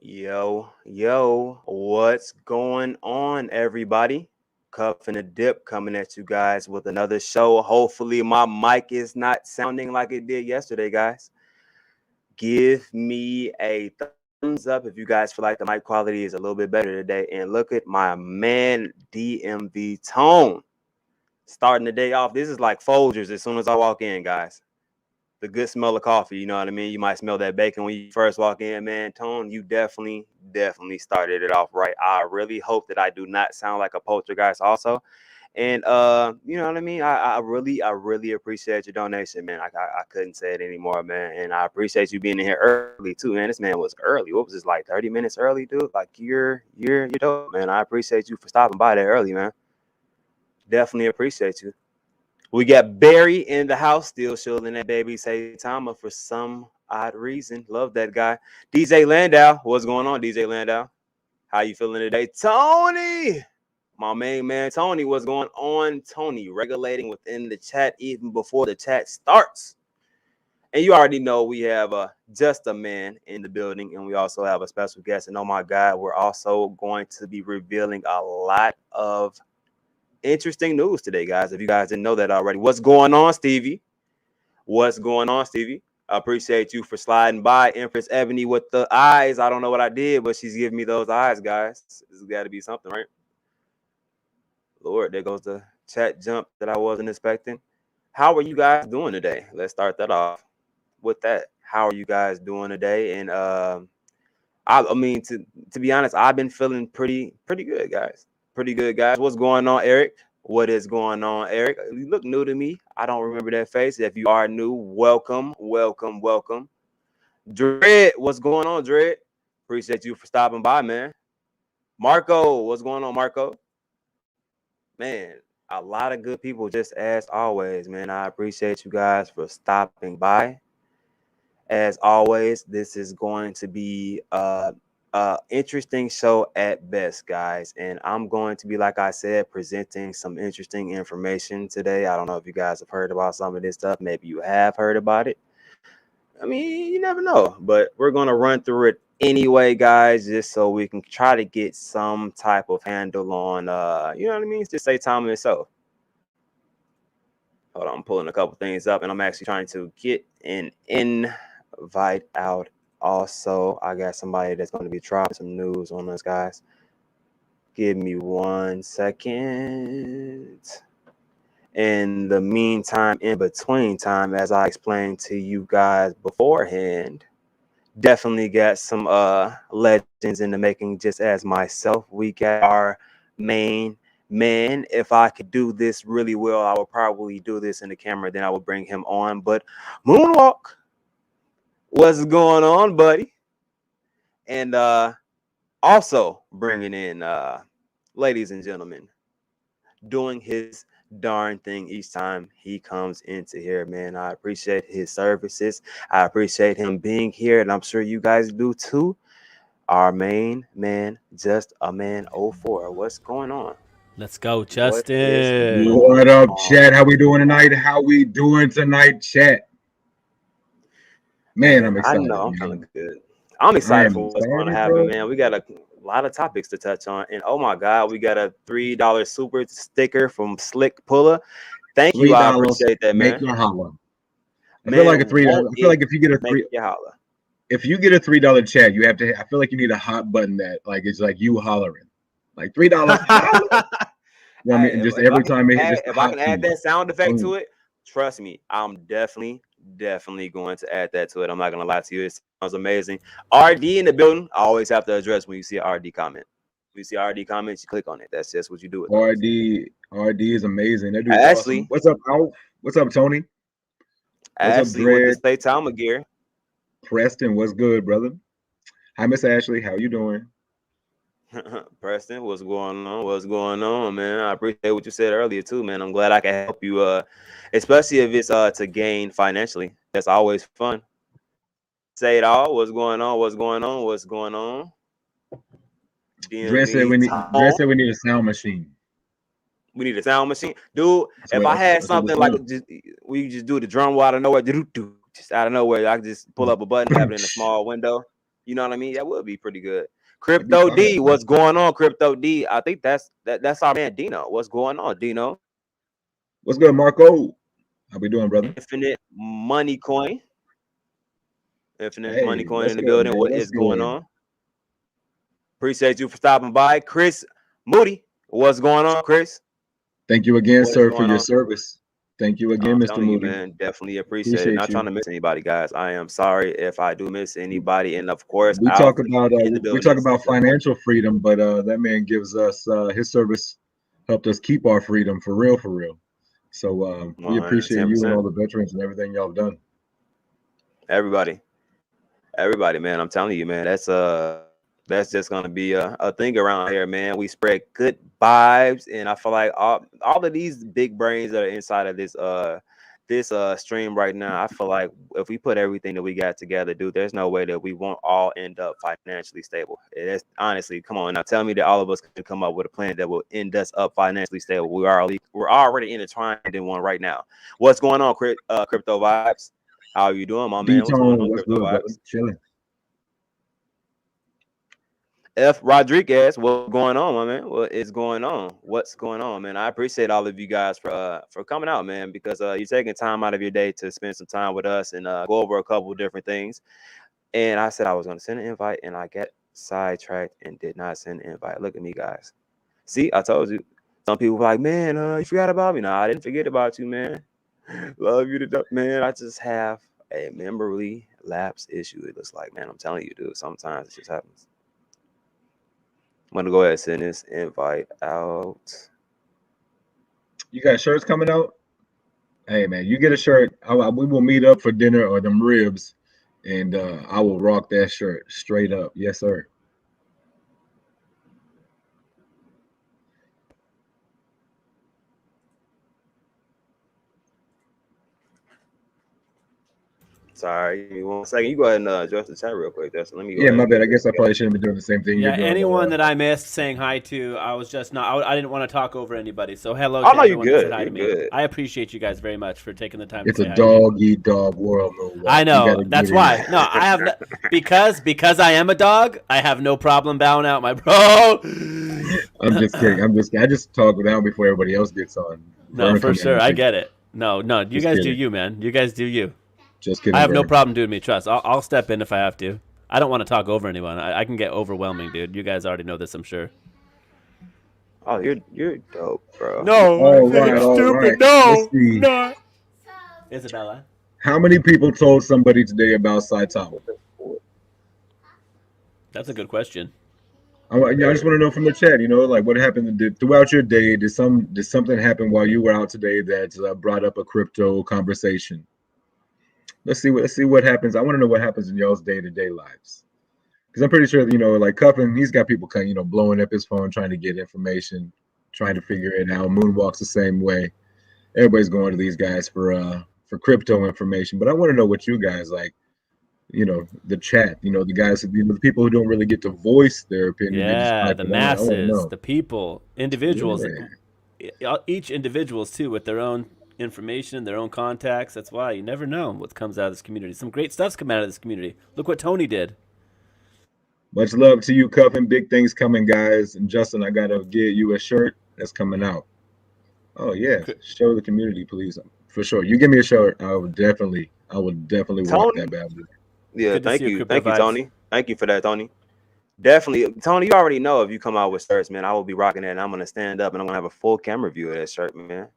Yo, what's going on, everybody? Cuff and a Dip coming at you guys with another show. Hopefully, my mic is not sounding like it did yesterday, guys. Give me a thumbs up if you guys feel like the mic quality is a little bit better today. And look at my man, DMV Tone, starting the day off. This is like Folgers as soon as I walk in, guys. The good smell of coffee, you know what I mean? You might smell that bacon when you first walk in, man. Tone, you definitely started it off right. I really hope that I do not sound like a poltergeist also. And you know what I mean? I really appreciate your donation, man. I couldn't say it anymore, man. And I appreciate you being in here early too, man. This man was early. What was this, like 30 minutes early, dude? Like you're dope, man. I appreciate you for stopping by there early, man. Definitely appreciate you. We got Barry in the house, still shielding that baby Saitama for some odd reason. Love that guy. DJ Landau, what's going on, DJ Landau? How you feeling today? Tony, my main man, Tony, what's going on? Tony, regulating within the chat even before the chat starts. And you already know we have just a man in the building, and we also have a special guest. And oh my God, we're also going to be revealing a lot of interesting news today, guys. If you guys didn't know that already, what's going on, Stevie? What's going on, Stevie? I appreciate you for sliding by. Empress Ebony with the eyes. I don't know what I did, but she's giving me those eyes, guys. This has got to be something, right? Lord, there goes the chat jump that I wasn't expecting. How are you guys doing today? Let's start that off with that. How are you guys doing today? And I mean, to be honest, I've been feeling pretty good, guys. Pretty good, guys. What's going on, Eric? What is going on, Eric? You look new to me. I don't remember that face. If you are new, welcome. Dread, what's going on, Dread? Appreciate you for stopping by, man. Marco, what's going on, Marco? Man, a lot of good people, just as always, man. I appreciate you guys for stopping by. As always, this is going to be interesting show at best, guys. And I'm going to be, like I said, presenting some interesting information today. I don't know if you guys have heard about some of this stuff. Maybe you have heard about it. I mean, you never know. But we're going to run through it anyway, guys, just so we can try to get some type of handle on, you know what I mean? Just say time itself. Hold on, I'm pulling a couple things up, and I'm actually trying to get an invite out. Also, I got somebody that's going to be dropping some news on us, guys. Give me 1 second. In the meantime, in between time, as I explained to you guys beforehand, definitely got some legends in the making, just as myself. We got our main man. If I could do this really well, I would probably do this in the camera, then I would bring him on. But Moonwalk, what's going on, buddy? And also bringing in, ladies and gentlemen, doing his darn thing each time he comes into here, man. I appreciate his services. I appreciate him being here, and I'm sure you guys do too. Our main man, Just a Man 04. What's going on? Let's go, What is Justin. What going up, on? chat? How we doing tonight? How we doing tonight, chat? Man, I'm Man, I excited, know I'm man. feeling good. I'm I excited am for what's going to excited, happen, bro. man. We got a lot of topics to touch on. And oh my God, we got a $3 super sticker from Slick Puller. Thank you. I $3, appreciate that, make man. your holla. I feel like a Man, three. I won't feel like it make you holler? if you get a $3 chat, you have to. I feel like you need a hot button that like it's like you hollering, like $3 holla. You know what I mean? Hey, And just if I every can time it hit, add, just the if I hot can add key. that sound effect Boom. to it, trust me, I'm definitely going to add that to it. I'm not gonna lie to you. It sounds amazing. RD in the building. I always have to address when you see an RD comment. When you see RD comments, you click on it. That's just what you do with those. RD is amazing. That dude's awesome. Ashley, What's up, Alf? What's up, Tony? What's up, Ashley with the Dread? Saitama gear. Preston, what's good, brother? Hi, Miss Ashley. How you doing? Preston, what's going on? What's going on, man? I appreciate what you said earlier too, man. I'm glad I can help you, especially if it's to gain financially. That's always fun. Say it all. What's going on? What's going on? What's going on? Dread said DMV Tone. We need a sound machine. We need a sound machine, dude. That's If what I that's, had that's what we're something like doing. we just do the drum roll out of nowhere. Do do just out of nowhere, I could just pull up a button, have it in a small window. You know what I mean? That would be pretty good. That'd be Crypto fire. D, what's going on? Crypto D, I think that's our man Dino. What's going on, Dino? What's good, Marco? How we doing, brother? Infinite Money Coin. Infinite Money Hey, Coin what's in the good, building. man? What What's is going good? on? Appreciate you for stopping by. Chris Moody, what's going on, Chris? Thank you again, What is sir, for going your on? service. Thank you again, I'm Mr. telling you, Moody. man, definitely appreciate it. Appreciate Not trying you. to miss anybody, guys. I am sorry if I do miss anybody. And of course, We talk Alfred about in the we building. talk about financial freedom, but that man gives us his service helped us keep our freedom for real, for real. So we appreciate you and 110%. all the veterans and everything y'all have done. Everybody, everybody, man. I'm telling you, man. That's just gonna be a thing around here, man. We spread good vibes, and I feel like all of these big brains that are inside of this stream right now, I feel like if we put everything that we got together, dude, there's no way that we won't all end up financially stable. It's honestly, come on now, tell me that all of us can come up with a plan that will end us up financially stable. We're already intertwined in one right now. What's going on, Crypto Vibes? How are you doing, my man? What's going D-Tone, on, what's Crypto good, brother? Vibes? Chilling. F. Rodriguez, what's going on, my man? What is going on? What's going on, man? I appreciate all of you guys for coming out, man, because you're taking time out of your day to spend some time with us and go over a couple of different things. And I said I was going to send an invite, and I got sidetracked and did not send an invite. Look at me, guys. See, I told you. Some people were like, man, you forgot about me. No, I didn't forget about you, man. Love you to death, man. I just have a memory lapse issue. It looks like, man. I'm telling you, dude. Sometimes it just happens. I'm gonna go ahead and send this invite out. You got shirts coming out? Hey man, you get a shirt. We will meet up for dinner or them ribs, and I will rock that shirt straight up. Yes, sir. Sorry, give me 1 second. You go ahead and address the chat real quick. Justin. Let me go Yeah, ahead my and bad. get I this guess I together. probably shouldn't be doing the same thing Yeah, you're doing. anyone that I missed saying hi to, I was just not. I didn't want to talk over anybody. So hello Oh to no, you're everyone that said good. hi You're to me. good. I appreciate you guys very much for taking the time to It's a say hi to me. dog eat dog world, I Moonwalk. You got know. to get That's in. why. No, I have no, because I am a dog. I have no problem bowing out, my bro. I'm just kidding. I just talk down before everybody else gets on. No, Vern for come in sure. and I take. get it. No, no. You Just guys do kidding. you, man. You guys do you. Just I kidding, have no Vern. problem doing me. Trust. I'll step in if I have to. I don't want to talk over anyone. I can get overwhelming, dude. You guys already know this, I'm sure. Oh, you're dope, bro. No, I All think right, it's all right. stupid. Let's No, see. no. Isabella. How many people told somebody today about Saitama? That's a good question. I just want to know from the chat. Like what happened throughout your day. Did something happen while you were out today that brought up a crypto conversation? Let's see what happens. I want to know what happens in y'all's day-to-day lives. Because I'm pretty sure, like Cuffin, he's got people kind of, blowing up his phone trying to get information, trying to figure it out. Moonwalk's the same way. Everybody's going to these guys for crypto information. But I want to know what you guys like. The chat. The guys, the people who don't really get to voice their opinion. They just Yeah, type the it out. I want to masses, know. the people, individuals, Yeah, each individuals too, with their own information, their own contacts. That's why you never know what comes out of this community. Some great stuff's come out of this community. Look what Tony did. much love to you, Cuffin. Big things coming, guys. And Justin, I gotta get you a shirt that's coming out. Oh yeah, show the community, please. For sure. You give me a shirt, I will definitely rock that Tony. bad boy. Yeah, Good to see you, Crypto thank you, Vibes. Tony. Thank you for that, Tony. Definitely, Tony. You already know if you come out with shirts, man, I will be rocking that, and I'm gonna stand up and I'm gonna have a full camera view of that shirt, man.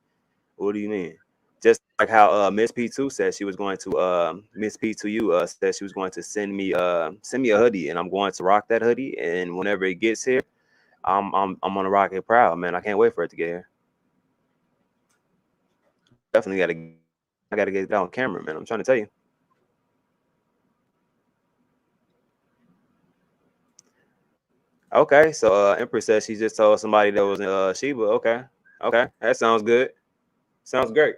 What do you mean? Just like how Miss P2 said she was going to Miss P2U said she was going to send me a hoodie, and I'm going to rock that hoodie. And whenever it gets here, I'm gonna rock it proud, man. I can't wait for it to get here. Definitely I gotta get it on camera, man. I'm trying to tell you. Okay, so Empress says she just told somebody that was in Sheba. Okay, that sounds good. Sounds great.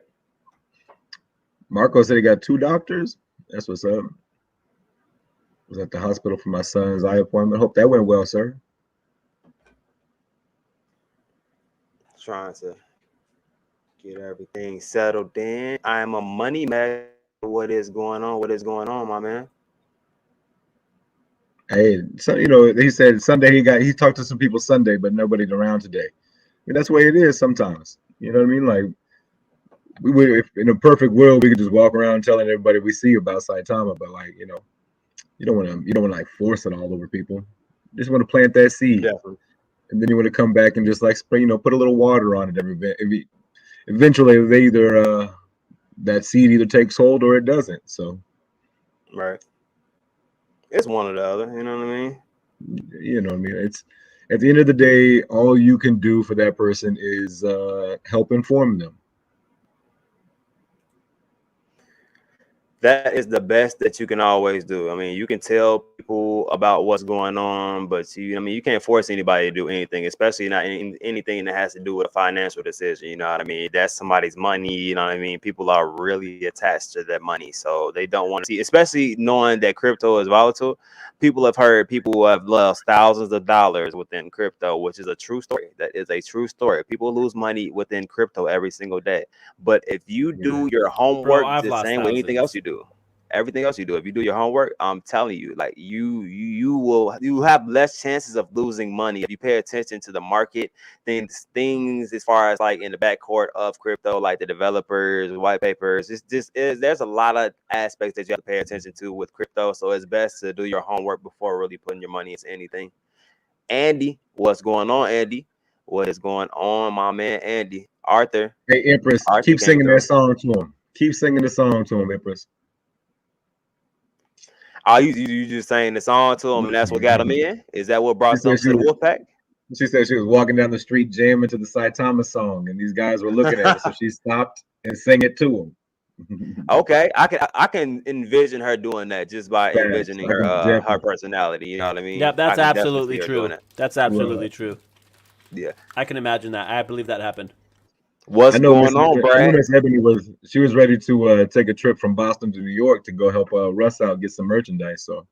Marco said he got 2 doctors. That's what's up. Was at the hospital for my son's eye appointment. Hope that went well, sir. Trying to get everything settled in. I'm a money magnet. what is going on? What is going on, my man? Hey, so he said Sunday he talked to some people Sunday, but nobody's around today. I mean, that's the way it is sometimes. You know what I mean? Like we would, if in a perfect world, we could just walk around telling everybody we see about Saitama, but like you don't want to like force it all over people. You just want to plant that seed, Definitely. and then you want to come back and just like spray, put a little water on it eventually they either that seed either takes hold or it doesn't. So Right. It's one or the other. You know what I mean? you know what I mean. It's at the end of the day, all you can do for that person is help inform them. That is the best that you can always do. I mean, you can tell people about what's going on, but you can't force anybody to do anything, especially not anything that has to do with a financial decision. You know what I mean? That's somebody's money. You know what I mean? People are really attached to that money, so they don't want to see, especially knowing that crypto is volatile. People have heard people who have lost thousands of dollars within crypto, which is a true story. That is a true story. People lose money within crypto every single day. But if you Yeah. do your Bro, homework I've the lost same with anything else thousands. you do, everything else you do, if you do your homework, I'm telling you, like you have less chances of losing money if you pay attention to the market things as far as like in the backcourt of crypto, like the developers, white papers. There's a lot of aspects that you have to pay attention to with crypto. So it's best to do your homework before really putting your money into anything. Andy, what's going on, Andy? What is going on, my man, Andy? Arthur. Hey, Empress, Arthur keep came singing that through. song to him. Keep singing the song to him, Empress. Are you just saying the song to him, and that's what got him in? Is that what She brought said them she to the was. Wolfpack? She said she was walking down the street jamming to the Saitama song, and these guys were looking at her, so she stopped and sang it to them. Okay, I can envision her doing that just by Facts, envisioning her definitely. personality. You know what I Yeah, mean? I that's can definitely absolutely see her doing true. that. That's Right. absolutely true. Yeah. I can imagine that. I believe that happened. I What's know Miss. going on, I know Brad? Miss Ebony was. She was ready to take a trip from Boston to New York to go help Russ out get some merchandise. So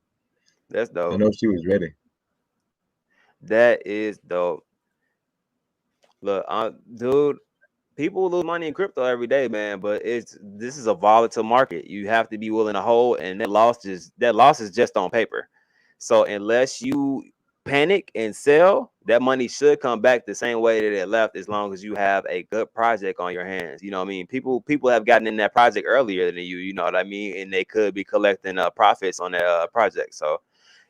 That's I dope. know she was ready. That is dope. Look, dude, people lose money in crypto every day, man. But this is a volatile market. You have to be willing to hold, and that loss is just on paper. So unless you panic and sell, that money should come back the same way that it left, as long as you have a good project on your hands. You know what I mean? People have gotten in that project earlier than you. You know what I mean? And they could be collecting profits on that project. So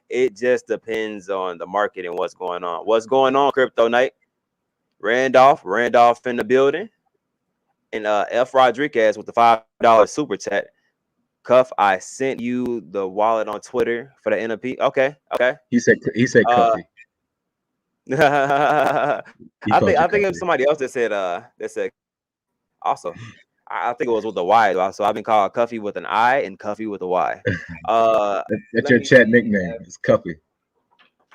it just depends on the market and what's going on. What's going on, Crypto Night? Randolph in the building, and F Rodriguez with the $5 super chat. Cuff, I sent you the wallet on Twitter for the NFP. Okay, okay. He said Uh, Cuffy. I He think called you I think it was Cuffy. somebody else that said also. I think it was with the Y. So I've been called Cuffy with an I and Cuffy with a Y. Uh, That's let your me chat see. nickname. It's Cuffy.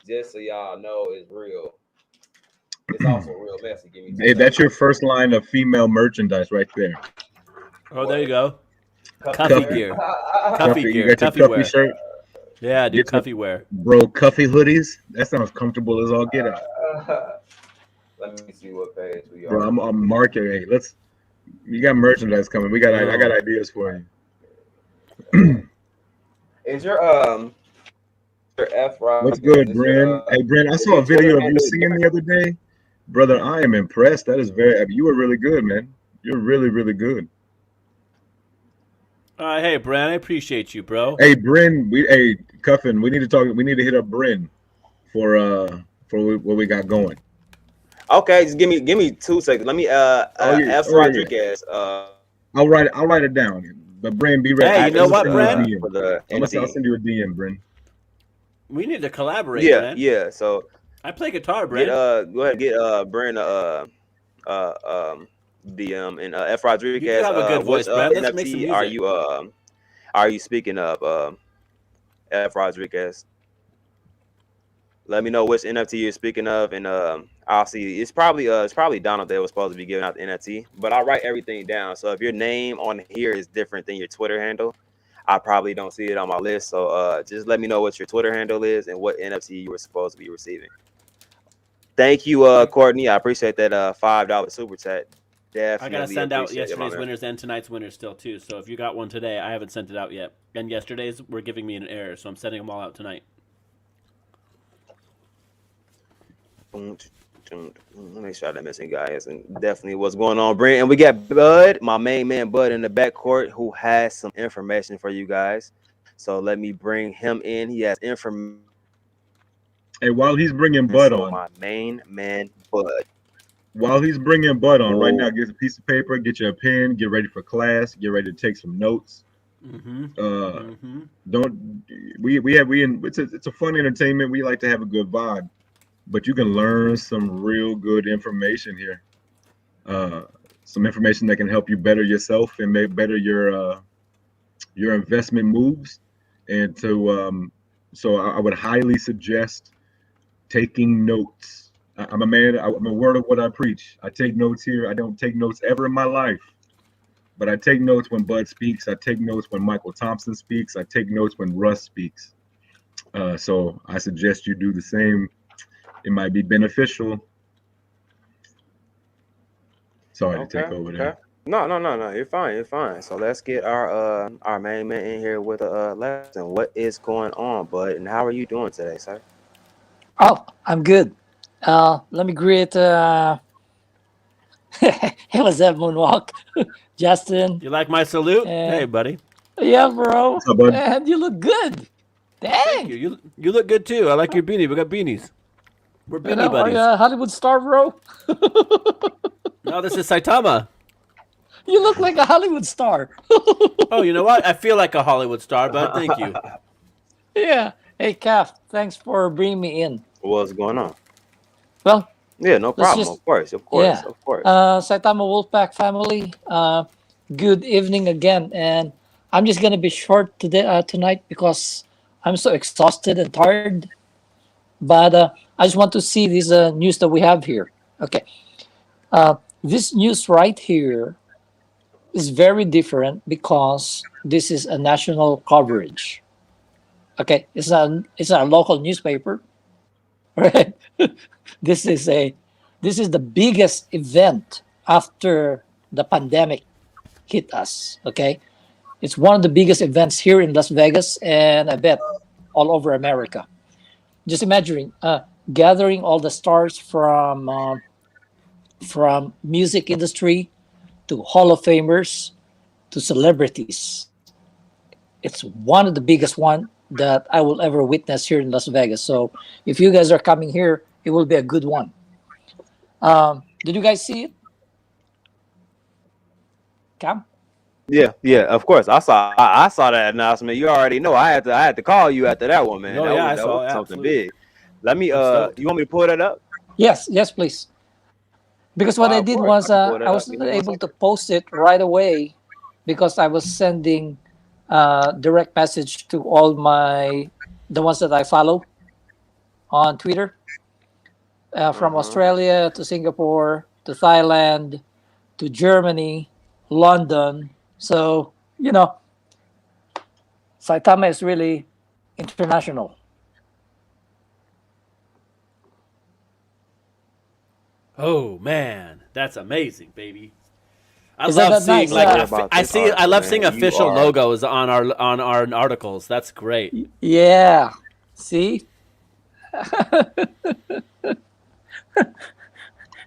Just so y'all know, it's real. It's also real messy. Give me two Hey, that's seconds. your first line of female merchandise right there. Oh, there you What? go. Cuffy Cuffy Cuffy. wear? gear. Cuffy You gear. got your Cuffy Cuffy wear. shirt. Yeah, dude. Get your Cuffy wear. bro Cuffy hoodies. That sounds comfortable as all get out. Let me see what page we Bro, are. I'm marking. Hey, let's. You got merchandise coming. I got Oh. ideas for you. Is your F What's Rodriguez? good, Is your Bryn? Hey, Bryn, I is saw your a Twitter video of you handle singing different? the other day. Brother, I am impressed. That is very, I mean, you were really good, man. You're really, really good. Hey, Brad, I appreciate you, bro. Hey, Bryn, hey, Cuffin, we need to talk. We need to hit up Bryn for what we got going. Okay, just give me 2 seconds. Let me Oh yeah, F oh yeah, yeah. Rodriguez I'll write it down. But Bryn, be ready. Hey, you at know I'm gonna what, send you a Bren? DM. for the I'll NFT. send you a DM, Bryn. We need to collaborate, Yeah, Bren. yeah. So I play guitar, get Bren. go ahead and get Brand uh um DM and F You do Rodriguez. have a good Which voice, Bren. Let's make some NFT music. are you speaking of F Rodriguez? Let me know which NFT you're speaking of, and I'll see. It's probably Donald that was supposed to be giving out the NFT, but I write everything down. So if your name on here is different than your Twitter handle, I probably don't see it on my list. So just let me know what your Twitter handle is and what NFT you were supposed to be receiving. Thank you, Courtney. I appreciate that $5 super chat. I gotta Definitely send out appreciate it, my yesterday's man. winners and tonight's winners still too. So if you got one today, I haven't sent it out yet. And yesterday's were giving me an error, so I'm sending them all out tonight. Let me make sure that missing guy isn't definitely what's going on, Brent. And we got Bud, my main man, Bud, in the backcourt, who has some information for you guys. So let me bring him in. He has Hey, while he's bringing information. Bud So on, my main man, Bud. while he's bringing Bud on right now, Oh, get a piece of paper, get you a pen, get ready for class, get ready to take some notes. Mm-hmm. Uh, Mm-hmm. don't it's a fun entertainment. We like to have a good vibe, but you can learn some real good information here. Uh, some information that can help you better yourself and make better your investment moves. And so I would highly suggest taking notes. I'm a man. I'm a word of what I preach. I take notes here. I don't take notes ever in my life, but I take notes when Bud speaks. I take notes when Michael Thompson speaks. I take notes when Russ speaks. So I suggest you do the same. It might be beneficial. Sorry to take okay, over okay. there. No. You're fine. You're fine. So let's get our main man in here with a lesson. What is going on, Bud? And how are you doing today, sir? Oh, I'm good. Let me greet. Hey, what's up, Moonwalk? Justin. You like my salute? Hey, And buddy. yeah, bro. What's up, Bud? And you look good. Thank you. Dang. You look good too. I like your beanie. We got beanies. We're beanie Are you buddies. a Hollywood star, bro? No, this is Saitama. You look like a Hollywood star. Oh, you know what? I feel like a Hollywood star, bud. Thank you. Yeah. Hey, Calf. Thanks for bringing me in. What's going on? Well, Yeah, no let's problem. just Of course, of course, yeah. of course. Saitama Wolfpack family. Good evening again, and I'm just gonna be short today tonight because I'm so exhausted and tired. But I just want to see this news that we have here. Okay, this news right here is very different because this is a national coverage. Okay, it's not a local newspaper, right? this is a this is the biggest event after the pandemic hit us. Okay, it's one of the biggest events here in Las Vegas, and I bet all over America. Just imagine gathering all the stars from music industry to Hall of Famers to celebrities. It's one of the biggest one that I will ever witness here in Las Vegas. So if you guys are coming here, it will be a good one. Did you guys see it? Cam? Yeah, of course. I saw that announcement. You already know. I had to call you after that one, man. Oh That yeah, was I that was saw it. something Absolutely. big. Let me I'm stoked. you want me to pull that up? Yes, please. Because what Why, I of did course. was I can pull I that up. was Give not me one able to second. post it right away because I was sending direct message to all the ones that I follow on Twitter, from Uh-huh. Australia to Singapore to Thailand to Germany, London. So Saitama is really international. Oh man, that's amazing, baby. I Is that love that seeing nice? Don't like worry about I this see. I article, love man. seeing You official are logos on our articles. That's great. Yeah. See,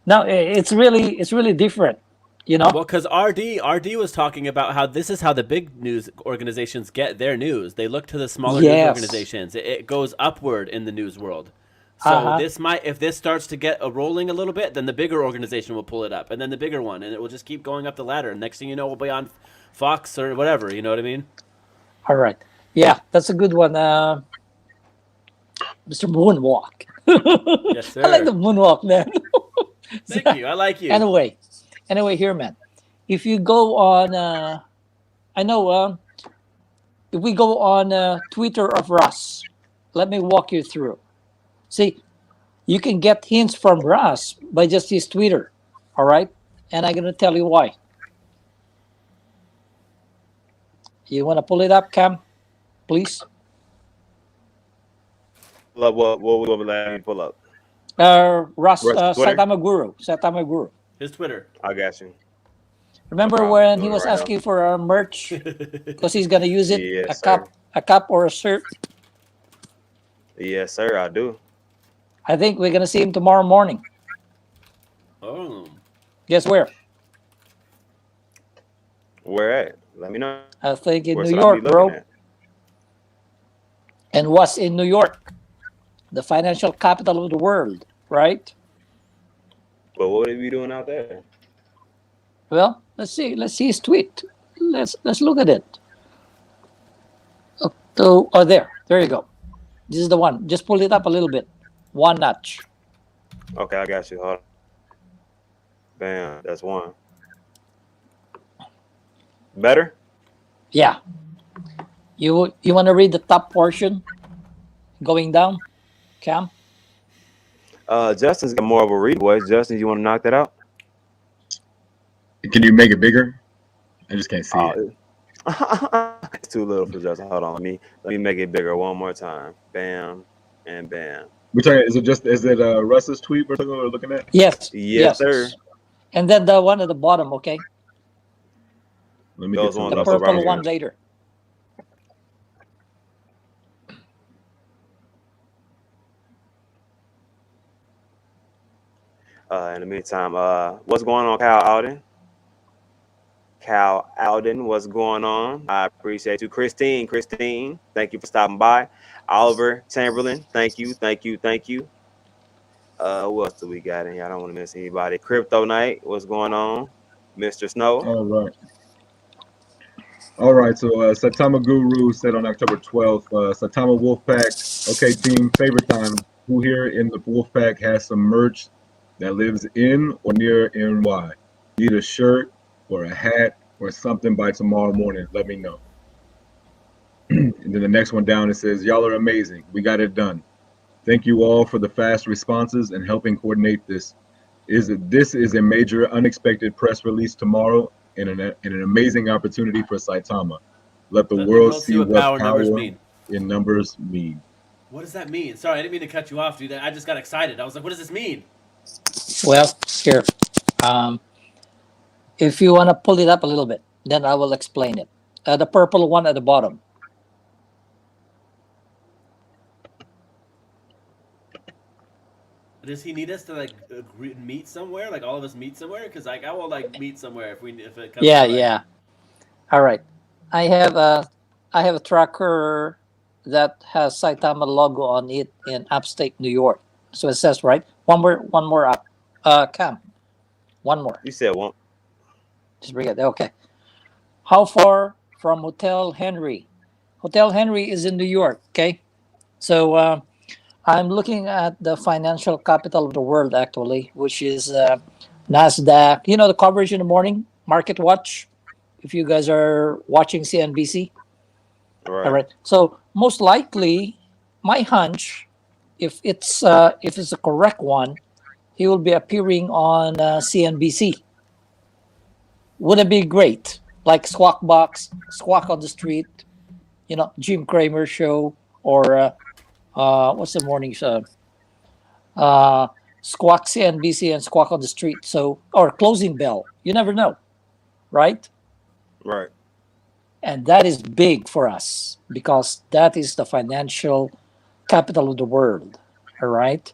now it's really different. You know. Well, because RD was talking about how this is how the big news organizations get their news. They look to the smaller news Yes. organizations. It goes upward in the news world. Uh So huh. this might, if this starts to get a rolling a little bit, then the bigger organization will pull it up, and then the bigger one, and it will just keep going up the ladder. And next thing you know, we'll be on Fox or whatever. You know what I mean? All right. Yeah, that's a good one, Mr. Moonwalk. Yes, I like the sir. moonwalk, man. So, Thank you. I like you. anyway, here, man. If you go on, I know, if we go on Twitter of Russ, let me walk you through. See, you can get hints from Russ by just his Twitter. All right, and I'm gonna tell you why. You want to pull it up, Cam, please? pull up what we let me pull up. Russ, Russ Twitter. Saitama Guru. His Twitter. I got you. No Remember problem. when he Doing it was right now. asking for our merch because he's gonna use it Yes, sir. a cup or a shirt? Yes, sir. I do. I think we're gonna see him tomorrow morning. Oh, Guess where? Where at? Let me know. I think in Where New should I be York, looking bro. at? And what's in New York? The financial capital of the world, right? But what are we doing out there? Well, let's see. Let's see his tweet. Let's look at it. Oh, there you go. This is the one. Just pull it up a little bit, one notch. Okay, I got you. Hold on. Bam. That's one. Better? Yeah. You want to read the top portion going down, Cam? Justin's got more of a read voice. Justin, you want to knock that out? Can you make it bigger? I just can't see it. It's too little for Justin. Hold on. Let me make it bigger one more time. Bam and bam. Is it Russ's tweet we're looking at? Yes. Yes, Yes. sir. And then the one at the bottom, okay? Let me Those get ones The some. up around purple here. one later. In the meantime, what's going on, Cal Alden? Cal Alden, what's going on? I appreciate you. Christine, thank you for stopping by. Oliver Chamberlain, thank you, thank you, thank you. Who else do we got in here? I don't want to miss anybody. Crypto Night, what's going on? Mr. Snow. All right. All right. So Saitama Guru said on October 12th, Saitama Wolfpack. Okay, team. Favorite time. Who here in the Wolfpack has some merch that lives in or near NY? Need a shirt or a hat or something by tomorrow morning. Let me know. And then the next one down it says, "Y'all are amazing. We got it done. Thank you all for the fast responses and helping coordinate this. This is a major unexpected press release tomorrow and an amazing opportunity for Saitama. Let the let the world world see see what what power numbers power mean. in numbers mean." What does that mean? Sorry, I didn't mean to cut you off, dude. I just got excited. I was like, what does this mean? Well, here. Um, if you want to pull it up a little bit, then I will explain it. The purple one at the bottom. Does he need us to like meet somewhere? Like all of us meet somewhere? Because like I will like meet somewhere if it comes Yeah, to like. yeah. All right. I have a I have a tracker that has Saitama logo on it in upstate New York. So it says right. One more up. Cam. One more. You said one. Just bring it. Okay. How far from Hotel Henry? Hotel Henry is in New York. Okay. So I'm looking at the financial capital of the world actually, which is Nasdaq. You know the coverage in the morning, Market Watch. If you guys are watching CNBC, all Right. right. So most likely, my hunch, if it's a correct one, he will be appearing on CNBC. Would it be great? Like Squawk Box, Squawk on the Street, Jim Cramer show, or what's the morning show? Uh, Squawk CNBC and Squawk on the Street. So, or Closing Bell. You never know, right? Right. And that is big for us because that is the financial capital of the world. All right.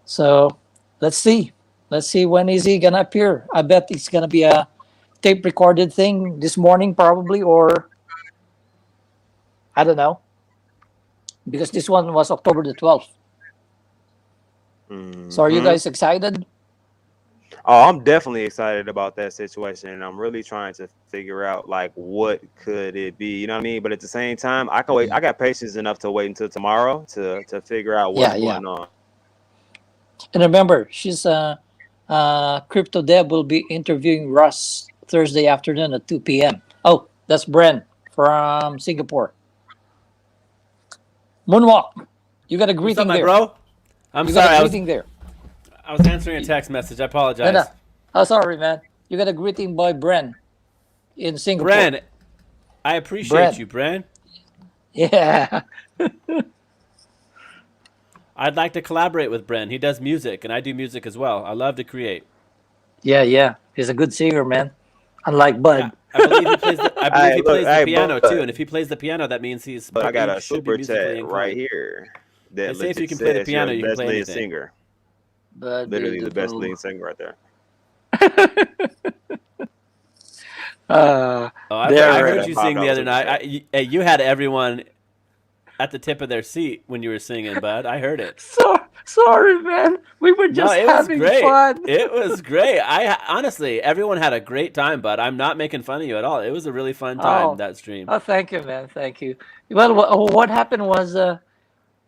So let's see. Let's see when is he gonna appear. I bet it's gonna be a tape recorded thing this morning, probably, or I don't know, because this one was October the 12th. So are you Hmm. guys excited? Oh, I'm definitely excited about that situation, and I'm really trying to figure out like what could it be. You know what I mean? But at the same time, I can wait. I got patience enough to wait until tomorrow to figure out what's Yeah, yeah. going on. And remember, she's Crypto Deb will be interviewing Russ Thursday afternoon at 2 p.m. Oh, that's Bren from Singapore. Moonwalk, you got a What's up, greeting my there. bro? I'm You got a sorry. greeting there. I was answering a text message. I No, no. apologize. Oh, sorry, man. You got a greeting by Bren in Singapore. Bren, I appreciate Bren. you, Bren. Yeah. I'd like to collaborate with Bren. He does music, and I do music as well. I love to create. Yeah. He's a good singer, man. Unlike Bud. Yeah, I believe he plays. I believe he plays the Hey, piano too. And if he plays the piano, that means but I got he a should be super musically chat right inclined. here They that say if you legit can play the says you're piano, the you can best play lead anything. singer. But Literally the best beautiful. lead singer right there. Uh, Oh, they're I I got heard a you ready. sing the $5 other super night. chat. You had everyone at the tip of their seat when you were singing, bud. I heard it. Sorry, man. We were No, just it was having great. fun. It was great. I honestly, everyone had a great time, bud. I'm not making fun of you at all. It was a really fun time Oh, that stream. oh, thank you, man. Thank you. Well, what happened was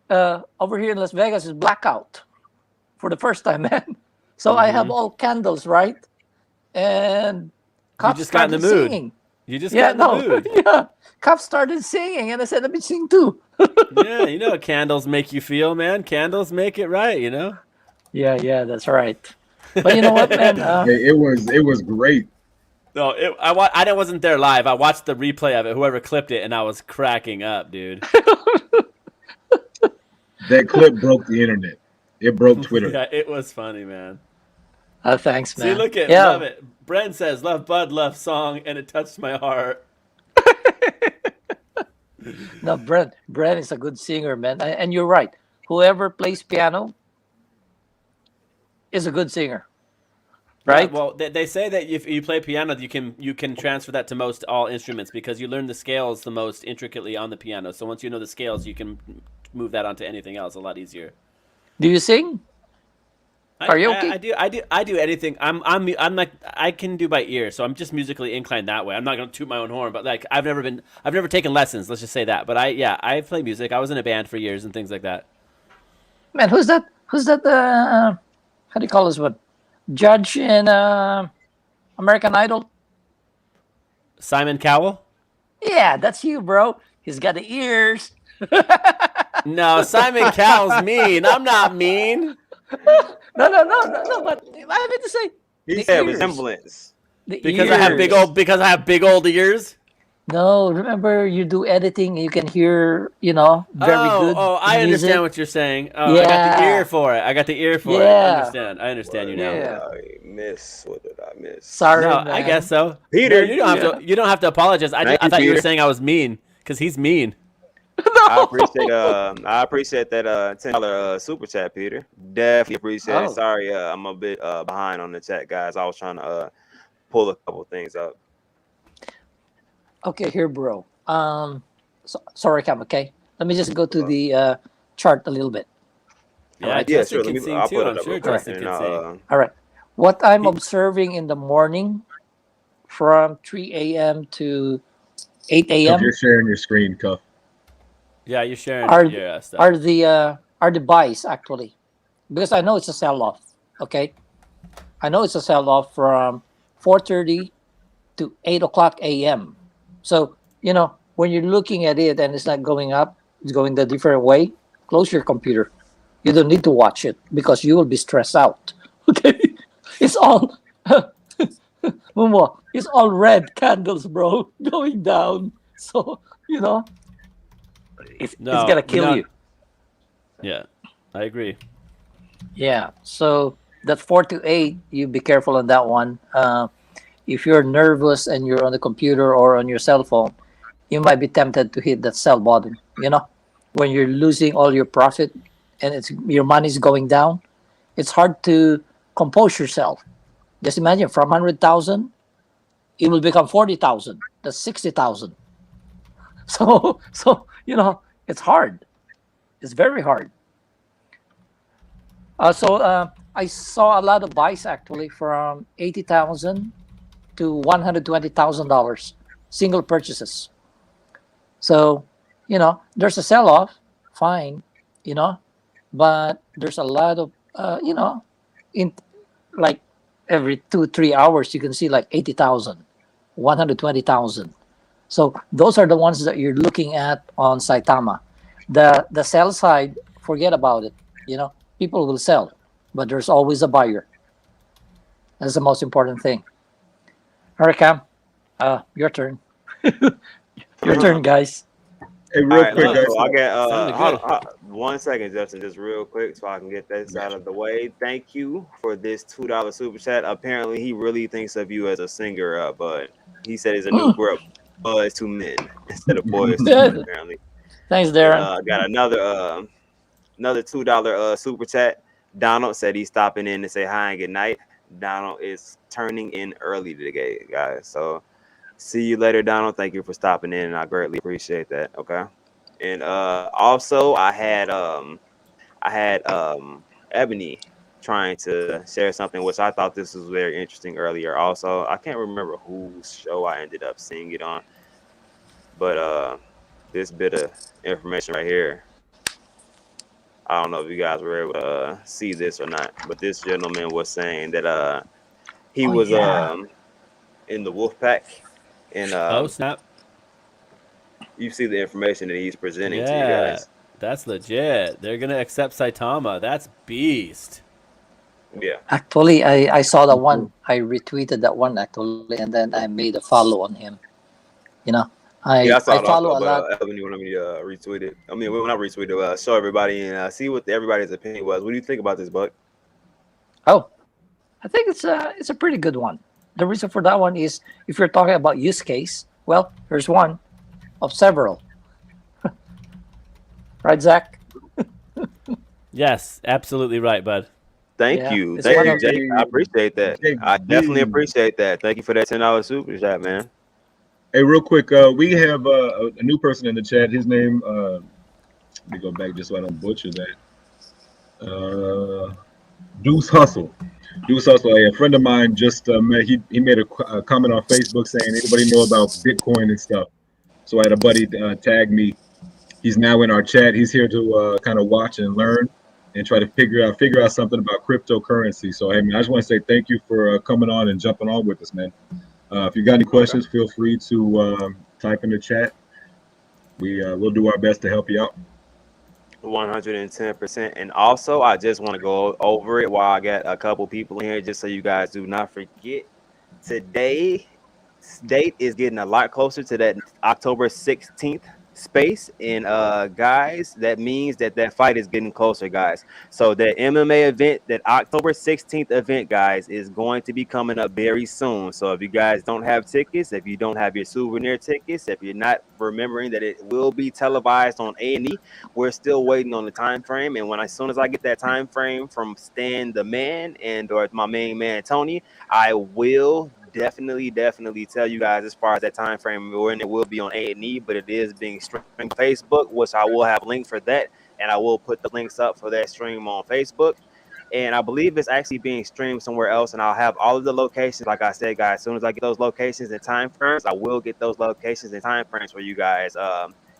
over here in Las Vegas is blackout for the first time, man. So I have Hmm. all candles, right? And You cops just got in the started mood. singing. You just Yeah, got in the no, mood. yeah. Cops started singing, and I said, "Let me sing too." Yeah, you know what candles make you feel, man. Candles make it right, you know. Yeah, that's right. But you know what, man? It was great. No, I wasn't there live. I watched the replay of it. Whoever clipped it, and I was cracking up, dude. That clip broke the internet. It broke Twitter. Yeah, it was funny, man. Thanks, See, man. look at love Yeah, it. Bren says, "Love Bud, love song," and it touched my heart. no, Brent is a good singer, man. And you're right. Whoever plays piano is a good singer, Yeah, right? well, they say that if you play piano, you can transfer that to most all instruments because you learn the scales the most intricately on the piano. So once you know the scales, you can move that onto anything else a lot easier. Do you sing karaoke? I do anything. I'm like I can do by ear, so I'm just musically inclined that way. I'm not gonna toot my own horn, but like I've never taken lessons. Let's just say that. But I play music. I was in a band for years and things like that. Man, who's that? Who's that? How do you call this one? Judge in American Idol. Simon Cowell? Yeah, that's you, bro. He's got the ears. No, Simon Cowell's mean. I'm not mean. No. But I meant to say He the said ears. resemblance. The Because I have ears. because I have big old ears. No, remember you do editing, you can hear, very good I understand music. what you're saying. Oh, I got the ear Yeah, for it. I got the ear for it. yeah, I understand you What now. did yeah. I miss? What did I miss? Sorry, No, I guess man. so. No, Peter, Yeah. you don't have to apologize. thank I you, thought you were Peter. saying I was mean because he's mean. I No. appreciate that $10 super chat, Peter. Definitely appreciate it. Oh, Sorry, I'm a bit behind on the chat, guys. I was trying to pull a couple things up. okay, here, bro. Sorry, Cam. Okay, let me just go to the chart a little bit. All Yeah, right, Yeah, Justin sure. can sing I'll too. put it I'm up real sure quick, Justin and can sing. all right. What I'm He, observing in the morning from 3 a.m. to 8 Cuff, you're a.m. sharing your screen, Cuff. yeah, you're sharing are your stuff. are the buys actually, because I know it's a sell off. Okay, I know it's a sell off from 4:30 to 8 o'clock a.m. So when you're looking at it and it's not going up, it's going the different way. Close your computer. You don't need to watch it because you will be stressed out. Okay, it's all Momo, it's all red candles, bro, going down. So you know it's No, gonna kill no, you. yeah, I agree. Yeah. So that 4 to 8, you be careful on that one. If you're nervous and you're on the computer or on your cell phone, you might be tempted to hit that sell button. When you're losing all your profit and it's your money's going down, it's hard to compose yourself. Just imagine from 100,000, it will become 40,000. That's 60,000. So it's hard. It's very hard. I saw a lot of buys actually from 80,000 to $120,000 single purchases. So, there's a sell off, fine, you know, but there's a lot of, in like every 2 3 hours, you can see like 80,000, 120,000. So those are the ones that you're looking at on Saitama. The sell side, forget about it. People will sell, but there's always a buyer. That's the most important thing. All right, Cam, your turn. Your turn, guys. Hey, All real right, quick, No, guys. so I got sounded good. 1 second, Justin, just real quick, so I can get this out Gotcha. of the way. Thank you for this $2 super chat. Apparently, he really thinks of you as a singer, Bud. He said it's a new Mm, group, Buds to Men instead of Boys to Men. yeah. Apparently, Thanks, and Darren. got another $2 super chat. Donald said he's stopping in to say hi and good night. Donald is turning in early today, guys. So see you later, Donald. Thank you for stopping in, and I greatly appreciate that. Okay. And also I had Ebony trying to share something which I thought this was very interesting earlier. Also, I can't remember whose show I ended up seeing it on, but this bit of information right here. I don't know if you guys were able to see this or not, but this gentleman was saying that he Oh was yeah. in the wolf pack, and Oh snap! you see the information that he's presenting to you Yeah, guys. that's legit. They're gonna accept Saitama. That's beast. Yeah. Actually, I saw that one. I retweeted that one actually, and then I made a follow on him. You know, Yeah, I I saw it follow also, a but lot. Evan, you wanted me to retweet it. I mean, well, not retweet it, show everybody and see what everybody's opinion was. What do you think about this, Buck? Oh, I think it's a pretty good one. The reason for that one is if you're talking about use case, well, here's one of several, right, Zach? Yes, absolutely right, bud. Yeah, it's Thank one you, of Jake. I Hey, appreciate that. I definitely JB. appreciate that. Thank you for that $10 super chat, man. Hey, real quick, we have a new person in the chat. His name, let me go back just so I don't butcher that. Deuce Hustle. Deuce Hustle, a friend of mine just he made a comment on Facebook saying, anybody know about Bitcoin and stuff? So I had a buddy tag me. He's now in our chat. He's here to kind of watch and learn and try to figure out something about cryptocurrency. So hey, man, I just want to say thank you for coming on and jumping on with us, man. If you got any Okay. questions, feel free to type in the chat. We'll do our best to help you out. 110%. And also, I just want to go over it while I got a couple people in here, just so you guys do not forget. Today's date is getting a lot closer to that October 16th space. And guys, that means that that fight is getting closer, guys. So the MMA event, that October 16th event, guys, is going to be coming up very soon. So if you guys don't have tickets, if you don't have your souvenir tickets, if you're not remembering that it will be televised on A&E, we're still waiting on the time frame. And when as soon as I get that time frame from Stan the Man and or my main man Tony, I will definitely tell you guys as far as that time frame when it will be on A&E, but it is being streamed on Facebook, which I will have links for that, and I will put the links up for that stream on Facebook. And I believe it's actually being streamed somewhere else, and I'll have all of the locations. Like I said, guys, as soon as I get those locations and time frames, I will get those locations and time frames for you guys.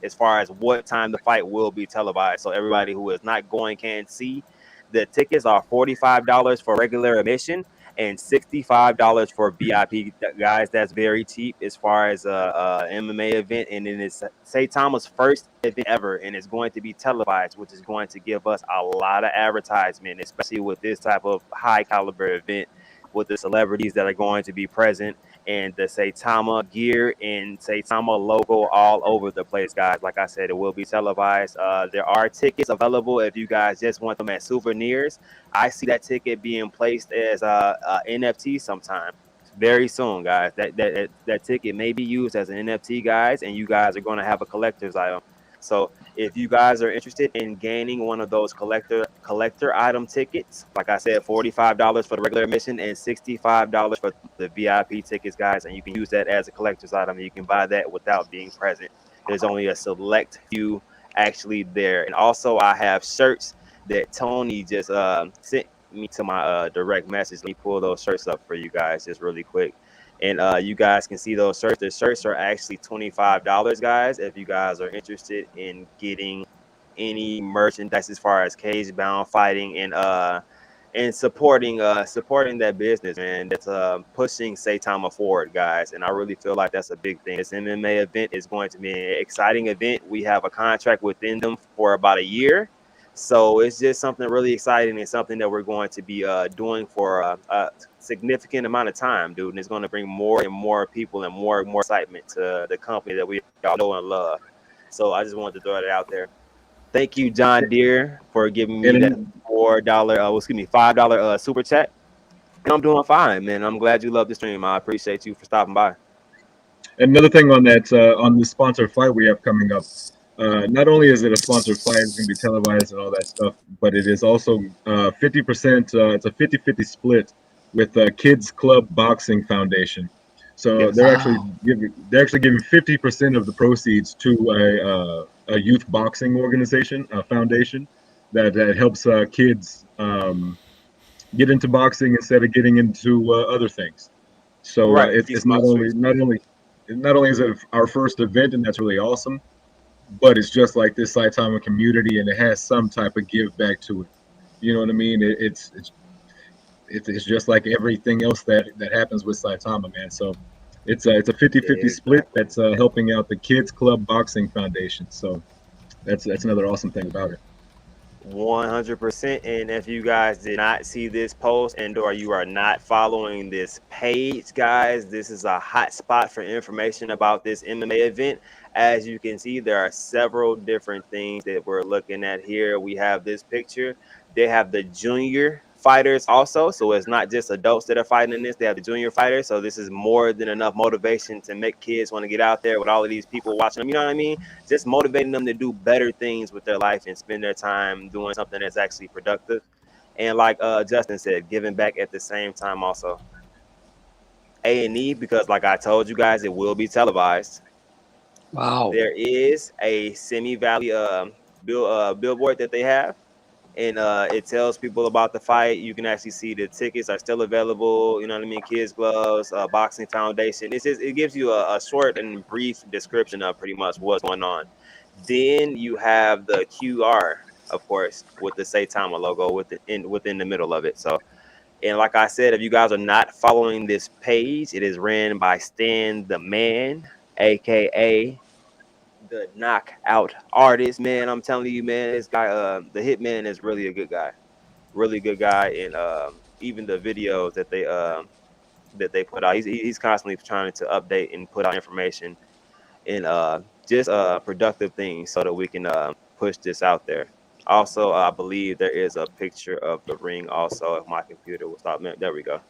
As far as what time the fight will be televised, so everybody who is not going can see. The tickets are $45 for regular admission and $65 for VIP. Guys, that's very cheap as far as a MMA event, and then it's Saitama's first event ever, and it's going to be televised, which is going to give us a lot of advertisement, especially with this type of high caliber event, with the celebrities that are going to be present and the Saitama gear and Saitama logo all over the place, guys. Like I said, it will be televised. There are tickets available if you guys just want them as souvenirs. I see that ticket being placed as a NFT sometime very soon, guys. That ticket may be used as an NFT, guys, and you guys are going to have a collector's item. So if you guys are interested in gaining one of those collector item tickets, like I said, $45 for the regular admission and $65 for the VIP tickets, guys, and you can use that as a collector's item. You can buy that without being present. There's only a select few actually there, and also I have shirts that Tony just sent me to my direct message. Let me pull those shirts up for you guys just really quick. And you guys can see those shirts. The shirts are actually $25, guys. If you guys are interested in getting any merchandise as far as cage bound fighting and supporting that business, man, that's pushing Saitama forward, guys. And I really feel like that's a big thing. This MMA event is going to be an exciting event. We have a contract within them for about a year. So it's just something really exciting and something that we're going to be doing for a significant amount of time, dude. And it's going to bring more and more people and more excitement to the company that we all know and love. So I just wanted to throw that out there. Thank you, John Deere, for giving me that And $5 super chat. And I'm doing fine, man. I'm glad you love the stream. I appreciate you for stopping by. another thing on that, on the sponsored fight we have coming up, not only is it a sponsored fight, it's going to be televised and all that stuff, but it is also 50%, it's a 50-50 split with Kids Club Boxing Foundation. So Yes. Wow. they're actually giving 50% of the proceeds to a youth boxing organization, a foundation that helps kids get into boxing instead of getting into other things. So Right. Keep it's them out the streets. not only is it our first event, and that's really awesome, but it's just like this Saitama community, and it has some type of give back to it. You know what I mean? It's just like everything else that happens with Saitama, man. So it's a 50-50 split Exactly. that's helping out the Kids Club Boxing Foundation. So that's another awesome thing about it. 100%. And if you guys did not see this post and or you are not following this page, guys, this is a hot spot for information about this MMA event. As you can see, there are several different things that we're looking at here. We have this picture. They have the junior fighters also. So it's not just adults that are fighting in this. They have the junior fighters. So this is more than enough motivation to make kids want to get out there with all of these people watching them. You know what I mean? Just motivating them to do better things with their life and spend their time doing something that's actually productive. And like Justin said, giving back at the same time also. A&E, because like I told you guys, it will be televised. Wow. There is a Semi-Valley billboard that they have. And it tells people about the fight. You can actually see the tickets are still available. You know what I mean? Kids gloves, boxing foundation. It gives you a short and brief description of pretty much what's going on. Then you have the QR, of course, with the Saitama logo within the middle of it. So, and like I said, if you guys are not following this page, it is ran by Stan the Man, aka the knockout artist, man. I'm telling you, man, this guy, the Hitman, is really a good guy, really good guy. And even the videos that they put out, he's constantly trying to update and put out information and just productive things so that we can push this out there. Also, I believe there is a picture of the ring. Also, if my computer will stop, man, there we go.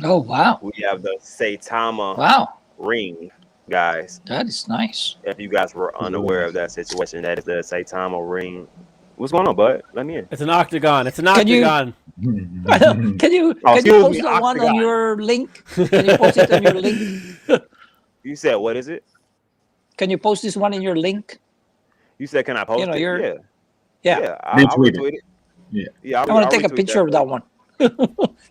Oh, wow. We have the Saitama Wow. ring, guys. That is nice. If you guys were unaware of that situation, that is the Saitama ring. What's going on, bud? Let me in. It's an octagon. It's an Can you- octagon. Can you Oh, can you excuse post me, that one on Octagon. your link? Can you post it on your link? You said, what is it? Can you post this one in your link? You said, can I post know, it? you're- Yeah. Yeah. I'll Retweet retweet it. Yeah. Yeah, I want I'll to take a retweet picture of that that one.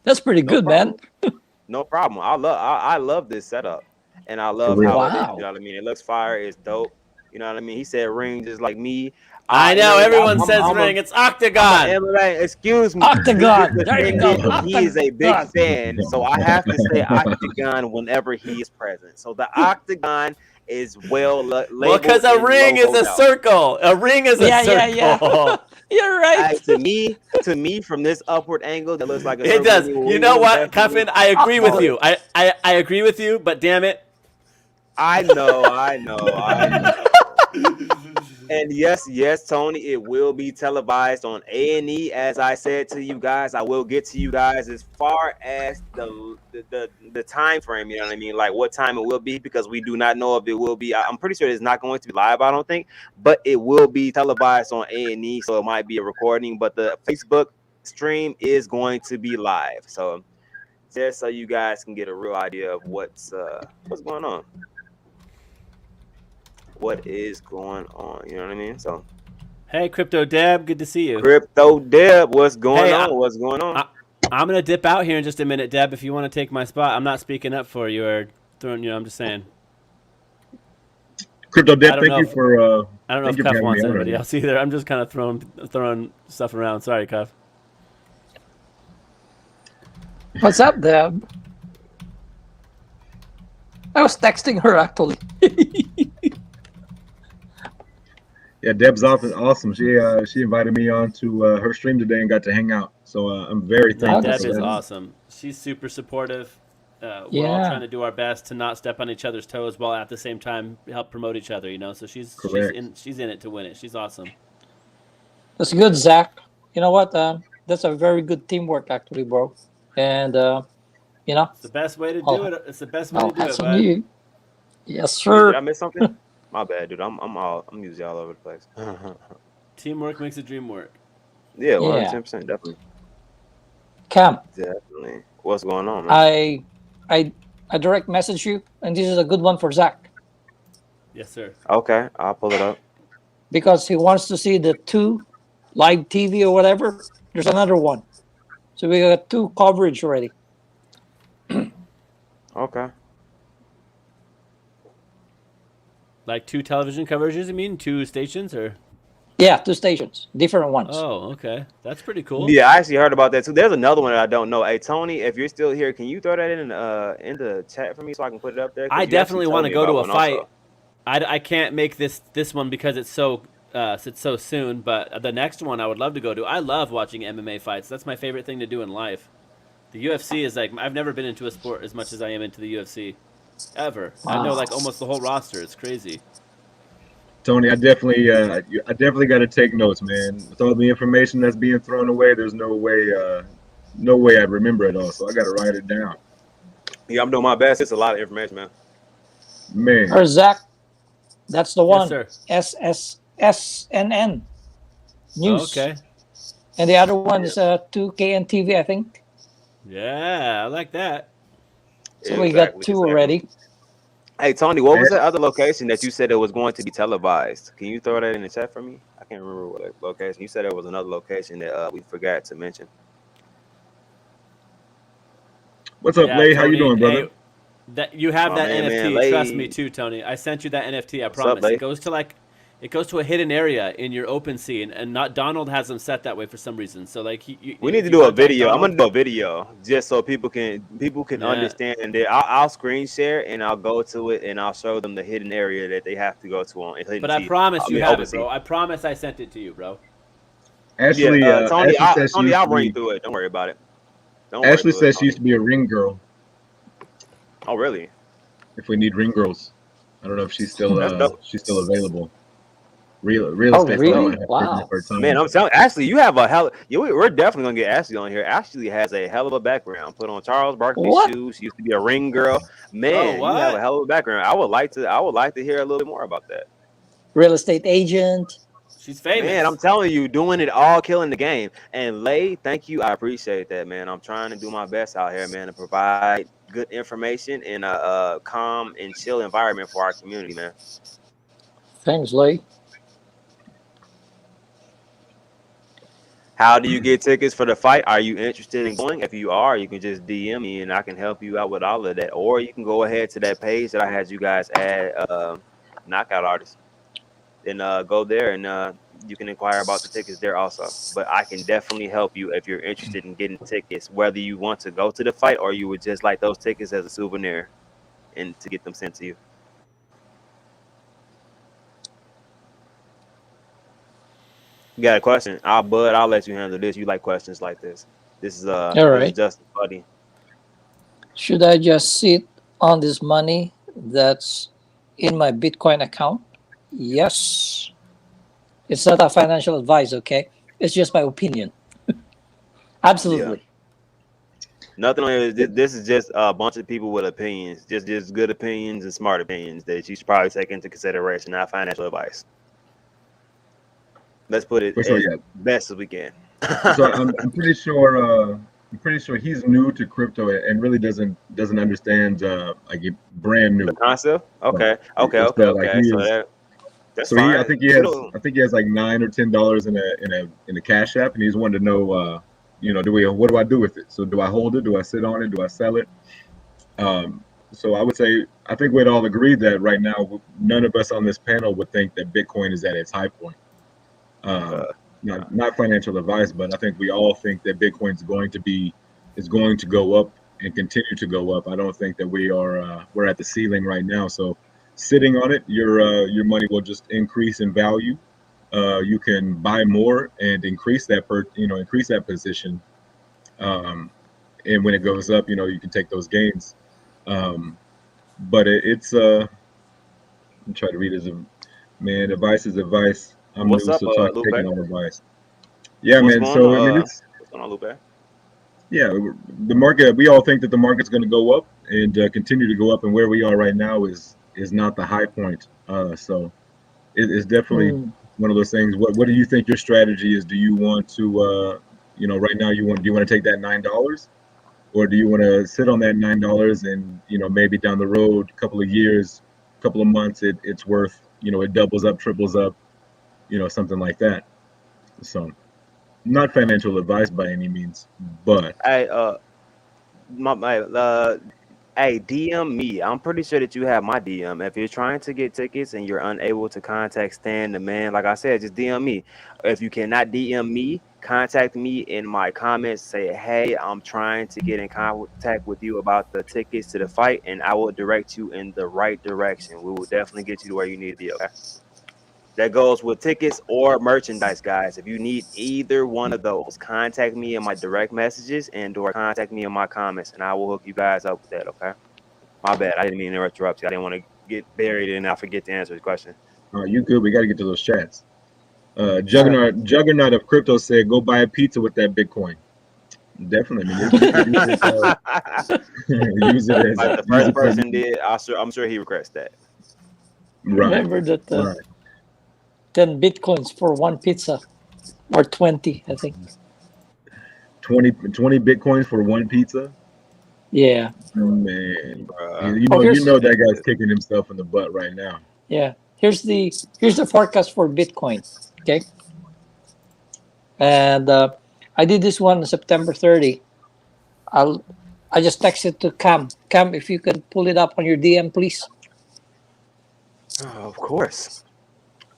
That's pretty No good, man. problem. No problem. I love this setup. And I love real. how it is. Wow. You know what I mean? It looks fire. It's dope. You know what I mean? He said ring just like me. I You know. what I mean? Everyone says I'm ring. It's I'm a octagon. MMA. Excuse me. Octagon. The There you thing go. is, he is a big Octagon. fan, so I have to say octagon whenever he is present. So the octagon is labeled. Well, because a and ring is a logoed out. circle. A ring is a Yeah, yeah, circle. yeah. You're right. To me, from this upward angle, that looks like a It circle does. to me. You know what, Definitely. Cuffin? I agree with Oh, you. I agree with you, but damn it. I know. And yes, Tony, it will be televised on A&E. As I said to you guys, I will get to you guys as far as the time frame. You know what I mean? Like what time it will be, because we do not know if it will be. I'm pretty sure it's not going to be live. I don't think, but it will be televised on A&E, so it might be a recording. But the Facebook stream is going to be live, so just so you guys can get a real idea of what's going on. What is going on? You know what I mean? So, Hey, Crypto Deb, good to see you. Crypto Deb, what's going Hey, on? What's going on? I'm gonna dip out here in just a minute, Deb. If you want to take my spot, I'm not speaking up for you or throwing you. I'm just saying. Crypto I Deb, don't thank know you if- for I don't know Thank if you for Cuff having wants me on anybody already. else either. I'm just kind of throwing stuff around. Sorry, Cuff. What's up, Deb? I was texting her actually. Yeah, Deb's awesome. She invited me on to her stream today and got to hang out. So I'm very Yeah, thankful Deb for is that. awesome. She's super supportive. We're all trying Yeah, to do our best to not step on each other's toes while at the same time help promote each other. So Correct. she's in it to win it. She's awesome. that's good, Zach. You know what? That's a very good teamwork, actually, bro. And you know, It's the best way to do I'll it. It's the best way to I'll do have it, some bud. new. Yes, Did I sir. miss something? My bad, dude. I'm usually all over the place. Teamwork makes the dream work. Yeah, Yeah, 110%, definitely, Cam. definitely. What's going on, man? I I I direct message you, and this is a good one for Zach Yes, sir. Okay, I'll pull it up. because he wants to see the two live TV or whatever. There's another one, so we got two coverage already. Okay. Like two television coverages, you mean? Two stations or? Yeah, two stations, different ones. Oh, okay. That's pretty cool. Yeah, I actually heard about that too. There's another one that I don't know. Hey, Tony, if you're still here, can you throw that in the chat for me so I can put it up there? I Because you actually definitely want told to me go about to a one fight. also. I can't make this one because it's so soon, but the next one I would love to go to. I love watching MMA fights. That's my favorite thing to do in life. The UFC is like I've never been into a sport as much as I am into the UFC ever. I know Wow. like almost the whole roster. It's crazy. Tony, I definitely got to take notes, man. With all the information that's being thrown away, there's no way I'd remember it all. So I got to write it down, Yeah, I'm doing my best. It's a lot of information, man. man. Or Zach, that's the Yes, one. sir. SSSNN News, Okay. and the other one Yeah, is 2KN TV, I think. Yeah, I like that. So we got exactly, two exactly. already. Hey, Tony, what was Ash- that other location that you said it was going to be televised? Can you throw that in the chat for me? I can't remember what location. You said there was another location that we forgot to mention. What's up, Yeah, Lay? How you Tony. doing, brother? Hey, that you have My that man, NFT. Trust me Lay. too, Tony. I sent you that NFT. I What's up, promise. Lay? It goes to a hidden area in your open scene, and not Donald has them set that way for some reason. So like, We need if to you do a contact video. I'm Donald, gonna do a video just so people can yeah. understand. And then I'll screen share and I'll go to it and I'll show them the hidden area that they have to go to on hidden But I sea. promise I you mean have open it, bro. sea. I promise I sent it to you, bro. Yeah, Tony. Ashley says she Tony, used I'll to bring you be. through it. Don't worry about it. Don't worry Ashley through it, says she Tony. used to be a ring girl. Oh, really? If we need ring girls, I don't know if That's dope. she's still available. Real Oh, estate So, really? development has taken up Wow. her man, time. I'm telling Ashley, you have a hell. We're definitely gonna get Ashley on here. Ashley has a hell of a background. Put on Charles Barkley's What? shoes. She used to be a ring girl. Oh, Man, you have a what? hell of a background. I would like to hear a little bit more about that. Real estate agent. She's Man, I'm famous. telling you, doing it all, killing the game. And Lay, thank you. I appreciate that, man. I'm trying to do my best out here, man, to provide good information in a calm and chill environment for our community, man. Thanks, Lee. How do you get tickets for the fight? Are you interested in going? If you are, you can just DM me and I can help you out with all of that. Or you can go ahead to that page that I had you guys add, Knockout Artists, and go there and you can inquire about the tickets there also. But I can definitely help you if you're interested in getting tickets, whether you want to go to the fight or you would just like those tickets as a souvenir and to get them sent to you. You got a question? I'll let you handle this. You like questions like this. All This is right. Justin Buddy. Should I just sit on this money that's in my Bitcoin account? Yes. It's not a financial advice, okay? It's just my opinion. Yeah. Absolutely. Nothing on here. This is just a bunch of people with opinions, just good opinions and smart opinions that you should probably take into consideration, not financial advice. Let's put it For sure, as yeah. best as we can. So I'm pretty sure he's new to crypto and really doesn't understand like brand The new. concept? So, Okay, okay, okay, so like okay. he So is that's so he fine. I think he has like $9 or $10 in a cash app, and he's wanted to know what do I do with it? So do I hold it? Do I sit on it? Do I sell it? So I would say I think we'd all agree that right now none of us on this panel would think that Bitcoin is at its high point. Um, Uh, not financial advice, but I think we all think that is going to go up and continue to go up. I don't think that we're at the ceiling right now. So sitting on it, your money will just increase in value. You can buy more and increase that position. Um, and when it goes up, you can take those gains. Um, but it's I'm trying to read as a man. Advice is advice. I'm What's new, up, so talk taking Lupe? on advice. Yeah, What's man. going So I mean, on? it's What's going on, Lupe? yeah, the market. We all think that the market's going to go up and continue to go up, and where we are right now is not the high point. So it's definitely Mm. one of those things. What do you think your strategy is? Do you want to right now do you want to take that $9, or do you want to sit on that $9 and maybe down the road, a couple of years, couple of months, it's worth it doubles up, triples up, something like that. So not financial advice by any means, but Hey, my hey, DM me. I'm pretty sure that you have my DM. If you're trying to get tickets and you're unable to contact Stan the man, like I said, just DM me. If you cannot DM me, contact me in my comments. Say, hey, I'm trying to get in contact with you about the tickets to the fight, and I will direct you in the right direction. We will definitely get you to where you need to be. Okay. That goes with tickets or merchandise, guys. If you need either one of those, contact me in my direct messages and or contact me in my comments, and I will hook you guys up with that. Okay. My bad. I didn't mean to interrupt you. I didn't want to get buried and I forget to answer the question. you good. We got to get to those chats. All right. Juggernaut of crypto said, "Go buy a pizza with that Bitcoin." Definitely. I mean, you could use it. Use it as Like the use first it for person did, I'm sure he regrets that. right, Remember that right. 10 bitcoins for one pizza, or 20, I think. 20 Bitcoins for one pizza. Yeah. Man, Bruh, Oh, you here's know that guy's ridiculous. kicking himself in the butt right now. yeah. Here's the forecast for Bitcoin. Okay, and I did this one on September 30. I'll I just texted to Cam. Cam, if you could pull it up on your DM, please. Oh, of course.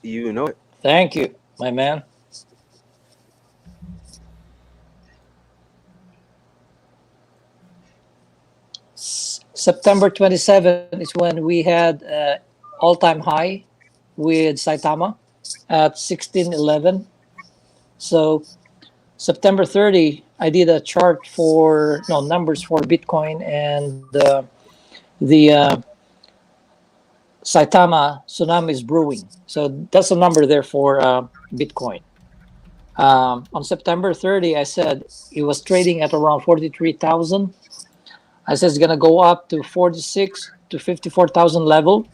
You know it. Thank you, my man. September 27 is when we had all-time high with Saitama at 1611. So September 30, I did a chart for no numbers for Bitcoin, and the Saitama tsunami is brewing. So that's a number there for Bitcoin. On September 30, I said it was trading at around 43,000. I said it's going to go up to 46 to 54,000 level.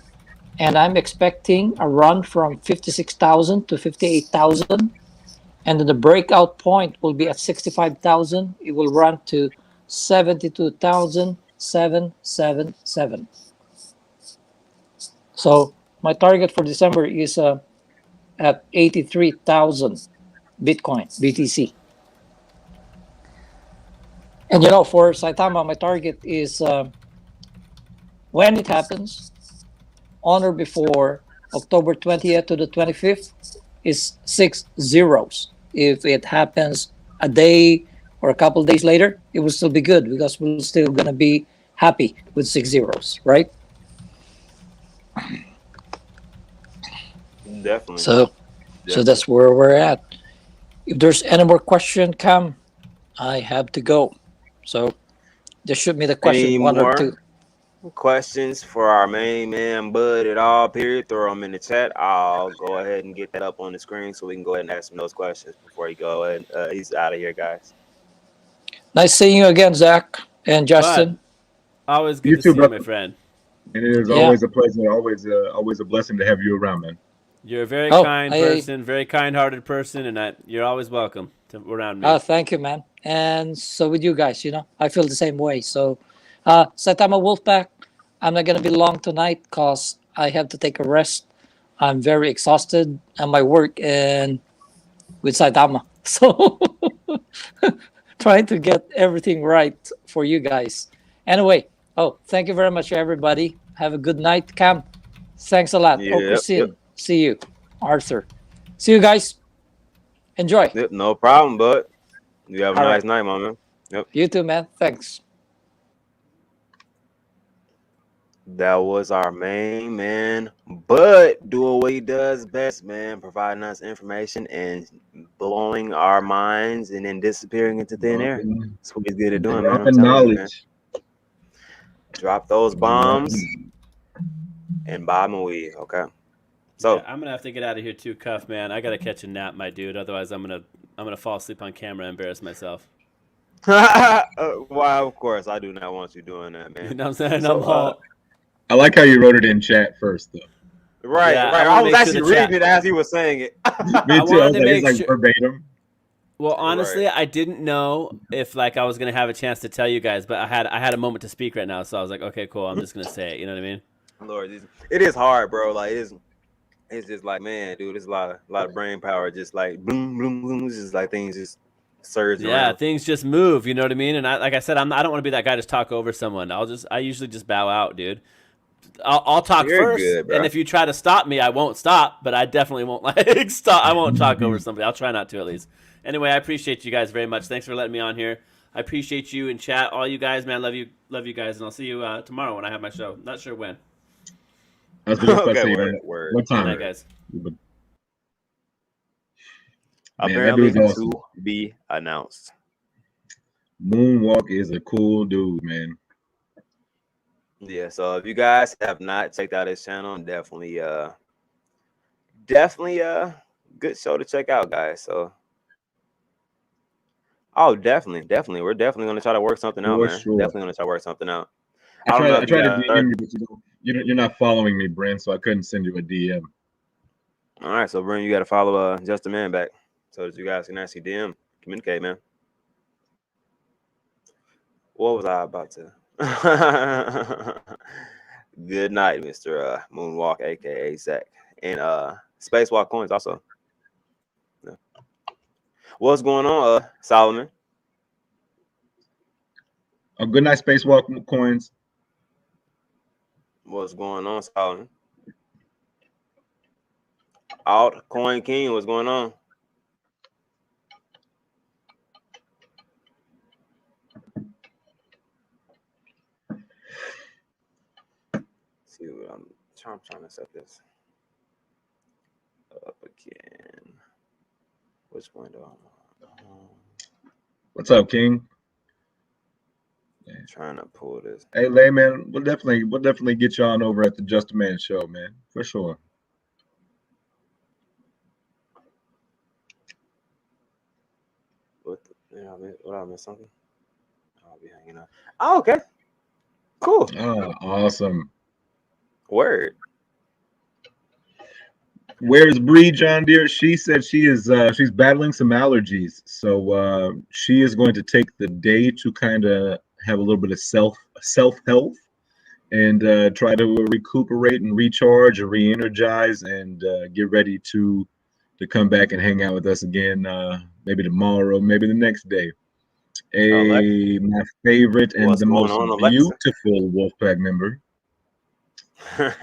And I'm expecting a run from 56,000 to 58,000. And then the breakout point will be at 65,000. It will run to 72,777. So my target for December is at 83,000 Bitcoin, BTC. And for Saitama, my target is when it happens, on or before October 20th to the 25th, is 6 zeros. If it happens a day or a couple days later, it will still be good because we're still going to be happy with 6 zeros, right? Definitely. So, so Definitely. that's where we're at. If there's any more question, Cam, I have to go. So just shoot me the question, Any one or two. more questions for our main man Bud at all? Period. Throw them in the chat. I'll go ahead and get that up on the screen so we can go ahead and ask him those questions before he go ahead. He's out of here, guys. Nice seeing you again, Zach and Bud, Justin. always good You to too, see you, brother. my friend. And it is Yeah. always a pleasure, always a blessing to have you around, man. You're a very Oh, kind person, very kind-hearted person, and you're always welcome around me. thank you, man. And so with you guys, I feel the same way. So, Saitama Wolfpack, I'm not gonna be long tonight because I have to take a rest. I'm very exhausted at my work and with Saitama. So, trying to get everything right for you guys. Anyway, thank you very much, everybody. Have a good night, Cam. Thanks a lot. Oh, Yep. Yep. Christine, see you. Arthur, see you guys. Enjoy. Yep. No problem, Bud. You have a All nice right. night, my man. Yep. You too, man. Thanks. That was our main man, Bud, doing what he does best, man, providing us information and blowing our minds and then disappearing into thin air. Dropping, That's what he's good at doing, man. I'm dropping telling you, man. knowledge. Drop those bombs and buy my weed. Okay. Yeah, So, I'm gonna have to get out of here too, Cuff man. I gotta catch a nap, my dude. Otherwise, I'm gonna fall asleep on camera and embarrass myself. why? Of course, I do not want you doing that, You man. know what I'm saying? So, I'm all I like how you wrote it in chat first, though. right, yeah. I right. want I to was make sure the actually reading chat. it as he was saying it. Me I too. I wanted was to like, it's make like sure. verbatim. Well, Right. honestly, I didn't know if like I was gonna have a chance to tell you guys, but I had a moment to speak right now, so I was like, okay, cool. I'm just gonna say it. You know what I mean? Lord, it is hard, bro. Like it's just like, man, dude, it's a lot of brain power. Just like boom, boom, boom. It's just like things just surge Yeah, around. things just move. You know what I mean? And like I said, I don't want to be that guy to just talk over someone. I usually just bow out, dude. I'll talk You're first, good, and bro. if you try to stop me, I won't stop. But I definitely won't like stop. I won't talk over somebody. I'll try not to at least. Anyway, I appreciate you guys very much. Thanks for letting me on here. I appreciate you in chat, all you guys, man. Love you guys, and I'll see you tomorrow when I have my show. Not sure when. I was just about to Okay, say, word, man, word, what Good time? night, word. guys. But man, that Apparently dude's awesome. to be announced. Moonwalk is a cool dude, man. Yeah, so if you guys have not checked out his channel, definitely good show to check out, guys. So oh, definitely. We're definitely gonna try to work something out, For man. sure. Definitely gonna try to work something out. I I don't know tried. if I you tried to guys are. DM you, but you're not following me, Brent. So I couldn't send you a DM. All right, so Brent, you gotta follow Just a Man back so that you guys can actually DM communicate, man. What was I about to? Good night, Mr. Moonwalk, aka Zach. And Spacewalk Coins also. Yeah. What's going on, Solomon? A good night, Spacewalk Coins. What's going on, Solomon? Alt Coin King, what's going on? See what I'm trying to set this up again. Which window? What's up, King? Trying to pull this. Hey, Layman, we'll definitely get you on over at the Just a Man show, man, for sure. What I missed something? I'll be hanging out. Oh, okay. Cool. Ah, awesome. Word. Where's Bree, John dear? She said she's battling some allergies, so she is going to take the day to kind of have a little bit of self health and try to recuperate and recharge and re-energize and get ready to come back and hang out with us again. Maybe tomorrow, maybe the next day. Alexa, My favorite and what's the going most on, Alexa? beautiful Wolfpack member.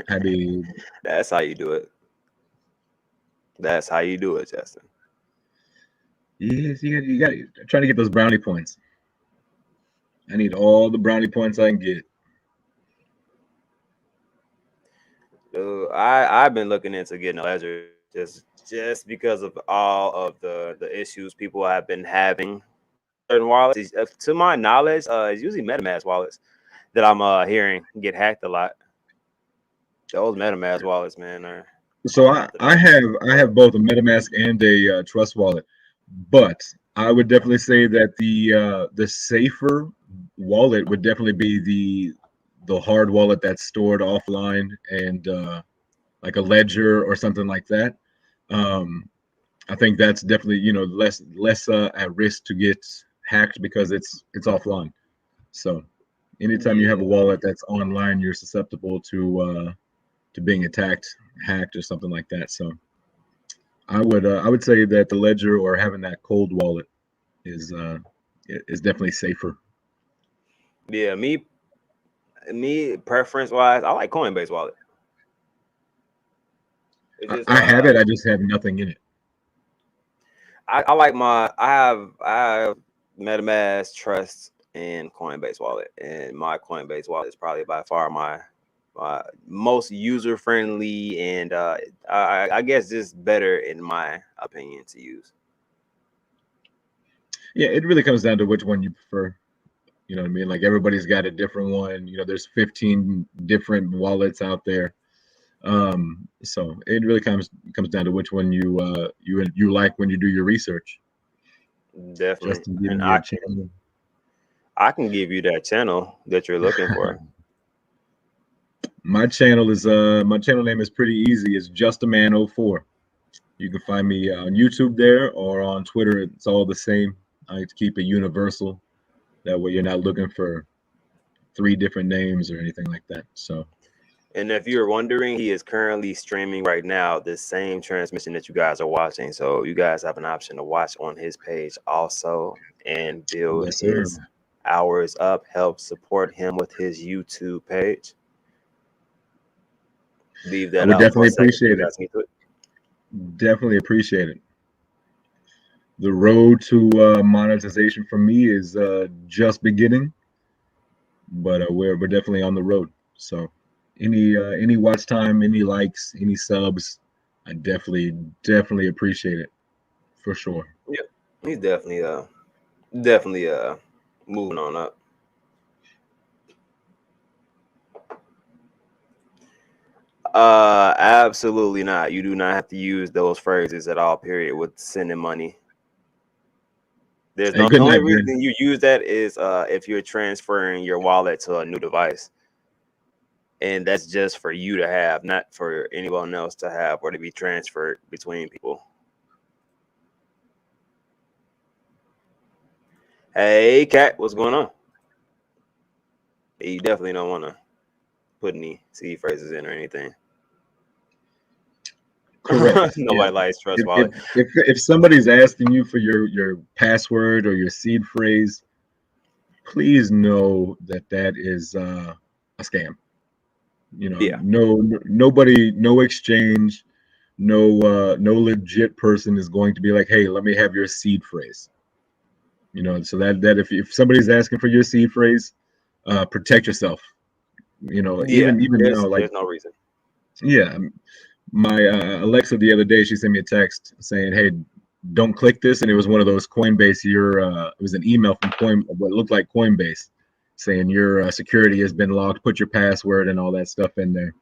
Happy. That's how you do it. That's how you do it, Justin. Yes, you got trying to get those brownie points. I need all the brownie points I can get. Dude, I've been looking into getting a ledger just because of all of the issues people have been having. Certain wallets, to my knowledge, it's usually MetaMask wallets that I'm hearing get hacked a lot. Those MetaMask wallets, man, are So something I else. have both a MetaMask and a Trust wallet, but I would definitely say that the safer wallet would definitely be the hard wallet that's stored offline and like a ledger or something like that. Um, I think that's definitely less at risk to get hacked because it's offline. So anytime you have a Yeah. wallet that's online, you're susceptible to being attacked, hacked, or something like that. So I would say that the ledger or having that cold wallet is is definitely safer. Yeah, me preference wise, I like Coinbase wallet. It's just I have it. I just have nothing in it. I like I have MetaMask, Trust, and Coinbase wallet, and my Coinbase wallet is probably by far my most user friendly and I guess just better in my opinion to use. Yeah, it really comes down to which one you prefer. You know what I mean? Like everybody's got a different one. You know, there's 15 different wallets out there. So it really comes down to which one you like when you do your research. Definitely. Justin And giving me a channel. I can give you that channel that you're looking for. My channel name is pretty easy. It's Just a Man 04. You can find me on YouTube there or on Twitter. It's all the same. I like to keep it universal. That way you're not looking for 3 different names or anything like that. So And if you're wondering, he is currently streaming right now this same transmission that you guys are watching. So you guys have an option to watch on his page also and build yes, sir. his hours up, help support him with his YouTube page. Leave I that would out for a definitely second. So you appreciate it. guys can do it. Definitely appreciate it. The road to monetization for me is just beginning, but we're definitely on the road. So any watch time, any likes, any subs, I definitely appreciate it for sure. Yeah, he's definitely moving on up. Absolutely not. You do not have to use those phrases at all, period, with sending money. There's Hey, no good the only night, man. reason you use that is if you're transferring your wallet to a new device. And that's just for you to have, not for anyone else to have or to be transferred between people. Hey, Cat, what's going on? You definitely don't want to put any C phrases in or anything. Correct. Nobody Yeah. likes Trust If, Wallet. if somebody's asking you for your password or your seed phrase, please know that is a scam. You know, Yeah. nobody, no exchange, no legit person is going to be like, hey, let me have your seed phrase. You know, so that if somebody's asking for your seed phrase, protect yourself. You know, Yeah. even now, like There's no reason. yeah, my Alexa the other day, she sent me a text saying, hey, don't click this, and it was one of those Coinbase. It was an email from what looked like Coinbase, saying your security has been locked. Put your password and all that stuff in there.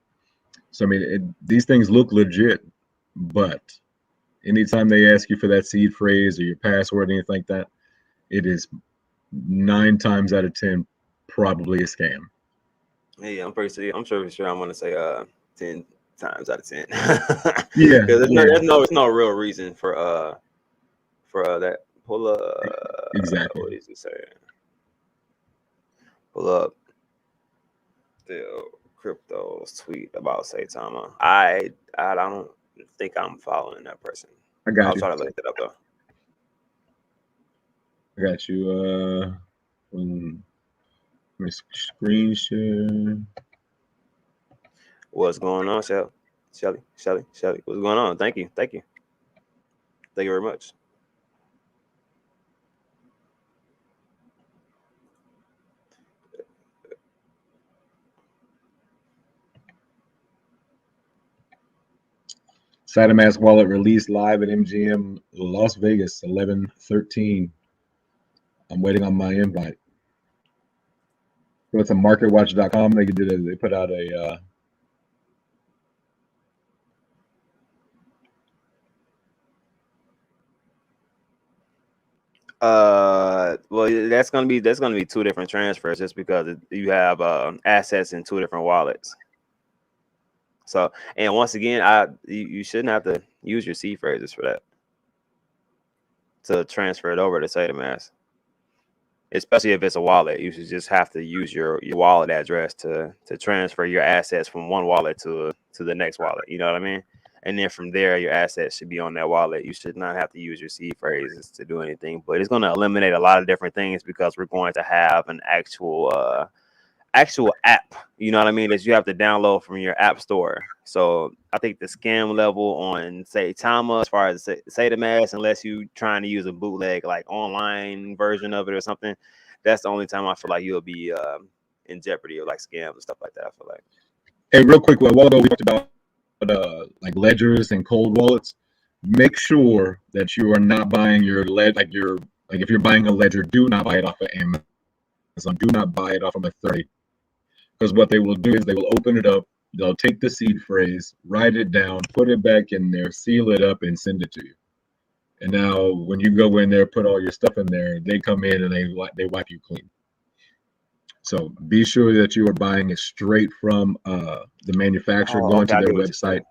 So I mean, these things look legit, but anytime they ask you for that seed phrase or your password, anything like that, it is 9 times out of 10 probably a scam. Yeah, I'm pretty sure I'm gonna say 10 times out of 10. Yeah, Because yeah, there's no real reason for that. Pull up exactly. what is he saying? Pull up the crypto's tweet about Saitama. I don't think I'm following that person. I got I'll you. try to look it up though. I got you. Let me screen share. What's going on, Shelly? What's going on? Thank you. Thank you very much. Saitama's wallet released live at MGM Las Vegas 11/13. I'm waiting on my invite. Go to marketwatch.com. They put out a Well, that's gonna be 2 different transfers just because you have assets in 2 different wallets. So, and once again, you shouldn't have to use your C phrases for that to transfer it over to Saitama. Especially if it's a wallet, you should just have to use your wallet address to transfer your assets from one wallet to the next wallet. You know what I mean? And then from there, your assets should be on that wallet. You should not have to use your seed phrases to do anything. But it's going to eliminate a lot of different things because we're going to have an actual app. You know what I mean? That you have to download from your app store. So I think the scam level on Saitama, as far as Saitama, unless you trying to use a bootleg like online version of it or something, that's the only time I feel like you'll be in jeopardy of like scams and stuff like that. I feel like. Hey, real quick, a while ago we talked about like ledgers and cold wallets. Make sure that you are not buying your if you're buying a ledger, do not buy it off of Amazon. Amazon, do not buy it off from a 30. Because what they will do is they will open it up, they'll take the seed phrase, write it down, put it back in there, seal it up, and send it to you. And now when you go in there, put all your stuff in there, they come in and they wipe you clean. So be sure that you are buying it straight from the manufacturer, Oh, going okay, to I their get what you're website. saying.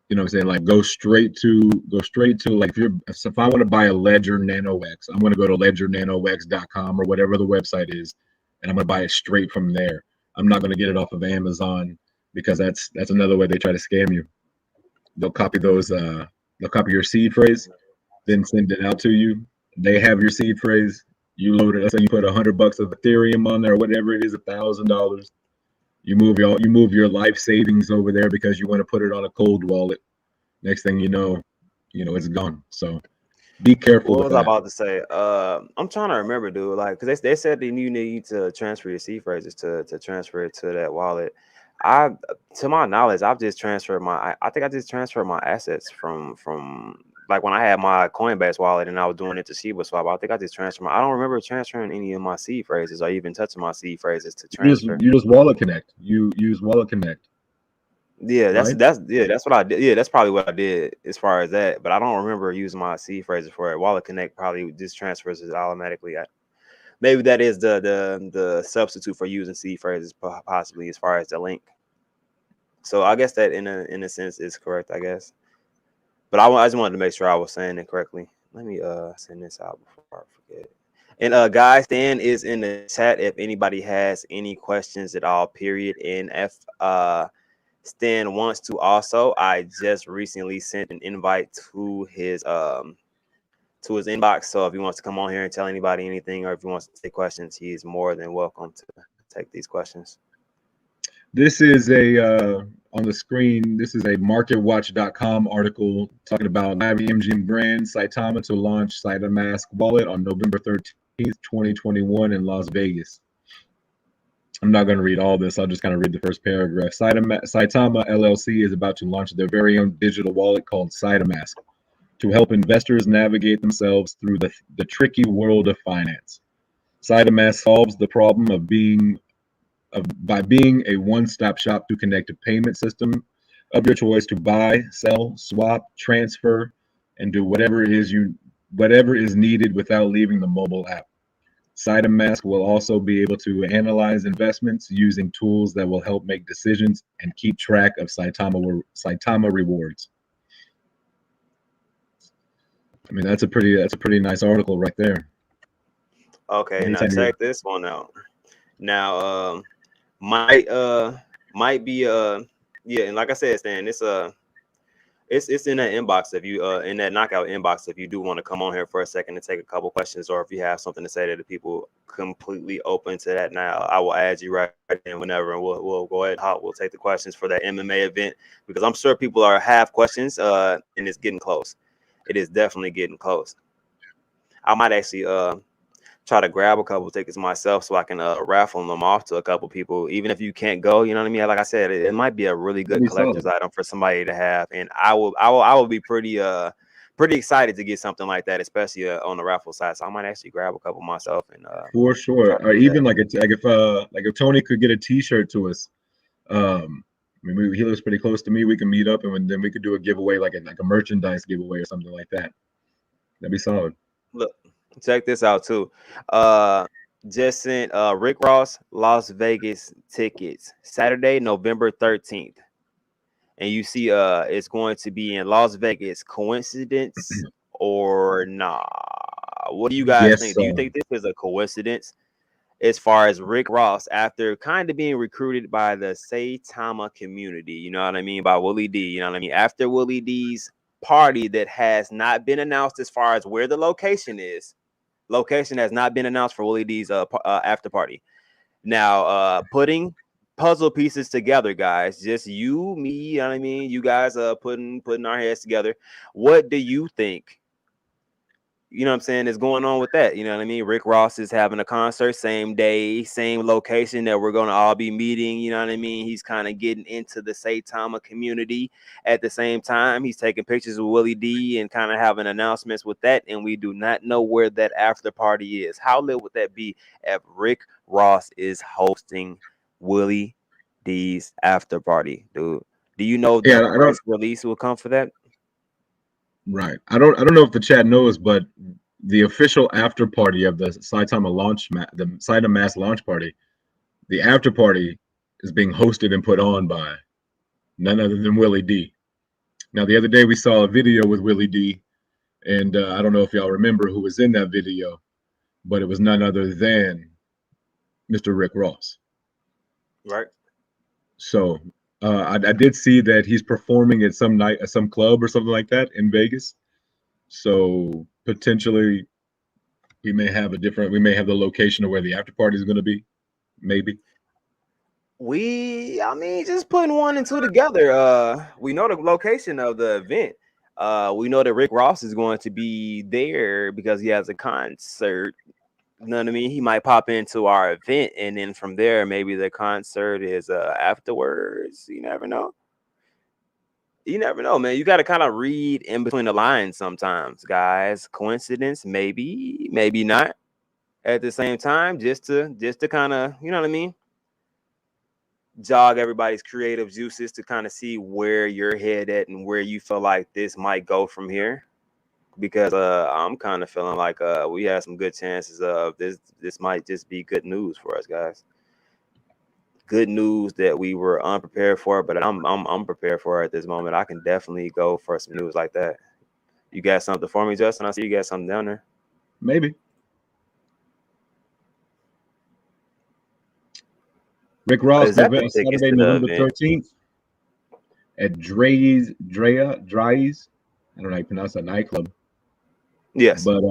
You know what I'm saying? Like go straight to like if I want to buy a Ledger Nano X, I'm going to go to ledgernanox.com or whatever the website is, and I'm going to buy it straight from there. I'm not going to get it off of Amazon because that's another way they try to scam you. They'll copy they'll copy your seed phrase, then send it out to you. They have your seed phrase. You load it. Let's say you put $100 of Ethereum on there, or whatever it is, $1,000. You move your life savings over there because you want to put it on a cold wallet. Next thing it's gone. So be careful What with was I that. about to say? I'm trying to remember, dude. Like, cause they said that you need to transfer your seed phrases to transfer it to that wallet. I, to my knowledge, I've just transferred I think I just transferred my assets from like when I had my Coinbase wallet and I was doing it to Shiba Swap. I think I just transferred I don't remember transferring any of my seed phrases or even touching my seed phrases to transfer. You just wallet connect. You use wallet connect, Yeah, right? that's what I did. Yeah, that's probably what I did as far as that. But I don't remember using my seed phrases for it. Wallet Connect probably just transfers it automatically. Maybe that is the substitute for using seed phrases, possibly as far as the link. So I guess that in a sense is correct, I guess. But I just wanted to make sure I was saying it correctly. Let me send this out before I forget. And guys, Stan is in the chat if anybody has any questions at all. Period. And if Stan wants to also, I just recently sent an invite to his inbox. So if he wants to come on here and tell anybody anything, or if he wants to take questions, he's more than welcome to take these questions. This is on the screen. This is a MarketWatch.com article talking about live MGM Grand Saitama to launch Saitamask wallet on November 13th, 2021 in Las Vegas. I'm not going to read all this. I'll just kind of read the first paragraph. Saitama LLC is about to launch their very own digital wallet called Saitamask to help investors navigate themselves through the tricky world of finance. Saitamask solves the problem by being a one-stop shop to connect a payment system of your choice to buy, sell, swap, transfer, and do whatever is needed without leaving the mobile app. Saitamask will also be able to analyze investments using tools that will help make decisions and keep track of Saitama rewards. I mean, that's a pretty nice article right there. Okay, now Anytime check this one out. Now, might be yeah, and like I said, Stan, it's in that inbox if you in that knockout inbox if you do want to come on here for a second and take a couple questions, or if you have something to say to the people, completely open to that. Now I will add you right in whenever, and we'll go ahead and we'll take the questions for that MMA event, because I'm sure people have questions and it's getting close. It is definitely getting close. I might actually try to grab a couple tickets myself so I can raffle them off to a couple people, even if you can't go. You know what I mean? Like I said, it might be a really good collector's item for somebody to have, and I will be pretty excited to get something like that, especially on the raffle side. So I might actually grab a couple myself and for sure. Or even like if Tony could get a T-shirt to us. I mean, he lives pretty close to me. We can meet up, and then we could do a giveaway, like a merchandise giveaway or something like that. That'd be solid. Look, check this out too. Just sent Rick Ross Las Vegas tickets Saturday, November 13th. And you see it's going to be in Las Vegas. Coincidence or nah? What do you guys think? Do you think this is a coincidence? As far as Rick Ross, after kind of being recruited by the Saitama community, you know what I mean, by Willie D, you know what I mean, after Willie D's party that has not been announced as far as where the location is. Location has not been announced for Willie D's after party. Now, putting puzzle pieces together, guys, just you, me, you know what I mean, you guys putting our heads together. What do you think you know what I'm saying, is going on with that. You know what I mean? Rick Ross is having a concert, same day, same location that we're going to all be meeting. You know what I mean? He's kind of getting into the Saitama community at the same time. He's taking pictures with Willie D and kind of having announcements with that. And we do not know where that after party is. How lit would that be if Rick Ross is hosting Willie D's after party, dude? Do you know Yeah, the I don't. press release will come for that? Right. I don't know if the chat knows, but the official after party of the Saitama the Saitama Mass launch party, the after party is being hosted and put on by none other than Willie D. Now, the other day we saw a video with Willie D, and I don't know if y'all remember who was in that video, but it was none other than Mr. Rick Ross. Right. So I did see that he's performing at some night at some club or something like that in Vegas. So potentially we may have the location of where the after party is going to be, maybe. I mean, just putting one and two together. We know the location of the event. We know that Rick Ross is going to be there because he has a concert. You know what I mean? He might pop into our event, and then from there, maybe the concert is afterwards. You never know. You never know, man. You got to kind of read in between the lines sometimes, guys. Coincidence, maybe, maybe not. At the same time, just to kind of, you know what I mean, jog everybody's creative juices to kind of see where your head at and where you feel like this might go from here. Because I'm kind of feeling like we have some good chances of this might just be good news for us, guys. Good news that we were unprepared for, but I'm prepared for it at this moment. I can definitely go for some news like that. You got something for me, Justin? I see you got something down there. Maybe. Rick Ross, Is that the tickets Saturday, to the November event? 13th at Dre's. I don't know how you pronounce that nightclub, Yes. but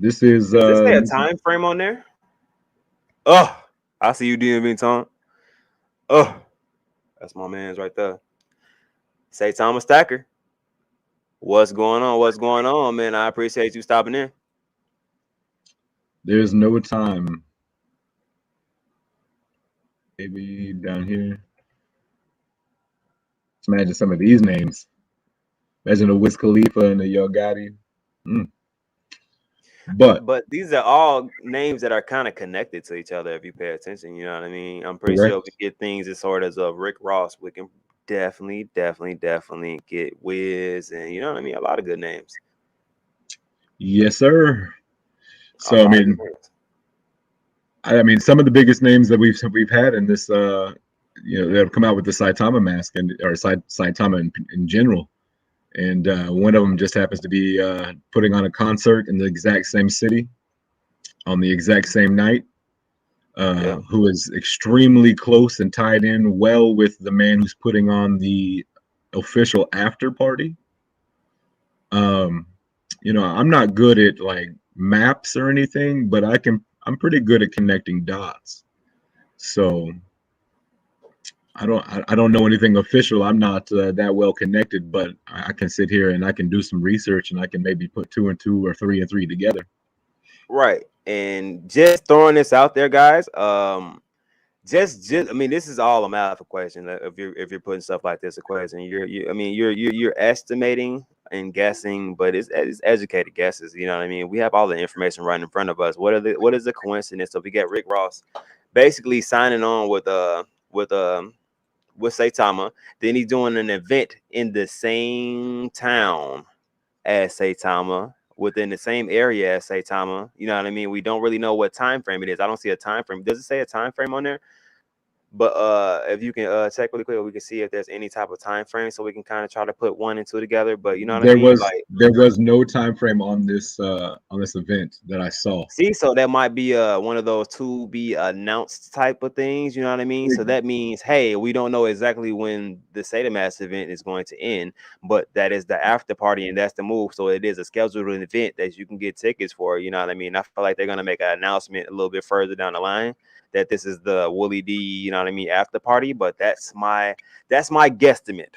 this is Does it say a time frame on there? Oh, I see you DMV, Tom. Oh, that's my man's right there. Say Thomas Stacker. What's going on? What's going on, man? I appreciate you stopping in. there's no time. Maybe down here. Just imagine some of these names. Imagine a Wiz Khalifa and a Yo Gotti. Mm. But But these are all names that are kind of connected to each other if you pay attention. You know what I mean? I'm pretty sure correct. we get things as sort as of Rick Ross. We can definitely get Wiz and you know what I mean? A lot of good names. Yes, sir. A So lot of good names. I mean, some of the biggest names that we've had in this, that have come out with the Saitama mask and or Saitama in general, and one of them just happens to be putting on a concert in the exact same city on the exact same night. Yeah. Who is extremely close and tied in well with the man who's putting on the official after party. Um, I'm not good at like maps or anything, but I'm pretty good at connecting dots. So I don't know anything official. I'm not that well connected, but I can sit here and I can do some research and I can maybe put two and two or three and three together. Right. And just throwing this out there, guys. Just I mean, this is all a math equation. If you're putting stuff like this equation, you're estimating and guessing, but it's educated guesses. You know what I mean? We have all the information right in front of us. What is the coincidence? So we get Rick Ross basically signing on with Saitama. Then he's doing an event in the same town as Saitama, within the same area as Saitama. You know what I mean? We don't really know what time frame it is. I don't see a time frame. Does it say a time frame on there? But if you can check really quick, we can see if there's any type of time frame, so we can kind of try to put one and two together. But you know what I There mean? was Like, there was no time frame on this event that I saw. see, so that might be one of those to be announced type of things. You know what I mean? So that means, hey, we don't know exactly when the Seder Mass event is going to end, but that is the after party, and that's the move. So it is a scheduled event that you can get tickets for. You know what I mean? I feel like they're gonna make an announcement a little bit further down the line that this is the Willie D, you know what I mean, after party. But that's my guesstimate.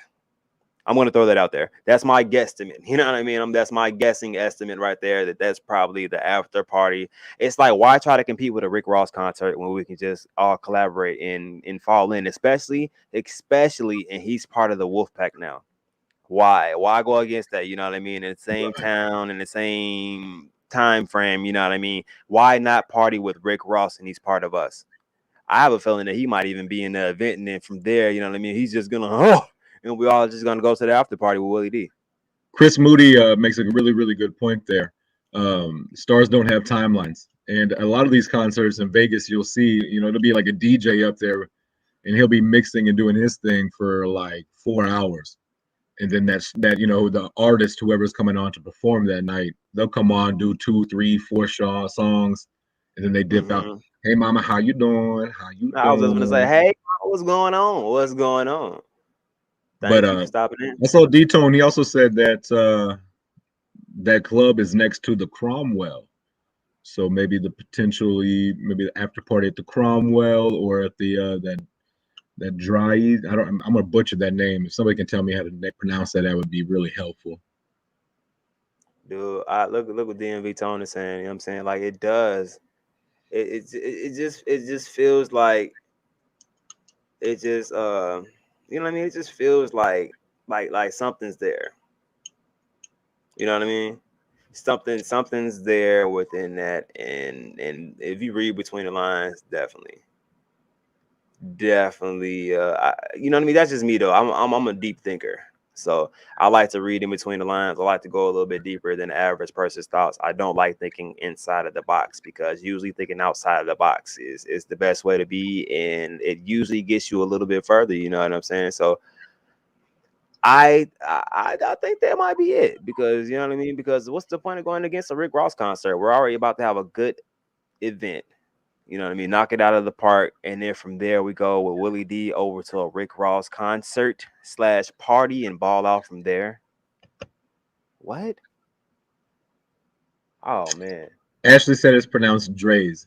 I'm gonna throw that out there. That's my guesstimate. You know what I mean? That's my guessing estimate right there. That's probably the after party. It's like, why try to compete with a Rick Ross concert when we can just all collaborate and fall in, especially, and he's part of the Wolfpack now. Why go against that? You know what I mean? In the same town, in the same time frame. You know what I mean? Why not party with Rick Ross and he's part of us? I have a feeling that he might even be in the event, and then from there, you know what I mean, he's just gonna, and we all just gonna go to the after party with Willie D. Chris Moody makes a really, really good point there. Stars don't have timelines, and a lot of these concerts in Vegas, you'll see, there'll be like a DJ up there, and he'll be mixing and doing his thing for like 4 hours, and then the artist, whoever's coming on to perform that night, they'll come on, do 2, 3, 4 songs, and then they dip out. Hey, mama, how you doing? How you I was just gonna say, doing? hey, what's going on? What's going on? Thank you for stopping in. I saw D-Tone. He also said that that club is next to the Cromwell. So maybe the after party at the Cromwell or at the that dry. I'm gonna butcher that name. If somebody can tell me how to pronounce that, that would be really helpful. Dude, look what DMV Tone is saying. You know what I'm saying? Like, it does. It just feels like it just you know what I mean? It just feels like something's there. You know what I mean? Something's there within that, and if you read between the lines, definitely. You know what I mean? That's just me though. I'm a deep thinker, so I like to read in between the lines. I like to go a little bit deeper than the average person's thoughts. I don't like thinking inside of the box, because usually thinking outside of the box is the best way to be, and it usually gets you a little bit further. You know what I'm saying? So I think that might be it, because you know what I mean. Because what's the point of going against a Rick Ross concert? We're already about to have a good event. You know what I mean? Knock it out of the park, and then from there we go with Willie D over to a Rick Ross concert / party and ball out from there. What? Oh man, Ashley said it's pronounced Dre's.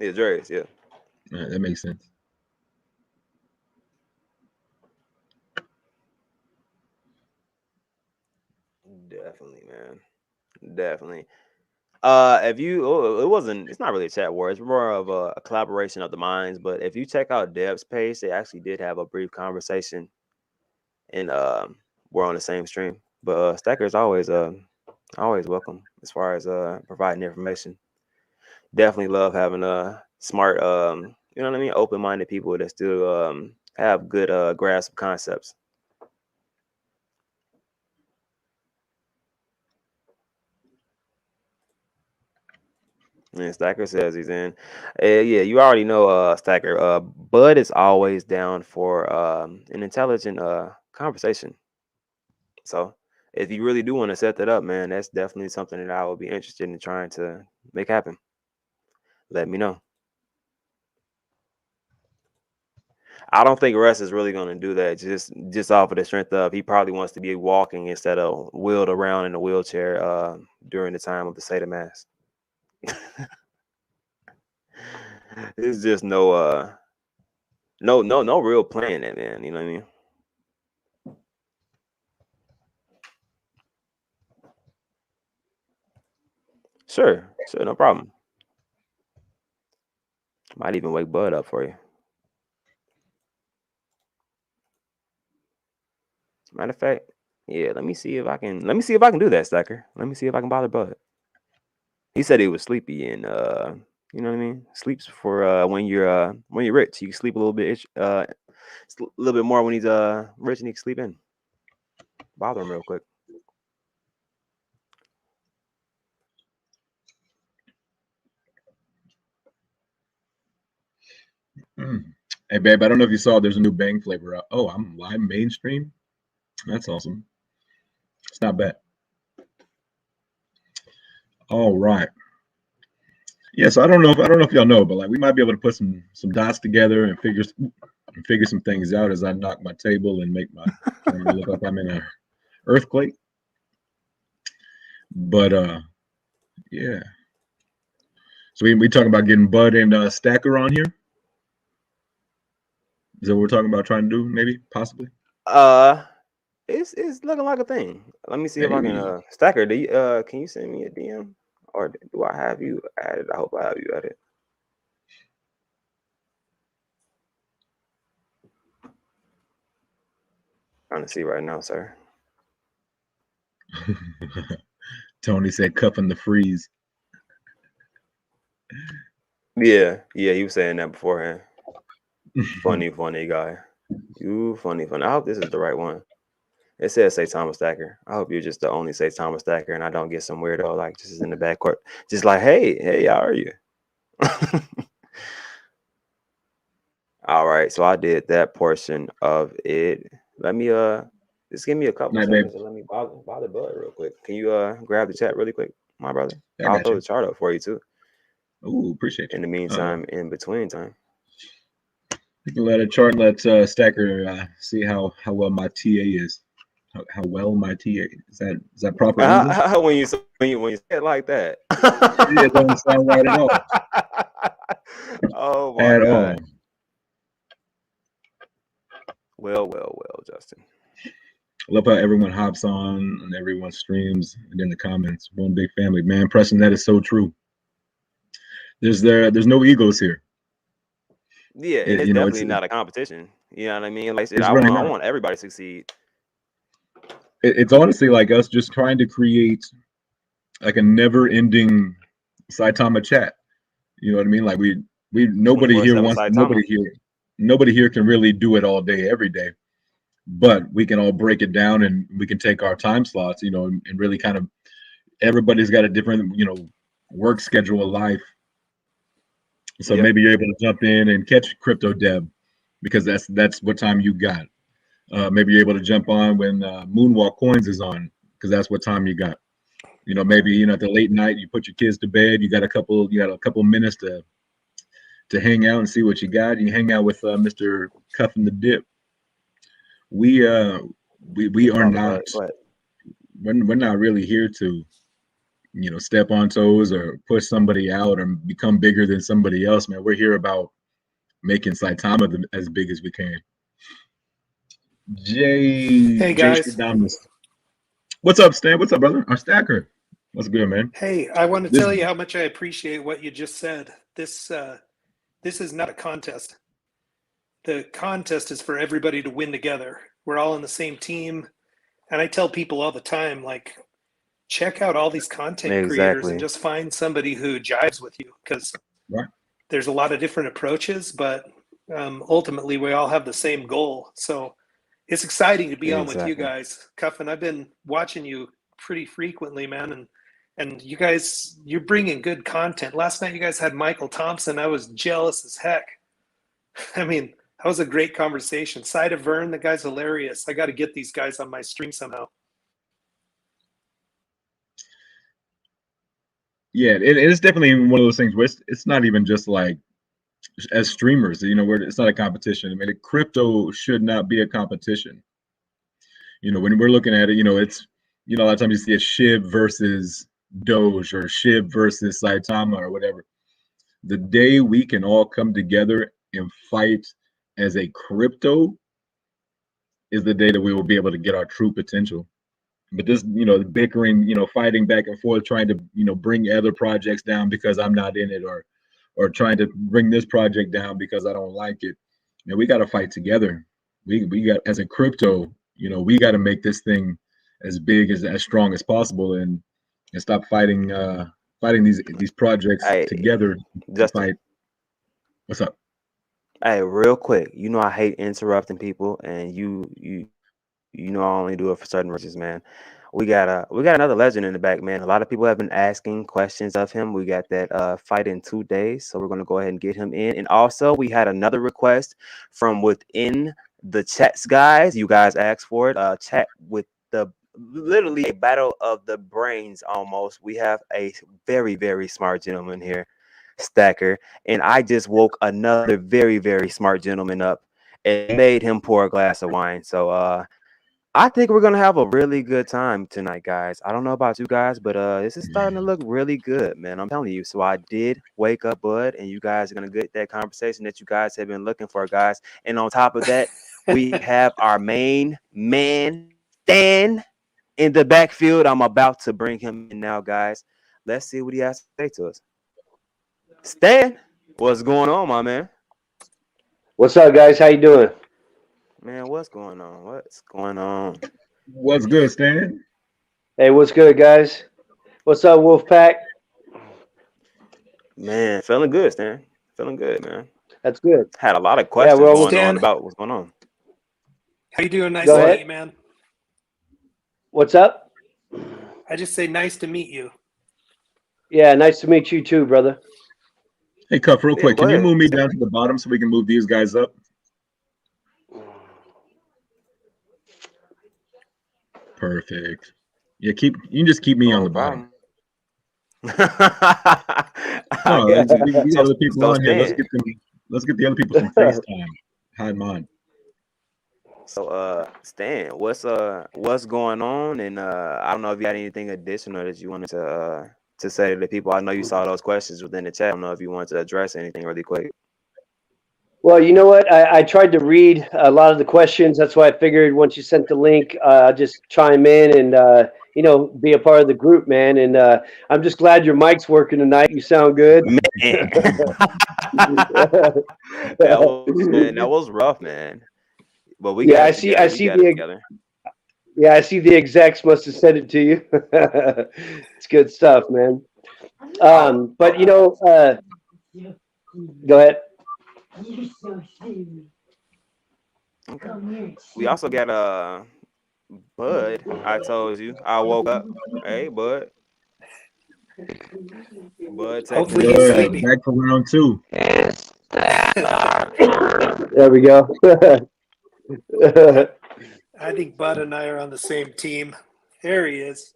yeah, Dre's, yeah. That makes sense. Definitely, man. Definitely. If you, it's not really a chat war. It's more of a collaboration of the minds. But if you check out Deb's page, they actually did have a brief conversation, and we're on the same stream. But Stacker is always welcome as far as providing information. Definitely love having smart, you know what I mean, open-minded people that still have good grasp of concepts. And Stacker says he's in. Yeah, you already know, Stacker. Bud is always down for an intelligent conversation. So if you really do want to set that up, man, that's definitely something that I would be interested in trying to make happen. Let me know. I don't think Russ is really going to do that. Just off of the strength of, he probably wants to be walking instead of wheeled around in a wheelchair during the time of the Seder Mass. There's just no real plan in it, man. You know what I mean? Sure, no problem. Might even wake Bud up for you. Matter of fact, yeah. Let me see if I can do that, Stacker. Let me see if I can bother Bud. He said he was sleepy, and you know what I mean. Sleeps for when you're rich. You can sleep a little bit, a little bit more when he's rich, and he can sleep in. Bother him real quick. Hey, babe, I don't know if you saw, there's a new Bang flavor out. Oh, I'm live mainstream. That's awesome. It's not bad. All right. Yeah, so I don't know if y'all know, but like we might be able to put some dots together and figure some things out as I knock my table and make my camera look like I'm in an earthquake. But yeah. So we talking about getting Bud and Stacker on here. Is that what we're talking about trying to do? Maybe, possibly. It's looking like a thing. Let me see if I can Hey, Stacker, can you send me a DM? Or do I have you added? I hope I have you added. Trying to see right now, sir. Tony said cuffing the freeze. Yeah, he was saying that beforehand. Funny guy. You funny. I hope this is the right one. It says Saitama Stacker. I hope you're just the only Saitama Stacker and I don't get some weirdo like just in the backcourt. Just like, hey, how are you? All right, so I did that portion of it. Let me just give me a couple Night, babe. seconds and let me bother Bud real quick. Can you grab the chat really quick, my brother? I I'll got throw you. the chart up for you too. Ooh, appreciate In the you. meantime, in between time. You can let a chart, let Stacker see how well my TA is. How well my TA is that proper English? When you say it like that. It doesn't sound right at all. Oh my At God. all. Well, Justin. I love how everyone hops on and everyone streams and in the comments. One big family, man. Preston, that is so true. There's no egos here. Yeah, and It, it's you know, it's definitely not a competition. You know what I mean? Like I said, it's I really want I not. want everybody to succeed. It's honestly like us just trying to create like a never-ending Saitama chat. You know what I mean? Like we nobody here 24/7 wants Saitama. nobody here can really do it all day every day. But we can all break it down and we can take our time slots, and really kind of everybody's got a different, work schedule of life. So Yep. maybe you're able to jump in and catch Crypto Deb because that's what time you got. Maybe you're able to jump on when Moonwalk Coins is on because that's what time you got. Maybe at the late night you put your kids to bed. You got a couple minutes to hang out and see what you got. You hang out with Mr. Cuffin the Dip. We uh we No are problem, not bud. Go ahead. we're not really here to step on toes or push somebody out or become bigger than somebody else, man. We're here about making Saitama as big as we can. Hey Jay guys. Stradamus. What's up, Stan? What's up, brother? Our stacker. What's good, man? Hey, I want to This tell you how much I appreciate what you just said. This is not a contest. The contest is for everybody to win together. We're all on the same team, and I tell people all the time, like, check out all these content creators and Exactly. just find somebody who jives with you because right. there's a lot of different approaches, but ultimately we all have the same goal. So it's exciting to be on with you Exactly. guys. Cuffin, I've been watching you pretty frequently, man, and you guys, you're bringing good content. Last night you guys had Michael Thompson. I was jealous as heck. I mean, that was a great conversation. Side of Vern, the guy's hilarious. I got to get these guys on my stream somehow. Yeah, it's definitely one of those things where it's not even just like as streamers, where it's not a competition. I mean, crypto should not be a competition. When we're looking at it, it's a lot of times you see a Shiv versus Doge or Shiv versus Saitama or whatever. The day we can all come together and fight as a crypto is the day that we will be able to get our true potential. But this, bickering, fighting back and forth, trying to, bring other projects down because I'm not in it, or trying to bring this project down because I don't like it. We got to fight together. We got as a crypto, we got to make this thing as big as strong as possible, and stop fighting these projects Hey, together to Justin. fight. What's up? Hey, real quick. I hate interrupting people, and you know I only do it for certain reasons, man. We got another legend in the back, man. A lot of people have been asking questions of him. We got that fight in 2 days, so we're gonna go ahead and get him in. And also, we had another request from within the chats, guys. You guys asked for it. Chat with the literally a battle of the brains almost. We have a very, very smart gentleman here, Stacker, and I just woke another very, very smart gentleman up and made him pour a glass of wine. So I think we're gonna have a really good time tonight, guys. I don't know about you guys, but this is starting to look really good, man. I'm telling you. So I did wake up, Bud, and you guys are gonna get that conversation that you guys have been looking for, guys. And on top of that, we have our main man Stan in the backfield. I'm about to bring him in now, guys. Let's see what he has to say to us. Stan, what's going on, my man? What's up, guys? How you doing? Man, what's going on? What's going on? What's good, Stan? Hey, what's good, guys? What's up, Wolfpack? Man, feeling good, Stan. Feeling good, man. That's good. Had a lot of Yeah, questions well, going on Stan, about what's going on. how you doing? Nice go to ahead. meet you, man. What's up? I just say nice to meet you. Yeah, nice to meet you too, brother. Hey, Cuff, real Yeah, quick, go can you ahead. move me down to the bottom so we can move these guys up? Perfect. Yeah, you can just keep me on No the bottom. problem. I No, got you. we got So, other people so on here. Stan. Let's get the other people some face time. Hide mine. So, Stan, what's going on? And I don't know if you had anything additional that you wanted to say to the people. I know you saw those questions within the chat. I don't know if you wanted to address anything really quick. Well, you know what? I tried to read a lot of the questions. That's why I figured once you sent the link, I'll just chime in and be a part of the group, man. And I'm just glad your mic's working tonight. You sound good. Man, that was rough, man. But we Yeah, got I it see. together. We got it together. I see the execs must have sent it to you. It's good stuff, man. Oh, But go ahead. okay. We also got Bud. I told you. I woke up. Hey, Bud. Bud texted Hopefully me and he's Good. said, sleeping. Back for round two. There we go. I, I think Bud and I are on the same team. There he is.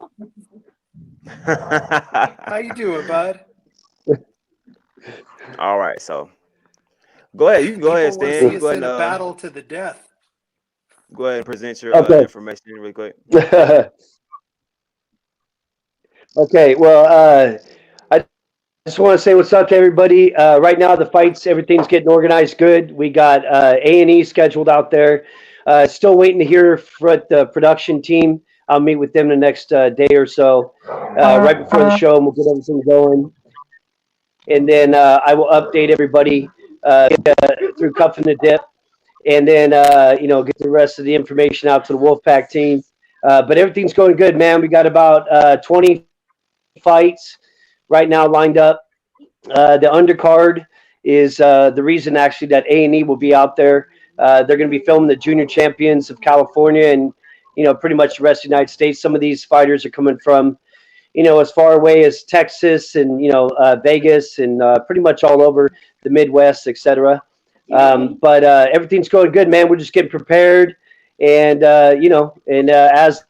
How you doing, Bud? all right, so go ahead. You can go ahead, People want to Stan. You see go us ahead in and a battle to the death. go ahead and present your Okay. information really quick. Okay. Well, I just want to say what's up to everybody. Right now, the fights, everything's getting organized good. We got A&E scheduled out there. Still waiting to hear from the production team. I'll meet with them the next day or so, right before the show, and we'll get everything going. And then I will update everybody through Cuff and the Dip, and then get the rest of the information out to the Wolfpack team. But everything's going good, man. We got about 20 fights right now lined up. The undercard is the reason actually that A&E will be out there. They're going to be filming the junior champions of California and pretty much the rest of the United States. Some of these fighters are coming from as far away as Texas and Vegas and pretty much all over the Midwest, etc. But everything's going good, man. We're just getting prepared, and as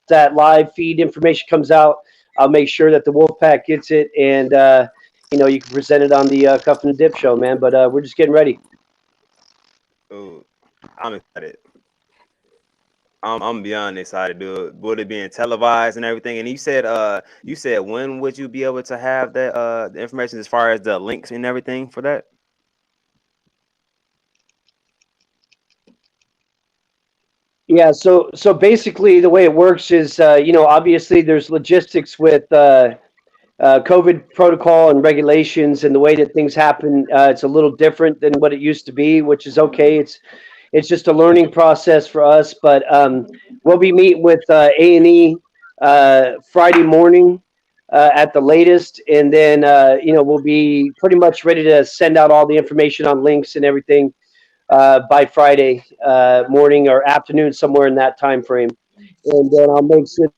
that live feed information comes out, I'll make sure that the Wolfpack gets it, and you can present it on the Cuff and the Dip show, man. But we're just getting ready. Ooh, I'm excited. I'm beyond excited, dude. Would it being televised and everything? And you said when would you be able to have that the information as far as the links and everything for that? Yeah, so basically the way it works is, obviously there's logistics with COVID protocol and regulations and the way that things happen. It's a little different than what it used to be, which is okay. It's just a learning process for us. But we'll be meeting with A&E Friday morning at the latest, and then we'll be pretty much ready to send out all the information on links and everything by Friday morning or afternoon, somewhere in that time frame. And then I'll make sure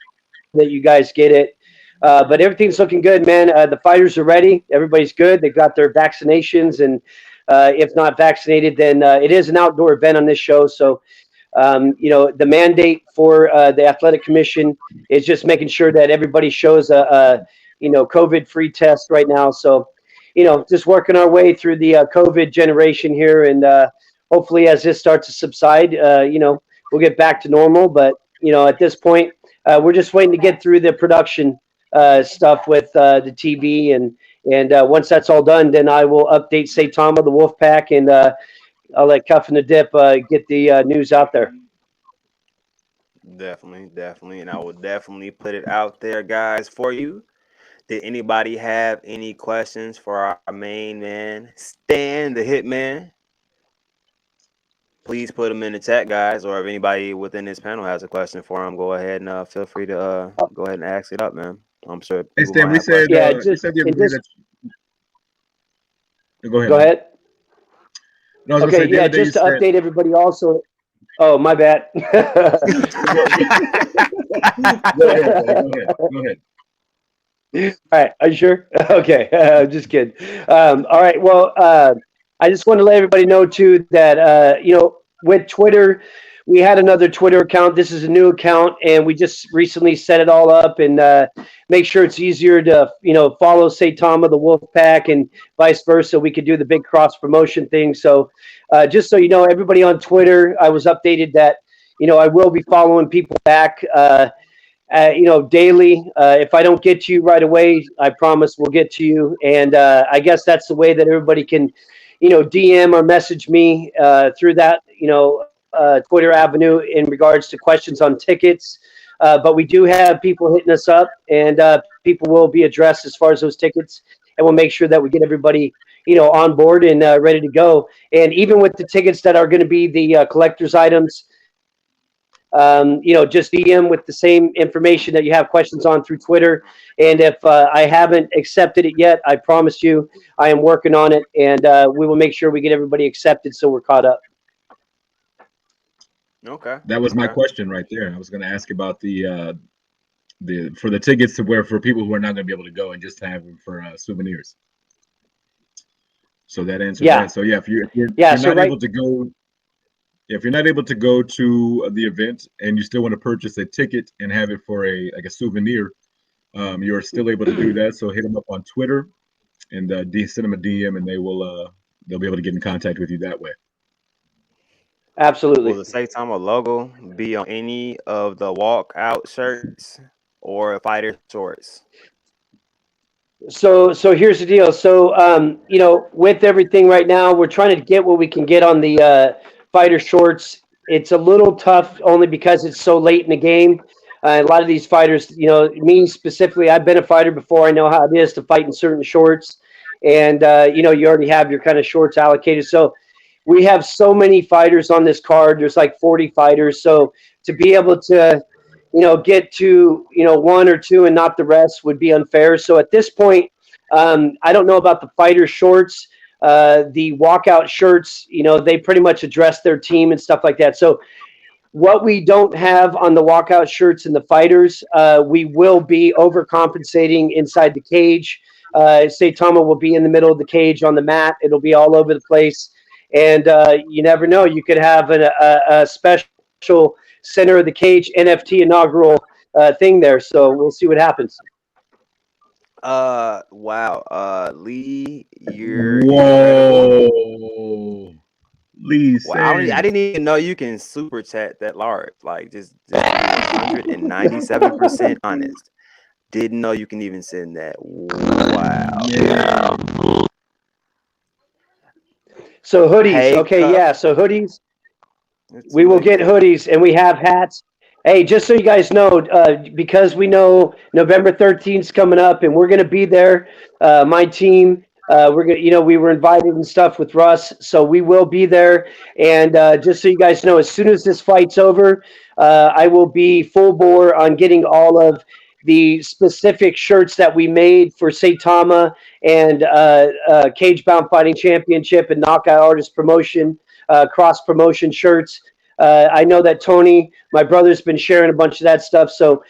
that you guys get it. But everything's looking good, man. The fighters are ready. Everybody's good. They've got their vaccinations, and if not vaccinated, then it is an outdoor event on this show. So, the mandate for the athletic commission is just making sure that everybody shows a COVID-free test right now. So, just working our way through the COVID generation here, and hopefully, as this starts to subside, we'll get back to normal. But at this point, we're just waiting to get through the production stuff with the TV, and once that's all done, then I will update Saitama, the Wolfpack, and I'll let Cuff and the Dip get the news out there. Definitely, and I will definitely put it out there, guys, for you. Did anybody have any questions for our main man, Stan the Hitman? Please put them in the chat, guys, or if anybody within this panel has a question for him, go ahead and feel free to go ahead and ask it up, man. I'm sure Hey people Stan, might we have said questions. Yeah, you just said the other and day just that go ahead, go man. ahead. No, I was gonna Okay, say the yeah, other day you just to said update everybody also. Oh, my bad. go ahead, buddy. Go ahead. Go ahead. All right, are you sure? Okay, just kidding. All right, well, I just want to let everybody know too that with Twitter, we had another Twitter account. This is a new account, and we just recently set it all up and make sure it's easier to follow Saitama the Wolf Pack and vice versa. We could do the big cross promotion thing. So just so you know, everybody on Twitter, I was updated that I will be following people back. Daily. If I don't get to you right away, I promise we'll get to you. And I guess that's the way that everybody can, DM or message me through that, Twitter avenue in regards to questions on tickets. But we do have people hitting us up, and people will be addressed as far as those tickets, and we'll make sure that we get everybody, on board and ready to go. And even with the tickets that are going to be the collector's items, just DM with the same information that you have questions on through Twitter. And if I haven't accepted it yet, I promise you I am working on it, and we will make sure we get everybody accepted so we're caught up. Okay, That was my okay. question right there. I was gonna ask about the for the tickets to where for people who are not gonna be able to go and just have them for souvenirs. So that answers Yeah, that. So yeah, if yeah. you're So not right, able to go, if you're not able to go to the event and you still want to purchase a ticket and have it for a like a souvenir, you're still able to do that. So hit them up on Twitter and send them a DM, and they'll be able to get in contact with you that way. Will absolutely. the Saitama logo be on any of the walkout shirts or fighter shorts? So here's the deal. So with everything right now, we're trying to get what we can get on the fighter shorts. It's a little tough only because it's so late in the game. A lot of these fighters, me specifically, I've been a fighter before. I know how it is to fight in certain shorts, and you already have your kind of shorts allocated. So we have so many fighters on this card. There's like 40 fighters. So to be able to get to one or two and not the rest would be unfair. So at this point, I don't know about the fighter shorts, the walkout shirts. They pretty much address their team and stuff like that. So what we don't have on the walkout shirts and the fighters, we will be overcompensating inside the cage. Saitama will be in the middle of the cage on the mat. It'll be all over the place. And you never know. You could have a special center of the cage NFT inaugural thing there. So we'll see what happens. Wow. Lee, you're incredible. Whoa, Lee Well, I San. didn't even know you can super chat that large. Like, just to be 197% honest. Didn't know you can even send that. Wow. Yeah. So hoodies. Hey, Okay, Cuff. yeah. So hoodies. It's We too will late, get Cuff. hoodies, and we have hats. Hey, just so you guys know, because we know November 13th is coming up, and we're going to be there. My team, we're going to, we were invited and stuff with Russ, so we will be there. And just so you guys know, as soon as this fight's over, I will be full bore on getting all of the specific shirts that we made for Saitama and Cage Bound Fighting Championship and Knockout Artist Promotion, cross promotion shirts. I know that Tony, my brother's been sharing a bunch of that stuff. So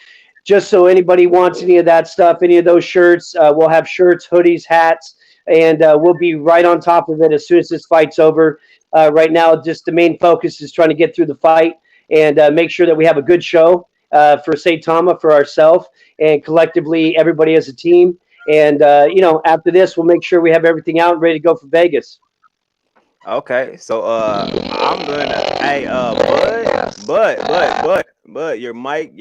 just so anybody wants any of that stuff, any of those shirts, we'll have shirts, hoodies, hats, and we'll be right on top of it as soon as this fight's over. Right now, just the main focus is trying to get through the fight and make sure that we have a good show for Saitama, for ourselves, and collectively everybody as a team. And after this, we'll make sure we have everything out and ready to go for Vegas. Okay, so I'm gonna hey but your mic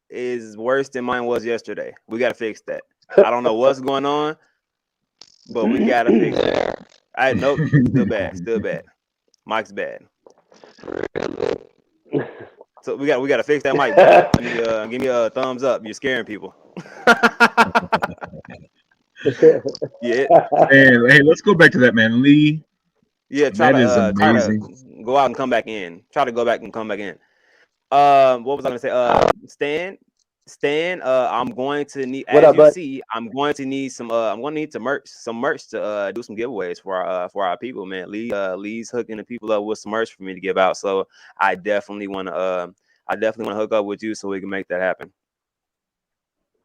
is worse than mine was yesterday. We gotta fix that. I don't know what's going on, but we gotta fix it. I nope, still bad, still bad. Mike's bad. So we got to fix that mic, bro. Give me a thumbs up. You're scaring people. Yeah, And hey, let's go back to that, man. Lee, yeah. that is Try to amazing. go out and come back in. Try to go back and come back in. What was I gonna say? Stan, I'm going to need, What as up, you bud? see, I'm going to need some. I'm going to need some merch to do some giveaways for our people, man. Lee's hooking the people up with some merch for me to give out. So I definitely want to hook up with you so we can make that happen.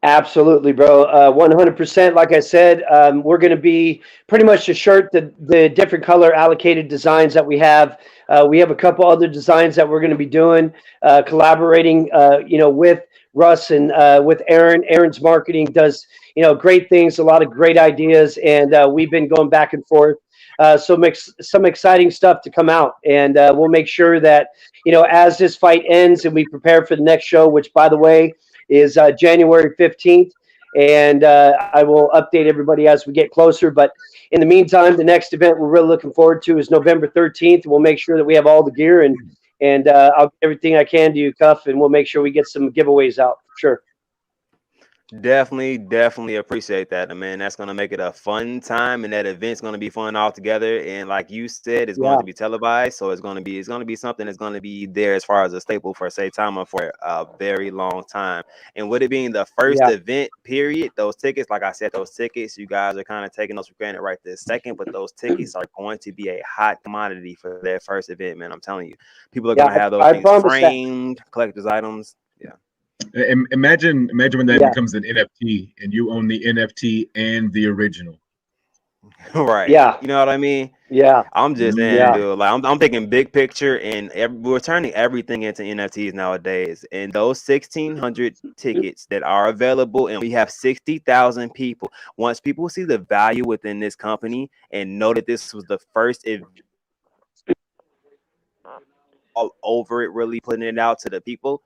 Absolutely, bro. 100%. Like I said, we're going to be pretty much the shirt, the different color allocated designs that we have. We have a couple other designs that we're going to be doing, collaborating, with Russ and with Aaron. Aaron's marketing does, great things, a lot of great ideas, and we've been going back and forth. Some exciting stuff to come out, and we'll make sure that, as this fight ends and we prepare for the next show, which, by the way, is January 15th. And I will update everybody as we get closer. But in the meantime, the next event we're really looking forward to is November 13th. We'll make sure that we have all the gear, and I'll do everything I can to you, Cuff, and we'll make sure we get some giveaways out for sure. Definitely appreciate that, man. That's gonna make it a fun time, and that event's gonna be fun altogether. And like you said, it's going Yeah, to be televised, so it's gonna be something that's gonna be there as far as a staple for Saitama for a very long time. And with it being the first yeah, event, period, those tickets, like I said, those tickets, you guys are kind of taking those for granted right this second, but those tickets are going to be a hot commodity for their first event, man. I'm telling you, people are yeah. gonna have those I things promise that. framed, collector's items. Yeah. Imagine when that Yeah, becomes an NFT and you own the NFT and the original. Right. yeah, You know what I mean? yeah, I'm just saying, yeah, Mm. dude. Like I'm thinking big picture, and we're turning everything into NFTs nowadays. And those 1,600 tickets that are available, and we have 60,000 people. Once people see the value within this company and know that this was the first all over it, really putting it out to the people.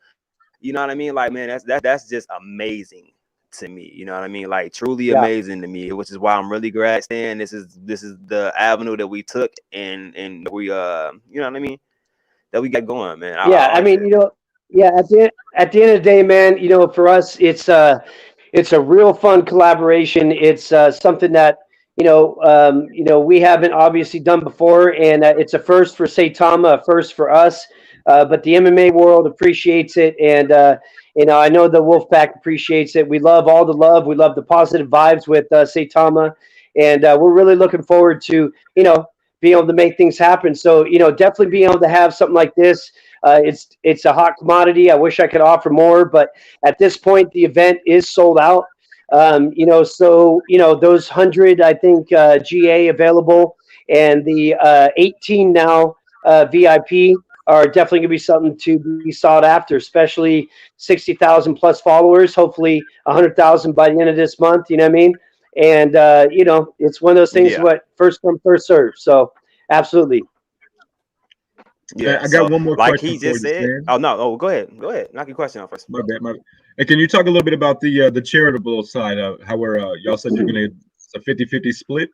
You know what I mean? Like, man, that's just amazing to me. You know what I mean? Like, truly yeah. amazing to me. Which is why I'm really glad, Stan. This is the avenue that we took, and we you know what I mean? That we got going, man. I Yeah, I like mean, that. yeah. At the end of the day, man, for us, it's a real fun collaboration. It's something that we haven't obviously done before, and it's a first for Saitama, a first for us. But the MMA world appreciates it, and I know the Wolfpack appreciates it. We love all the love. We love the positive vibes with Saitama, and we're really looking forward to being able to make things happen. So definitely being able to have something like this. It's a hot commodity. I wish I could offer more, but at this point, the event is sold out. So those 100, I think, GA available, and the 18 now VIP are definitely going to be something to be sought after, especially 60,000 plus followers. Hopefully, 100,000 by the end of this month. You know what I mean? And it's one of those things. Yeah, What first come, first serve. So absolutely. yeah. I got So, one more like question he for just you, said, Stan. oh no, oh go ahead, knock your question out first. My bad. And can you talk a little bit about the charitable side of how we're y'all said you're gonna it's a 50-50 split?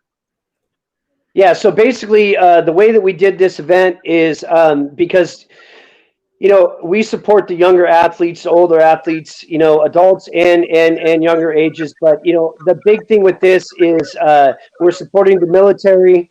Yeah. So basically, the way that we did this event is because we support the younger athletes, older athletes, adults and younger ages. But the big thing with this is we're supporting the military.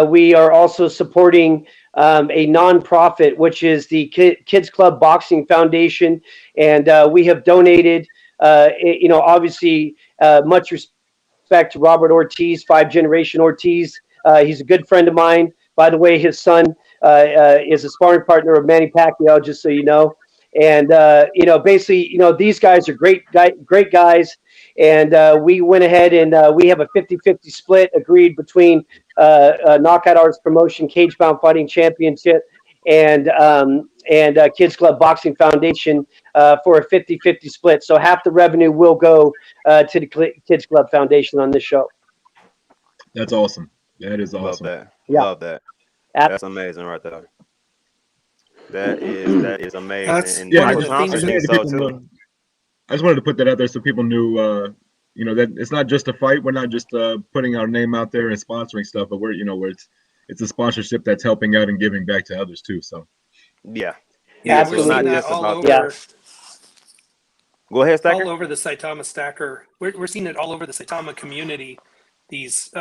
We are also supporting a nonprofit, which is the Kids Club Boxing Foundation, and we have donated. Obviously, much respect to Robert Ortiz, five generation Ortiz. He's a good friend of mine. By the way, his son is a sparring partner of Manny Pacquiao, just so you know. And basically, these guys are great guys. And we went ahead and we have a 50-50 split agreed between Knockout Arts Promotion, Cage Bound Fighting Championship, and Kids Club Boxing Foundation for a 50-50 split. So half the revenue will go to the Kids Club Foundation on this show. That's awesome. That is Love awesome. that. Yeah. Love that. That's amazing right there. That is amazing. That's And Yeah, one I of Michael the just I Thompson things just that thinks wanted so people to too. know. I just wanted to put that out there so people knew, that it's not just a fight. We're not just putting our name out there and sponsoring stuff, but where it's a sponsorship that's helping out and giving back to others too. So Yeah. Yeah, so we're not seeing Absolutely. that just all about Yeah. over. Go ahead, All Stacker. over the Saitama stacker. We're seeing it all over the Saitama community. These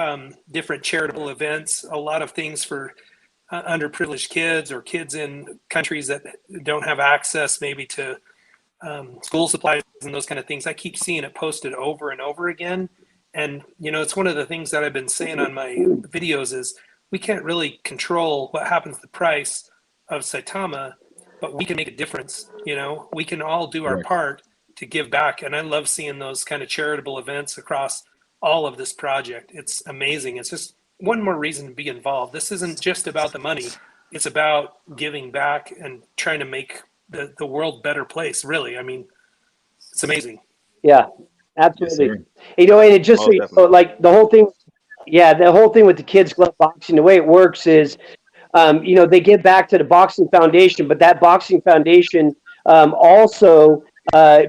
different charitable events, a lot of things for underprivileged kids or kids in countries that don't have access maybe to school supplies and those kind of things. I keep seeing it posted over and over again. And, you know, it's one of the things that I've been saying on my videos is we can't really control what happens to the price of Saitama, but we can make a difference. You know, we can all do our Right. part to give back. And I love seeing those kind of charitable events across all of this project. It's amazing. It's just one more reason to be involved. This isn't just about the money. It's about giving back and trying to make the world better place, really. I mean, it's amazing. Yeah. Yes, Absolutely. sir. You know, and it just so Most you know, definitely. like the whole thing. Yeah, the whole thing with the kids glove boxing, the way it works is, you know, they give back to the boxing foundation, but that boxing foundation also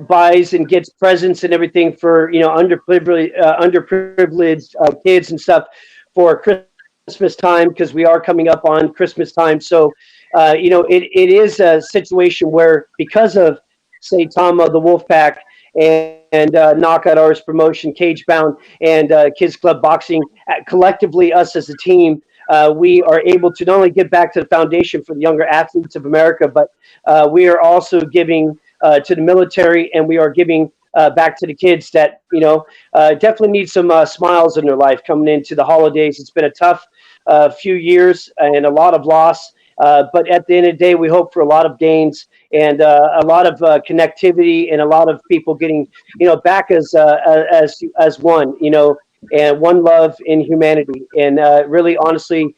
buys and gets presents and everything for, you know, underprivileged kids and stuff for Christmas time, because we are coming up on Christmas time. So, you know, it is a situation where, because of Saitama, the Wolfpack, and Knockout Arts Promotion, Cage Bound, and Kids Club Boxing, collectively, us as a team, we are able to not only give back to the foundation for the younger athletes of America, but we are also giving to the military, and we are giving back to the kids that, you know, definitely need some smiles in their life coming into the holidays. It's been a tough few years and a lot of loss, but at the end of the day, we hope for a lot of gains and a lot of connectivity, and a lot of people getting, you know, back as one, you know, and one love in humanity. And really, honestly,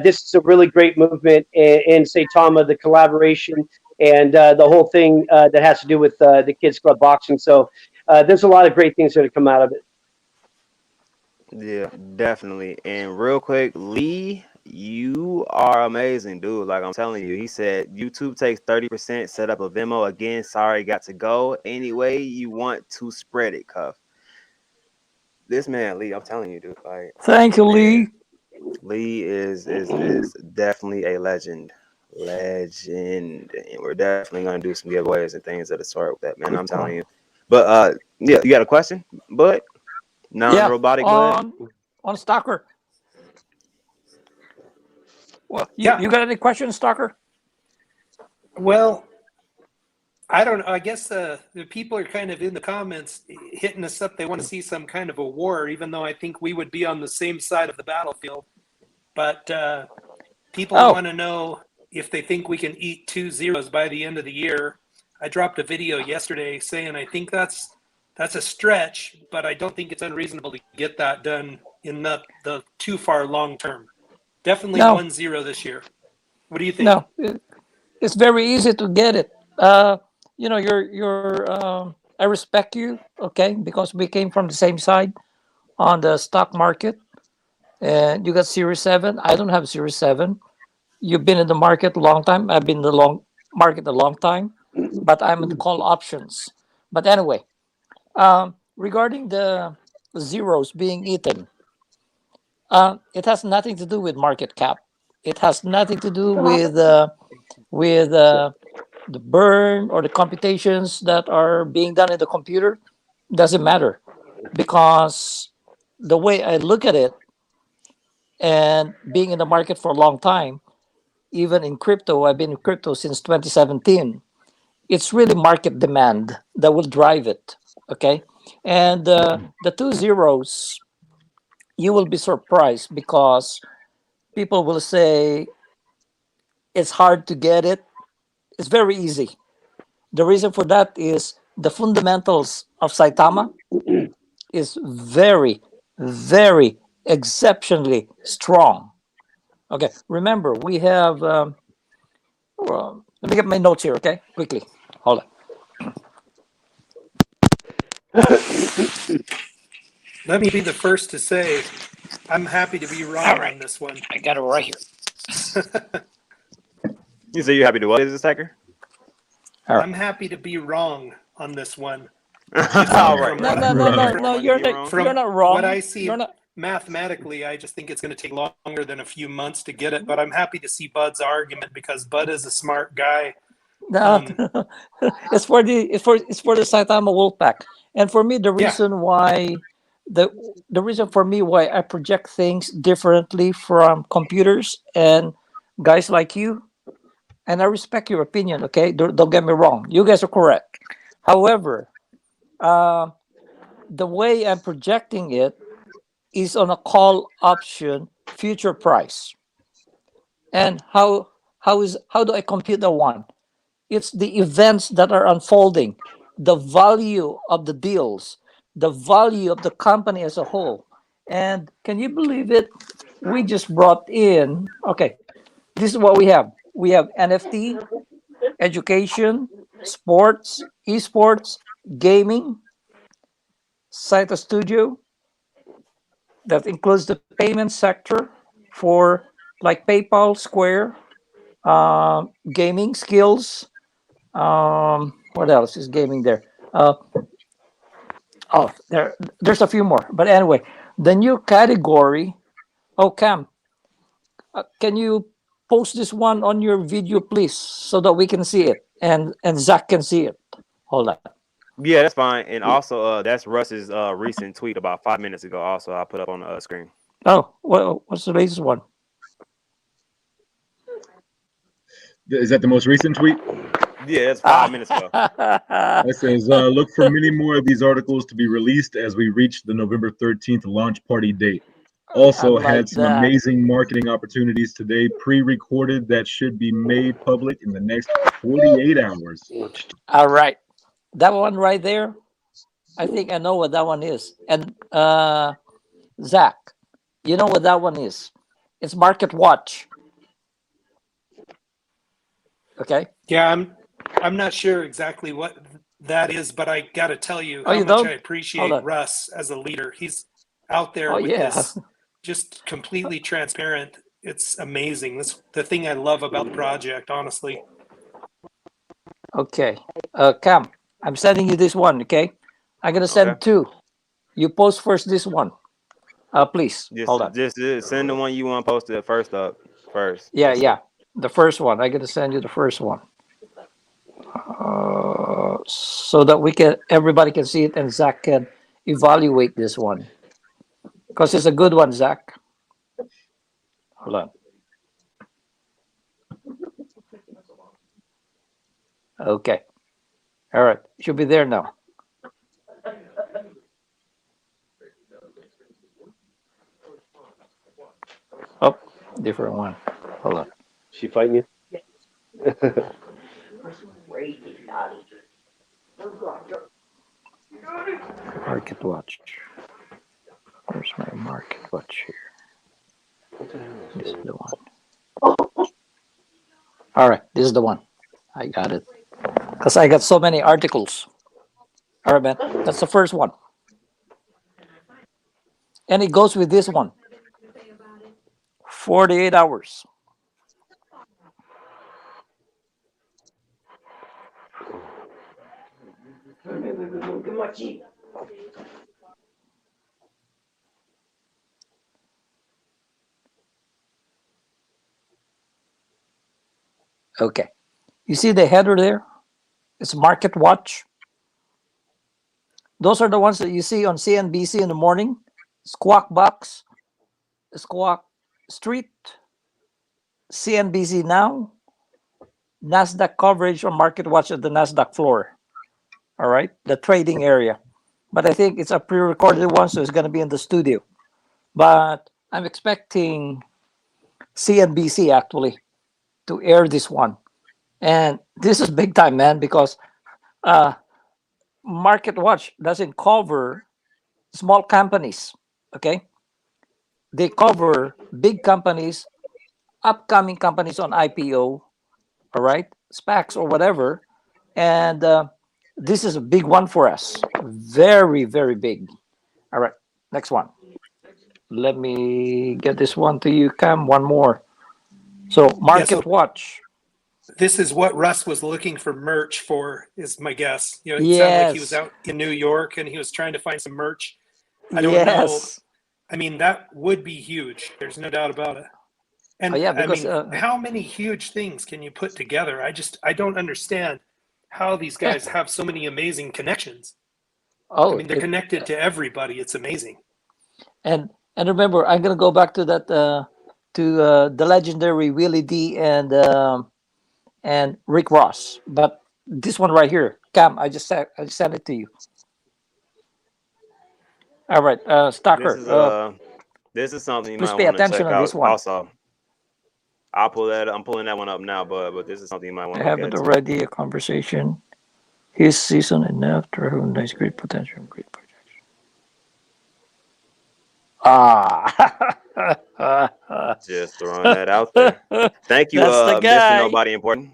this is a really great movement in Saitama, the collaboration and the whole thing that has to do with the Kids Club Boxing. So there's a lot of great things that have come out of it. Yeah, definitely. And real quick, Lee, you are amazing, dude. Like I'm telling you, he said YouTube takes 30%. Set up a Venmo again. Sorry, got to go. Anyway, you want to spread it, Cuff. This man, Lee, I'm telling you, dude. Like, Thank you, man, Lee. Lee is definitely a legend. Legend. And we're definitely gonna do some giveaways and things of the sort with that, man. I'm telling you. But yeah, you got a question, Bud? Yeah, Non-robotic Bud? on Stalker. Well, Yeah. you got any questions, Stalker? Well, I don't know. I guess the people are kind of in the comments hitting us up. They want to see some kind of a war, even though I think we would be on the same side of the battlefield. But people Oh, want to know if they think we can eat 2 zeros by the end of the year. I dropped a video yesterday saying I think that's a stretch, but I don't think it's unreasonable to get that done in the too far long term. Definitely no, 1-0 this year. What do you think? no. It's very easy to get it. You know, I respect you, okay, because we came from the same side on the stock market, and you got Series 7. I don't have Series 7. You've been in the market a long time. I've been in the long market a long time, but I'm in the call options. But anyway, regarding the zeros being eaten, it has nothing to do with market cap. It has nothing to do with the burn or the computations that are being done in the computer. Doesn't matter, because the way I look at it, and being in the market for a long time, even in crypto, I've been in crypto since 2017. It's really market demand that will drive it. Okay. And the 2 zeros, you will be surprised because people will say it's hard to get it. It's very easy. The reason for that is the fundamentals of Saitama is very, very exceptionally strong. Okay, remember we have. Let me get my notes here. Okay, quickly. Hold on. Let me be the first to say I'm happy to be All wrong right, on this one. I got it right here. You say you happy to what is this, Stacker? All right. I'm happy to be wrong on this one. All Right. right. No, Well, no, you no, looking no, Right. for no. one to be wrong? You're From not what wrong. I You're see not. mathematically, I just think it's going to take longer than a few months to get it. But I'm happy to see Bud's argument because Bud is a smart guy. No, it's for the Saitama Wolfpack. And for me, the Yeah. reason why the reason for me why I project things differently from computers and guys like you, and I respect your opinion. Okay, don't get me wrong. You guys are correct. However, uh, the way I'm projecting it is on a call option future price. And how do I compute the one? It's the events that are unfolding, the value of the deals, the value of the company as a whole. And can you believe it? We just brought in, okay, this is what we have. We have NFT, education, sports, esports, gaming, Saita Studio, that includes the payment sector for like PayPal, Square, gaming skills. What else is gaming there? There's a few more. But anyway, the new category. Oh, Cam, can you post this one on your video, please, so that we can see it and Zach can see it. Hold on. Yeah, that's fine. And also, that's Russ's recent tweet about 5 minutes ago. Also, I put up on the screen. Oh, what's the latest one? Is that the most recent tweet? Yeah, that's 5 minutes ago. It says, look for many more of these articles to be released as we reach the November 13th launch party date. Also, I had like some that. amazing marketing opportunities today, pre-recorded, that should be made public in the next 48 hours. All right, that one right there. I think I know what that one is. And Zach, you know what that one is? It's Market Watch. Okay. Yeah, I'm not sure exactly what that is, but I got to tell you Oh, how you much I don't? Hold appreciate on. Russ as a leader. He's out there Oh with yeah. this just completely transparent. It's amazing. This the thing I love about the project, honestly. Okay. Cam, I'm sending you this one. Okay. I'm gonna Okay. send two. You post first this one. Please Just, hold on. just send the one you want posted first up first. Yeah, yeah. The first one. I'm gonna send you the first one. So that everybody can see it and Zach can evaluate this one because it's a good one, Zach. Hold on. Okay. All right. Should be there now. Oh, different one. Hold on. She fighting you? Market watch. Where's my market watch here? This is the one. All right. This is the one. I got it. Because I got so many articles. All right, man. That's the first one. And it goes with this one. 48 hours. Okay. You see the header there? It's Market Watch. Those are the ones that you see on CNBC in the morning. Squawk Box, Squawk Street, CNBC Now, NASDAQ coverage on Market Watch at the NASDAQ floor. All right, the trading area. But I think it's a pre-recorded one, so it's going to be in the studio. But I'm expecting CNBC actually to air this one. And this is big time, man, because uh, Market Watch doesn't cover small companies. Okay, they cover big companies, upcoming companies on IPO. All right, SPACs or whatever, and this is a big one for us. Very, very big. All right, next one. Let me get this one to you, Cam. One more. So Yeah, Market so Watch. this is what Russ was looking for merch for, is my guess. You know, it sounded like he was Yes. out in New York and he was trying to find some merch. I don't know. Yes. I mean, that would be huge. There's no doubt about it. Oh And yeah, I because mean, how many huge things can you put together? I don't understand how these yeah. guys have so many amazing connections. I Oh, mean, they're connected to everybody. It's amazing. and remember, I'm gonna go back to that to the legendary Willie D and Rick Ross. But this one right here, Cam, I just sent it to you. All right, This Stalker, is this is something you please might pay want to attention check on this out. one. Also, I'll pull that. I'm pulling that one up now, but this is something you might want I to look have it at too. already. A conversation. His season enough to have nice, great potential, great projection. Ah, Just throwing that out there. Thank you, that's the Mr. guy. Nobody Important,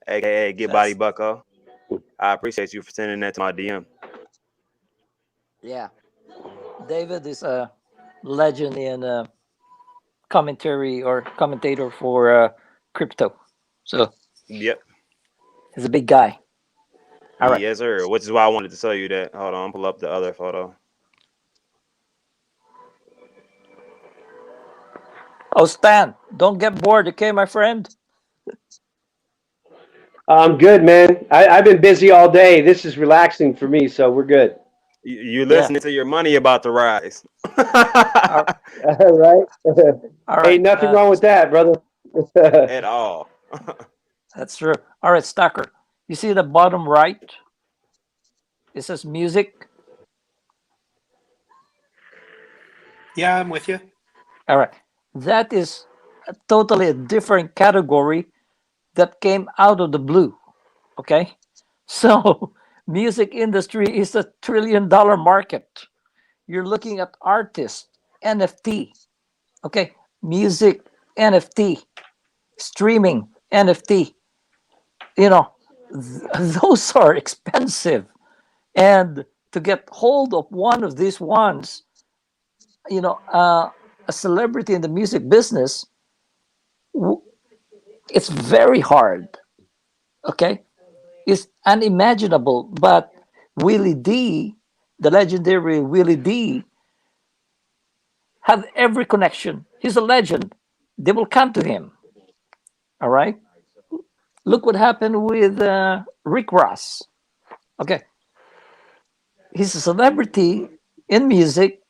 aka Get Body That's Bucko. I appreciate you for sending that to my DM. yeah. David is a legend in commentary or commentator for crypto. So Yep. he's a big guy. All right. Yes, sir. Which is why I wanted to tell you that. Hold on, pull up the other photo. Oh, Stan, don't get bored, okay, my friend? I'm good, man. I've been busy all day. This is relaxing for me, so we're good. You Yeah. listening to your money about to rise. All Right? all right. Ain't nothing wrong with that, brother. At all. That's true. All right, Stacker. You see the bottom right? It says music. Yeah, I'm with you. All right. That is totally a different category that came out of the blue. Okay. So music industry is $1 trillion market. You're looking at artists, NFT. Okay. Music, NFT, streaming, NFT. You know, those are expensive. And to get hold of one of these ones, you know, a celebrity in the music business, it's very hard. Okay, it's unimaginable. But Willie D, the legendary Willie D, have every connection. He's a legend. They will come to him. All right. Look what happened with Rick Ross. Okay, he's a celebrity in music,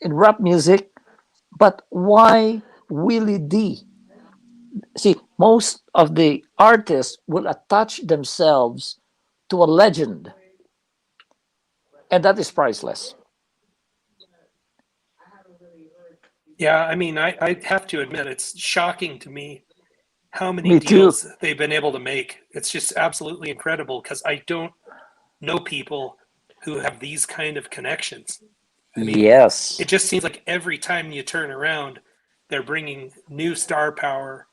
in rap music, but why Willie D? See, most of the artists will attach themselves to a legend, and that is priceless. Yeah, I mean, I have to admit, it's shocking to me how many Me too. deals they've been able to make. It's just absolutely incredible because I don't know people who have these kind of connections. I mean, Yes. it just seems like every time you turn around, they're bringing new star power.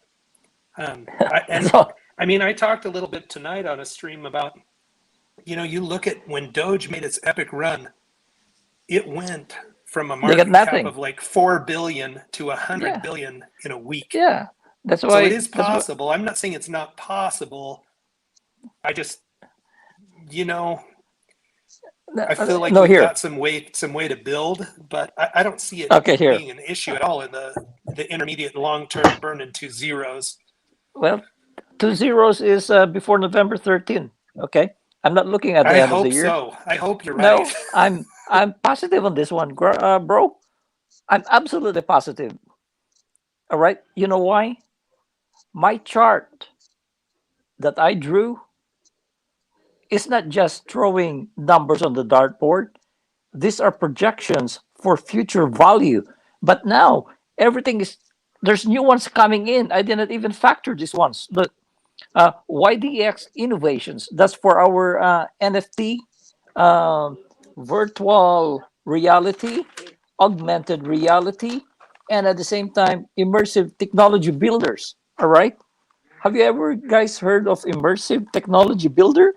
And So, I mean, I talked a little bit tonight on a stream about, you look at when Doge made its epic run, it went from a they got market cap nothing. of like 4 billion to 100 Yeah. billion in a week. Yeah. That's So it why. is That's what. possible. I'm not saying it's not possible. I just, you know, I feel like No, we've here. got some way to build, but I don't see it Okay, here. being an issue at all in the intermediate and long term burn into zeros. Well, two zeros is before November 13th. Okay. I'm not looking at the I end of the hope year. so. I hope you're right. No, I'm positive on this one, bro. I'm absolutely positive. All right. You know why? My chart that I drew is not just throwing numbers on the dartboard. These are projections for future value. But now everything is there's new ones coming in. I didn't even factor these ones. Look, YDX Innovations. That's for our NFT, um, virtual reality, augmented reality, and at the same time, immersive technology builders. All right. Have you ever guys heard of immersive technology builder?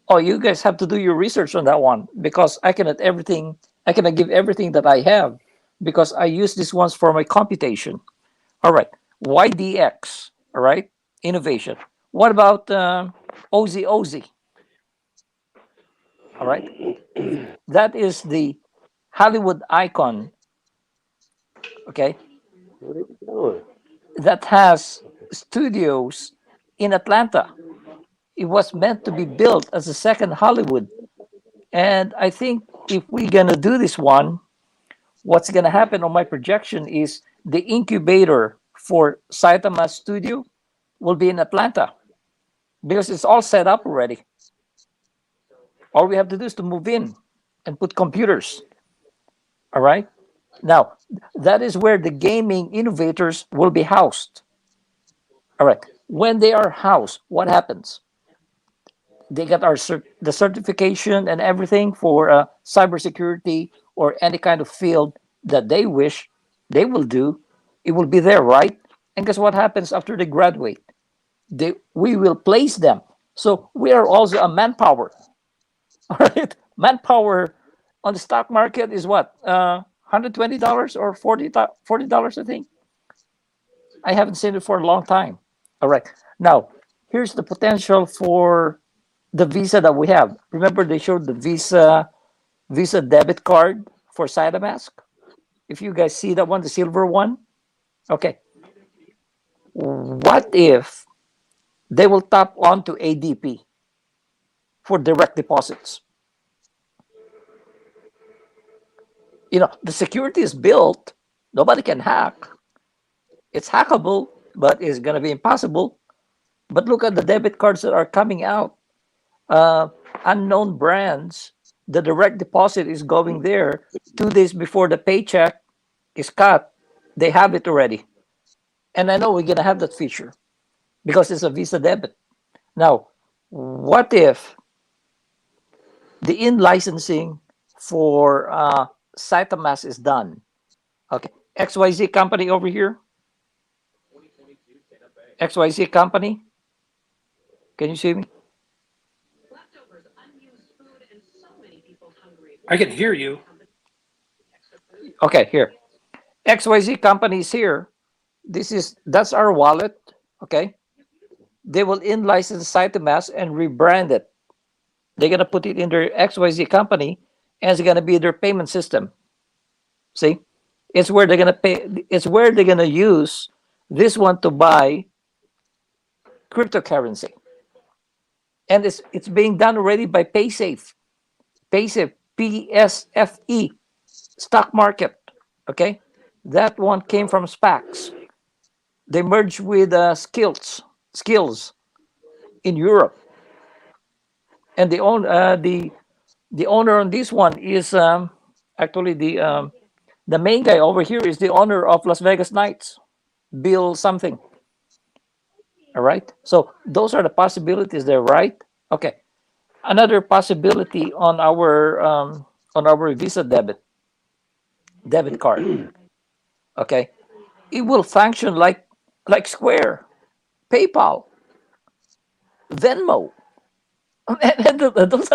Oh, you guys have to do your research on that one because I cannot give everything that I have because I use these ones for my computation. All right. YDX. All right. Innovation. What about Ozzy Ozzy? All right. That is the Hollywood icon. Okay. Where are you going? that has studios in Atlanta. It was meant to be built as a second Hollywood. And I think if we're going to do this one, what's going to happen on my projection is the incubator for Saitama Studio will be in Atlanta because it's all set up already. All we have to do is to move in and put computers. All right. Now, that is where the gaming innovators will be housed. All right. When they are housed, what happens? They get the certification and everything for cybersecurity or any kind of field that they wish they will do. It will be there, right? And guess what happens after they graduate? We will place them. So we are also a manpower. All right, manpower on the stock market is what $120 or $40, I think. I haven't seen it for a long time. All right, now here's the potential for the Visa that we have. Remember, they showed the Visa debit card for Cytomask. If you guys see that one, the silver one. Okay, what if they will tap onto ADP for direct deposits? The security is built. Nobody can hack. It's hackable, but it's going to be impossible. But look at the debit cards that are coming out. Uh, Unknown brands. The direct deposit is going there 2 days before the paycheck is cut. They have it already. And I know we're going to have that feature because it's a Visa debit. Now, what if the in licensing for Cytomask is done? Okay, XYZ company over here. XYZ company. Can you see me? I can hear you. Okay, here. XYZ company is here. That's our wallet. Okay. They will in license Cytomask and rebrand it. They're gonna put it in their XYZ company, and it's gonna be their payment system. See, it's where they're gonna pay. It's where they're gonna use this one to buy cryptocurrency, and it's being done already by PaySafe. PaySafe, PSFE, stock market. Okay, that one came from SPACs. They merged with skills in Europe, and the owner on this one is actually the main guy over here is the owner of Las Vegas Knights, Bill something. All right, so those are the possibilities there, right? Okay, another possibility on our Visa debit card. Okay, it will function like Square, PayPal, Venmo. And those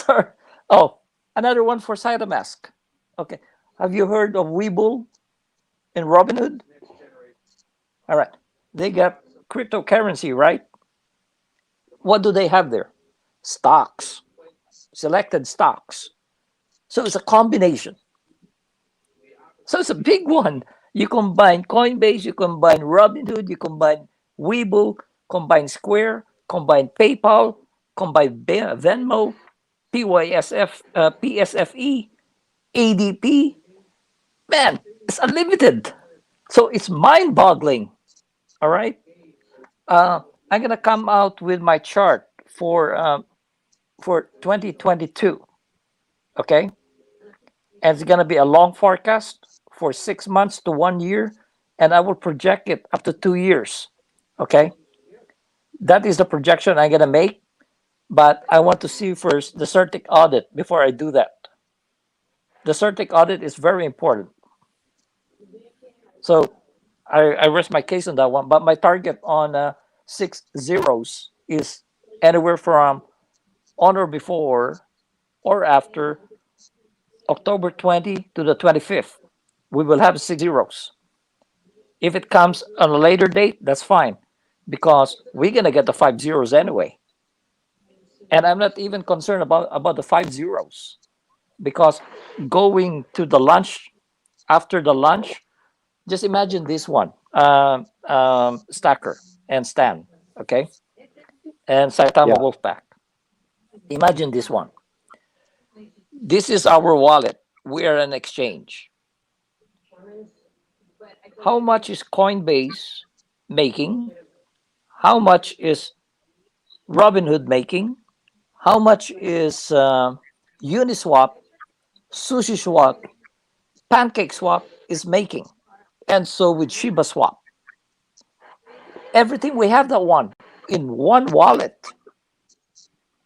are oh, another one for Cytomask. Okay, have you heard of Webull and Robinhood? All right, they got cryptocurrency, right? What do they have there? Stocks, selected stocks. So it's a combination. So it's a big one. You combine Coinbase, you combine Robinhood, you combine Webull, combine Square, combine PayPal, combine Venmo, PSFE, ADP. Man, it's unlimited. So it's mind-boggling. All right. I'm gonna come out with my chart for 2022. Okay, and it's gonna be a long forecast for 6 months to 1 year, and I will project it up to 2 years. Okay, that is the projection I'm gonna make, but I want to see first the CERTIC audit before I do that. The CERTIC audit is very important. So I rest my case on that one. But my target on 6 zeros is anywhere from on or before or after October 20 to the 25th. We will have 6 zeros. If it comes on a later date, that's fine because we're going to get the 5 zeros anyway. And I'm not even concerned about the 5 zeros because going to the lunch, after the lunch, just imagine this one, Stacker and Stan, okay, and Saitama Yeah. Wolfpack. Imagine this one. This is our wallet. We are an exchange. How much is Coinbase making? How much is Robinhood making? How much is Uniswap, Sushi Swap, Pancake Swap is making? And so with Shiba Swap, everything we have that one in one wallet,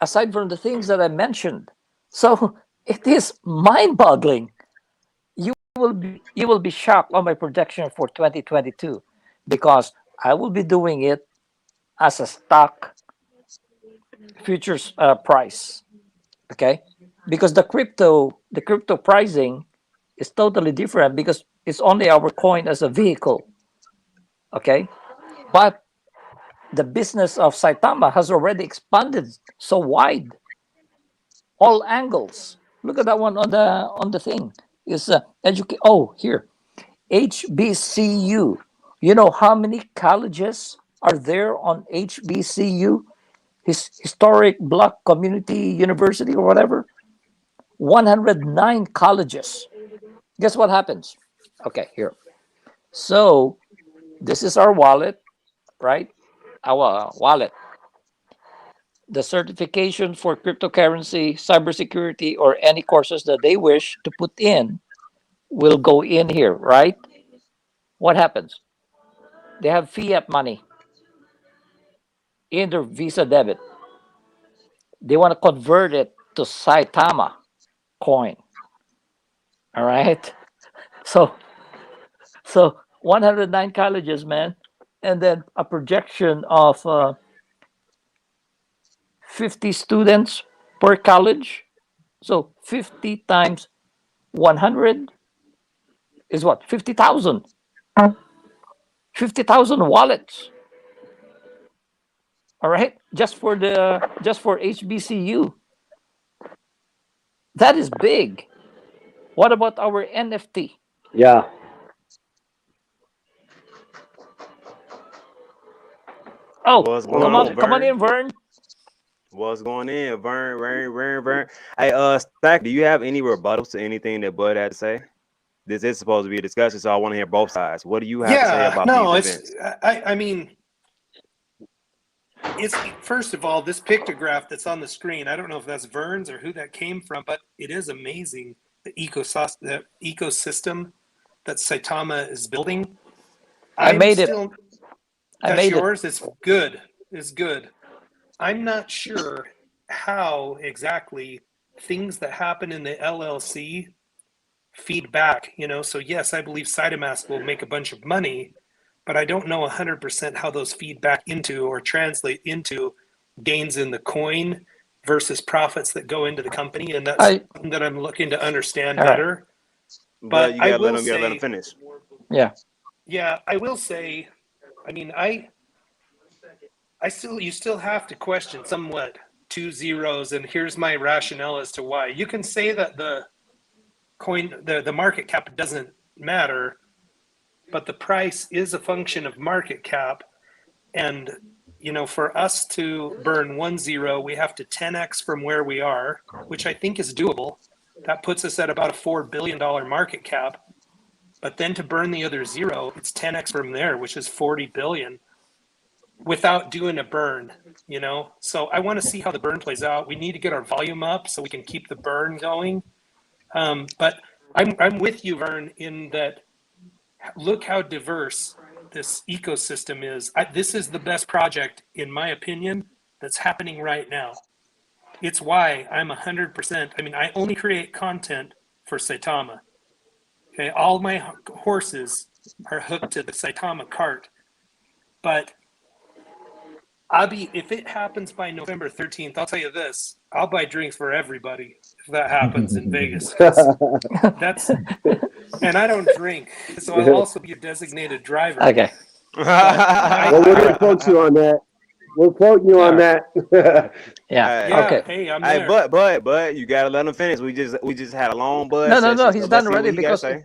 aside from the things that I mentioned. So it is mind-boggling. You will be shocked on my projection for 2022 because I will be doing it as a stock futures price. Okay, because the crypto pricing is totally different because it's only our coin as a vehicle. Okay, but the business of Saitama has already expanded so wide, all angles. Look at that one on the thing. Is educate. Oh, here, HBCU. You know how many colleges are there on HBCU? Historic Black Community University or whatever. 109 colleges. Guess what happens? Okay, here. So this is our wallet, right? Our wallet. The certification for cryptocurrency, cybersecurity, or any courses that they wish to put in will go in here, right? What happens? They have fiat money in their Visa debit. They want to convert it to Saitama coin. All right. So 109 colleges, man, and then a projection of 50 students per college. So 50 times 100 is what? 50,000. 50,000 wallets. All right, just for HBCU. That is big. What about our NFT? Yeah. Oh, What's come going on, on, come on Vern? in, Vern. What's going in, Vern? Hey, Stack, do you have any rebuttals to anything that Bud had to say? This is supposed to be a discussion, so I want to hear both sides. What do you have to say Yeah, about these no, it's events? I mean, it's first of all, this pictograph that's on the screen, I don't know if that's Vern's or who that came from, but it is amazing the ecosystem that Saitama is building. I I'm made it. still I That's made it. yours. It's good. It's good. I'm not sure how exactly things that happen in the LLC feed back, So yes, I believe Cytomask will make a bunch of money, but I don't know 100% how those feed back into or translate into gains in the coin versus profits that go into the company, and that's I something that I'm looking to understand All right. better. But But you I gotta let will them. You gotta let them say, finish. Yeah. yeah, I will say, I mean, you still have to question somewhat two zeros, and here's my rationale as to why. You can say that the market cap doesn't matter, but the price is a function of market cap. And for us to burn 1 0, we have to 10x from where we are, which I think is doable. That puts us at about a $4 billion market cap. But then to burn the other zero, it's 10x from there, which is 40 billion without doing a burn. So I want to see how the burn plays out. We need to get our volume up so we can keep the burn going. But I'm with you, Vern, in that look how diverse this ecosystem is. This is the best project, in my opinion, that's happening right now. It's why I'm 100%. I mean, I only create content for Saitama. Okay, all my horses are hooked to the Saitama cart. But if it happens by November 13th, I'll tell you this: I'll buy drinks for everybody if that happens in Vegas, because that's and I don't drink, so I'll also be a designated driver. Okay. But Well, we're All gonna right. quote you on that. We'll quote you yeah, on All right. that. Yeah. Hey, yeah, Okay. hey, I'm hey, there. but you gotta let them finish. We just had a long Bud No, no, no. session, so He's let's done see what already he got to because say.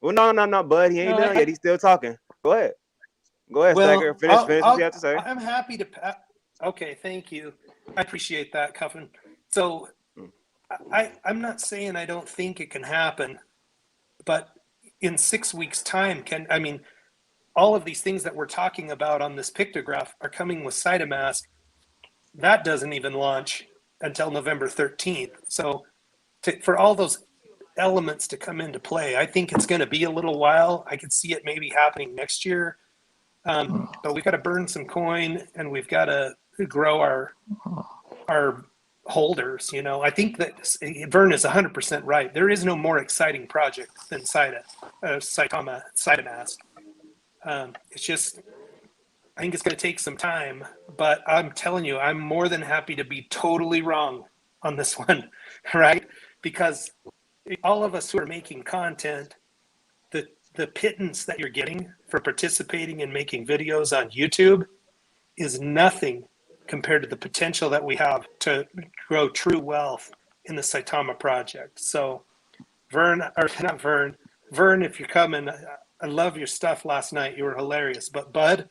Well, no, bud. He ain't No, done yet. He's still talking. Go ahead. Go ahead, Stacker. Well, Finish what you have to say. I'm happy to. Okay, thank you. I appreciate that, Cuffin. So Mm. I'm not saying I don't think it can happen, but in 6 weeks' time, I mean, all of these things that we're talking about on this pictograph are coming with Saitama. That doesn't even launch until November 13th. So for all those elements to come into play, I think it's going to be a little while. I could see it maybe happening next year. But we've got to burn some coin and we've got to grow our holders. You know, I think that Vern is 100% right. There is no more exciting project than Saitama. It's just, I think it's going to take some time, but I'm telling you, I'm more than happy to be totally wrong on this one, right? Because all of us who are making content, the pittance that you're getting for participating and making videos on YouTube is nothing compared to the potential that we have to grow true wealth in the Saitama project. So Vern, or not Vern, if you're coming, I love your stuff last night. You were hilarious. But Bud,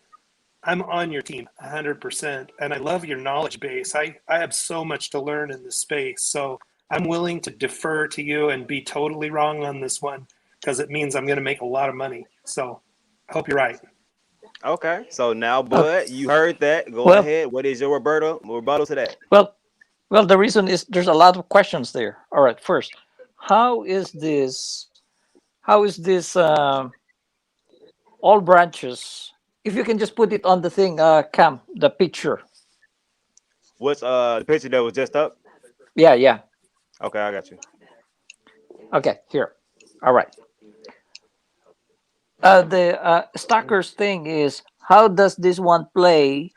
I'm on your team 100%. And I love your knowledge base. I have so much to learn in this space. So I'm willing to defer to you and be totally wrong on this one because it means I'm going to make a lot of money. So I hope you're right. Okay. So now, oh, Bud, you heard that. Go well, ahead. What is your rebuttal to that? well, well. The reason is there's a lot of questions there. All right, first, how is this? How is this? All branches. If you can just put it on the thing, Cam, the picture. What's the picture that was just up? Yeah, yeah. Okay, I got you. Okay, here. All right. The Stalker's thing is how does this one play?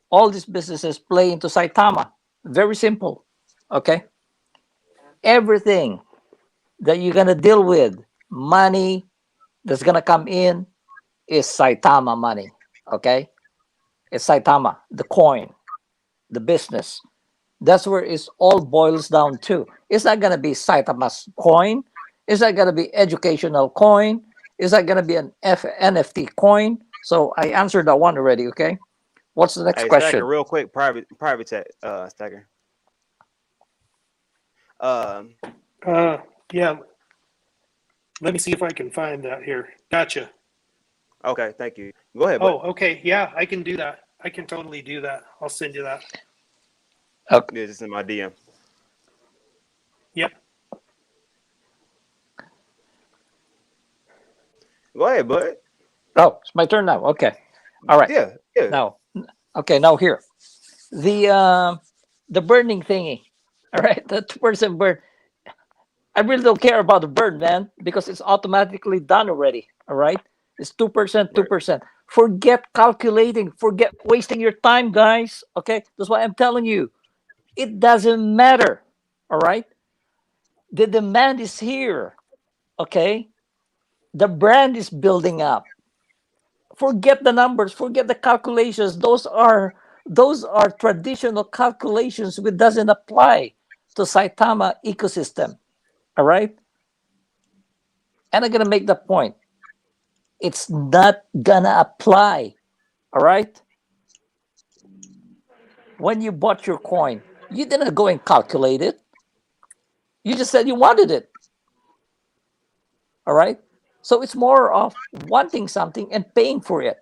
All these businesses play into Saitama. Very simple. Okay. Everything that you're gonna deal with, money that's gonna come in, is Saitama money. Okay. It's Saitama, the coin, the business. That's where it all boils down to. It's not gonna be Saitama's coin. It's not gonna be educational coin. It's not gonna be an NFT coin. So I answered that one already. Okay. What's the next Hey, Stacker, question? real quick, private chat, Stacker. Um, Uh, yeah, let me see if I can find that here. Gotcha. okay, thank you. Go ahead, Oh, Bud. okay. Yeah, I can do that. I can totally do that. I'll send you that. Okay. Yeah, just in my DM. Yep. Go ahead, Bud. Oh, it's my turn now. Okay. All right. Yeah, yeah. Now, okay. Now here, the burning thingy. All right, the 2% burn. I really don't care about the burn, man, because it's automatically done already. All right, it's 2%, Right. 2%. Forget calculating. Forget wasting your time, guys. Okay, that's why I'm telling you. It doesn't matter. All right, the demand is here. Okay, the brand is building up. Forget the numbers, forget the calculations. Those are traditional calculations which doesn't apply to Saitama ecosystem. All right, and I'm gonna make the point. It's not gonna apply. All right, when you bought your coin, you didn't go and calculate it. You just said you wanted it. All right, so it's more of wanting something and paying for it.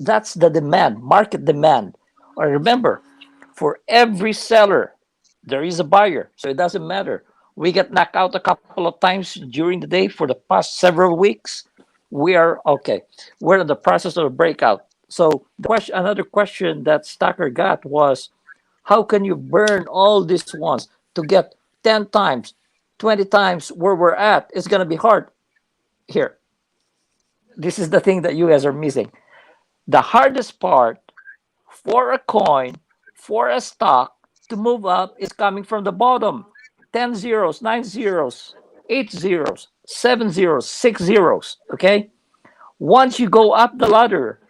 That's the demand, market demand. Or remember, for every seller, there is a buyer. So it doesn't matter. We get knocked out a couple of times during the day for the past several weeks. We are okay. We're in the process of a breakout. So another question that Stacker got was, how can you burn all these ones to get 10 times, 20 times where we're at? It's gonna be hard. Here, this is the thing that you guys are missing. The hardest part for a coin, for a stock to move up is coming from the bottom. 10 zeros, 9 zeros, 8 zeros, 7 zeros, 6 zeros. Okay. Once you go up the ladder,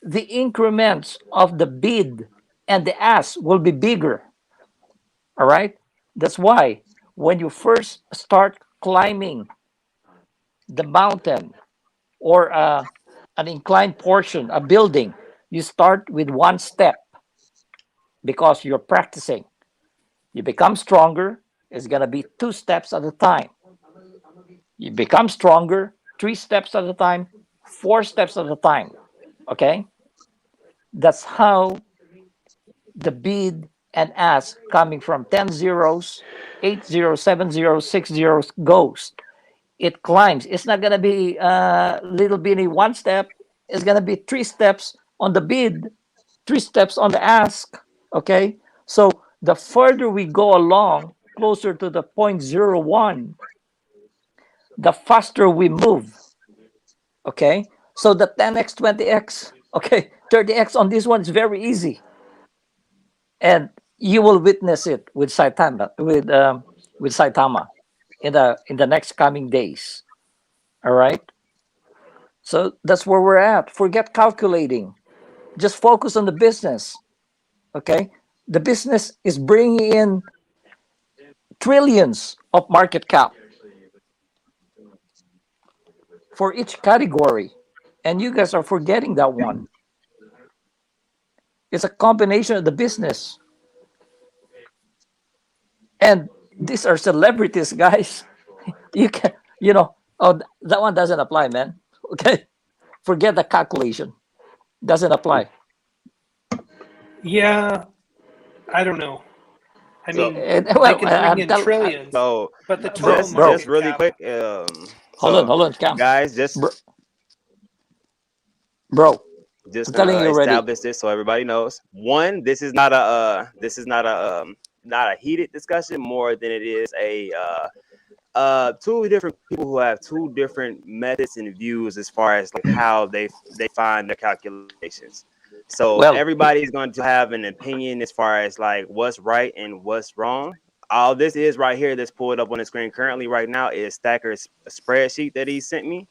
the increments of the bid and the ask will be bigger. All right. That's why when you first start climbing the mountain or an inclined portion, a building, you start with one step because you're practicing. You become stronger, it's going to be two steps at a time. You become stronger, three steps at a time, four steps at a time. Okay? That's how the bid and ask coming from 10 zeros, 8 zeros, 7 zeros, 6 zeros goes. It climbs. It's not going to be little bitty one step. It's going to be three steps on the bid, three steps on the ask. Okay? So the further we go along, closer to the 0.01, the faster we move. Okay? So the 10x, 20x, okay, 30x on this one is very easy. And you will witness it with Saitama in the next coming days. All right. So that's where we're at. Forget calculating. Just focus on the business. Okay. The business is bringing in trillions of market cap for each category, and you guys are forgetting that one. It's a combination of the business, and these are celebrities, guys. You can, oh, that one doesn't apply, man. Okay, forget the calculation. Doesn't apply. Yeah, I don't know. I So, mean, And, they well, can bring I'm in telling, trillions, so but the bro, total bro, just market really cap. quick. So hold on, Cam, guys, just bro, bro. just I'm telling you already. establish this so everybody knows. One, this is not a heated discussion more than it is a two different people who have two different methods and views as far as like how they find their calculations. So Well, everybody's going to have an opinion as far as like what's right and what's wrong. All this is right here that's pulled up on the screen currently right now is Stacker's spreadsheet that he sent me.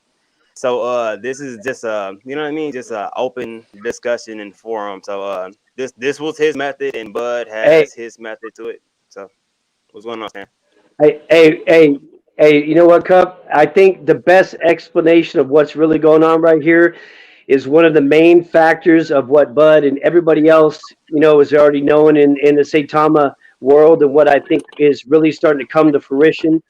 So this is just you know what I mean, just a open discussion and forum. So this was his method and Bud Hey, has his method to it. So what's going on, Stan? hey, you know what, Cup? I think the best explanation of what's really going on right here is one of the main factors of what Bud and everybody else, is already known in the Saitama world, and what I think is really starting to come to fruition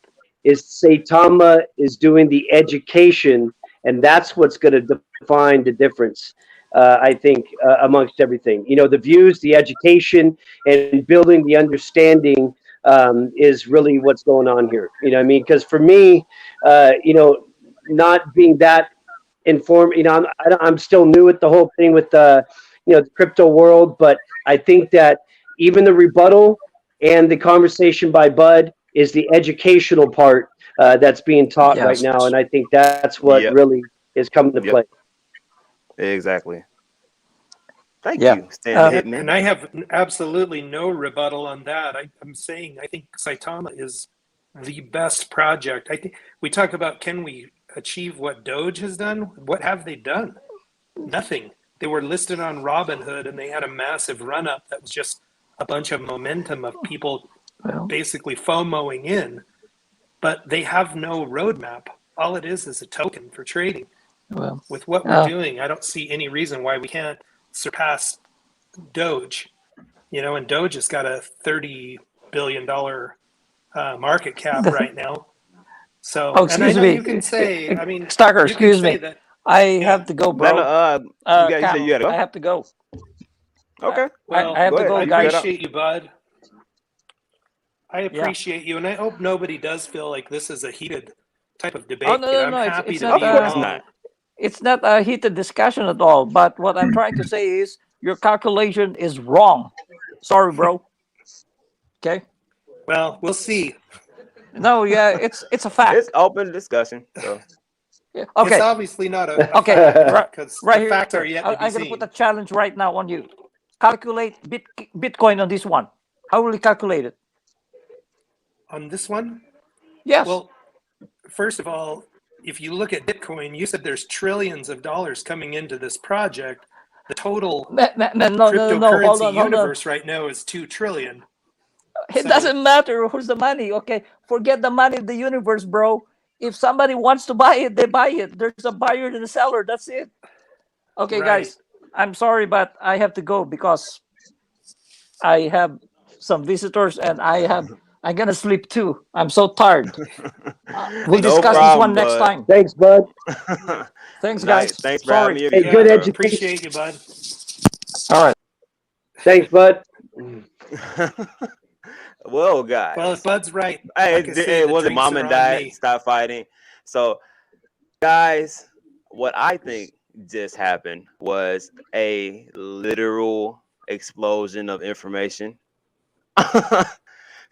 is Saitama is doing the education, and that's what's going to define the difference. I think amongst everything, the views, the education, and building the understanding is really what's going on here. You know what I mean? Because for me, not being that informed, I'm still new at the whole thing with the crypto world, but I think that even the rebuttal and the conversation by Bud is the educational part that's being taught right yes. now, and I think that's what Yep, really is coming to yep, play. exactly. Thank Yeah. you, Stan the And Hitman. I have absolutely no rebuttal on that. I'm saying I think Saitama is the best project. I think we talk about, can we achieve what Doge has done? What have they done? Nothing. They were listed on Robinhood and they had a massive run up that was just a bunch of momentum of people Well, basically FOMOing in, but they have no roadmap. All it is a token for trading. well. With what we're doing, I don't see any reason why we can't surpass Doge. And Doge has got a $30 billion market cap right now. So, Oh, and I excuse know me, you can say, I mean, Stacker. you can Excuse say me. that, I yeah. have to go, No, no, bro. you said you Cam, gotta I go. have to go. I, Okay, I Well, have go to ahead. go, I You can cut guys. out. appreciate you, Bud. I Yeah. appreciate you, and I hope nobody does feel like this is a heated type of Oh debate. no, no, I'm no. happy to Of be course wrong. not. It's not a heated discussion at all. But what I'm trying to say is your calculation is wrong. Sorry, bro. Okay. Well, we'll see. No, yeah, it's a It's fact. open discussion. So Yeah. It's Okay. obviously not a Okay. fact Right, because right the facts are here. yet to be I'm gonna put a seen. challenge right now on you. Calculate Bitcoin on this one. How will you calculate it? On this one, Yes. well, first of all, if you look at Bitcoin, you said there's trillions of dollars coming into this project. The total No, no, no, no. Hold cryptocurrency on, hold on. universe right now is 2 trillion. It So doesn't matter who's the money. Okay, forget the money of the universe, bro. If somebody wants to buy it, they buy it. There's a buyer and a seller. That's it. Okay, Right. guys. I'm sorry, but I have to go because I have some visitors and I'm gonna sleep too. I'm so tired. We'll Thanks, No discuss bud. this problem, one next bud. time. Thanks, bud. Thanks, Nice. guys. Thanks for having Sorry. me Hey, again, good Yeah. bro. education. Appreciate you, bud. All right. Thanks, bud. Well, Well, if guys. Bud's right, Hey, like I say, it the wasn't drinks mom are and on dad me. stop fighting. So, guys, what I think just happened was a literal explosion of information.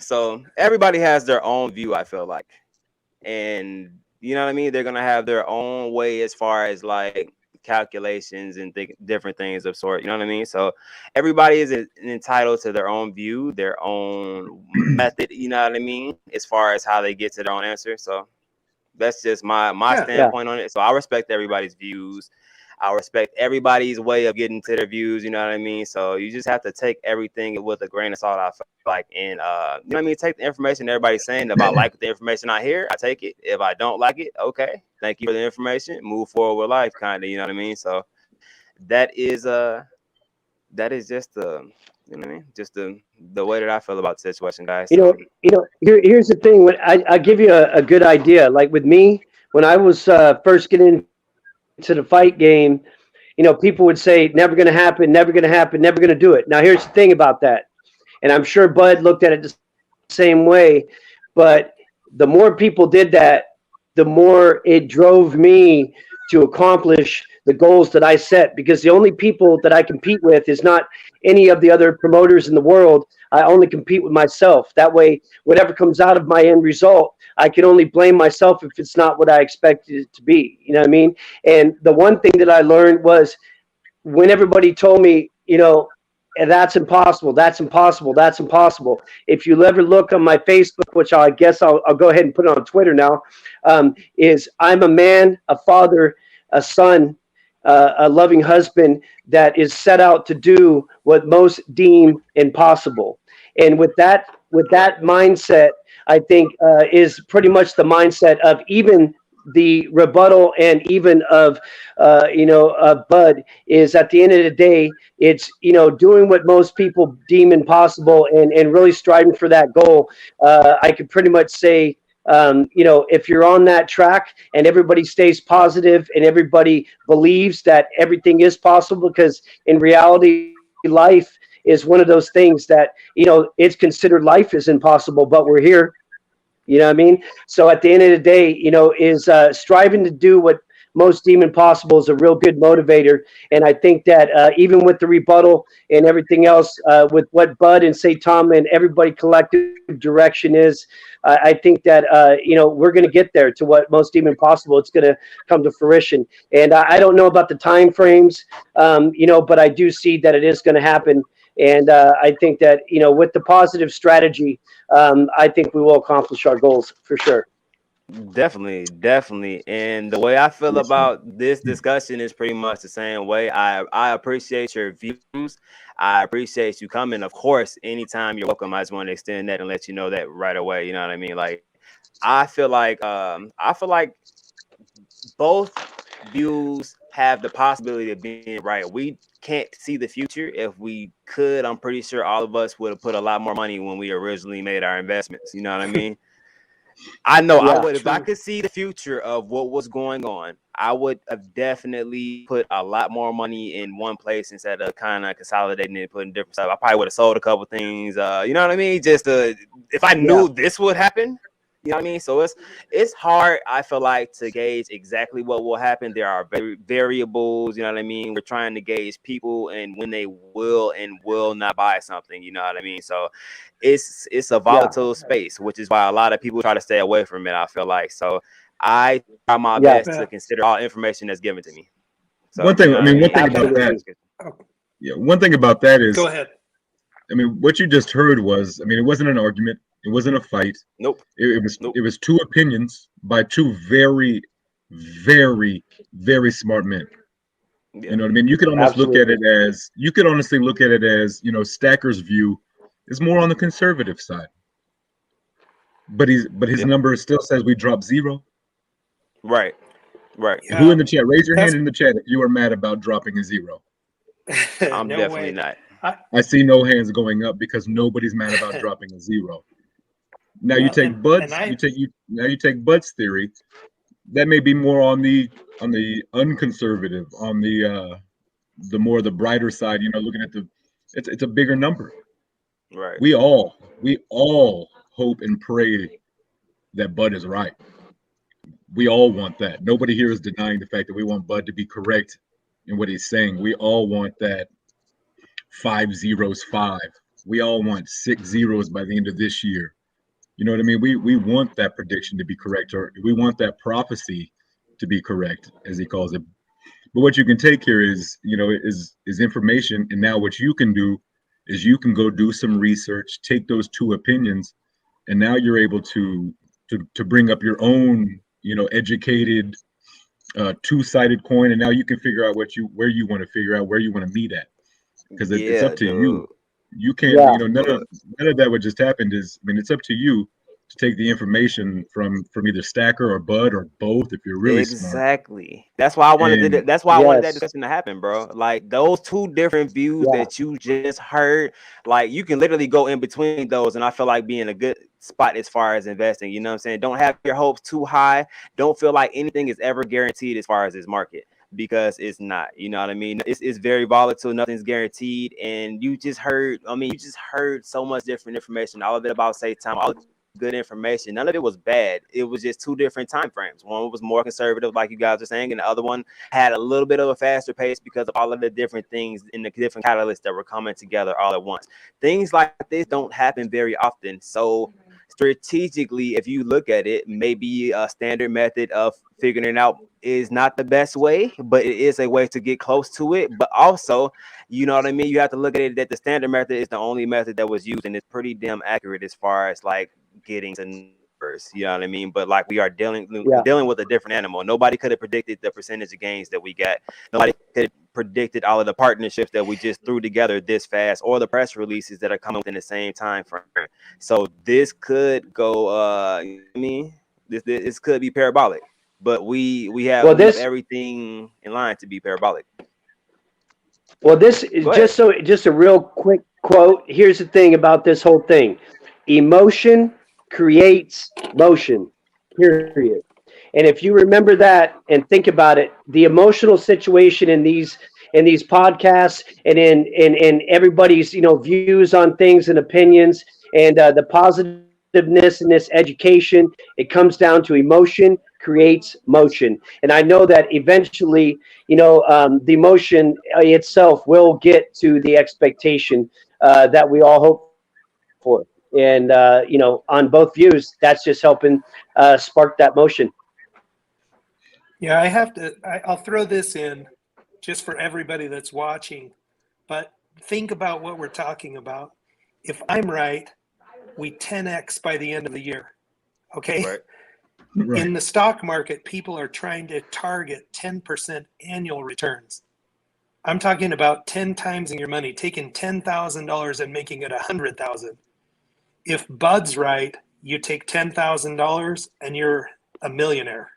So everybody has their own view, I feel like. And you know what I mean? They're gonna have their own way as far as like calculations and different things of sort. You know what I mean? So everybody is entitled to their own view, their own method. You know what I mean? As far as how they get to their own answer. So that's just my Yeah. Yeah. standpoint on it. So I respect everybody's views. I respect everybody's way of getting to their views. You know what I mean? So you just have to take everything with a grain of salt. I feel like, and you know what I mean. Take the information everybody's saying. If I like the information I hear, I take it. If I don't like it, okay, thank you for the information. Move forward with life, kind of. You know what I mean? So that is just the you know what I mean, just the way that I feel about the situation, guys. You know, So here's the thing. When I give you a good idea. Like with me, when I was first getting into the fight game, people would say, never going to happen, never going to happen, never going to do it. Now, here's the thing about that. And I'm sure Bud looked at it the same way. But the more people did that, the more it drove me to accomplish the goals that I set. Because the only people that I compete with is not any of the other promoters in the world. I only compete with myself. That way, whatever comes out of my end result, I can only blame myself if it's not what I expected it to be. You know what I mean? And the one thing that I learned was when everybody told me, "And that's impossible, that's impossible, that's impossible." If you ever look on my Facebook, which I guess I'll go ahead and put it on Twitter now, is I'm a man, a father, a son, a loving husband that is set out to do what most deem impossible. And with that mindset, I think is pretty much the mindset of even the rebuttal and even of Bud is at the end of the day, it's doing what most people deem impossible and really striving for that goal. I could pretty much say, if you're on that track and everybody stays positive and everybody believes that everything is possible, because in reality, life is one of those things that it's considered life is impossible, but we're here. You know what I mean? So at the end of the day, is striving to do what most deem impossible is a real good motivator. And I think that even with the rebuttal and everything else, with what Bud and Saitama and everybody collective direction is, I think that we're going to get there to what most deem impossible. It's going to come to fruition. And I don't know about the time frames, but I do see that it is going to happen. And I think that with the positive strategy, I think we will accomplish our goals for sure. definitely, definitely. And the way I feel about this discussion is pretty much the same way. I appreciate your views. I appreciate you coming. Of course, anytime you're welcome. I just want to extend that and let you know that right away. You know what I mean? Like I feel like both views have the possibility of being right. We can't see the future. If we could, I'm pretty sure all of us would have put a lot more money when we originally made our investments. You know what I mean? I know I Yeah. would if I True. could see the future of what was going on. I would have definitely put a lot more money in one place instead of kind of consolidating and putting different stuff. I probably would have sold a couple things. You know what I mean? Just if I Yeah. knew this would happen. You know what I mean? So it's hard. I feel like to gauge exactly what will happen. There are variables. You know what I mean? We're trying to gauge people and when they will and will not buy something. You know what I mean? So it's a Yeah. volatile space, which is why a lot of people try to stay away from it. I feel like so. I try my Yeah. best to consider all information that's given to me. One So you thing, know I what I mean, one mean. thing about that, Absolutely. Oh, yeah, one thing about that go is, ahead. I mean, what you just heard was, I mean, it wasn't an argument, it wasn't a fight. Nope. It was two opinions by two very, very, very smart men. You Yeah. know what I mean? You could almost look at Absolutely. it as, you could honestly look at it as, Stacker's view is more on the conservative side, but his Yeah. number still says we dropped zero. Right. Right. Who in Yeah, the chat? Raise your hand that's in the chat if you are mad about dropping a zero. I'm no definitely way. not. I, I see no hands going up because nobody's mad about dropping a zero. Now you well, take and Bud's. I Now you take Bud's theory. That may be more on the unconservative, on the more the brighter side. You know, looking at it's a bigger number. Right. We all hope and pray that Bud is right. We all want that. Nobody here is denying the fact that we want Bud to be correct in what he's saying. We all want that 5 zeros 5. We all want 6 zeros by the end of this year. You know what I mean? We want that prediction to be correct, or we want that prophecy to be correct, as he calls it. But what you can take here is, is information, and now what you can do is you can go do some research, take those two opinions, and now you're able to bring up your own, educated, two-sided coin, and now you can figure out where you want to figure out where you want to meet at, because it's Yeah, up to you. dude. You can't, Yeah. none of that what just happened is, I mean, it's up to you to take the information from either Stacker or Bud or both if you're really smart. Exactly. That's why I wanted to. And That's why I wanted that Yes. discussion to happen, bro. Like those two different views Yeah. that you just heard, like you can literally go in between those, and I feel like being a good spot as far as investing. You know what I'm saying? Don't have your hopes too high. Don't feel like anything is ever guaranteed as far as this market, because it's not. You know what I mean? It's very volatile. Nothing's guaranteed, and you just heard. I mean, you just heard so much different information. All of it about Saitama. All good information. None of it was bad. It was just two different time frames. One was more conservative, like you guys are saying, and the other one had a little bit of a faster pace because of all of the different things and the different catalysts that were coming together all at once. Things like this don't happen very often. So strategically, if you look at it, maybe a standard method of figuring it out is not the best way, but it is a way to get close to it. But also, you know what I mean? You have to look at it that the standard method is the only method that was used, and it's pretty damn accurate as far as like getting to numbers, you know what I mean? But like we're dealing with a different animal. Nobody could have predicted the percentage of gains that we got. Nobody could have predicted all of the partnerships that we just threw together this fast, or the press releases that are coming within the same time frame. So this could go this could be parabolic. But we have Well, this everything in line to be parabolic. well this is Go ahead. just a real quick quote. Here's the thing about this whole thing: emotion creates motion. Period. And if you remember that and think about it, the emotional situation in these podcasts and in everybody's views on things and opinions and the positiveness in this education, it comes down to emotion creates motion. And I know that eventually, the emotion itself will get to the expectation that we all hope for. And on both views, that's just helping spark that motion. Yeah, I'll throw this in just for everybody that's watching, but think about what we're talking about. If I'm right, we 10x by the end of the year. Okay. Right. right. In the stock market, people are trying to target 10% annual returns. I'm talking about 10 times your money, taking $10,000 and making it 100,000. If Bud's right, you take $10,000 and you're a millionaire.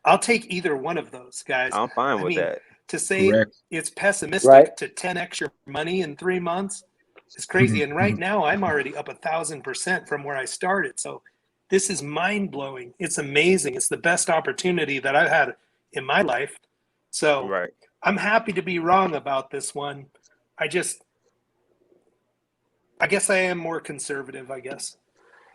I'll take either one of those, guys. I'm fine I with mean, that. to say Correct. it's pessimistic Right. to 10x your money in 3 months is crazy. And right now, I'm already up 1,000% from where I started. So this is mind blowing. It's amazing. It's the best opportunity that I've had in my life. So Right. I'm happy to be wrong about this one. I guess I am more conservative, I guess.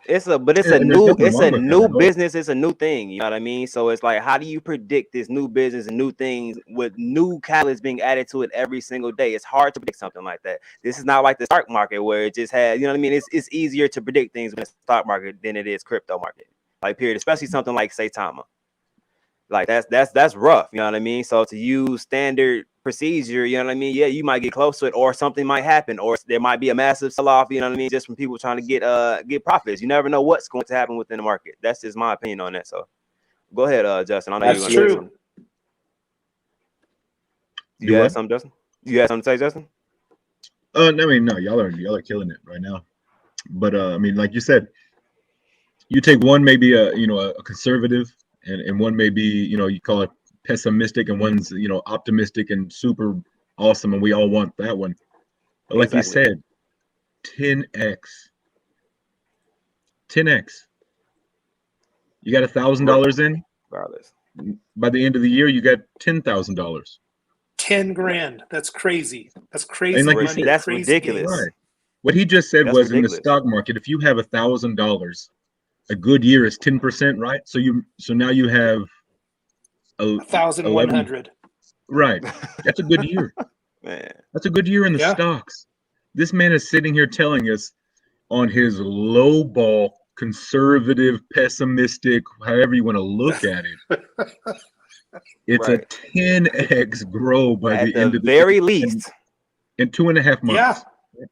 It's a And there's nothing it's a wrong with that new at all. business. It's a new thing. You know what I mean? So it's like, how do you predict this new business and new things with new catalysts being added to it every single day? It's hard to predict something like that. This is not like the stock market where it just has, you know what I mean? It's easier to predict things in the stock market than it is crypto market. Like period, especially something like Saitama. Like that's rough, you know what I mean? So to use standard procedure, you know what I mean? Yeah, you might get close to it, or something might happen, or there might be a massive sell-off, you know what I mean? Just from people trying to get profits. You never know what's going to happen within the market. That's just my opinion on that. So go ahead, Justin. I know That's you're gonna say true. something. Do You have what? something, Justin? You have something to say, Justin? I mean, no, y'all are killing it right now. But I mean, like you said, you take one maybe a conservative and one may be, you call it pessimistic, and one's, optimistic and super awesome, and we all want that one. But like you Exactly. said, 10x, 10x. You got $1,000 in. Regardless. By the end of the year, you got $10,000. 10 grand. That's crazy. That's And crazy like you money. said, That's Crazy ridiculous. gains. right. What he just said That's was, in the ridiculous. stock market, if you have $1,000, a good year is 10%, right? So now you have 11. 1,100. Right. That's a good year. Man. That's a good year in the Yeah. stocks. This man is sitting here telling us on his low ball, conservative, pessimistic, however you want to look at it. It's a Right. 10x grow by At the the end of the very year least. in 2.5 Yeah. months.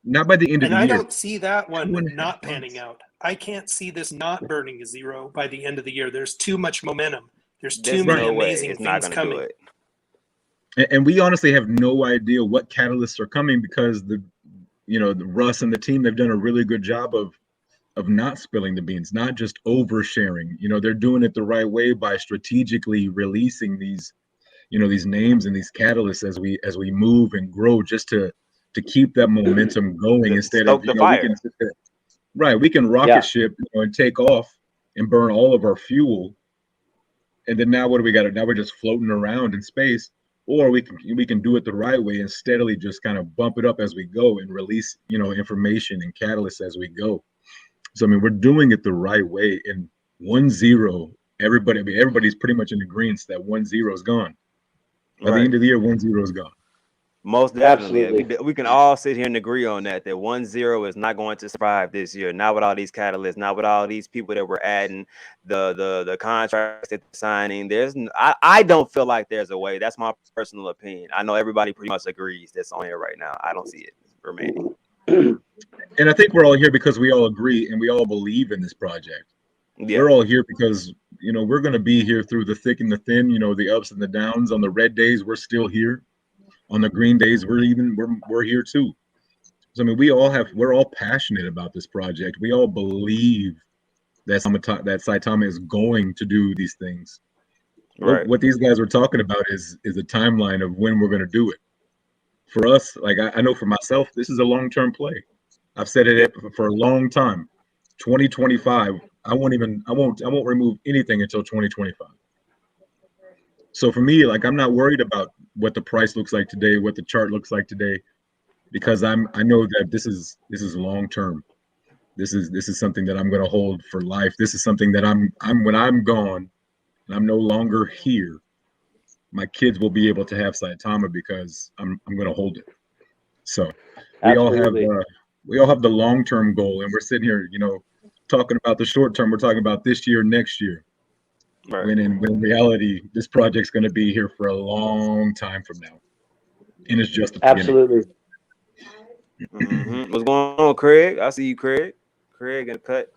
Not by the end of And the I year. don't see that one 2.5 not panning months. out. I can't see this not burning a zero by the end of the year. There's too much momentum. There's There's too many no way amazing it's not things going to do coming. it. And we honestly have no idea what catalysts are coming, because the Russ and the team, they've done a really good job of not spilling the beans, not just oversharing. They're doing it the right way by strategically releasing these names and these catalysts as we move and grow, just to keep that momentum going, To instead of, stoke the fire. we can rocket Yeah. ship, and take off and burn all of our fuel, and then now what do we got? Now we're just floating around in space. Or we can do it the right way and steadily just kind of bump it up as we go, and release information and catalysts as we go. So I mean, we're doing it the right way. And 1-0, everybody's pretty much in agreement that 1-0 is gone. By the Right. end of the year, 1-0 is gone. Most definitely. Absolutely. We can all sit here and agree on that 1-0 is not going to survive this year. Not with all these catalysts, not with all these people that we're adding, the contracts that they're signing. I don't feel like there's a way. That's my personal opinion. I know everybody pretty much agrees that's on here right now. I don't see it remaining. And I think we're all here because we all agree and we all believe in this project. Yeah. We're all here because we're going to be here through the thick and the thin, the ups and the downs. On the red days, we're still here. On the green days, we're here too. So I mean, we're all passionate about this project. We all believe that Saitama is going to do these things. Right. What these guys were talking about is a timeline of when we're going to do it. For us, like I know for myself, this is a long-term play. I've said it for a long time. 2025, I won't remove anything until 2025. So for me, like, I'm not worried about what the price looks like today, what the chart looks like today, because I know that this is long term. This is something that I'm going to hold for life. This is something that I'm when I'm gone and I'm no longer here, my kids will be able to have Saitama because I'm going to hold it. So Absolutely. we all have the long term goal, and we're sitting here, talking about the short term. We're talking about this year, next year. Right. When in reality, this project's going to be here for a long time from now, and it's just the beginning. Absolutely. What's going on, Craig? I see you, Craig. Craig in the cut.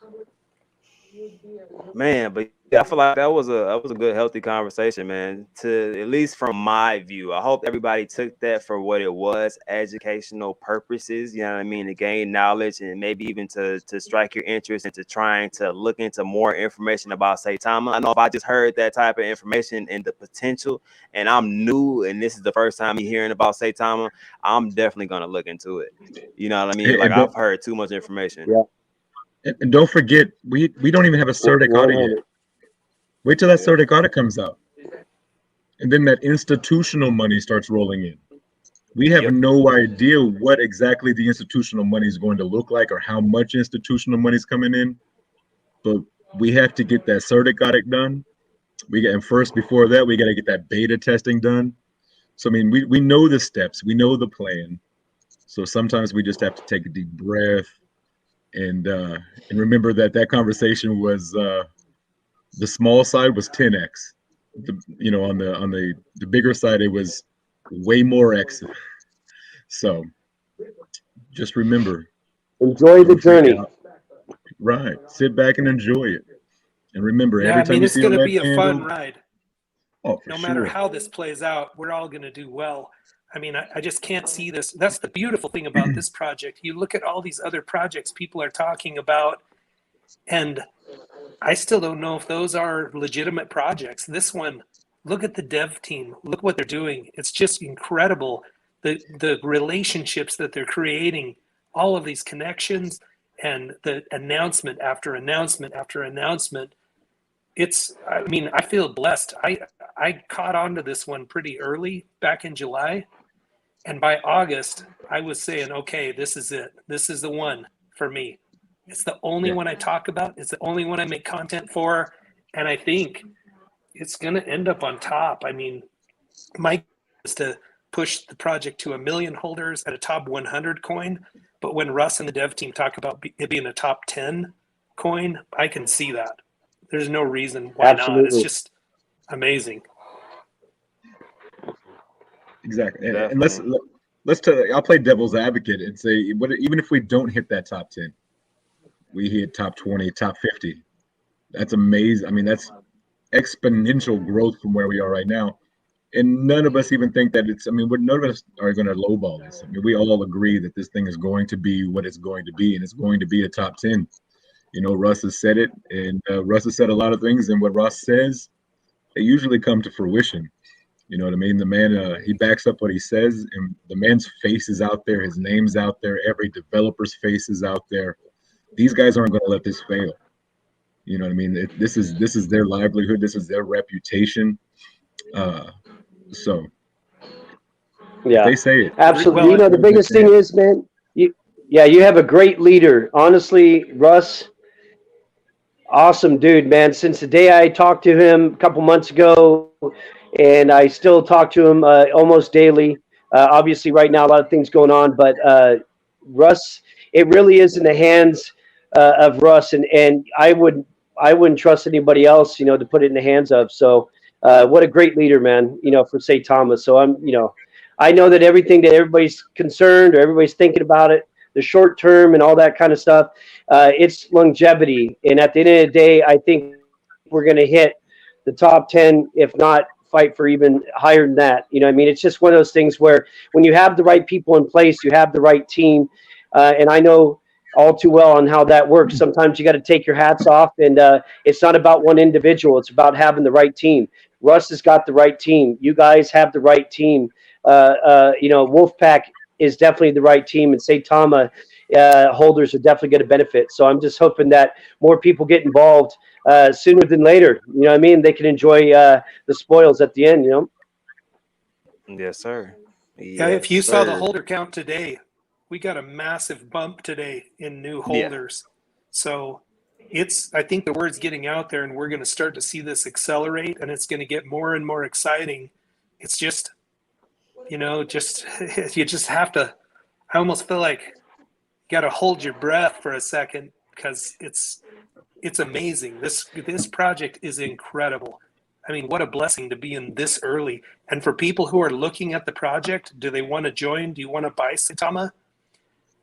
Man, but yeah, I feel like that was a good, healthy conversation, man. To at least from my view, I hope everybody took that for what it was, educational purposes. You know what I mean, to gain knowledge and maybe even to strike your interest into trying to look into more information about Saitama. I know if I just heard that type of information and the potential, and I'm new, and this is the first time you're hearing about Saitama, I'm definitely gonna look into it. You know what I mean? Like, I've heard too much information. Yeah. And don't forget, we don't even have a Certic audit yet. Wait till that Certic audit comes out. And then that institutional money starts rolling in. We have no idea what exactly the institutional money is going to look like or how much institutional money is coming in. But we have to get that Certic audit done. And first, before that, we got to get that beta testing done. So, I mean, we know the steps. We know the plan. So sometimes we just have to take a deep breath. And remember that conversation was the small side was 10x. On the bigger side, it was way more x. So just remember, enjoy the journey. Right, sit back and enjoy it. And remember, every time you it's see going a to red be a candle, fun ride. Oh, for no sure. matter how this plays out, we're all going to do well. I mean, I just can't see this. That's the beautiful thing about this project. You look at all these other projects people are talking about, and I still don't know if those are legitimate projects. This one, look at the dev team. Look what they're doing. It's just incredible. The relationships that they're creating, all of these connections, and the announcement after announcement after announcement. I mean, I feel blessed. I caught on to this one pretty early back in July. And by August, I was saying, okay, this is it. This is the one for me. It's the only one I talk about. It's the only one I make content for. And I think it's going to end up on top. I mean, my goal is to push the project to 1 million holders at a top 100 coin. But when Russ and the dev team talk about it being a top 10 coin, I can see that. There's no reason why not. It's just amazing. Exactly. And let's I'll play devil's advocate and say, even if we don't hit that top 10, we hit top 20, top 50. That's amazing. I mean, that's exponential growth from where we are right now. And none of us even think that none of us are going to lowball this. I mean, we all agree that this thing is going to be what it's going to be, and it's going to be a top 10. You know, Russ has said it, and Russ has said a lot of things, and what Russ says, they usually come to fruition. You know what I mean? The man, he backs up what he says, and the man's face is out there, his name's out there, every developer's face is out there. These guys aren't going to let this fail. You know what I mean? This is their livelihood, this is their reputation. So, yeah, they say it. Absolutely. Well, you know, the biggest thing is, man, you have a great leader. Honestly, Russ, awesome dude, man. Since the day I talked to him a couple months ago, and I still talk to him almost daily. Obviously, right now, a lot of things going on, but Russ, it really is in the hands of Russ, and I wouldn't trust anybody else, you know, to put it in the hands of. So, what a great leader, man, you know, for Saitama. So I know that everything that everybody's concerned or everybody's thinking about it, the short term and all that kind of stuff, it's longevity. And at the end of the day, I think we're going to hit the top 10, if not fight for even higher than that. You know what I mean? It's just one of those things where when you have the right people in place, you have the right team. And I know all too well on how that works. Sometimes you got to take your hats off, and it's not about one individual. It's about having the right team. Russ has got the right team. You guys have the right team. You know, Wolfpack is definitely the right team, and Saitama holders are definitely going to benefit. So I'm just hoping that more people get involved sooner than later. You know what I mean? They can enjoy the spoils at the end, you know? Yes, sir. Yeah, if you saw the holder count today, we got a massive bump today in new holders. So I think the word's getting out there, and we're going to start to see this accelerate, and it's going to get more and more exciting. It's just, you know, you just have to, I almost feel like you got to hold your breath for a second, because it's amazing. This project is incredible. I mean, what a blessing to be in this early. And for people who are looking at the project, do they want to join? Do you want to buy Saitama?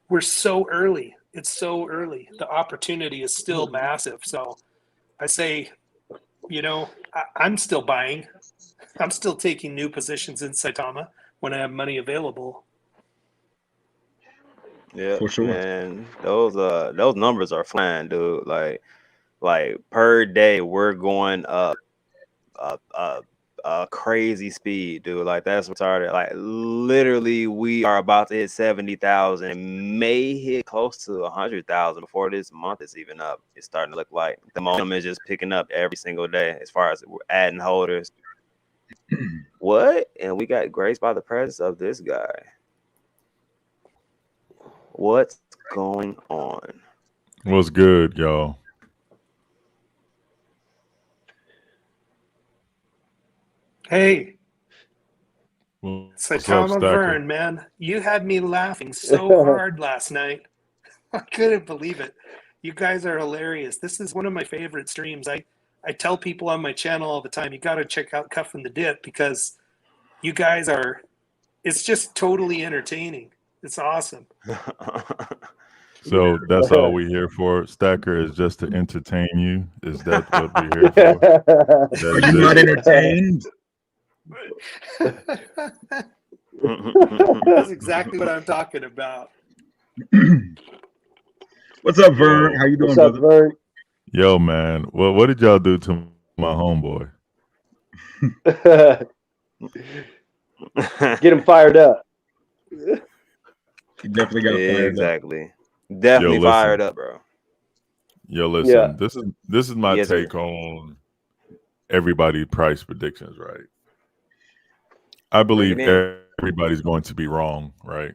We're so early. It's so early. The opportunity is still massive. So I say, you know, I'm still buying. I'm still taking new positions in Saitama when I have money available. Yeah, For sure. man. Those numbers are flying, dude. Like per day, we're going up a crazy speed, dude. Like, that's retarded. Like, literally, we are about to hit 70,000 and may hit close to 100,000 before this month is even up. It's starting to look like the momentum is just picking up every single day as far as we're adding holders. What? And we got graced by the presence of this guy. What's going on? What's good, y'all? Hey, What's up, Saitama Stacker? Vern, man, you had me laughing so hard last night. I couldn't believe it. You guys are hilarious. This is one of my favorite streams. I tell people on my channel all the time, you got to check out Cuffin' the Dip, because you guys it's just totally entertaining. It's awesome. So that's all we here for. Stacker is just to entertain you. Is that what we're here for? Are you not entertained? That's exactly what I'm talking about. What's up, Vern? How you doing, What's up, brother? Vern? Yo, man, what did y'all do to my homeboy? Get him fired up. He definitely got fired up. Exactly. Definitely Yo, fired listen. up, bro. Yo, Yeah. listen. This is my Yes, sir. take on everybody price predictions, right? I Bring it believe in. everybody's going to be wrong, right?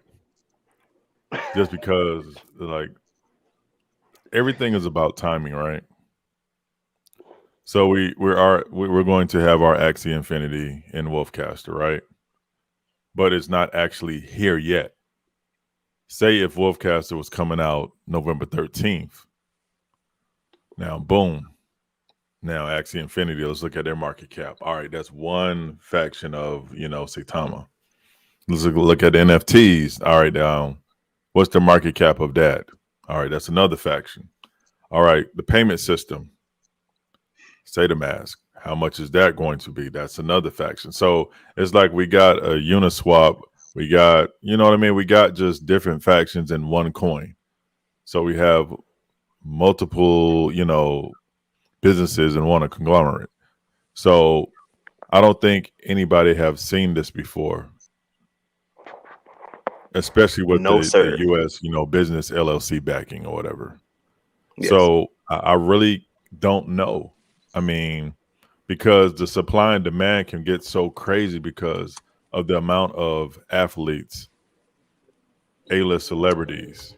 Just because like everything is about timing, right? So we're going to have our Axie Infinity in Wolfcaster, right? But it's not actually here yet. Say if Wolfcaster was coming out November 13th. Now, boom. Now, Axie Infinity, let's look at their market cap. All right, that's one faction of, Saitama. Let's look at the NFTs. All right, what's the market cap of that? All right, that's another faction. All right, the payment system, Saitamask. How much is that going to be? That's another faction. So it's like we got a Uniswap. We got, you know what I mean? We got just different factions in one coin. So we have multiple, businesses in one conglomerate. So I don't think anybody have seen this before, especially with No, the sir. U.S. Business LLC backing or whatever. Yes. So I really don't know. I mean, because the supply and demand can get so crazy because of the amount of athletes, A-list celebrities,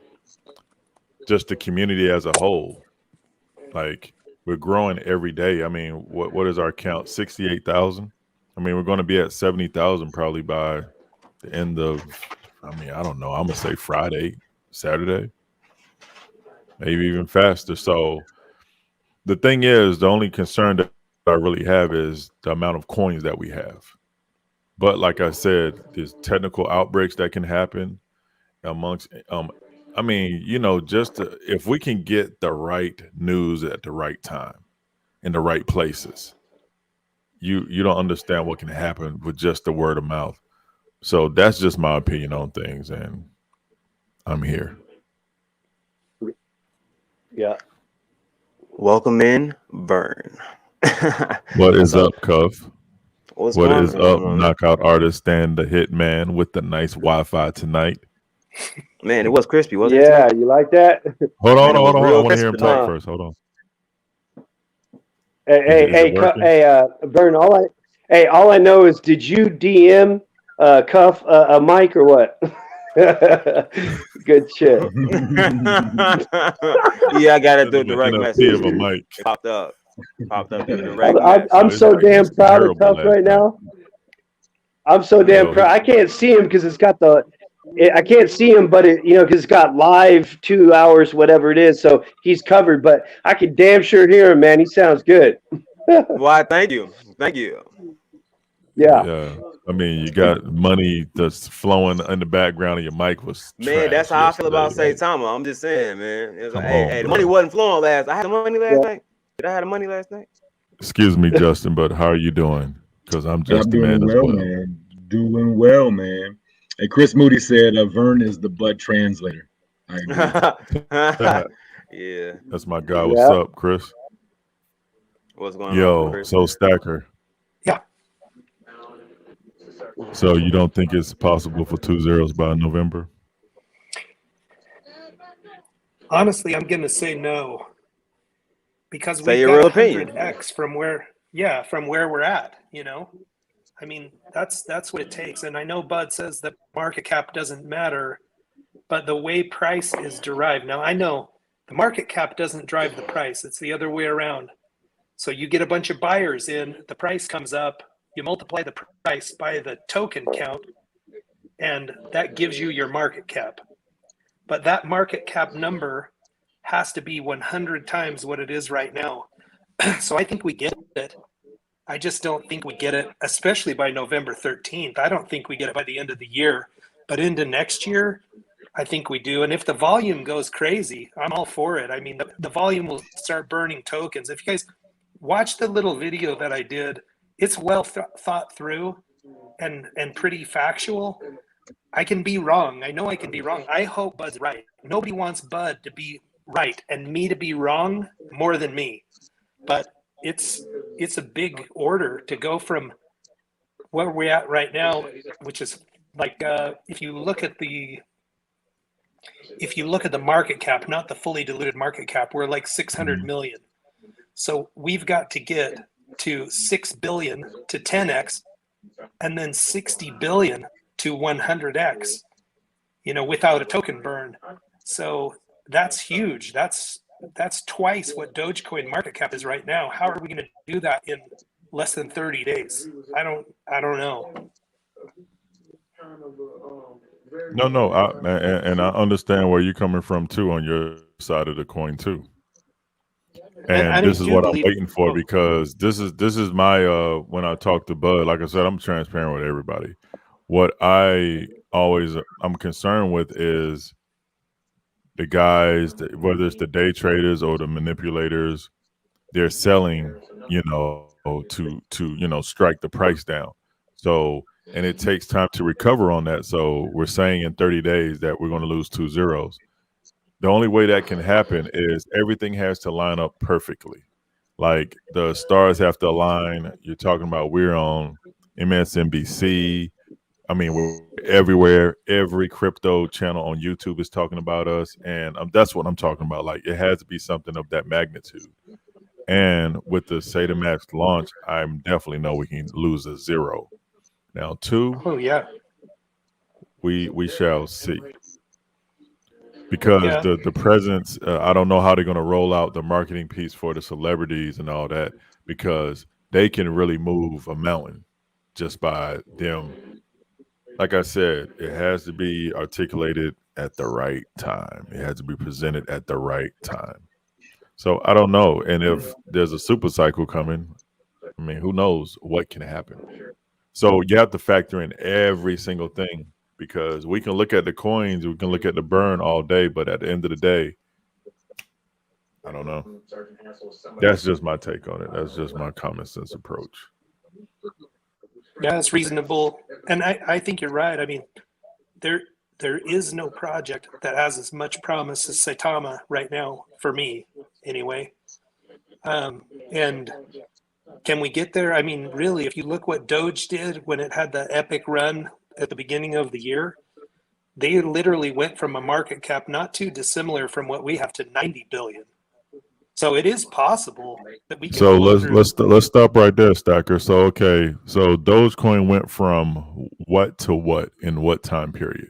just the community as a whole. Like we're growing every day. I mean, what is our count? 68,000. I mean, we're going to be at 70,000 probably by the end of. I mean, I don't know. I'm gonna say Friday, Saturday, maybe even faster. So the thing is, the only concern that I really have is the amount of coins that we have. But like I said, there's technical outbreaks that can happen amongst. I mean, if we can get the right news at the right time in the right places, you don't understand what can happen with just the word of mouth. So that's just my opinion on things, and I'm here. Yeah. Welcome in, Vern. What is So, up, Cuff? what's What going is up, on, man? knockout artist and the hitman with the nice Wi-Fi tonight? Man, it was crispy, wasn't it, Yeah. tonight? You like that? Hold Man, on, it was hold on, hold on. I real want to hear crispy him talk tonight. Huh. first. Hold on. Hey, hey, Is it hey, working? Vern. All I know is, did you DM Cuff a mic or what? Good shit. Yeah, I got it Send through him an direct NFT message. of a mic. It popped up. Popped up through I'm, direct I'm, So I'm message. his so mic damn was proud of terrible Cuff last right night. now. I'm so damn Yo, proud. I can't see him because it's got I can't see him, but because it's got live 2 hours, whatever it is. So he's covered, but I can damn sure hear him, man. He sounds good. Why, thank you. Thank you. Yeah. yeah. I mean, you got money that's flowing in the background, and your mic was Man, that's trash how I feel yesterday. about Like, Saitama. I'm just saying, man. It was like, come hey, on, hey, the money bro. wasn't flowing last. I had the money last Yeah. night. Did I have the money last night? Excuse me, Justin, but how are you doing? Because I'm just I'm a man doing as well, well. man. Doing well, man. And Chris Moody said Vern is the butt translator. I agree. Yeah. That's my guy. What's Yeah. up, Chris? What's going on, Yo, Chris? so Stacker. Yeah. So you don't think it's possible for 2 zeros by November? Honestly, I'm going to say no because Say we've your got real opinion. 100x from where we're at. I mean, that's what it takes. And I know Bud says that market cap doesn't matter, but the way price is derived. Now, I know the market cap doesn't drive the price. It's the other way around. So you get a bunch of buyers in, the price comes up, you multiply the price by the token count, and that gives you your market cap. But that market cap number has to be 100 times what it is right now. So I think we get it. I just don't think we get it, especially by November 13th. I don't think we get it by the end of the year, but into next year, I think we do. And if the volume goes crazy, I'm all for it. I mean, the volume will start burning tokens. If you guys watch the little video that I did, it's well thought through and pretty factual. I can be wrong. I know I can be wrong. I hope Bud's right. Nobody wants Bud to be right and me to be wrong. more than me, but it's a big order to go from where we're at right now, which is like if you look at the market cap, not the fully diluted market cap, we're like 600 million. So we've got to get to 6 billion to 10x, and then 60 billion to 100x, without a token burn. So that's huge. That's twice what Dogecoin market cap is right now. How are we going to do that in less than 30 days? I don't know. No, and I understand where you're coming from too on your side of the coin too. And this is what I'm waiting for, because this is my when I talk to Bud, like I said, I'm transparent with everybody. What I'm concerned with is the guys, whether it's the day traders or the manipulators, they're selling, to strike the price down. So, and it takes time to recover on that. So we're saying in 30 days that we're going to lose 2 zeros. The only way that can happen is everything has to line up perfectly. Like the stars have to align. You're talking about we're on MSNBC. I mean, we're everywhere. Every crypto channel on YouTube is talking about us. And that's what I'm talking about. Like, it has to be something of that magnitude. And with the Saitama launch, I definitely know we can lose a 0. Now, 2, oh yeah, we shall see. Because the presence, I don't know how they're going to roll out the marketing piece for the celebrities and all that, because they can really move a mountain just by them. Like I said, it has to be articulated at the right time. It has to be presented at the right time. So I don't know. And if there's a super cycle coming, I mean, who knows what can happen. So you have to factor in every single thing, because we can look at the coins, we can look at the burn all day, but at the end of the day, I don't know. That's just my take on it. That's just my common sense approach. Yeah, it's reasonable. And I think you're right. I mean, there is no project that has as much promise as Saitama right now, for me anyway. And can we get there? I mean, really, if you look what Doge did when it had the epic run at the beginning of the year, they literally went from a market cap not too dissimilar from what we have to 90 billion. So it is possible that we can. So let's stop right there, Stacker. So okay, so Dogecoin went from what to what in what time period?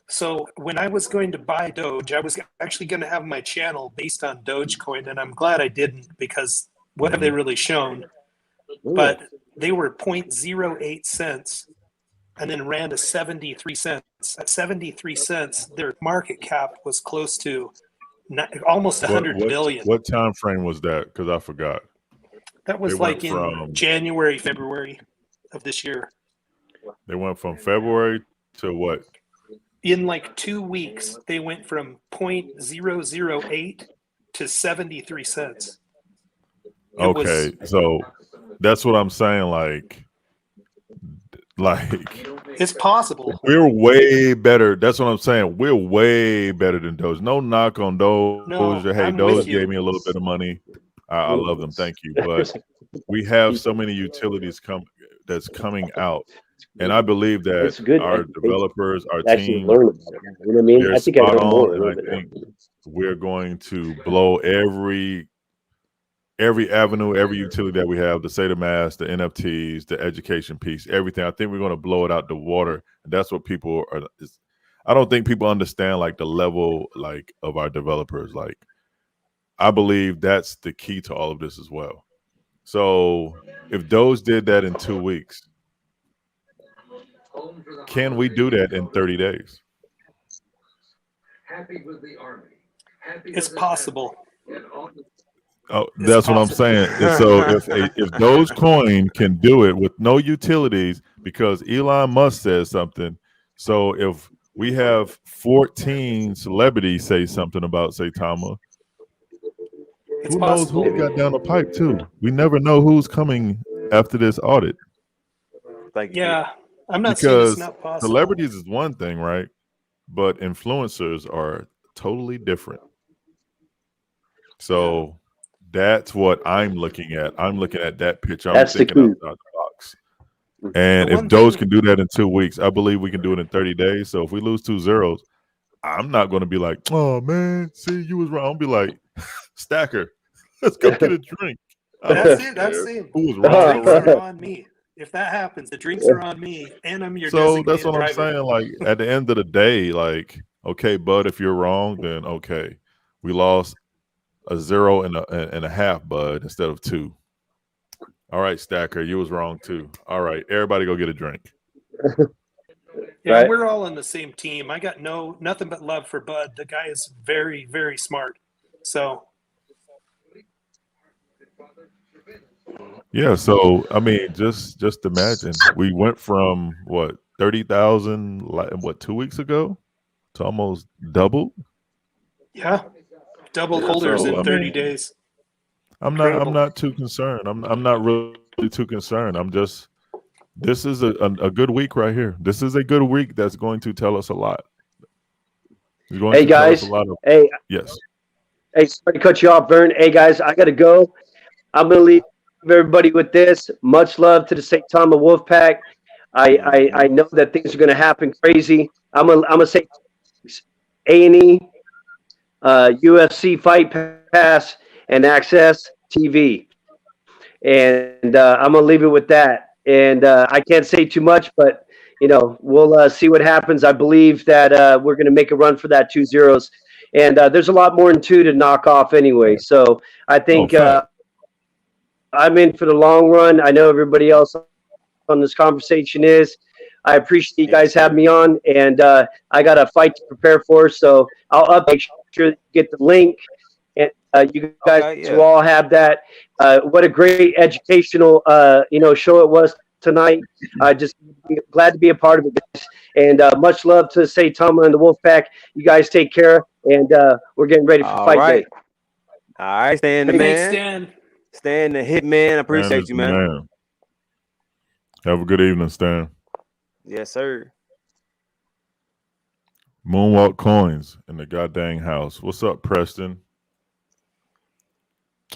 So when I was going to buy Doge, I was actually going to have my channel based on Dogecoin, and I'm glad I didn't, because what have they really shown? But they were 0.08 cents and then ran to 73 cents. At 73 cents, their market cap was close to almost 100 billion. What time frame was that? Because I forgot. That was like in January, February of this year. They went from February to what? In like 2 weeks, they went from 0.008 to 73 cents. Okay, so that's what I'm saying. Like it's possible. We're way better. That's what I'm saying. We're way better than Doge. No knock on Doge. No, hey, Doge gave me a little bit of money. I love them. Thank you. But we have so many utilities that's coming out. And I believe that our developers, our team, learn about it. You know what I mean? I think I know more. And I think we're going to blow every avenue, every utility that we have, the Saitama, the NFTs, the education piece, everything. I think we're going to blow it out the water. And that's what people are. I don't think people understand like the level like of our developers. Like, I believe that's the key to all of this as well. So if Doge did that in 2 weeks, can we do that in 30 days? It's possible. Oh, that's what I'm saying. So if Dogecoin can do it with no utilities, because Elon Musk says something. So if we have 14 celebrities say something about Saitama, who knows who got down the pipe too? We never know who's coming after this audit. Yeah, I'm not saying it's not possible. Celebrities is one thing, right? But influencers are totally different. So That's what I'm looking at. I'm looking at that picture. I'm That's the thinking key. outside the box. And The if one Doge thing, can do that in 2 weeks, I believe we can do it in 30 days. So if we lose 2 zeros, I'm not going to be like, oh man, see, you was wrong. I'll be like, Stacker, let's go get a drink. I that's don't it. That's care it. who was The wrong or drinks are right. on me. If that happens, the drinks are on me, and I'm your So that's designated what I'm driver. saying. Like at the end of the day, like, okay, bud, if you're wrong, then okay. We lost a 0.5, bud, instead of 2. All right, Stacker, you was wrong too. All right, everybody go get a drink. Yeah, Right. we're all in the same team. I got nothing but love for Bud. The guy is very, very smart. So Yeah, so I mean, just imagine we went from what 30,000 what 2 weeks ago to almost double. yeah, double Yeah, holders so in I 30 mean, days. I'm Incredible. not too concerned. I'm not really too concerned. I'm just this is a good week right here. This is a good week that's going to tell us a lot. It's going Hey to tell us a guys. lot of Hey, yes. hey, sorry to cut you off, Vern. Hey guys, I gotta go. I'm gonna leave everybody with this. Much love to the Saitama Wolfpack. I Mhm. know that things are gonna happen crazy. I'm gonna say A&E, UFC Fight Pass, and Access TV. And I'm gonna leave it with that. And I can't say too much, but we'll see what happens. I believe that we're gonna make a run for that 2 zeros. And there's a lot more in two to knock off anyway. So I Oh, think fact. I'm in for the long run. I know everybody else on this conversation is. I appreciate you Yes, guys having sir. me on, and I got a fight to prepare for, so I'll make sure that you get the link, and you guys Okay, will yeah. all have that. What a great educational, show it was tonight. Just glad to be a part of it, guys. And much love to Saitama and the Wolfpack. You guys take care, and we're getting ready for All fight right. day. All right, Stan the Thank you. Thanks, man. Dan. Stan the hitman. Stan is Appreciate you, the man. man. Have a good evening, Stan. Yes, sir. Moonwalk coins in the goddamn house. What's up, Preston?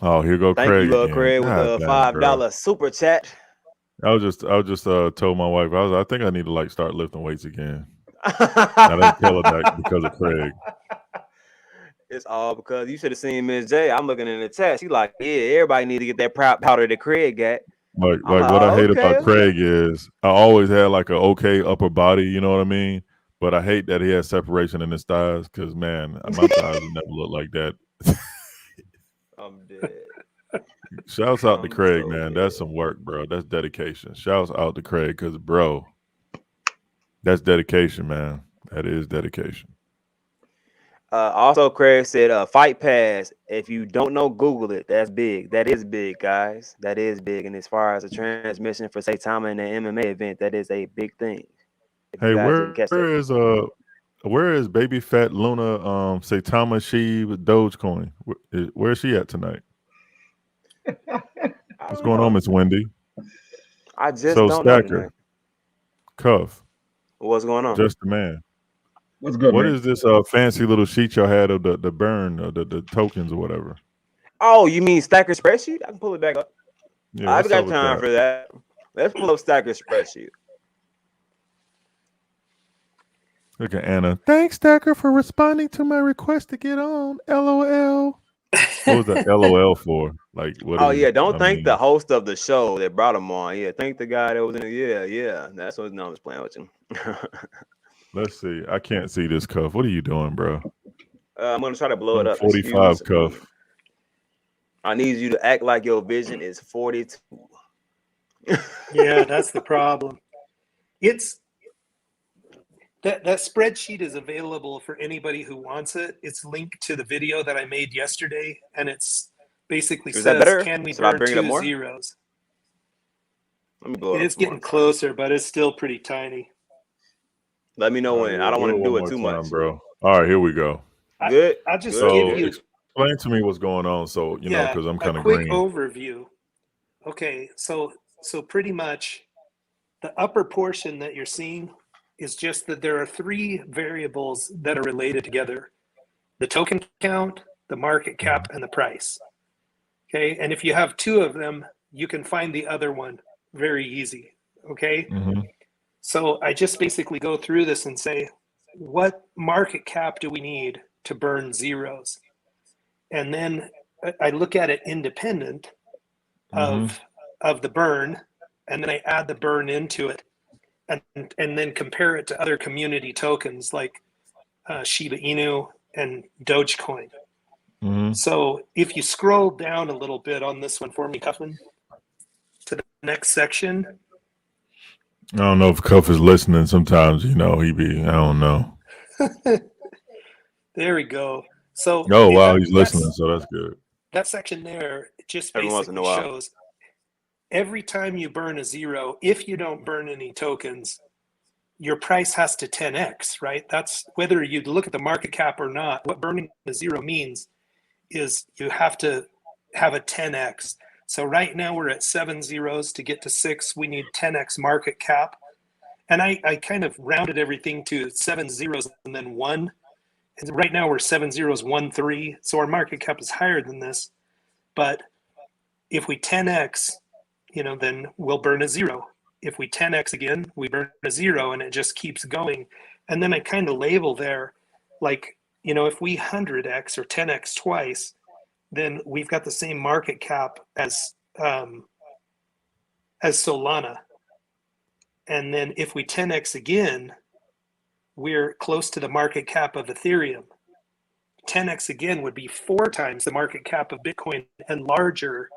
Oh, here go Thank Craig you, again. Craig, with God the dang, bro. $5 super chat. I was just told my wife I think I need to like start lifting weights again. I didn't tell her that because of Craig. It's all because you should have seen Miss J. I'm looking in the chat. She like, yeah, everybody need to get that proud powder that Craig got. Like I'm like like, what I oh, hate okay, about okay. Craig is I always had like a okay upper body, you know what I mean? But I hate that he has separation in his thighs because man, my thighs will never look like that. I'm dead. Shouts out to I'm Craig, so man. That's dead. some work, bro. That's dedication. Shouts out to Craig because bro, that's dedication, man. That is dedication. Also, Craig said, Fight Pass. If you don't know, Google it. That's big. That is big, guys. That is big. And as far as the transmission for Saitama in the MMA event, that is a big thing. If you Hey, guys didn't catch that. where is baby fat Luna Saitama she with Dogecoin? Where is she at tonight? I What's don't going on, know. Miss Wendy? I just So don't know tonight. Stacker, Cuff, What's going on? just the man. What's good, What man? is this fancy little sheet y'all had of the burn the tokens or whatever? Oh, you mean Stacker spreadsheet? I can pull it back up. Yeah, I've what's up got with time that? for that. Let's pull up Stacker spreadsheet. Look at Anna. Thanks, Stacker, for responding to my request to get on. LOL. What was that LOL for? Like, what Oh is? yeah, don't I thank the mean, host of the show that brought him on. Yeah, thank the guy that was in it. Yeah, yeah. That's what no, I was playing with you. let's see. I can't see this cuff. What are you doing, bro? I'm gonna try to blow it up. Excuse 45 me. cuff. I need you to act like your vision is 42. Yeah, that's the problem. It's that spreadsheet is available for anybody who wants it. It's linked to the video that I made yesterday, and it's basically Is that says, better? "Can we Should I burn bring it up two more? zeros?" Let me blow it up It's some more. getting closer, but it's still pretty tiny. Let me know All right, when. I don't do want it to one do it more too time, much. bro. All right, here we go. I Good, I'll just good, give So good. you explain to me what's going on. So yeah because I'm a kind of quick green. overview. Okay, so pretty much the upper portion that you're seeing is just that there are three variables that are related together: the token count, the market cap, and the price. Okay. And if you have two of them, you can find the other one very easy. Okay. Mm-hmm. So I just basically go through this and say, what market cap do we need to burn zeros? And then I look at it independent Mm-hmm. of the burn, and then I add the burn into it, and then compare it to other community tokens like Shiba Inu and Dogecoin. Mm-hmm. So if you scroll down a little bit on this one for me, Cuffman, to the next section. I don't know if Cuff is listening. Sometimes, he be. I don't know. There we go. So Oh wow, he's listening. So that's good. That section there just Every once in a basically while. shows every time you burn a zero, if you don't burn any tokens, your price has to 10x, right? That's whether you look at the market cap or not. What burning a zero means is you have to have a 10x. So right now we're at 7 zeros. To get to 6, we need 10x market cap. And I kind of rounded everything to 7 zeros and then 1. And right now we're 7 zeros, 1, 3. So our market cap is higher than this. But if we 10x, then we'll burn a zero. If we 10x again, we burn a zero, and it just keeps going. And then I kind of label there, like, if we 100x or 10x twice, then we've got the same market cap as Solana. And then if we 10x again, we're close to the market cap of Ethereum. 10x again would be 4 times the market cap of Bitcoin and larger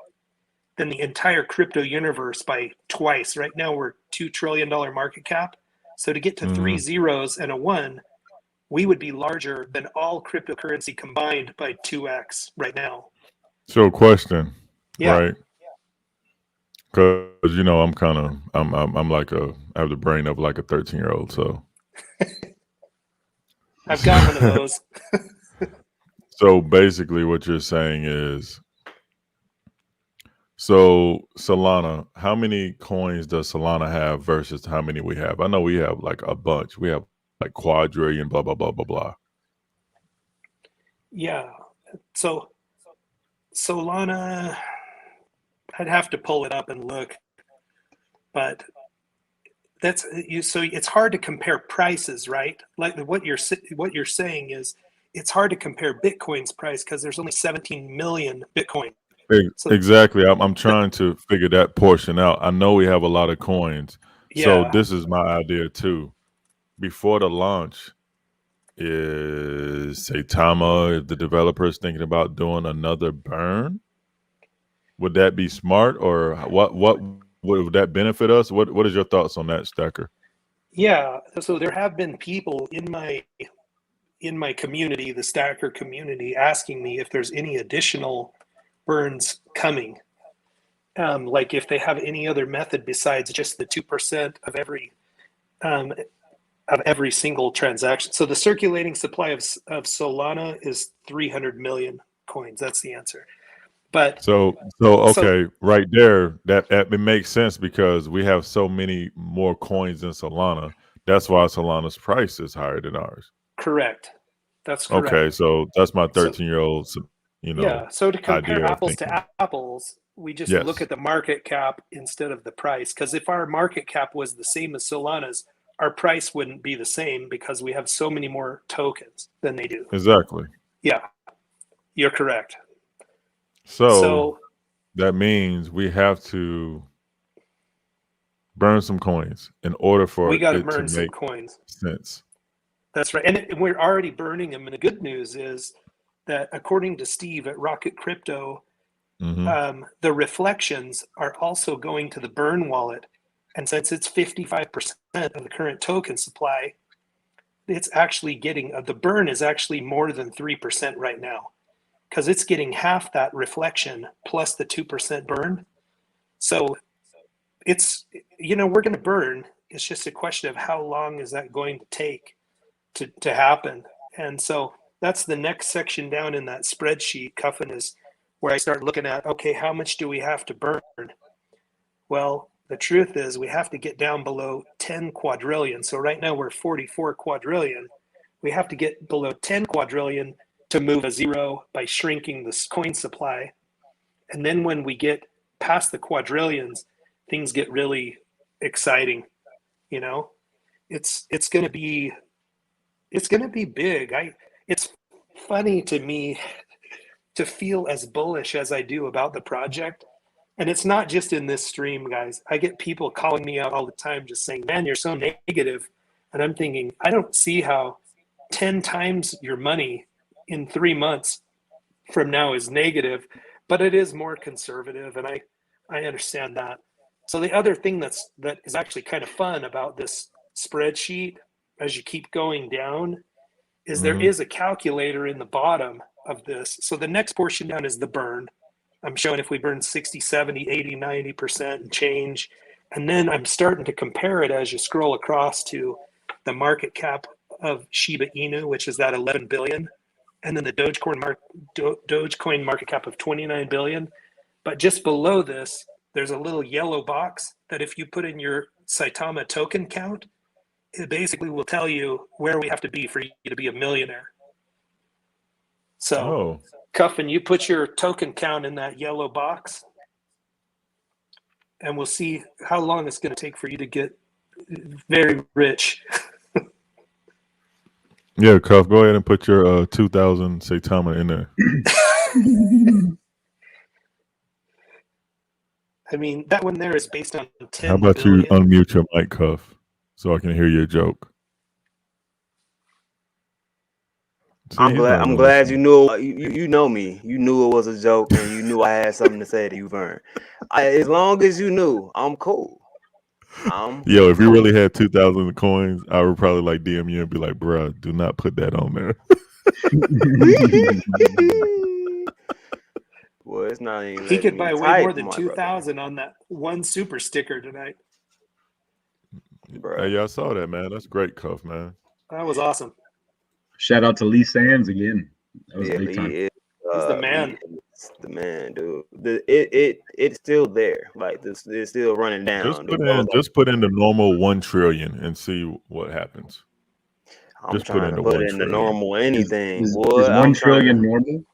than the entire crypto universe by twice. Right now we're $2 trillion market cap. So to get to 3 zeros and a 1, we would be larger than all cryptocurrency combined by 2x right now. So, question, Yeah. right? Because I'm like I have the brain of like a 13-year-old. So I've got one of those. So basically, what you're saying is, so Solana, how many coins does Solana have versus how many we have? I know we have like a bunch. We have like quadrillion, blah blah blah blah blah. Yeah. So Solana, I'd have to pull it up and look, but that's you. So it's hard to compare prices, right? Like what you're saying is it's hard to compare Bitcoin's price because there's only 17 million Bitcoin. So, exactly. I'm trying to figure that portion out. I know we have a lot of coins. So yeah. this is my idea too. Before the launch, is Saitama, if the developer is thinking about doing another burn, would that be smart, or what would that benefit us? What is your thoughts on that, Stacker? Yeah. So there have been people in my community, the Stacker community, asking me if there's any additional burns coming. Like if they have any other method besides just the 2% of every single transaction. So the circulating supply of Solana is 300 million coins. That's the answer. But so okay, right there, that it makes sense because we have so many more coins than Solana. That's why Solana's price is higher than ours. Correct. That's correct. Okay, so that's my 13-year-old, yeah. So to compare apples thinking. to apples, we just look at the market cap instead of the price. Because if our market cap was the same as Solana's, our price wouldn't be the same because we have so many more tokens than they do. Exactly. Yeah, you're correct. So that means we have to burn some coins in order for we got to it burn to some make coins. sense. That's right. And we're already burning them. And the good news is that according to Steve at Rocket Crypto, the reflections are also going to the burn wallet. And since it's 55% of the current token supply, it's actually getting, the burn is actually more than 3% right now because it's getting half that reflection plus the 2% burn. So it's, we're going to burn. It's just a question of how long is that going to take to happen. And so that's the next section down in that spreadsheet, Cuffin, is where I start looking at, okay, how much do we have to burn? Well, the truth is we have to get down below 10 quadrillion. So right now we're 44 quadrillion. We have to get below 10 quadrillion to move a zero by shrinking the coin supply. And then when we get past the quadrillions, things get really exciting. You know, it's going to be big. It's funny to me to feel as bullish as I do about the project. And it's not just in this stream, guys. I get people calling me out all the time just saying, man, you're so negative. And I'm thinking, I don't see how 10 times your money in 3 months from now is negative, but it is more conservative. And I understand that. So the other thing that is actually kind of fun about this spreadsheet as you keep going down is there is a calculator in the bottom of this. So the next portion down is the burn. I'm showing if we burn 60, 70, 80, 90% and change. And then I'm starting to compare it as you scroll across to the market cap of Shiba Inu, which is that 11 billion. And then the Dogecoin market cap of 29 billion. But just below this, there's a little yellow box that if you put in your Saitama token count, it basically will tell you where we have to be for you to be a millionaire. So, Cuffin, you put your token count in that yellow box, and we'll see how long it's going to take for you to get very rich. Yeah, Cuff, go ahead and put your 2,000 Saitama in there. I mean, that one there is based on 10 How about billion. you unmute your mic, Cuff, so I can hear your joke? See, I'm glad you knew. You know me. You knew it was a joke, and you knew I had something to say to you, Vern. As long as you knew, I'm cool. Yo, if you really had 2,000 coins, I would probably like DM you and be like, "Bruh, do not put that on there." Well, it's not even. He could buy way more than 2,000 on that one super sticker tonight. Hey, y'all saw that, man. That's great, Cuff, man. That was awesome. Shout out to Lee Sands again. That was a big time. He's the man. He's the man, dude. It's still there. Like this, it's still running down. Just put in the normal 1 trillion and see what happens. I'm trying to put in the normal anything. Is 1 trillion normal?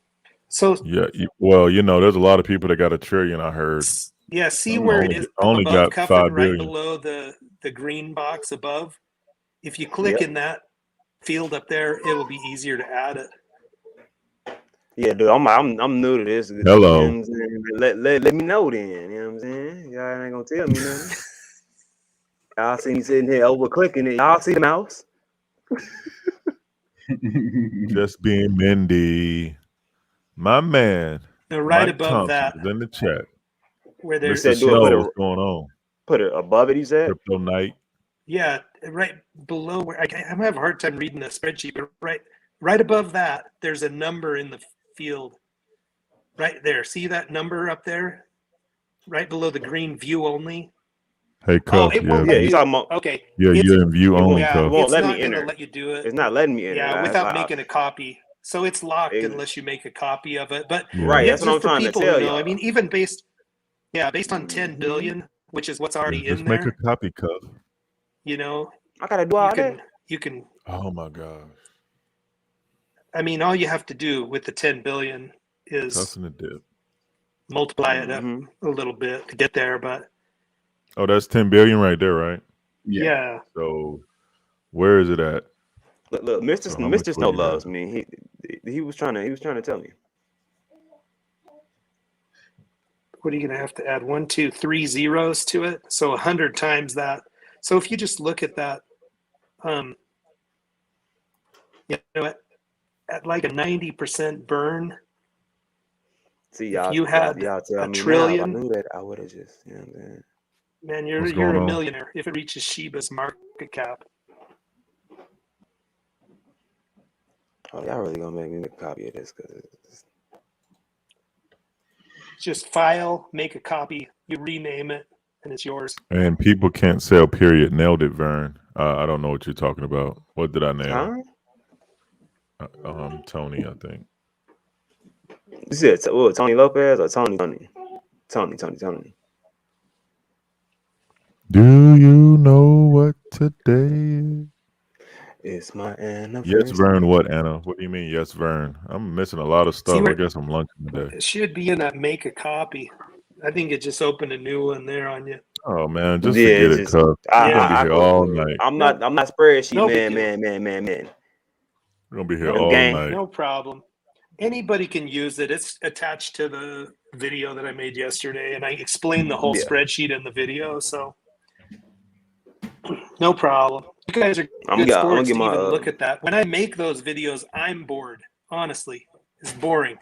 So yeah, well, you know, there's a lot of people that got 1 trillion. I heard. Yeah, see where it is only above got 5 right billion. below the green box above. If you click in that field up there, it will be easier to add it. Yeah, dude, I'm new to this. Hello. You know what I'm let me know then. You know what I'm saying? Y'all ain't gonna tell me nothing. Y'all see me sitting here over clicking it. Y'all see the mouse? Just being Mindy. My man. Now, right Mike above Thompson that is in the chat. where there's Mr. Snow, what's going on? Put it above it, he said. Crypto Night. Yeah, right below where I'm having a hard time reading the spreadsheet, but right above that, there's a number in the field. Right there. See that number up there? Right below the green view only. Hey, Cuff. It won't let you. Okay. Yeah, you're in view only, Cuff. It won't let me It's not enter. going to let you do it. It's not letting me enter. Yeah, without making a copy. So it's locked unless you make a copy of it. But right, that's what I'm trying to tell you. I mean, even based on 10 billion, which is what's already in there. Just make a copy, Cuff. You know, I gotta do all that. You can. Oh my gosh. I mean, all you have to do with the 10 billion is multiply it up a little bit to get there. But that's 10 billion right there, right? Yeah. So where is it at? Look, Mr. Snow loves me. He was trying to tell me. What are you going to have to add? 1, 2, 3 zeros to it. So 100 times that. So if you just look at that, at like a 90% burn. See, y'all, you had y'all tell a me trillion. Now, if I knew that, I would have just, you know what I'm saying? Man, you're a millionaire if it reaches Shiba's market cap. Oh, y'all really gonna make me make a copy of this? Because just file, make a copy, you rename it, and it's yours. And people can't sell. Period. Nailed it, Vern. I don't know what you're talking about. What did I nail? Tony, I think. You said Tony Lopez or Tony? Tony. Do you know what today is? It's my Yes, anniversary. Vern. What, Anna? What do you mean? Yes, Vern. I'm missing a lot of See stuff. I where guess I'm lunching today. it should be in that make a copy. I think it just opened a new one there on you. Oh man, just Yeah, forget it's it, just cuz we're gonna Yeah. be I here go all through it. night. No, I'm not spreadsheet no big deal. man. We're gonna be here No, all Gang. night. no problem. Anybody can use it. It's attached to the video that I made yesterday, and I explained the whole Yeah. spreadsheet in the video, so no problem. You guys are I'm good gonna sports get to my even look at that. When I make those videos, I'm bored. Honestly, it's boring.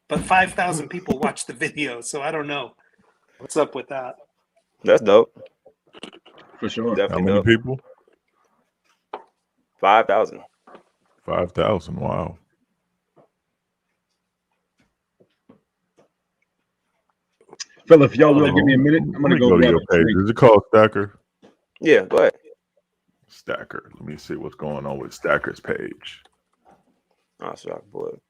But 5,000 people watch the video, so I don't know what's up with that. that's dope. For sure. How Definitely many dope. people? 5,000. 5,000. Wow. Fella, if y'all Well, will they're give me a minute, I'm Let gonna me go go to grab your a page. drink. Is it called Stacker? Yeah, go ahead. Stacker. Let me see what's going on with Stacker's page. Oh, so I can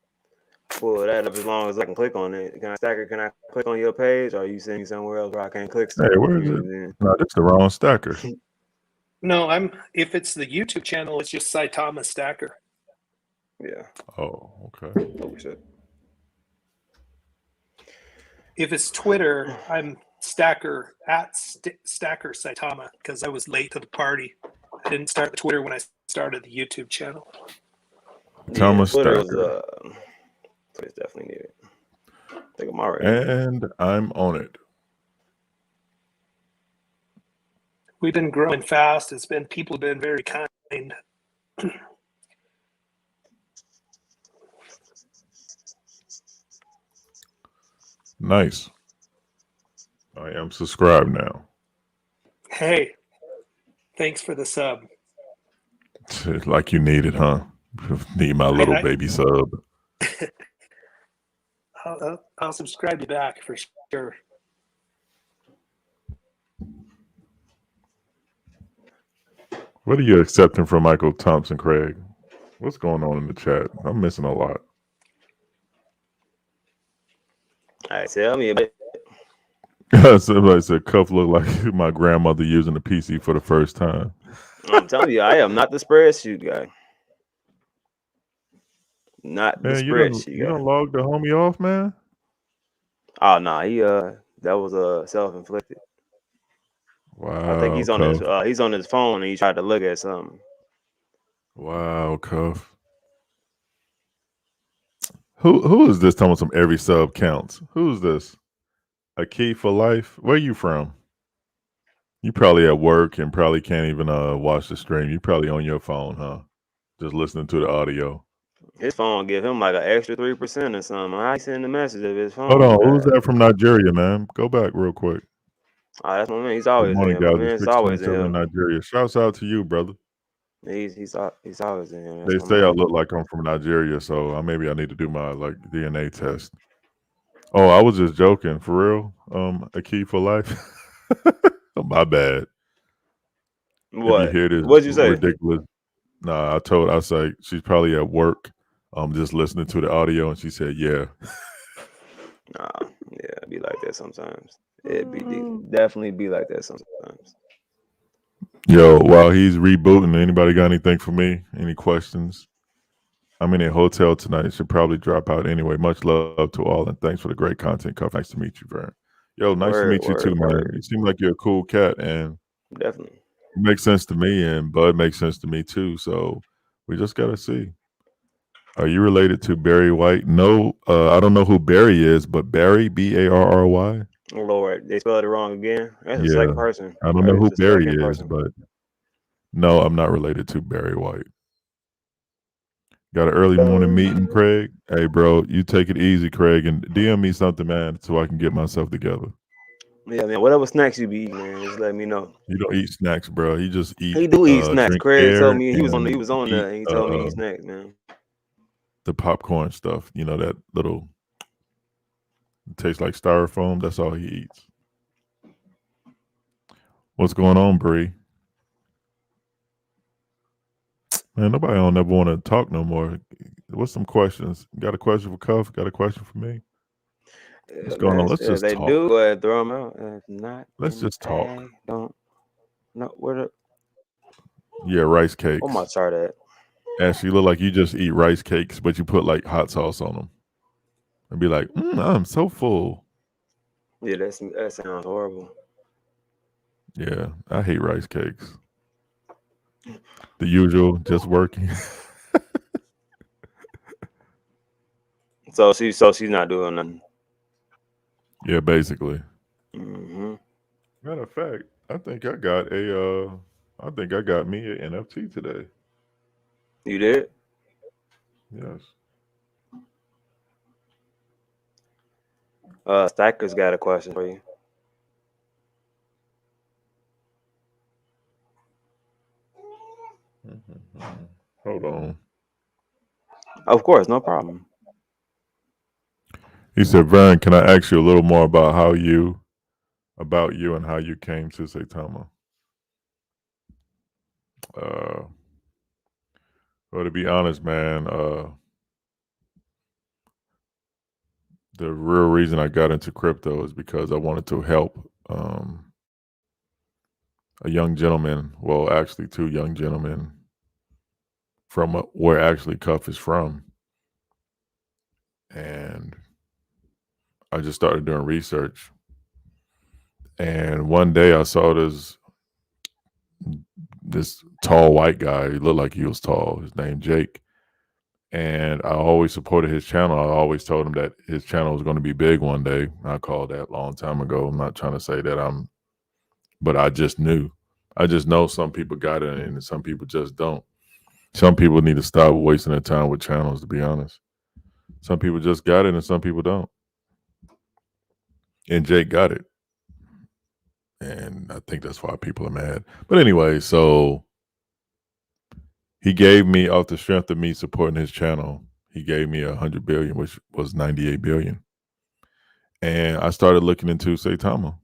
pull that up as long as I can click on it. Can I click on your page, or are you sending me somewhere else where I can't click? Hey, where is it? No, that's the wrong Stacker. no, if it's the YouTube channel, it's just Saitama Stacker. Yeah. Oh, okay. Oh shit. If it's Twitter, I'm Stacker at Stacker Saitama because I was late to the party. I didn't start the Twitter when I started the YouTube channel. Thomas Twitter was Stacker. Twitter's definitely needed. I think I'm already. And I'm on it. We've been growing fast. People have been very kind. Nice. I am subscribed now. Hey, thanks for the sub. Like you need it, huh? Need my little baby sub. I'll subscribe you back for sure. What are you accepting from Michael Thompson, Craig? What's going on in the chat? I'm missing a lot. All right, tell me a bit. Somebody said Cuff looked like my grandmother using the PC for the first time. I'm telling you, I am not the spreadsheet guy. Not the Man, spreadsheet you guy. don't log the homie off, man. Oh no, he that was self-inflicted. Wow, I think he's on his phone and he tried to look at something. Wow, Cuff. Who is this talking about some every sub counts? Who's this? A key for life? Where you from? You probably at work and probably can't even watch the stream. You probably on your phone, huh? Just listening to the audio. His phone give him like an extra 3% or something. How he send the message of his phone? Hold on, who's that from Nigeria, man? Go back real quick. Oh, that's my man. He's Good always in morning, here. My guys. man's It's always in 6:27 in here. Nigeria. Shouts out to you, brother. He's always in here. They say I look like I'm from Nigeria, so maybe I need to do my DNA test. Oh, I was just joking. For real? A key for life? Oh, my bad. What? If you hear this What'd you say? ridiculous. Nah, I say she's probably at work, just listening to the audio, and she said, yeah. Nah, yeah, it be like that sometimes. Definitely be like that sometimes. Yo, while he's rebooting, anybody got anything for me? Any questions? I'm in a hotel tonight. Should probably drop out anyway. Much love to all, and thanks for the great content, Cuff. Nice to meet you, Vern. Yo, nice to meet you too, man. You seem like you're a cool cat, and definitely it makes sense to me, and Bud makes sense to me too. So we just gotta see. Are you related to Barry White? No, I don't know who Barry is, but Barry, Barry. Lord, they spelled it wrong again. That's the Yeah, second person. I don't know who Barry is, but no, I'm not related to Barry White. Got an early morning meeting, Craig. Hey, bro, you take it easy, Craig, and DM me something, man, so I can get myself together. Yeah, man. Whatever snacks you be eating, man, just let me know. You don't eat snacks, bro. He just eat. He do eat snacks. Drink Craig air told me he was and on there. And he told me he eat eat snacks, man. the popcorn stuff. You know that little. It tastes like styrofoam. That's all he eats. What's going on, Bree? Man, nobody don't ever want to talk no more. What's some questions? Got a question for Cuff? Got a question for me? What's going on? Let's just they talk. do, go ahead, throw them out. If not, Let's just talk. I don't know where the. Yeah, rice What my cakes. chart at? Actually, look like you just eat rice cakes, but you put like hot sauce on them, and be like, I'm so full. Yeah, that sounds horrible. Yeah, I hate rice cakes. The usual, just working. So she's not doing nothing. Yeah, basically. Hmm. Matter of fact, I think I got a. I think I got me an NFT today. You did? Yes. Stacker's got a question for you. Mhm. Hold on. Of course, no problem. He said, Vern, can I ask you a little more about you and how you came to Saitama? Uh, well, to be honest, man, the real reason I got into crypto is because I wanted to help a young gentleman. Well, actually, two young gentlemen from where actually Cuff is from, and I just started doing research. And one day I saw this tall white guy. He looked like he was tall. His name Jake, and I always supported his channel. I always told him that his channel was going to be big one day. I called that a long time ago. I'm not trying to say that but I just knew. I just know some people got it and some people just don't. Some people need to stop wasting their time with channels, to be honest. Some people just got it and some people don't. And Jake got it. And I think that's why people are mad. But anyway, so he gave me, off the strength of me supporting his channel, he gave me 100 billion, which was 98 billion. And I started looking into Saitama.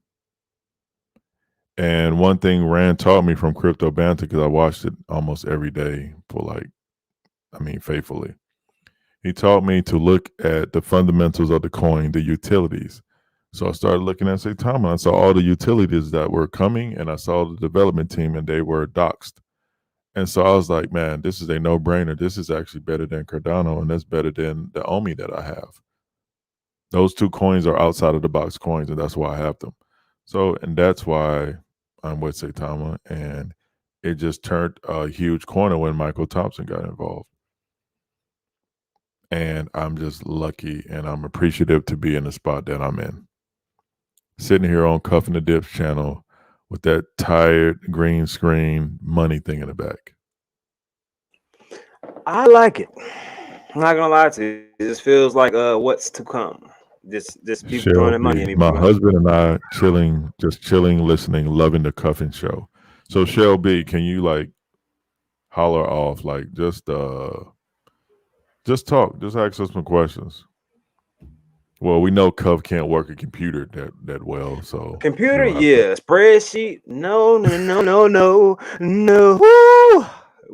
And one thing Rand taught me from Crypto Banter, because I watched it almost every day for faithfully. He taught me to look at the fundamentals of the coin, the utilities. So I started looking at Saitama. I saw all the utilities that were coming, and I saw the development team, and they were doxed. And so I was like, man, this is a no-brainer. This is actually better than Cardano, and that's better than the Omi that I have. Those two coins are outside of the box coins, and that's why I have them. So, and that's why I'm with Saitama, and it just turned a huge corner when Michael Thompson got involved. And I'm just lucky and I'm appreciative to be in the spot that I'm in. Sitting here on Cuffin' the Dips channel with that tired green screen money thing in the back. I like it. I'm not gonna lie to you. This feels like what's to come. This people throwing their money Shelby, at me my pretty much. husband and I just chilling, listening, loving the Cuffin show. So Shelby, can you like holler off, like just talk, just ask us some questions. Well, we know Cuff can't work a computer that well, so you Computer, don't have to. yeah. Spreadsheet, no, no, no, no, no, no. Woo!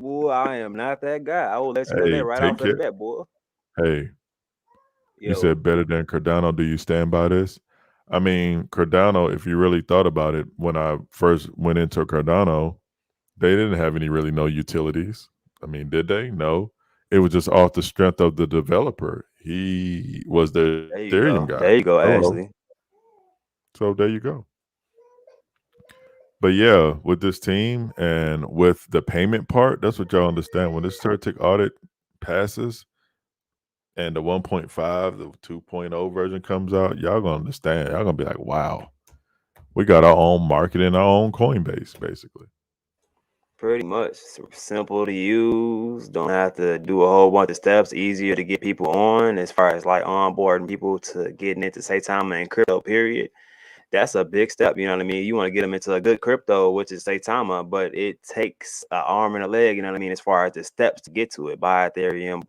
Ooh, I am not that guy. I will let you know that Hey, right take off of the care. bat, boy. Hey, you Yo, said better than Cardano. Do you stand by this? I mean, Cardano, if you really thought about it, when I first went into Cardano, they didn't have any really no utilities. I mean, did they? No. It was just off the strength of the developer. He was the there you Ethereum go. guy. There you go, Hello. Ashley. So there you go. But yeah, with this team and with the payment part, that's what y'all understand. When this Certic audit passes and the 1.5, the 2.0 version comes out, y'all gonna understand. Y'all gonna be like, wow, we got our own market and our own Coinbase, basically. Pretty much simple to use. Don't have to do a whole bunch of steps. Easier to get people on as far as like onboarding people to getting into Saitama and crypto. Period. That's a big step. You know what I mean? You want to get them into a good crypto, which is Saitama, but it takes an arm and a leg. You know what I mean? As far as the steps to get to it, buy Ethereum.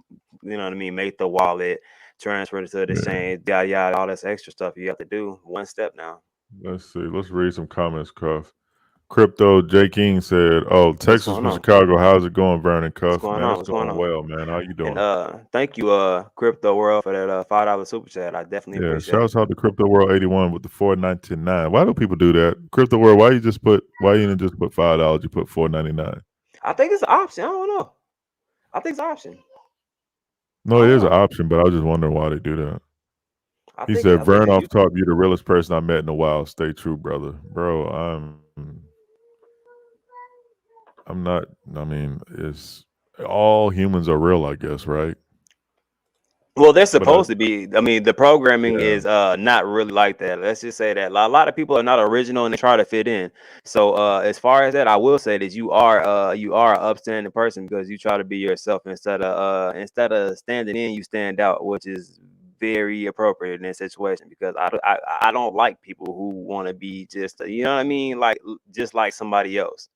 You know what I mean? Make the wallet, transfer it to the Yeah. exchange, yada yada, all this extra stuff you have to do. One step now. Let's see. Let's read some comments, Cuff. Crypto J King said, "Oh, What's Texas going from on? Chicago. How's it going, Vernon What's Cuff? going Man, on? it's What's going going on? well, man. How you And doing? thank you, Crypto World, for that $5 super chat. I definitely Yeah, appreciate it. shouts out to Crypto World 81 with the 4.99. Why do people do that? Crypto World, why you didn't just put $5? You put $4.99. I think it's an option. I don't know. I think it's an option. I No, it don't is an know. option, but I was just wondering why they do that. He I said, think "Vern it's off you. top, you're the realest person I met in a while. Stay true, brother, bro. I'm not. I mean, it's all humans are real, I guess, right? Well, they're But I, supposed to be. I mean, the programming yeah, is not really like that. Let's just say that a lot of people are not original and they try to fit in. So as far as that, I will say that you are an upstanding person because you try to be yourself instead of standing in, you stand out, which is very appropriate in this situation because I don't like people who want to be just you know what I mean, like just like somebody else.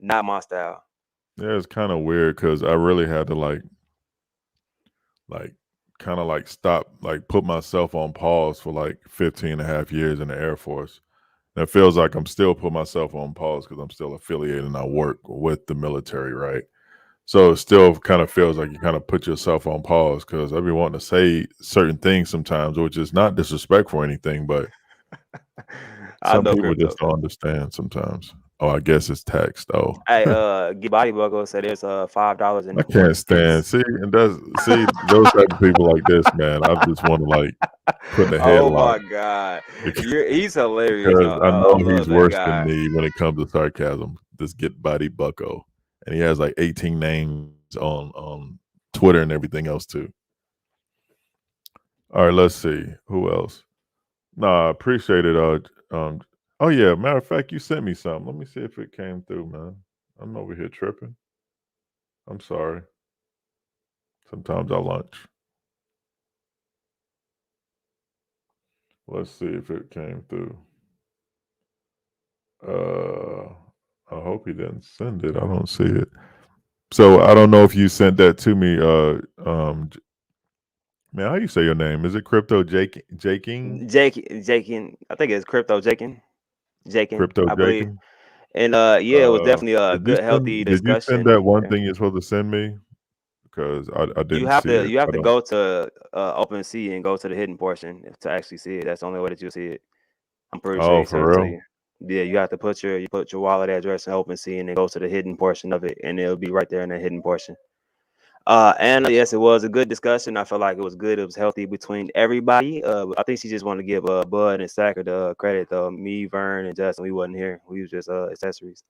Not my style. yeah, it's kind of weird because I really had to like kind of like stop, like put myself on pause for like 15 and a half years in the Air Force. And it feels like I'm still putting myself on pause because I'm still affiliated and I work with the military, right? So it still kind of feels like you kind of put yourself on pause because I be wanting to say certain things sometimes, which is not disrespectful or anything, but I some know people crypto. just don't understand sometimes. Oh, I guess it's text. Oh, Hey, get body buckle said there's $5 in I the can't corner. stand. Peace. See, and that's see those type of people like this, man. I just want to like put in a Oh headlock my God, because, he's hilarious. because I I know love he's that worse than guy. me when it comes to sarcasm. This get body bucko, and he has like 18 names on Twitter and everything else too. All right, let's see who else. Nah, I appreciate it. Oh yeah. Matter of fact, you sent me something. Let me see if it came through, man. I'm over here tripping. I'm sorry. Sometimes I lunch. Let's see if it came through. Uh, I hope he didn't send it. I don't see it. So I don't know if you sent that to me. Man, how you say your name? Is it Crypto Jaking? Jakin, I think it's crypto Jakin, Crypto I believe. Jaking? And yeah, it was definitely a Did you good, healthy send? Did you send discussion. that one Yeah. thing you're supposed to send me? Because I You didn't have see to it. you have I to don't. go to OpenSea and go to the hidden portion to actually see it. That's the only way that you'll see it. I'm pretty sure Oh, he sent it for to real? you. Yeah, you have to put your wallet address in OpenSea and then go to the hidden portion of it, and it'll be right there in the hidden portion. And yes, it was a good discussion. I felt like it was good. It was healthy between everybody. I think she just wanted to give Bud and Sacker the credit though. Me, Vern, and Justin, we wasn't here. We was just accessories.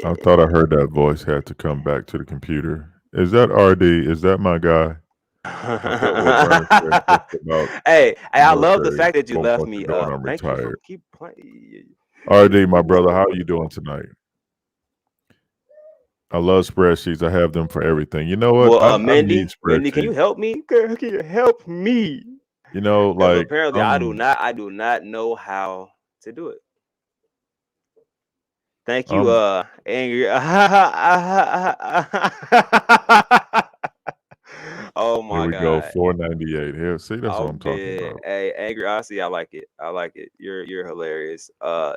I thought I heard that voice had to come back to the computer. Is that RD? Is that my guy? I felt what Vern said just about Hey, the I love the military. fact that you Won't left want to me know when up. I'm Thank you for retired. keep playing. RD, my brother, how are you doing tonight? I love spreadsheets. I have them for everything. You know what? Well, I need Mindy, can you spreadsheets. help me? Girl, can you help me? You know, Because like apparently I do not know how to do it. Thank you, I'm angry. Oh here my we go, god. 498. Here, see, that's what I'm I'm talking dead. about. Hey, angry. I see. I like it. I like it. You're hilarious.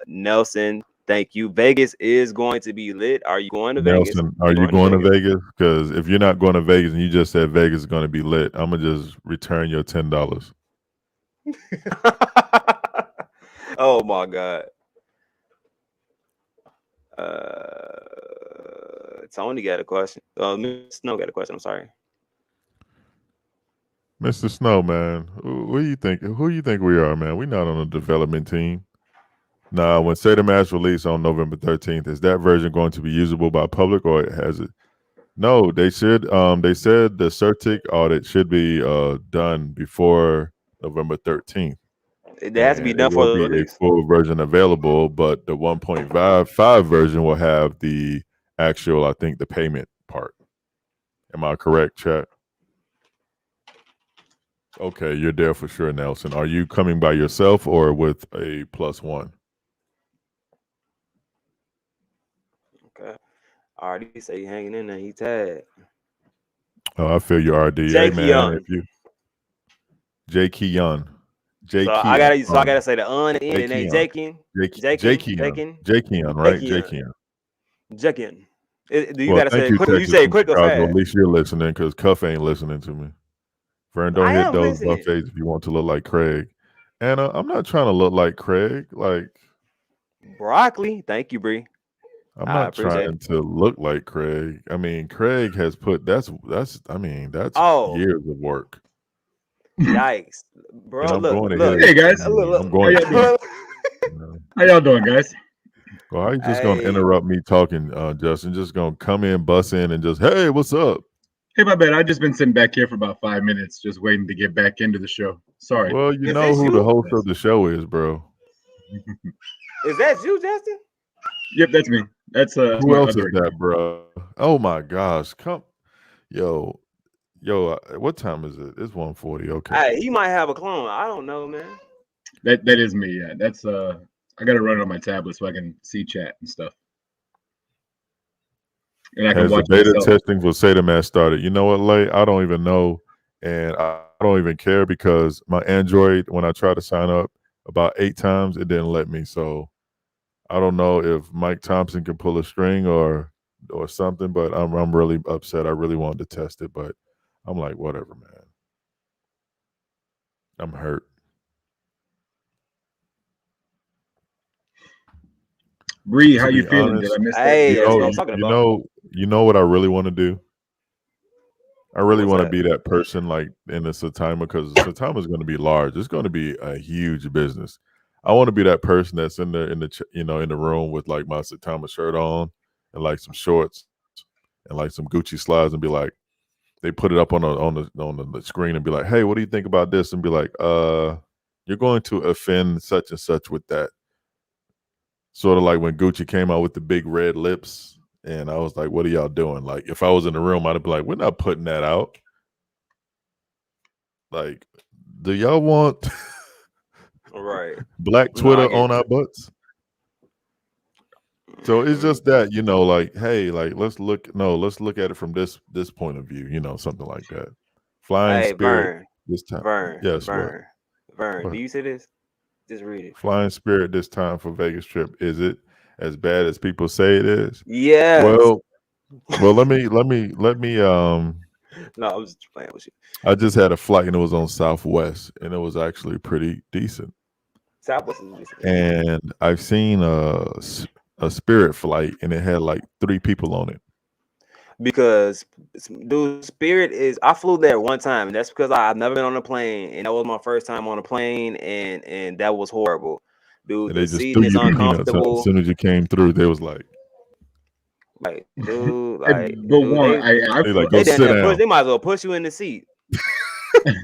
Nelson, thank you. Vegas is going to be lit. Are you going to Vegas? Nelson, You are you going to going to Vegas? Vegas? Because if you're not going to Vegas and you just said Vegas is going to be lit, I'm gonna just return your $10. Oh my god. Tony got a question. Miss Snow got a question. I'm sorry. Mr. Snowman, who do you think? Who you think we are, man? We're not on a development team. Now, when Say the Mass release on November 13th, is that version going to be usable by public or has it? No, they should. They said the CerTic audit should be done before November 13th, It has to be and it done for will the be a release. full version available. But the 1.55 version will have the actual, I think, the payment part. Am I correct, chat? Okay, you're there for sure, Nelson. Are you coming by yourself or with a plus one? Okay. Already say he hanging in there. He tagged. Oh, I feel you, RD. Hey, Jake man, Young. if you J Keon, So J I Keon, gotta so I gotta say the and J it ain't Keon, Jakin. J Jakin. Keon, Jakin. J Keon, right? J Jakin. Keon. Jakin. Do you Well, gotta say thank it you, quick? You Texas say it from quick or Chicago. At fast? least you're listening because Cuff ain't listening to me. Friend, don't I hit am those listening. buffets if you want to look like Craig. And I'm not trying to look like Craig. Like, Broccoli. Thank you, Bree. I'm I not appreciate trying it. to look like Craig. I mean, Craig has put that's Oh, years of work. yikes, And bro! I'm Look, going look, Hey ahead. I guys, mean, I'm how going y'all doing? look. you know. How y'all doing, guys? Well, how you just gonna Hey, interrupt me talking, Justin? Just gonna come in, bust in, and just, hey, what's up? Hey, my bad. I just been sitting back here for about 5 minutes, just waiting to get back into the show. Sorry. Well, you is know that who the you? host of the show is, bro. Is that you, Justin? Yep, that's me. That's Who my else other is that, account. bro? Oh my gosh, come, yo, what time is it? It's 1:40. Okay. Hey, he might have a clone. I don't know, man. That is me. Yeah, that's I gotta run it on my tablet so I can see chat and stuff, and I can Has the watch beta myself. testing for Saitama started? You know what, Lay? I don't even know, and I don't even care because my Android, when I tried to sign up about 8 times, it didn't let me. So I don't know if Mike Thompson can pull a string or something, but I'm really upset. I really wanted to test it, but I'm like, whatever, man. I'm hurt. Bree, how To you be feeling? Did honest, I miss that? Hey, you that's know, what I Yesterday? was talking you about. know, you know what I really want to do. I really What's want to that? be that person like in the Saitama because Saitama is going to be large. It's going to be a huge business. I want to be that person that's in the room with like my Saitama shirt on and like some shorts and like some Gucci slides and be like, they put it up on the screen and be like, hey, what do you think about this? And be like, you're going to offend such and such with that. Sort of like when Gucci came out with the big red lips. And I was like, what are y'all doing? Like, if I was in the room, I'd be like, we're not putting that out. Like, do y'all want Right. Black No, I Twitter get on our you. butts? So it's just that, like, hey, like let's look at it from this point of view, something like that. Flying Hey, Spirit Vern, this time. Vern, Yes, what? Vern, Vern. Do What? you see this? Just read it. Flying Spirit this time for Vegas trip. Is it as bad as people say it is? Yes. Well, let me No, I'm just playing with you. I just had a flight and it was on Southwest and it was actually pretty decent. Southwest is decent. And I've seen a Spirit flight and it had like 3 people on it. Because dude, Spirit is. I flew there one time, and that's because I've never been on a plane, and that was my first time on a plane, and that was horrible, dude. And The they just seating threw is you peanuts. And as uncomfortable. soon as you came through, they was Hey, but dude, one, they like go they down sit there push. down. They might as well push you in the seat. hey,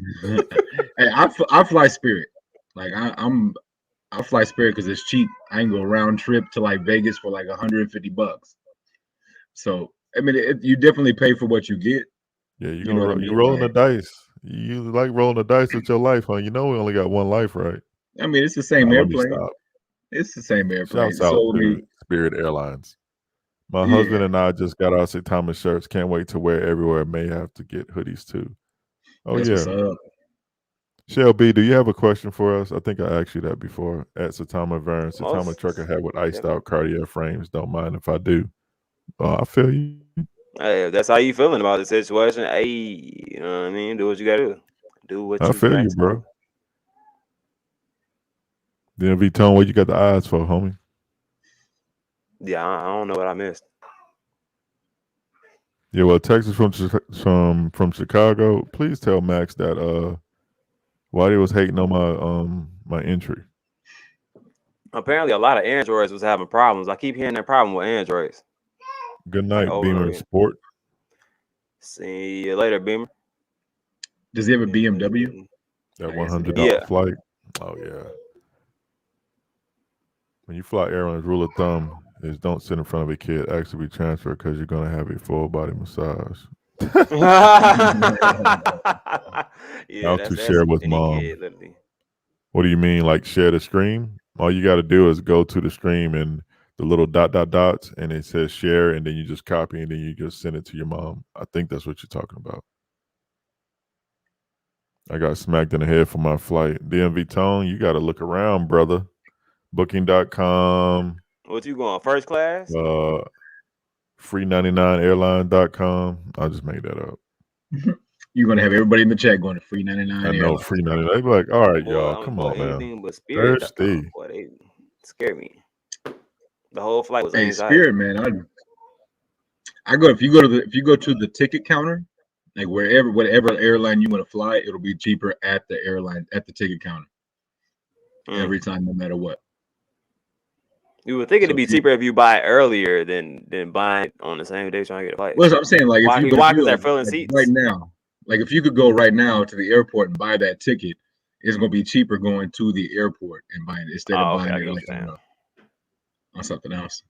I fly Spirit. Like I fly Spirit because it's cheap. I can go round trip to like Vegas for like $150. So I mean, you definitely pay for what you get. Yeah, you You gonna know what I you mean? rolling the Like, dice. You like rolling the dice with your life, huh? You know we only got one life, right? I mean, it's the same Let me airplane. stop. It's the same airplane. Shouts out So I to mean, Spirit Airlines. My yeah, husband and I just got our Saitama shirts. Can't wait to wear everywhere. May have to get hoodies too. Oh that's what's yeah. up. Shell B, do you have a question for us? I think I asked you that before. At Saitama Vern, Saitama Most trucker hat with iced definitely. out Cartier frames. Don't mind if I do. I feel you. Hey, if that's how you feeling about the situation, hey, you know what I mean? Do what you gotta do. Do what I you feel got you, to do. bro. DMV Tone, what you got the eyes for, homie? Yeah, I don't know what I missed. Yeah, well, Texas from Chicago. Please tell Max that why he was hating on my entry. Apparently, a lot of Androids was having problems. I keep hearing that problem with Androids, Good like night, over and over Beamer again. Sport. See you later, Beamer. Does he have a BMW? That I guess he $100 does. Yeah. flight. Oh yeah. When you fly Airlines, rule of thumb is don't sit in front of a kid. Actually, be transferred because you're gonna have a full body massage. Yeah, How that's to the answer share for with any mom. kid, literally. What do you mean, like share the stream? All you got to do is go to the stream and the little dots, and it says share, and then you just copy, and then you just send it to your mom. I think that's what you're talking about. I got smacked in the head for my flight. DMV Tone, you got to look around, brother. Booking.com, What you going first class? free99airline.com. I just made that up. You're gonna have everybody in the chat going to free I 99 know airlines. free 99. They be like, all right, Boy, y'all, come on now. anything but spirit. Thirsty. Boy, they scare me. The whole flight was Hey, anxiety. Spirit, man, I go if you go to the ticket counter, like whatever airline you want to fly, it'll be cheaper at the airline at the ticket counter Mm. every time, no matter what. You would think So it'd be if you, cheaper if you buy it earlier than buying it on the same day trying to get a flight. well, that's what I'm saying, like Why? if Why? Because you they're filling like right seats. now, like if you could go right now to the airport and buy that ticket, it's gonna be cheaper going to the airport and buying it instead of Oh, okay. buying I it get what like you're saying. on something else.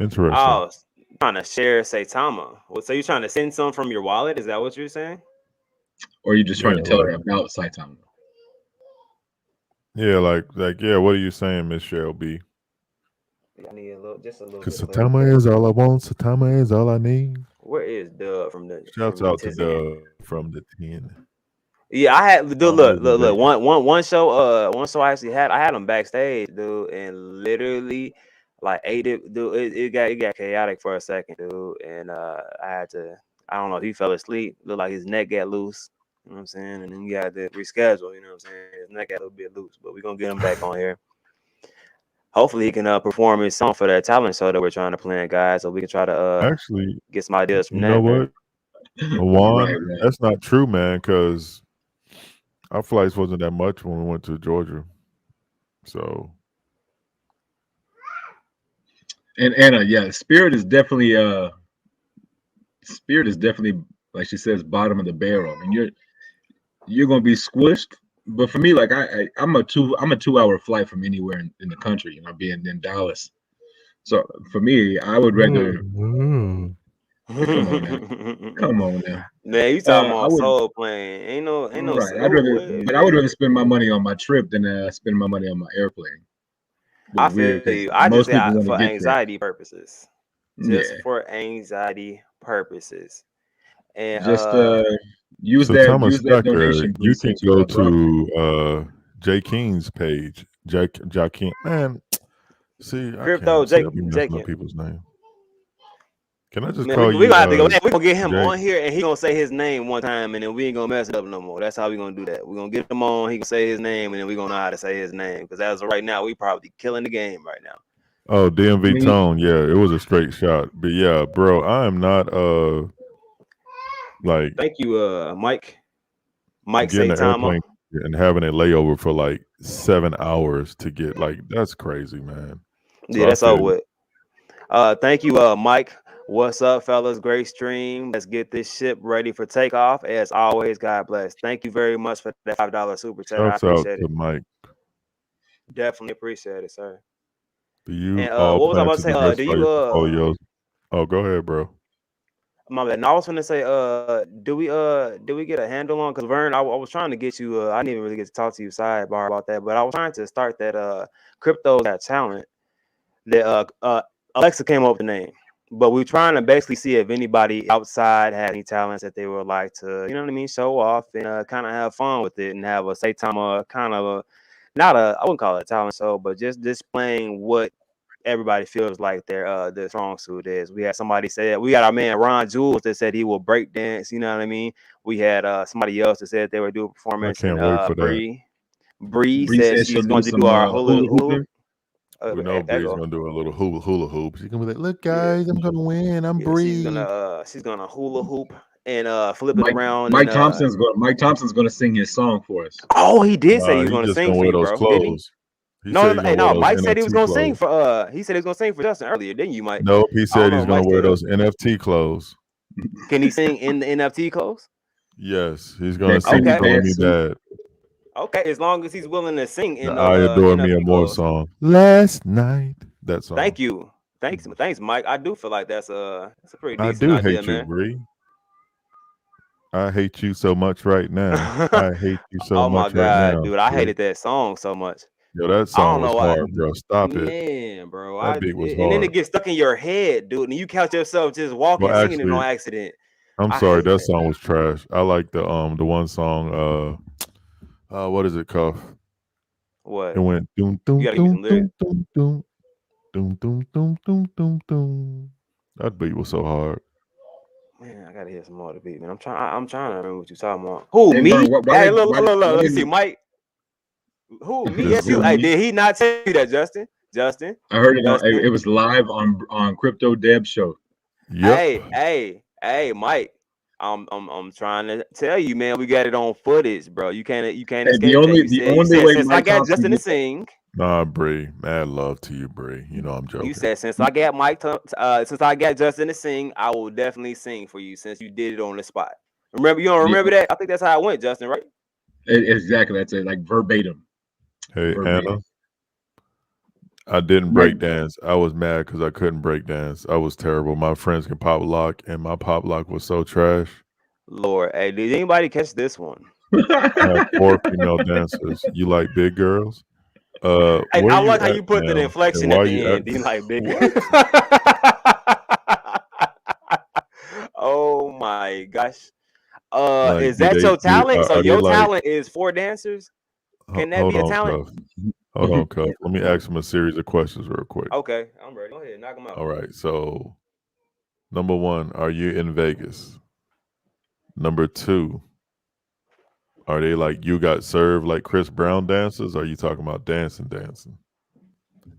Interesting. Oh, trying to share Saitama. Well, so you're trying to send some from your wallet? Is that what you're saying? Or you're just Yeah, trying to tell her like about Saitama. yeah. What are you saying, Miss Cheryl B? I need just a little Because bit of Saitama is clarification. all I want. Saitama is all I need. Where is Dub from the Shouts from the out to Tizian? Doug from the 10. Yeah, I had dude. Always Look. available. One show I had him backstage, dude, and literally like ate it, dude. It got chaotic for a second, dude, and I had to. I don't know if he fell asleep. Looked like his neck got loose. You know what I'm saying? And then you got to reschedule. You know what I'm saying? His neck got a little bit loose, but we're gonna get him back on here. Hopefully, he can perform his song for that talent show that we're trying to plan, guys, so we can try to Actually, get some ideas from you know that, man. what? Juan, Right. that's not true, man, because our flights wasn't that much when we went to Georgia. So And yeah, Spirit is definitely, like she says, bottom of the barrel. I mean, you're gonna be squished. But for me, like I'm a 2 hour flight from anywhere in the country, being in Dallas. So for me, I would rather mm, come on now. Come on now. Man, you talking I about would soul plane? Ain't no right. But I would what? rather spend my money on my trip than spend my money on my airplane, which I is weird feel because you. I just most say people want to for get there. anxiety purposes, just Yeah, for anxiety purposes, and just so Thomas use that Tucker, donation you can precinct for go that broccoli. to Jay King's page. Jay King, man. See, I crypto can't see. Jake I be messing up Jacob. people's name. Can I just Man, we call we you gonna have to go. We gonna get him Jay? on here, and he gonna say his name one time, and then we ain't gonna mess it up no more. That's how we gonna do that. We gonna get him on. He gonna say his name, and then we gonna know how to say his name. Because as of right now, we probably killing the game right now. Oh, I DMV mean, Tone. Yeah, it was a straight shot. But yeah, bro, I am not like Thank you, Mike getting an Saitama. airplane and having a layover for like 7 hours to get like that's crazy, man. So Yeah, I that's all feel you. with. Thank you, Mike. What's up, fellas? Great stream. Let's get this ship ready for takeoff. As always, God bless. Thank you very much for that $5 super chat. I Shouts out appreciate to it. Mike. Definitely appreciate it, sir. Do you And all what was I plan about to to say? Do diversify you your portfolios? Oh, go ahead, bro. my bad. No, I was gonna say do we get a handle on? Because Vern, I was trying to get you. I didn't even really get to talk to you sidebar about that, but I was trying to start that crypto got talent. That Alexa came up with the name, but we're trying to basically see if anybody outside had any talents that they would like to, you know what I mean, show off and kind of have fun with it and have a Saitama kind of not a, I wouldn't call it a talent show, but just displaying what everybody feels like their strong suit is. We had somebody say that we got our man Ron Jules that said he will break dance, you know what I mean? We had somebody else that said they would do a I performance, and can't wait for that. Bree Bree said said she'll she's do going to some do our hula hula hoop. hooping. We know Bree's Echo. gonna do a little hula hoop. She's gonna be like, "Look, Yeah. guys, I'm gonna win. I'm Yeah, Bree." she's gonna hula hoop and flip it Mike around and Mike Thompson's gonna sing his song for us. oh, he did say Nah, he was he gonna just sing gonna for wear you, those bro, didn't he? clothes. He No, said no, he's no, hey, gonna wear no. those Mike said he was NFT gonna sing clothes. for he said he was gonna sing for Justin earlier, didn't you, Mike? Nope, he I don't said know he's if gonna Mike wear still here. those NFT clothes. Can he sing in the NFT clothes? Yes, he's gonna That sing singing Okay. "Color Me dance suit. Bad," Okay, as long as he's willing to sing the in "I Adore Me NFT More" clothes. song. Last night, that song. Thank you. Thanks, Mike. I do feel like that's a pretty I decent do idea, hate you, man. Bree. I hate you so much right now. I hate you so Oh my much right God, now, dude, I Bree. hated that song so much. Yo, that I song don't was know why. hard, bro. Stop it. Man, bro, That beat was and then hard. it gets stuck in your head, dude, and you catch yourself just walking, Well, singing it actually, on accident. I'm I sorry, hate that that. song was trash. I like the one song. What is it called? It What? went doom You doom got to give me doom some doom lyrics. doom doom doom doom doom doom doom doom. That beat was so hard. Man, I gotta hear some more of the beat, man. I'm trying to remember what you talking about. Who, Hey me? Vern, Hey, look. Let me see, Mike. Who? Me? This Yes, you. guy. Hey, did he not tell you that, Justin? Justin? I heard it. Justin? It was live on Crypto Deb show. Yep. Hey, Mike. I'm trying to tell you, man. We got it on footage, bro. You can't Hey, escape that. the You only said way since I Mike got Thompson Justin to gets that. sing. Nah, Bree. Mad love to you, Bree. You know I'm joking. You said since I got since I got Justin to sing, I will definitely sing for you since you did it on the spot. Remember, you don't remember that? I think that's how it went, Justin, right? Exactly. That's it. Like verbatim. Hey, Verbatim. Anna. I didn't Mike, break dance. I was mad because I couldn't break dance. I was terrible. My friends can pop lock, and my pop lock was so trash. Lord, hey, did anybody catch this one? I have 4 female dancers. You like big girls? Hey, Where I you like how at you put the now? And inflection why at the you at? end. You like big. What? Oh my gosh. Like, Is that your talent? So are they your like? talent is 4 dancers? Can that Hold be a on, talent? Cuff. Hold on, Cuff. Let me ask him a series of questions real quick. Okay, I'm ready. Go ahead, knock them out. All right. So, number 1, are you in Vegas? Number 2, are they like you got served like Chris Brown dancers? Or are you talking about dancing?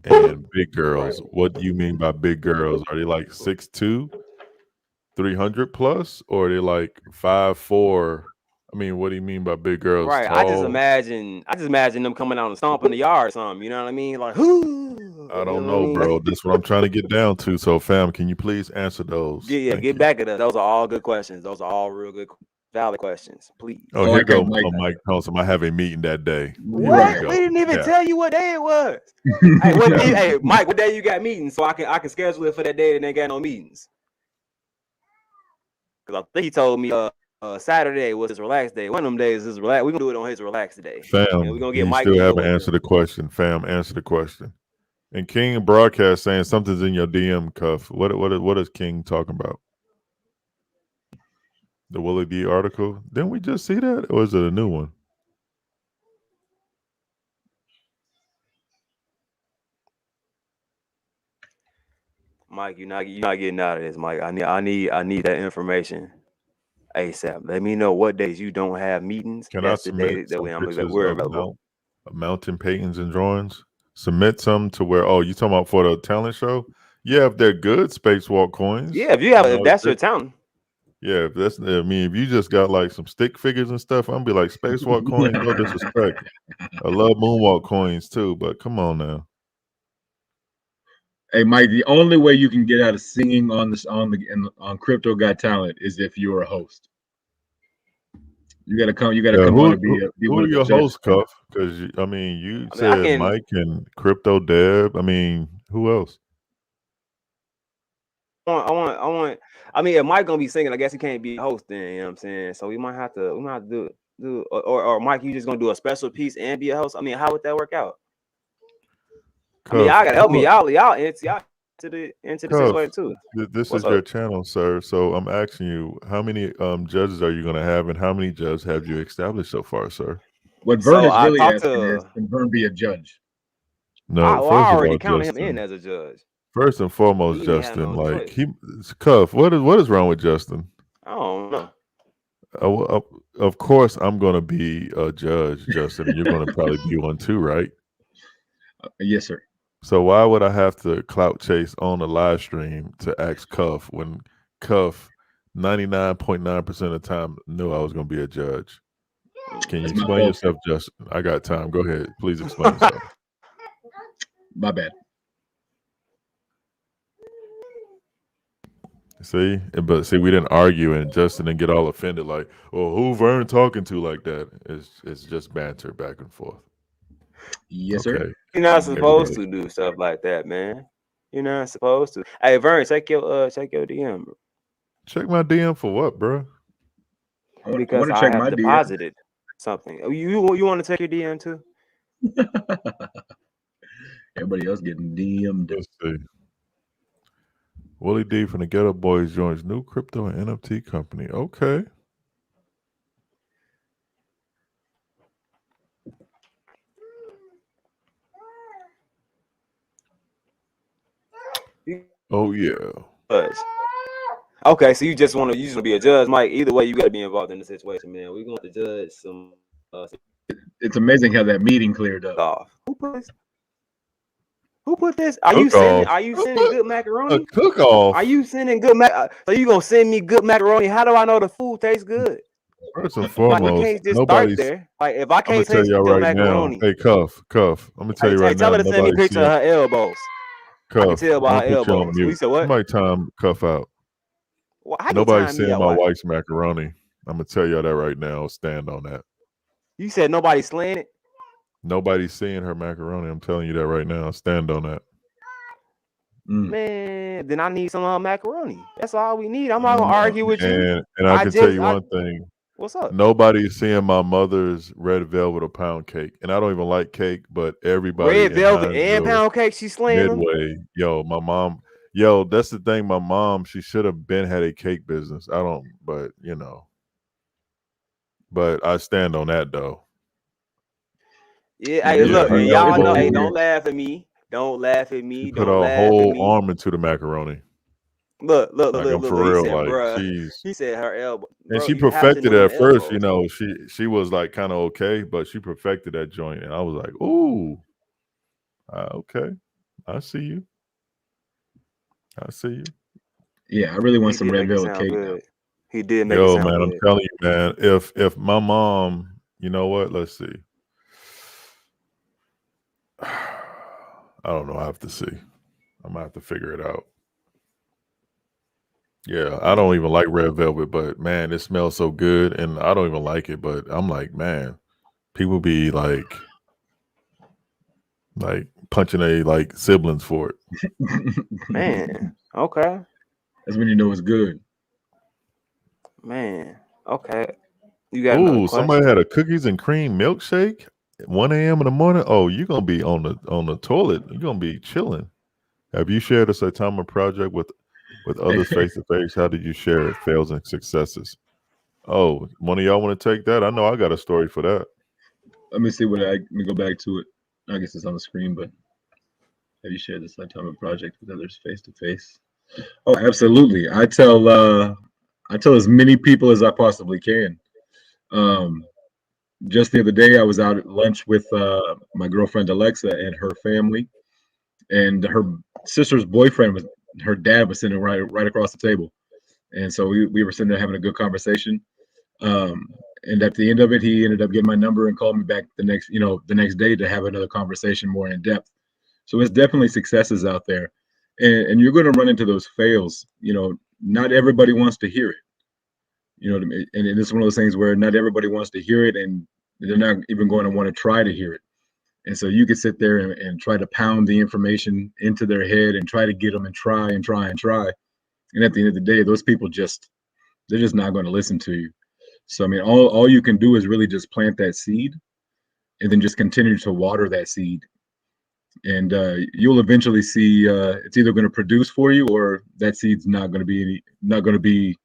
And big girls. Right. What do you mean by big girls? Are they like 6'2", 300 plus, or are they like 5'4"? I mean, what do you mean by big girls? Right. I just Tall? imagine them coming out and stomping the yard or something. You know what I mean? Like, whoo. I You don't know what I know, mean? bro. That's what I'm trying to get down to. So, fam, can you please answer those? Yeah, Thank get you. back at us. Those are all good questions. Those are all real good, valid questions. Please. Oh, here okay, go Mike. Mike Thompson. I have a meeting that day. Here we Right. What? go. We didn't even Yeah. tell you what day it was. Hey, Yeah. hey, Mike, what day you got meetings so I can schedule it for that day and they got no meetings? Because I think he told me Saturday was his relaxed day. One of them days is relax. We're gonna do it on his relaxed day. Fam, And we're gonna get you Mike still to haven't go with answered us. the question. Fam, answer the question. And King broadcast saying something's in your DM, Cuff. What is King talking about? The Willie D article? Didn't we just see that, or is it a new one? Mike, you're not getting out of this, Mike. I need that information ASAP. Let me know what days you don't have meetings. Can I That's the day submit that some way pictures we're of available. mountain paintings and drawings? Submit some to where? Oh, you talking about for the talent show? Yeah, if they're good spacewalk coins. Yeah, if that's If your town. yeah, if that's I mean, if you just got like some stick figures and stuff, I'm gonna be like spacewalk coins. No disrespect. I love moonwalk coins too, but come on now. Hey, Mike. The only way you can get out of singing on Crypto Got Talent is if you're a host. You got to come. You got to Yeah, come on and be who one are of the your judges. hosts, Cuff? Because I mean, you I mean, I said can. Mike and Crypto Deb. I mean, who else? I want. I mean, if Mike gonna be singing, I guess he can't be hosting. You know what I'm saying? So we might have to do or Mike, you just gonna do a special piece and be a host. I mean, how would that work out? I mean, Cuff, y'all gotta help me. who- Y'all into the Cuff, situation too. this What's is your up? channel, sir. So I'm asking you, how many judges are you going to have, and how many judges have you established so far, sir? What Vern So is I really talked asking is, to. can Vern be a judge? No, I first of all, already counted him in Justin. as a judge. First and foremost, He ain't had Justin. no Like choice. Cuff. What is wrong with Justin? I don't know. Of course, I'm going to be a judge, Justin, and you're going to probably be one too, right? Yes, sir. So why would I have to clout chase on the live stream to ask Cuff when Cuff 99.9% of the time knew I was going to be a judge? Can you That's my explain fault. yourself, Justin? I got time. Go ahead. Please explain yourself. My bad. See, but see, we didn't argue, and Justin didn't get all offended. Like, "Oh, who Vern talking to like that?" It's just banter back and forth. Yes, sir. Okay, You're not supposed everybody, to do stuff like that, man. You're not supposed to. Hey, Vern, check your DM, bro. check my DM for what, bro? I want Because to I check have my DM. deposited something. You want to check your DM too? Everybody else getting DM'd. Let's see. Willie D from the Ghetto Boys joins new crypto and NFT company. Okay. Oh yeah. Judge. Okay, so you just want to be a judge, Mike. Either way, you got to be involved in the situation, man. We're going to judge some It's amazing how that meeting cleared up. Off. Who put this? Are you Cook sending? off. Are you sending good A macaroni? cook Are off. you sending good So you gonna send me good macaroni? How do I know the food tastes good? First and Like we foremost, can't just start nobody's. there. Like if I I'm gonna can't tell taste y'all your right now. macaroni, Hey, Cuff. I'm gonna tell you hey, right tell now. her to send me a Nobody's picture of seeing her elbows. I can Cuff. tell I'm by gonna her put you on elbows. We mute. said what? Somebody time Cuff out. Well, how you Nobody's time me seeing out? my Why? wife's macaroni. I'm gonna tell y'all that right now. Stand on that. You said nobody slaying it. Nobody's seeing her macaroni. I'm telling you that right now. Stand on that. Man, then I need some macaroni. That's all we need. I'm not gonna argue with you. And I can tell you one thing. What's up? Nobody's seeing my mother's red velvet or pound cake, and I don't even like cake, but everybody Red in velvet and Hinesville, pound cake. She slaying them. Midway, my mom, that's the thing. My mom, she should have been had a cake business. I don't, but but I stand on that though. Yeah, hey, look, and It's y'all know, hey, weird. don't laugh at me. Don't laugh at me. She put Don't a laugh at whole me. arm into the macaroni. Look. Like I'm for He real. said, Like bruh. she's He said her elbow. and Bro, she you have to perfected know it them at first. elbows. She was like kind of okay, but she perfected that joint, and I was like, ooh, okay, I see you. I see you. Yeah, I really want He some did red make it velvet sound cake now. good. He did make it Yo, sound man, I'm good. telling you, man. If my mom, you know what? Let's see. I don't know. I have to see. I'm gonna have to figure it out. Yeah, I don't even like red velvet, but man, it smells so good, and I don't even like it. But I'm like, man, people be like punching a like siblings for it. Man, okay. That's when you know it's good. Man, okay. You got another Ooh, somebody question? had a cookies and cream milkshake at 1 a.m. in the morning. Oh, you're gonna be on the toilet. You're gonna be chilling. Have you shared a Saitama project with others face to face? How did you share it? Fails and successes. Oh, one of y'all want to take that? I know I got a story for that. Let me see let me go back to it. I guess it's on the screen, but have you shared this lifetime of project with others face to face? Oh, absolutely. I tell as many people as I possibly can. Um, just the other day, I was out at lunch with my girlfriend Alexa and her family, and her sister's boyfriend was her dad was sitting right across the table, and so we were sitting there having a good conversation. Um, and at the end of it, he ended up getting my number and called me back the next day to have another conversation more in depth. So it's definitely successes out there, and you're going to run into those fails. Not everybody wants to hear it. And it's one of those things where not everybody wants to hear it, and they're not even going to want to try to hear it. And so you could sit there and try to pound the information into their head and try to get them and try and try and try. And at the end of the day, those people they're just not going to listen to you. So I mean, all you can do is really just plant that seed, and then just continue to water that seed, and you'll eventually see it's either going to produce for you, or that seed's not going to be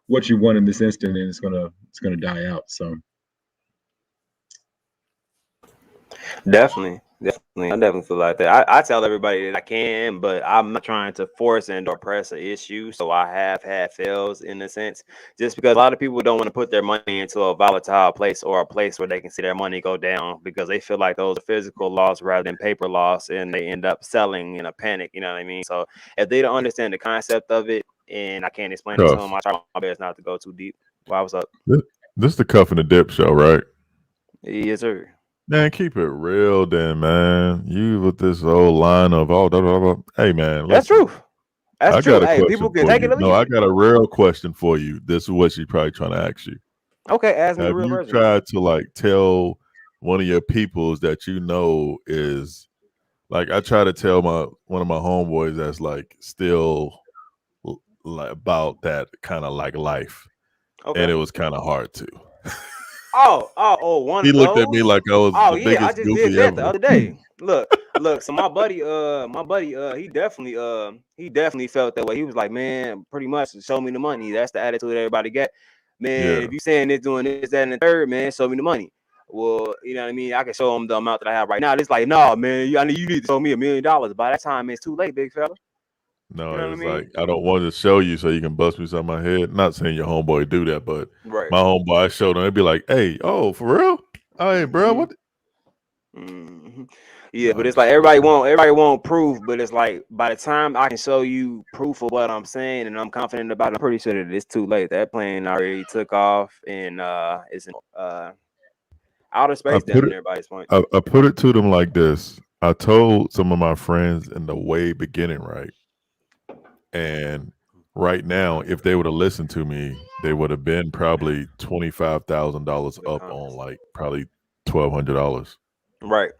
what you want in this instant, and it's gonna die out. So Definitely. I definitely feel like that. I tell everybody that I can, but I'm not trying to force and or press an issue. So I have had fails in a sense, just because a lot of people don't want to put their money into a volatile place or a place where they can see their money go down because they feel like those are physical loss rather than paper loss, and they end up selling in a panic. You know what I mean? So if they don't understand the concept of it and I can't explain it to them, Cuff. I try my best not to go too deep. Well, what's up? This the Cuff and the Dip show, right? Yes, sir. Man, keep it real, then, man. You with this old line of Hey, man, That's listen. true. That's I true. got a Hey, question people can for take it you. or No, leave I it. got a real question for you. This is what she's probably trying to ask you. Okay, ask me the Have real you question. tried to like tell one of your peoples that you know is like I try to tell one of my homeboys that's like still like about that kind of like life, and Okay. it was kind of hard to. One He of looked at me those. like I was Oh the yeah, I biggest just did goofy that the ever. other day. Look. So my buddy, he definitely felt that way. He was like, man, pretty much show me the money. That's the attitude everybody get. Man, Yeah, if you saying this, doing this, that, and the third, man, show me the money. Well, you know what I mean. I can show him the amount that I have right now. It's like, no, man, I need you need to show me $1 million. By that time, it's too late, big fella. You no, know what I it's mean? like I don't want to show you so you can bust me upside my head. Not saying your homeboy do that, but Right. my homeboy I showed him. They'd be like, "Hey, oh, for real?" Hey, bro, Hmm. what? Hmm. Yeah, Nah, but I'm it's like just everybody want proof, but it's like by the time I can show you proof of what I'm saying and I'm confident about it, I'm pretty sure that it's too late. That plane already took off and it's in outer I space put damn it. near by this point. I put it to them like this. I told some of my friends in the way beginning, right? And right now, if they would have listened to me, they would have been probably $25,000 Good up on comments. like probably $1,200. Right.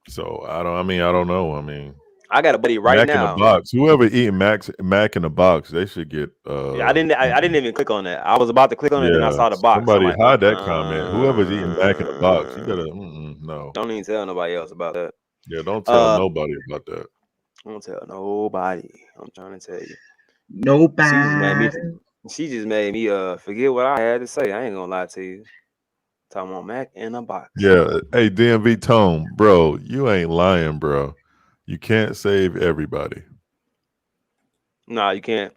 So I don't. I mean, I don't know. I mean, I got a buddy right Mac in a now. box. Whoever eating Mac in a box, they should get. Yeah, I didn't even click on that. I was about to click on it, then I Yeah, saw the box. I'm somebody like, hide that comment. Whoever's eating Mac in a box, you better. No, don't even tell nobody else about that. yeah, don't tell Uh, nobody about that. don't tell nobody. I'm trying to tell you. She just made me. Nobody. She just made me forget what I had to say. I ain't gonna lie to you. Talking about Mac in a box. Yeah, hey DMV Tone, bro, you ain't lying, bro. You can't save everybody. Nah, you can't.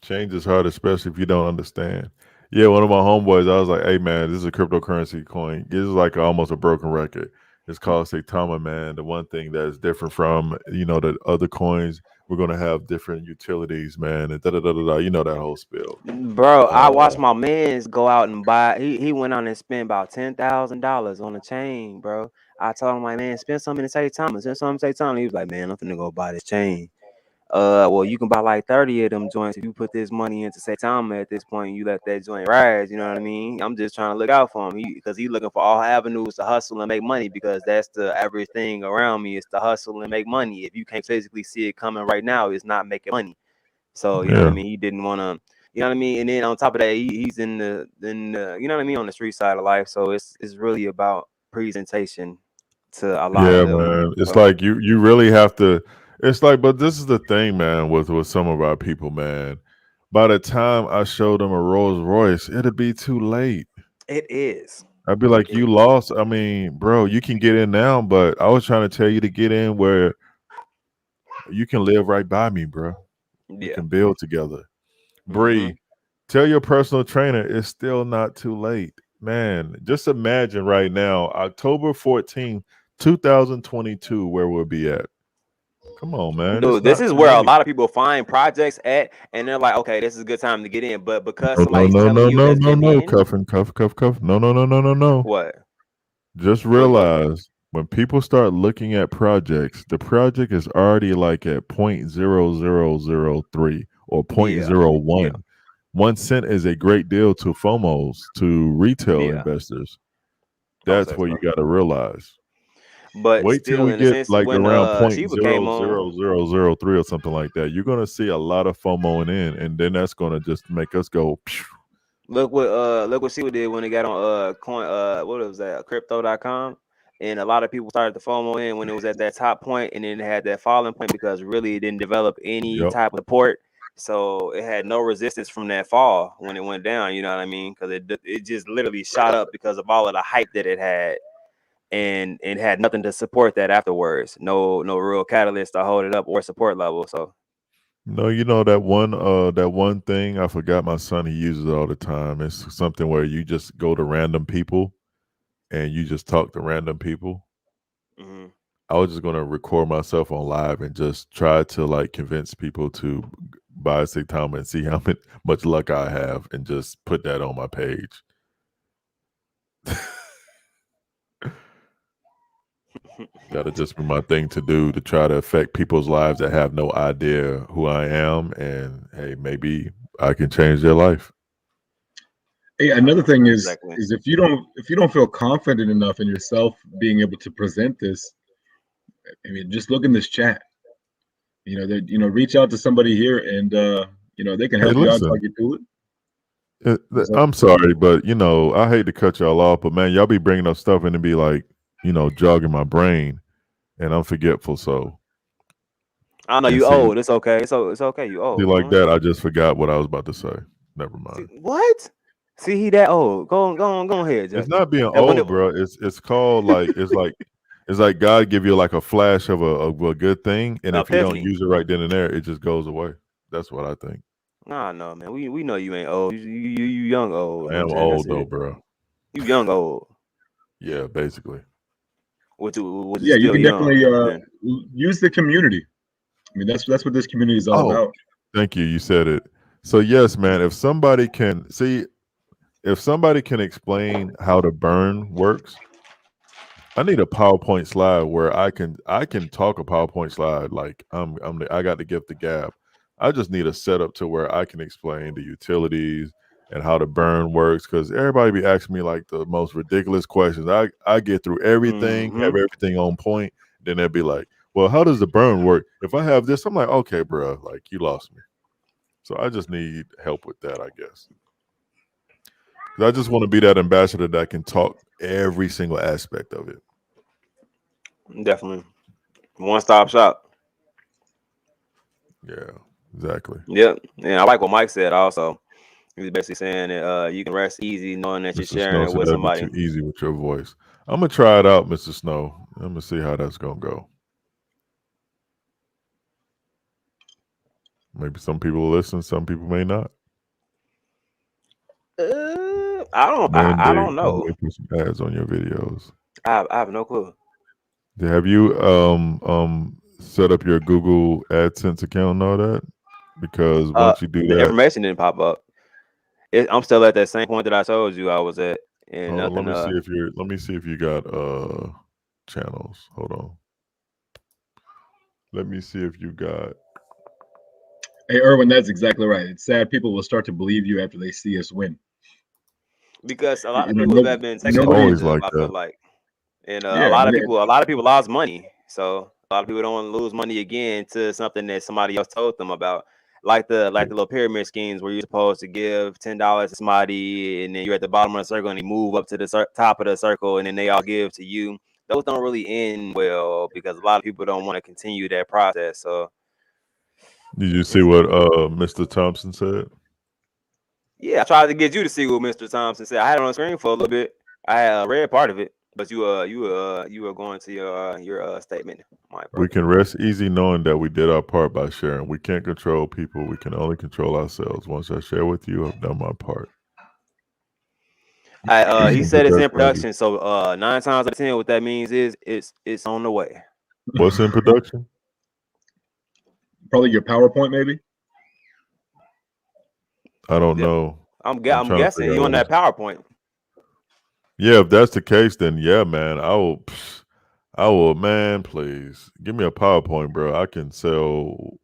Change is hard, especially if you don't understand. Yeah, one of my homeboys, I was like, "Hey man, this is a cryptocurrency coin. This is like almost a broken record. It's called Saitama, man. The one thing that is different from the other coins, we're gonna have different utilities, man, and da da da da da. You know that whole spiel. Bro, I Uh, watched my mans go out and buy. He went out and spent about $10,000 on a chain, bro. I told him like, man, spend something to say Thomas. Spend something to say Thomas. He was like, man, I'm finna go buy this chain. Well, you can buy like 30 of them joints if you put this money into say Thomas at this point. You let that joint rise. You know what I mean? I'm just trying to look out for him. Because he looking for all avenues to hustle and make money because that's the average thing around me is to hustle and make money. If you can't physically see it coming right now, it's not making money. So you know what I yeah, mean. He didn't want to, you know what I mean. And then on top of that, he's in the you know what I mean on the street side of life. So it's really about presentation to a lot of yeah, them. man. It's So like you really have to. It's like, but this is the thing, man. With some of our people, man. By the time I show them a Rolls Royce, it'll be too late. it is. I'd be It like, you is. lost. I mean, bro, you can get in now, but I was trying to tell you to get in where you can live right by me, bro. We Yeah. can build together. Hmm. Bree, tell your personal trainer it's still not too late. Man, just imagine right now, October 14th, 2022, where we'll be at. Come on, man. It's Dude, this not is too where a late. lot of people find projects at, and they're like, okay, this is a good time to get in. But because No, no, somebody's no, telling no, you no, that's no, getting no. in, Cuff and cuff, cuff, cuff. No, no, no, no, no, no. what? Just What, Tony? realize when people start looking at projects, the project is already like at 0.0003 or point Yeah. zero Yeah. 0.01. 1 cent is a great deal to FOMOs, to retail Yeah. investors. I would That's say what you so. got to realize. But Wait till still, we in a get sense, like when around point Sheba came zero on, zero zero zero three or something like that. You're gonna see a lot of FOMOing in, and then that's gonna just make us go. Phew. look what Sheba did when it got on coin what was that crypto.com, and a lot of people started to FOMO in when it was at that top point, and then it had that falling point because really it didn't develop any Yep. type of support. So it had no resistance from that fall when it went down. You know what I mean? Because it just literally shot up because of all of the hype that it had, and it had nothing to support that afterwards. No real catalyst to hold it up or support level. So No, that one thing I forgot my son he uses it all the time. It's something where you just go to random people and you just talk to random people. mhm. I was just gonna record myself on live and just try to like convince people to buy Saitama and see how much luck I have and just put that on my page. That'll just be my thing to do to try to affect people's lives that have no idea who I am, and hey, maybe I can change their life. Hey, another thing Exactly. is if you don't feel confident enough in yourself being able to present this, I mean, just look in this chat. You know, that reach out to somebody here, and they can Hey, help you out, talk listen, you through it. So, I'm sorry, but I hate to cut y'all off, but man, y'all be bringing up stuff and it be like, jogging my brain, and I'm forgetful. So, I know and you see, old. It's okay. So it's okay. You see, old. like Go ahead. that, I just forgot what I was about to say. Never See, mind. what? See, he that old. Go ahead, It's Justin. not being And when it, old, bro. It's called like it's like God give you like a flash of a good thing, and if you don't epiphany. use it right then and there, it just goes away. That's what I think. Nah, no, man. We know you ain't old. You young old. I I'm am saying that's old though, it. bro. You young old. Yeah, basically. Which is Yeah, you still can young. definitely Then. use the community. I mean, that's what this community is all Oh, about. thank you. You said it. So yes, man. If somebody can explain how the burn works, I need a PowerPoint slide where I can talk a PowerPoint slide like I got the gift of gab. I just need a setup to where I can explain the utilities and how the burn works because everybody be asking me like the most ridiculous questions. I get through everything, Mm-hmm. have everything on point. Then they'll be like, "Well, how does the burn work? If I have this," I'm like, "Okay, bro, like you lost me." So I just need help with that, I guess. 'Cause I just want to be that ambassador that can talk every single aspect of it. Definitely. One stop shop. Yeah, exactly. Yep. And I like what Mike said also. He was basically saying that you can rest easy knowing that you're Mr. Snow sharing it said with that'd be somebody. too easy with your voice. I'm gonna try it out, Mr. Snow. I'm gonna see how that's gonna go. Maybe some people will listen, some people may not. I don't I know. may put some ads on your videos. I have no clue. Have you set up your Google AdSense account and all that? Because once you do The that, information didn't pop up. I'm still at that same point that I told you I was at, and hold on, nothing. let me see if you got channels. Hold on. Let me see if you got Hey, Erwin, that's exactly right. It's sad people will start to believe you after they see us win. Because a lot You of know, people have been it's taking nobody. always advantage of. like I feel that. like, and Yeah, a lot of people lost money. So a lot of people don't want to lose money again to something that somebody else told them about. Like the little pyramid schemes where you're supposed to give $10 to somebody, and then you're at the bottom of the circle, and you move up to the top of the circle, and then they all give to you. Those don't really end well because a lot of people don't want to continue that process. So Did you see it's, what Mr. Thompson said? yeah, I tried to get you to see what Mr. Thompson said. I had it on the screen for a little bit. I read part of it, but you were going to your statement, my We brother. can rest easy knowing that we did our part by sharing. We can't control people. We can only control ourselves. Once I share with you, I've done my part. He Simple said it's Dutch in Lady. production, so 9 times out of 10, what that means is it's on the way. What's in production? probably your PowerPoint, maybe. I don't Yep, know. I'm I'm I'm trying to guessing figure out you on what that is. PowerPoint. Yeah, if that's the case, then yeah, man. I will, man. Please give me a PowerPoint, bro. I can sell.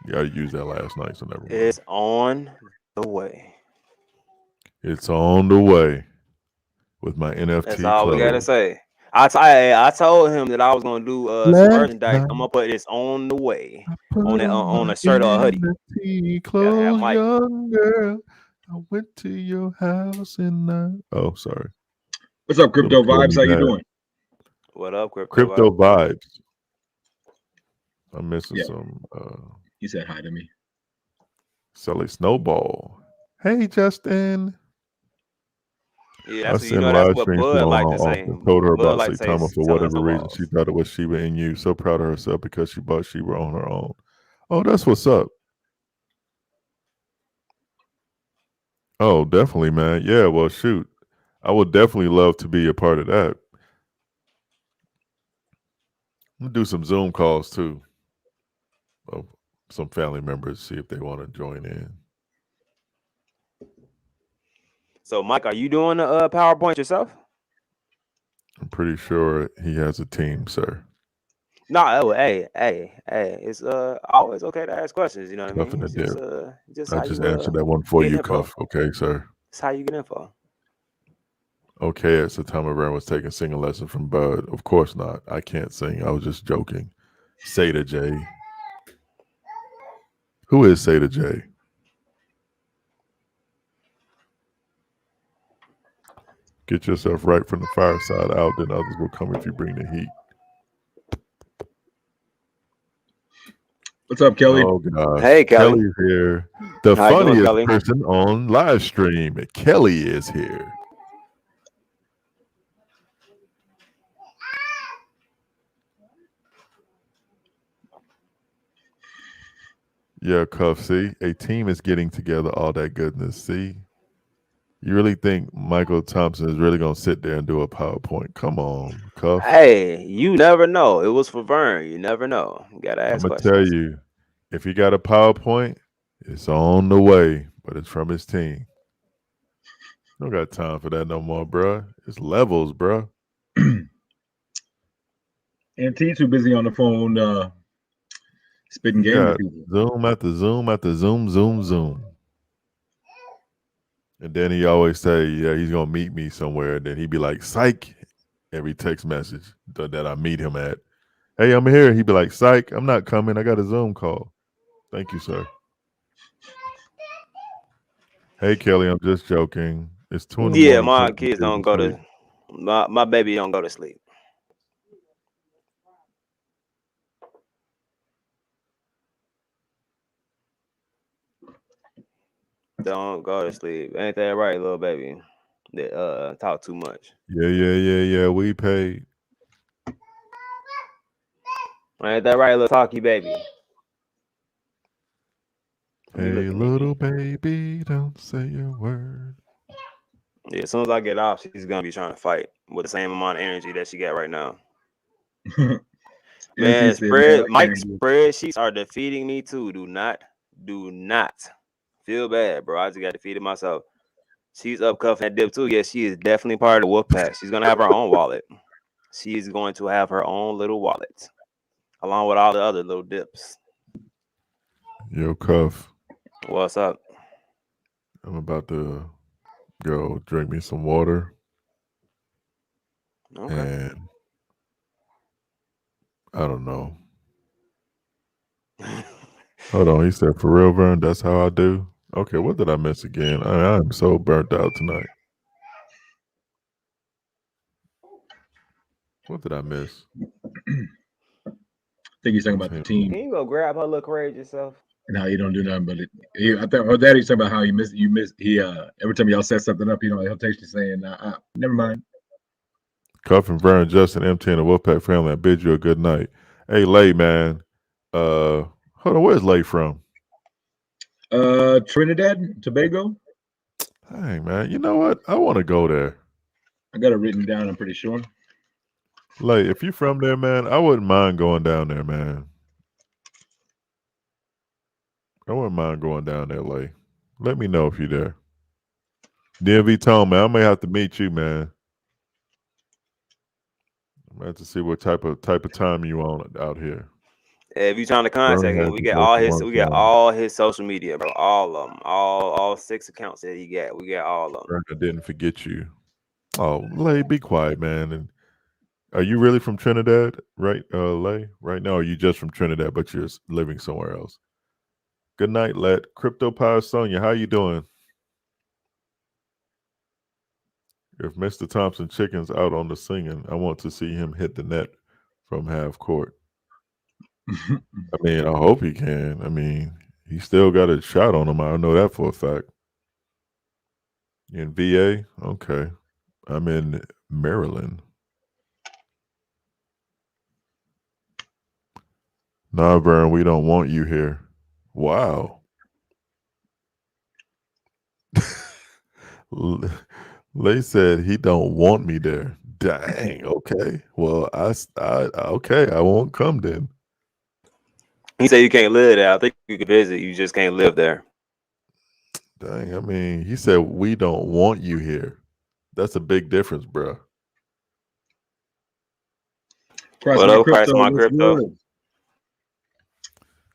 Yeah, I used that last night, so never mind. It's on the way. It's on the way with my That's NFT all we gotta clothes. say. I told him that I was gonna do some Last merchandise. I'm night gonna put it's on the way I on put that on on my a shirt or a hoodie. NFT Gotta have clothes, Mike. young girl. I went to your house and oh, sorry, What's up, little Crypto kill Vibes? me How you bad. doing? What up, crypto Crypto vibe? vibes. I'm missing Yeah, some he said hi to me. Sully Snowball. Hey Justin. Yeah, I that's send that's live what streams to Bud my like mom to say. often. Told her Bud about like to say Saitama for selling whatever reason. She snowballs. thought it was Shiba Inu. So proud of herself because she bought Shiba on her own. Oh, that's what's up. Oh, definitely, man. Yeah, well, shoot. I would definitely love to be a part of that. I'm gonna do some Zoom calls too of some family members, see if they want to join in. So, Mike, are you doing the PowerPoint yourself? I'm pretty sure he has a team, sir. No, hey, it's always okay to ask questions. You know what I Cuff mean? in the It's dip. just I how just you answered that one for get you, info. Cuff. Okay, sir. It's how you get info. Okay, at Saitama Brown was taking singing lessons from Bud. Of course not. I can't sing. I was just joking. Seda J. Who is Seda J? Get yourself right from the fireside out, then others will come if you bring the heat. What's up, Kelly? Oh gosh, Hey, Kelly. Kelly's here. The How you doing, funniest Kelly? person on live stream. Kelly is here. Yeah, Cuff. See, a team is getting together. All that goodness. See, You really think Michael Thompson is really gonna sit there and do a PowerPoint? Come on, Cuff. Hey, you never know. It was for Vern. You never know. You gotta I'm ask gonna tell questions. you, if he got a PowerPoint, it's on the way, but it's from his team. Don't got time for that no more, bruh. It's levels, bruh. And T too busy on the phone spitting He game to got people. Zoom after Zoom after Zoom, Zoom, Zoom. And then he always say, yeah, he's gonna meet me somewhere. And then he'd be like, psych, every text message that I meet him at. Hey, I'm here. He'd be like, psych, I'm not coming. I got a Zoom call. Thank you, sir. Hey, Kelly, I'm just joking. It's 2 in the Yeah, morning. my Put them kids kids don't to go sleep. to my baby don't go to sleep. Don't go to sleep. Ain't that right, little baby? That talk too much. Yeah. We paid. Ain't that right, little talky baby? Let me Hey, look at me. little baby, don't say a word. Yeah, as soon as I get off, she's gonna be trying to fight with the same amount of energy that she got right now. And T Man, said, man, I Mike's can't do it. spreadsheets are defeating me too. Do not feel bad, bro. I just got defeated myself. She's up cuffing that dip too. Yes, she is definitely part of the wolf pack. She's gonna have her own wallet. She is going to have her own little wallet, along with all the other little dips. Yo, Cuff, What's up? I'm about to go drink me some water. Okay. And I don't know. Hold on. He said, for real, Vern, that's how I do? Okay, what did I miss again? I'm so burnt out tonight. What did I miss? I think he's talking about the Okay. team Can you go grab her little courageous self? and how you don't do nothing but it. I thought her daddy's talking about how you miss he every time y'all set something up, he'll text you saying, never mind. Cuff and Vern, Justin, MT, and the Wolfpack family, I bid you a good night. Hey, Lay, man. Hold on, where's Lay from? Trinidad, Tobago. Dang, man. You know what? I want to go there. I got it written down, I'm pretty sure. Lay, if you from there, man, I wouldn't mind going down there, man. I wouldn't mind going down there, Lay. Let me know if you're there. DMV Tone, man, I may have to meet you, man. I'm gonna have to see what type of time you on out here. If you trying to Vern contact him, had to go to one we got time. all his social media, bro. All of them, all 6 accounts that he got. We got all of them. Vern, I didn't forget you. Oh, Lay, be quiet, man. And are you really from Trinidad, right, Lay? Right now, or are you just from Trinidad, but you're living somewhere else? Good night, Let. Crypto Power Sonia, how you doing? If Mr. Thompson Chicken's out on the singing, I want to see him hit the net from half court. I mean, I hope he can. I mean, he still got a shot on him. I know that for a fact. In VA? Okay. I'm in Maryland. Nah, Vern, we don't want you here. Wow. Lay said he don't want me there. Dang. Okay. Well, okay. I won't come then. He said you can't live there. I think you can visit. You just can't live there. Dang. I mean, he said we don't want you here. That's a big difference, bro. Price What my up, Price crypto. my What's crypto? good?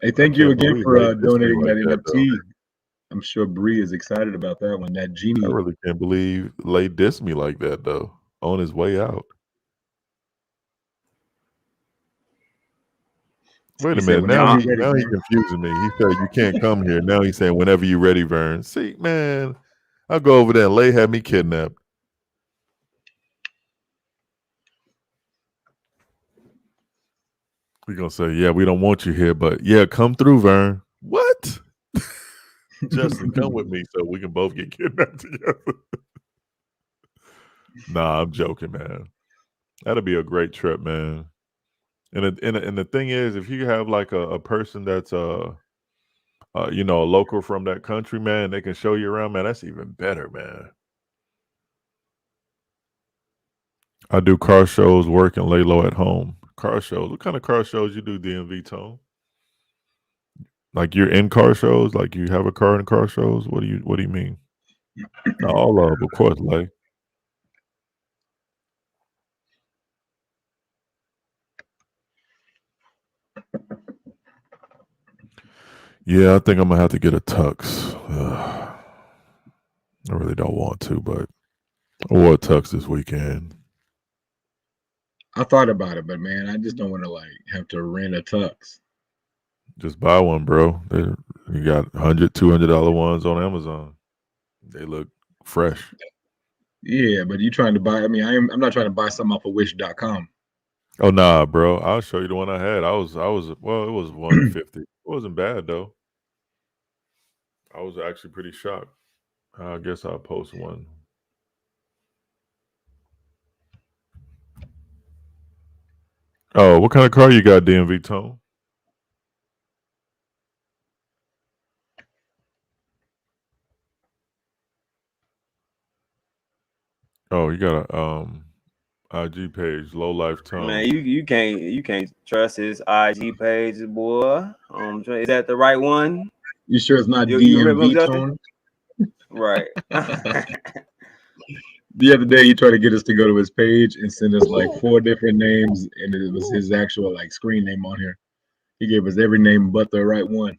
Hey, I thank you can't again believe for Lay dissed me donating like that that, though. NFT. I'm sure Bree is excited about that one. That I genie. really can't believe Lay dissed me like that, though. On his way out. Wait He a said, minute. whenever Nah, you're ready, Now he man. confusing me. He said you can't come here. Now he's saying whenever you're ready, Vern. See, man, I'll go over there and Lay had me kidnapped. We're gonna say, yeah, we don't want you here, but yeah, come through, Vern. What? Justin, come with me so we can both get kidnapped together. Nah, I'm joking, man. That'll be a great trip, man. And the thing is, if you have like a person that's a local from that country, man, they can show you around, man. That's even better, man. I do car shows, work, and lay low at home. Car shows. What kind of car shows you do, DMV Tone? Like you're in car shows? Like you have a car in car shows? What do you mean? All of course, like yeah, I think I'm gonna have to get a tux. I really don't want to, but I wore a tux this weekend. I thought about it, but man, I just don't want to like have to rent a tux. Just buy one, bro. You got $100, $200 ones on Amazon. They look fresh. Yeah, but you trying to buy? I mean, I'm not trying to buy something off of Wish.com. Oh nah, bro. I'll show you the one I had. I was well, it was 150. It wasn't bad though. I was actually pretty shocked. I guess I'll post one. Oh, what kind of car you got, DMV Tone? Oh, you got a IG page, Low Life Man, Tone. you can't trust his IG page, boy. Is that the right one? You sure it's not You remember him, DMV Justin? tone? Right. The other day, he tried to get us to go to his page and send us like 4 different names, and it was his actual like screen name on here. He gave us every name but the right one.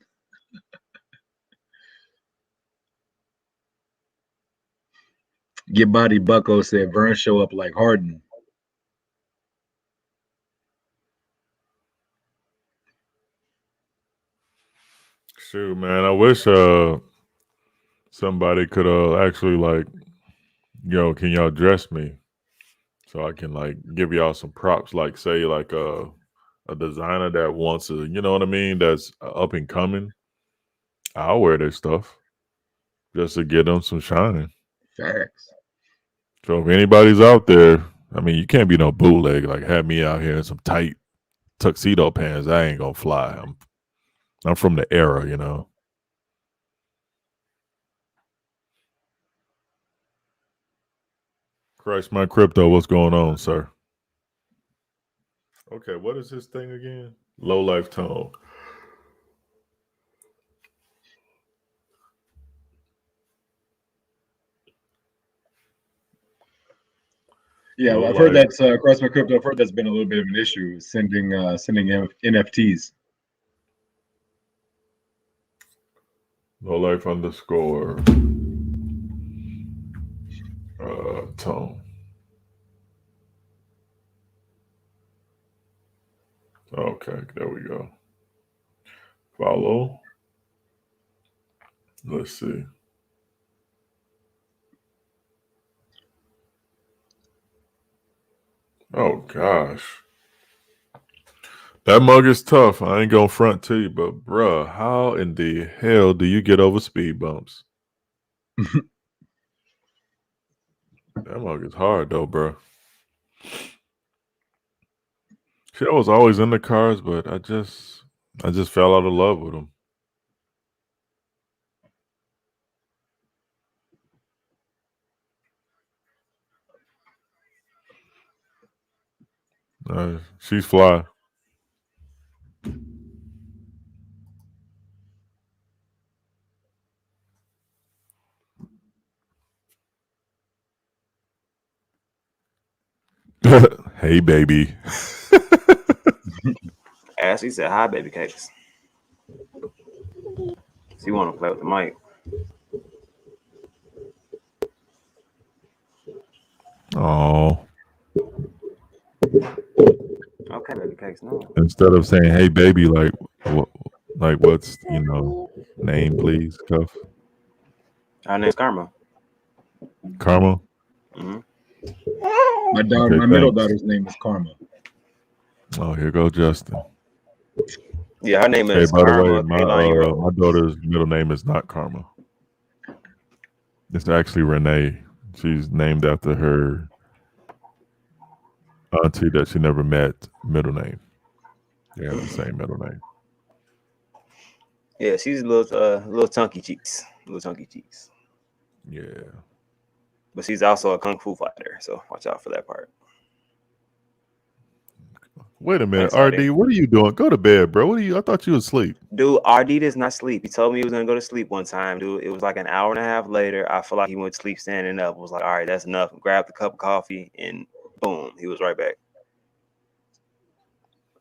Get Body Bucko said Vern show up like Harden. Shoot, man, I wish somebody could actually like, can y'all dress me so I can like give y'all some props, like say like a designer that wants to, you know what I mean, that's up and coming. I'll wear their stuff just to get them some shining. Facts. So if anybody's out there, I mean, you can't be no bootleg. Like have me out here in some tight tuxedo pants. I ain't gonna fly. I'm from the era, you know. Christ, my crypto, what's going on, sir? Okay, what is this thing again? Low life tone. Yeah, well, Low I've heard life, that's across my crypto. I've heard that's been a little bit of an issue sending NFTs. low life underscore tone. Okay, there we go. Follow. Let's see. Oh gosh. That mug is tough. I ain't gonna front to you, but bruh, how in the hell do you get over speed bumps? That mug is hard though, bruh. Shit, I was always in the cars, but I just fell out of love with them. She's fly. Hey, baby. Ashley said, "Hi, baby cakes." She want to play with the mic. Oh, Okay, baby cakes. No. instead of saying "Hey, baby," what's name, please, Cuff? Her name's Karma. Karma. Hmm. Okay, My middle thanks. daughter's name is Karma. Oh, here goes Justin. Yeah, her name Hey, is by the way, Karma Kaylani my Rose. daughter's middle name is not Karma. It's actually Renee. She's named after her auntie that she never met. Middle name. They have the same middle name. Yeah, she's a little chunky cheeks, little chunky cheeks. Yeah. But she's also a kung fu fighter, so watch out for that part. Wait a minute, Thanks, RD. RD. What are you doing? Go to bed, bro. What are you? I thought you was asleep. Dude, RD does not sleep. He told me he was gonna go to sleep one time, dude. It was like an hour and a half later. I feel like he went to sleep standing up. Was like, all right, that's enough. Grabbed a cup of coffee and boom, he was right back.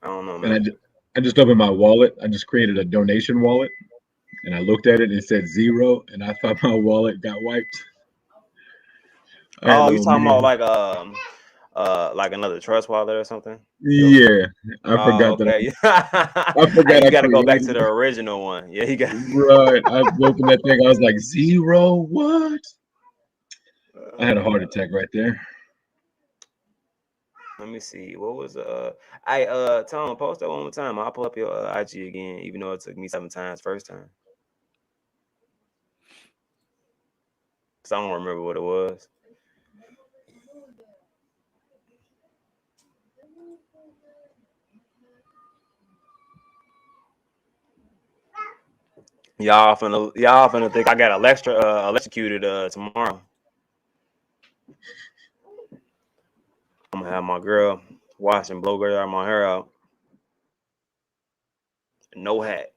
I don't know, And man. I just opened my wallet. I just created a donation wallet, and I looked at it and it said 0, and I thought my wallet got wiped. Oh, you talking about like another trust wallet or something? Yeah, I Oh, forgot that. okay. I forgot You I got to go back to created the it. original one. Yeah, you got. Right. I opened that thing. I was like, 0? What? I had a heart attack right there. Let me see. What was I Tom, post that one more time. I'll pull up your IG again, even though it took me 7 times first time. Cause I don't remember what it was. Y'all finna think I got electrocuted tomorrow. I'm gonna have my girl wash and blow my hair out. No hat.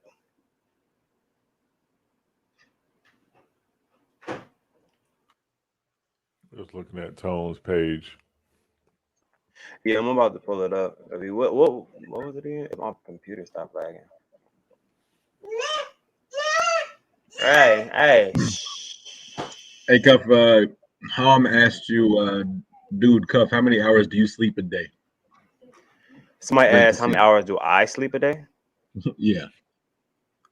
Just looking at Tone's page. Yeah, I'm about to pull it up. I mean, what was it again? My computer stopped lagging. Hey. Hey, Cuff, Ham asked you, dude, Cuff, how many hours do you sleep a day? Somebody asked how many hours do I sleep a day? Yeah.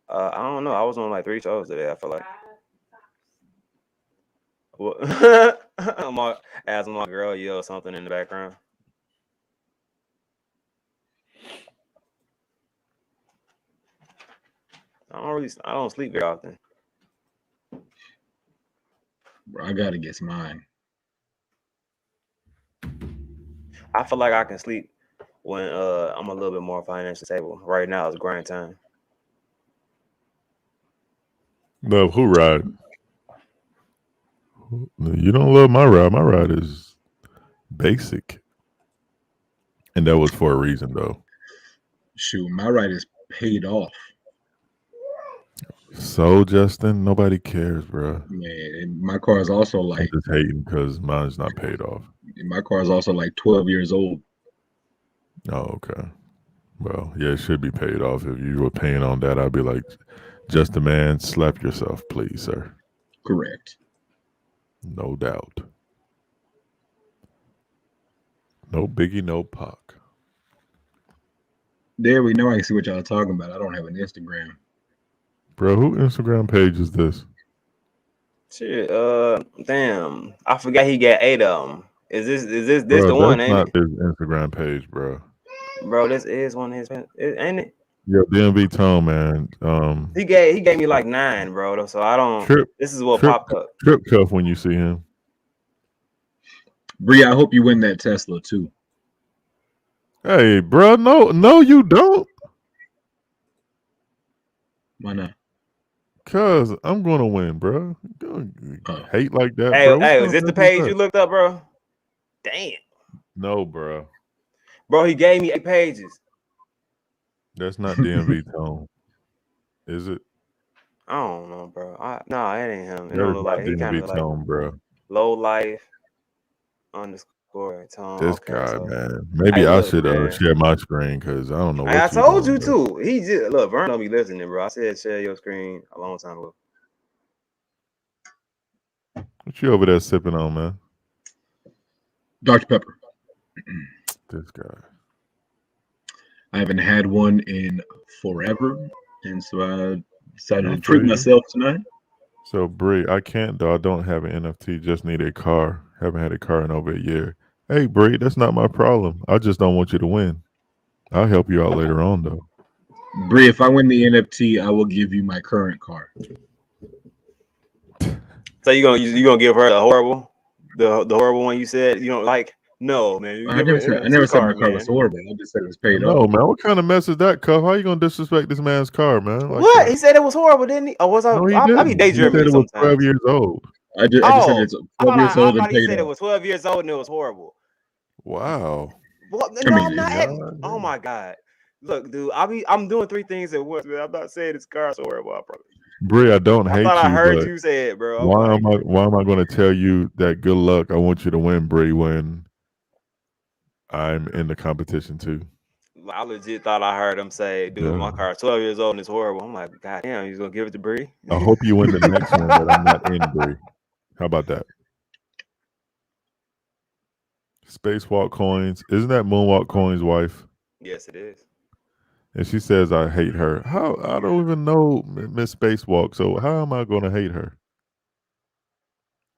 I don't know. I was on like 3 shows today. I feel like. What? As my girl yell something in the background. I don't sleep very often. Bro, I gotta guess mine. I feel like I can sleep when I'm a little bit more financially stable. Right now it's grind time. Love who ride? You don't love my ride. My ride is basic, and that was for a reason, though. Shoot, my ride is paid off. So Justin, nobody cares, bro. Man, and my car is also I'm like just hating because mine's not paid off. 12 years old. Oh, okay. Well, yeah, it should be paid off. If you were paying on that, I'd be like, just a man, slap yourself, please, sir. Correct. No doubt. No Biggie, no Pac. There we know. I can see what y'all are talking about. I don't have an Instagram. Bro, who Instagram page is this? Shit, damn. I forgot he got 8 of them. Is this Bro, the one, that's ain't not it? his Instagram page, bro. Bro, this is one of his, ain't it? Yo, DMV Tone, man. He gave me like 9, bro. So I don't. This is what popped up. Trip cuff when you see him. Bree, I hope you win that Tesla too. Hey, bro, no, you don't. Why not? Cause I'm gonna win, bro. Hate like that, Hey, bro. is this the page you looked up, bro? Damn. No, bro. Bro, he gave me 8 pages. That's not DMV Tone. Is it? I don't know, bro. No, it ain't him. It That don't is look not like he kind of DMV like Tone, bro. low life _ Tone. This Okay, guy, so man. Maybe hey, I look, should man. share my screen because I don't know what I told doing, you bro. to. He just look. Vern don't be listening, bro. I said share your screen a long time ago. What you over there sipping on, man? Dr. Pepper. This guy. I haven't had one in forever, and so I decided to I treat feel you. myself tonight. So, Bree, I can't though. I don't have an NFT. Just need a car. Haven't had a car in over a year. Hey, Bree, that's not my problem. I just don't want you to win. I'll help you out later on, though. Bree, if I win the NFT, I will give you my current car. So you gonna give her the horrible one you said you don't like? No, man. You I give her never said my card, car man. was horrible. I just said it was paid No, off. man. What kind of mess is that, Cuff? How you gonna disrespect this man's car, man? Like What? that? He said it was horrible, didn't he? Or was I? No, he I be didn't. He daydreaming said it was 12 sometimes. years old. I just said it's 12 years I old and thought he paid said it off. was 12 years old and it was horrible. Wow. Well, I no, mean, I'm not. God Oh damn. my god! Look, dude, I'm doing three things at once, man. I'm not saying it's car so horrible. I promise. Bree, I don't I thought hate I you, heard but you say it, bro. I'm why like, am I going to tell you that good luck? I want you to win, Bree, when I'm in the competition too. I legit thought I heard him say, "Dude, Yeah. my car is 12 years old and it's horrible." I'm like, God damn, he's gonna give it to Bree? I hope you win the next one that I'm not in, Bree. How about that? Spacewalk Coins. Isn't that Moonwalk Coins' wife? Yes, it is. And she says I hate her. How? I don't even know Miss Spacewalk. So how am I going to hate her?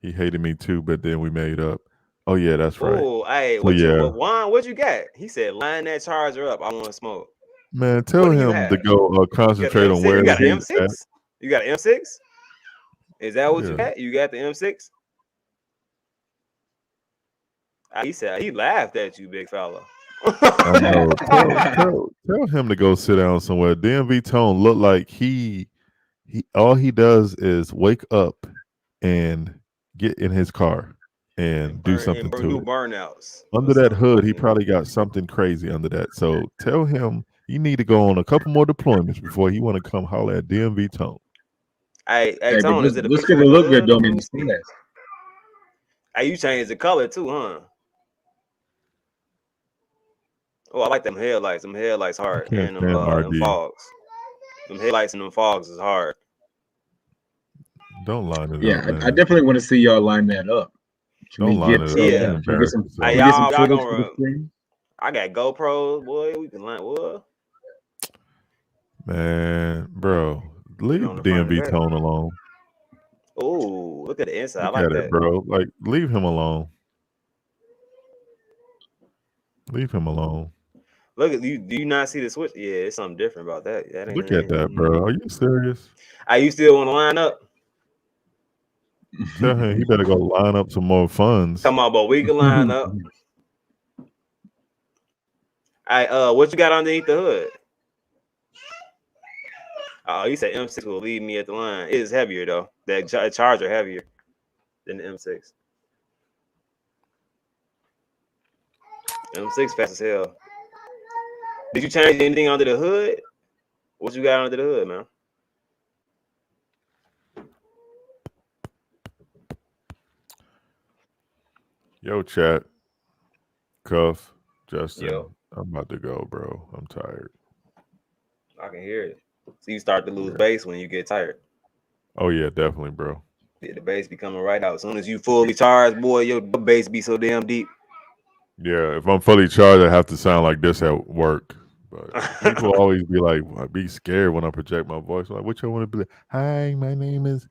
He hated me too, but then we made up. Oh yeah, that's right. Oh, hey, So yeah, Juan, what you got? He said, line that charger up. I want to smoke. man, What tell do you him to have? go You got the concentrate on M6? where You got an he's at. M6? You got an M6? Is that what you Yeah, got? You got the M6? He said he laughed at you, big fella. I know. Tell him to go sit down somewhere. DMV Tone look like he all he does is wake up and get in his car and and do burn something and to do it. burnouts or Under that something hood, like he that. probably got something crazy under that. So tell him you need to go on a couple more deployments before he want to come holler at DMV Tone. Hey, hey, but Tone, is it a just picture because it with the look good hood don't on? Let mean me it's see. fast. Hey, you changed the color too, huh? Oh, I like them headlights. Them headlights I hard, can't and stand them RD. fogs. Them headlights and them fogs is hard. Don't line it Yeah, up, I man. definitely want to see y'all line that up. Can we Don't line get it up. You Yeah. can we get embarrass some Hey, can yourself. we get some y'all footage for the gonna. stream? I got GoPros, boy. We can line. What? Man, bro, Put it leave on the front of the DMV back. Tone alone. Oh, look at the inside. I Look like at it, that. bro. Like, leave him alone. Leave him alone. Look at you. Do you not see the switch? Yeah, it's something different about that. That Look at ain't. that, bro. Are you serious? You still want to line up? Tell him he better go line up some more funds. Come on, but we can line up. What you got underneath the hood? Oh, you said M6 will leave me at the line. It is heavier though. That Charger heavier than the M6. M6 fast as hell. Did you change anything under the hood? What you got under the hood, man? Yo, chat, Cuff, Justin. Yo, I'm about to go, bro. I'm tired. I can hear it. So you start to lose Yeah. bass when you get tired. Oh yeah, definitely, bro. Yeah, the bass be coming right out. As soon as you fully charged, boy, your bass be so damn deep. Yeah, if I'm fully charged, I have to sound like this at work. But people always be like, I be scared when I project my voice. Like, what you want to be like? Hi, my name is.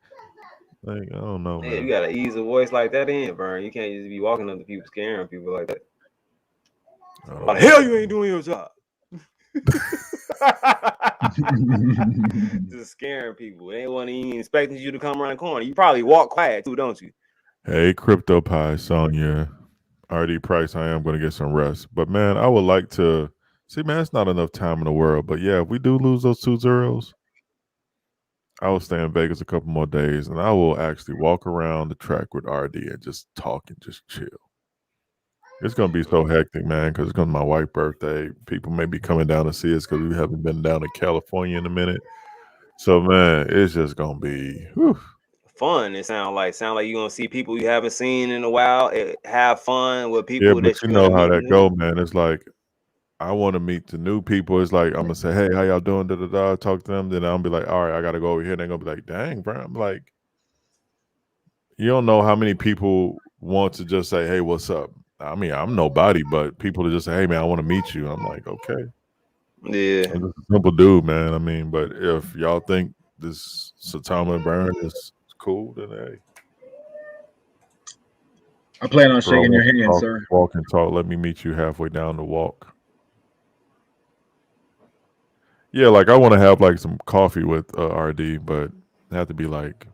Like, I don't know, Yeah, you man. gotta ease a voice like that in, Vern. You can't just be walking up to people scaring people like that. I don't Why the know, hell you man. ain't doing your job? Just scaring people. They wasn't even expecting you to come around the corner. You probably walk quiet too, don't you? Hey, Crypto Pie, Sonya, RD Price. I am going to get some rest, but man, I would like to see. Man, it's not enough time in the world, but yeah, if we do lose those 2 zeros, I will stay in Vegas a couple more days, and I will actually walk around the track with RD and just talk and just chill. It's gonna be so hectic, man, because it's gonna be my wife's birthday. People may be coming down to see us because we haven't been down to California in a minute. So, man, it's just gonna be whew. Fun. It sound like you're gonna see people you haven't seen in a while. Have fun with Yeah, people but that you you're gonna know how meet that go, new. man. It's like I want to meet the new people. It's like I'm gonna say, "Hey, how y'all doing?" Da da da. Talk to them. Then I'm be like, "All right, I gotta go over here." And they're gonna be like, "Dang, bro." I'm like, you don't know how many people want to just say, "Hey, what's up?" I mean, I'm nobody, but people to just say, "Hey, man, I want to meet you." I'm like, okay. Yeah. I'm just a simple dude, man. I mean, but if y'all think this Saitama burn is cool, then hey, I plan on bro, shaking your hand, sir. walk and talk. Let me meet you halfway down the walk. Yeah, like I want to have like some coffee with RD, but it have to be like,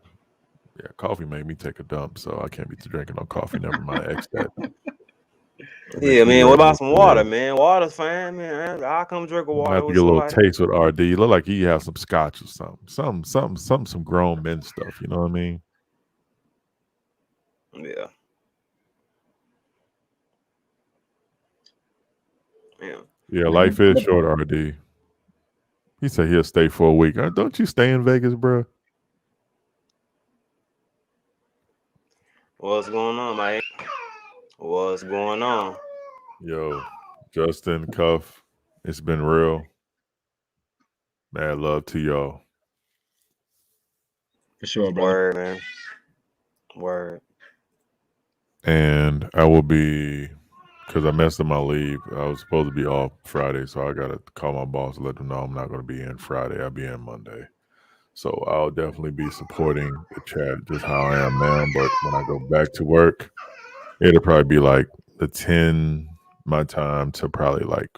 yeah, coffee made me take a dump, so I can't be drinking no coffee. Never mind, X that. Make Yeah, sure man. you What already know about what some it water, is. man? Water's fine, man. I'll come drink a I water have to with get a little somebody. taste with RD. Look like he has some scotch or something, some grown men stuff. You know what I mean? Yeah. Yeah. Yeah, life Man, is short, RD. He said he'll stay for a week. Don't you stay in Vegas, bro? What's going on, Mike? What's going on? Yo, Justin, Cuff, it's been real. Mad love to y'all. for sure, brother. Word, man. Word. And I will be, because I messed up my leave. I was supposed to be off Friday, so I got to call my boss and let them know I'm not going to be in Friday. I'll be in Monday. So I'll definitely be supporting the chat just how I am now. But when I go back to work, it'll probably be like the 10 my time to probably like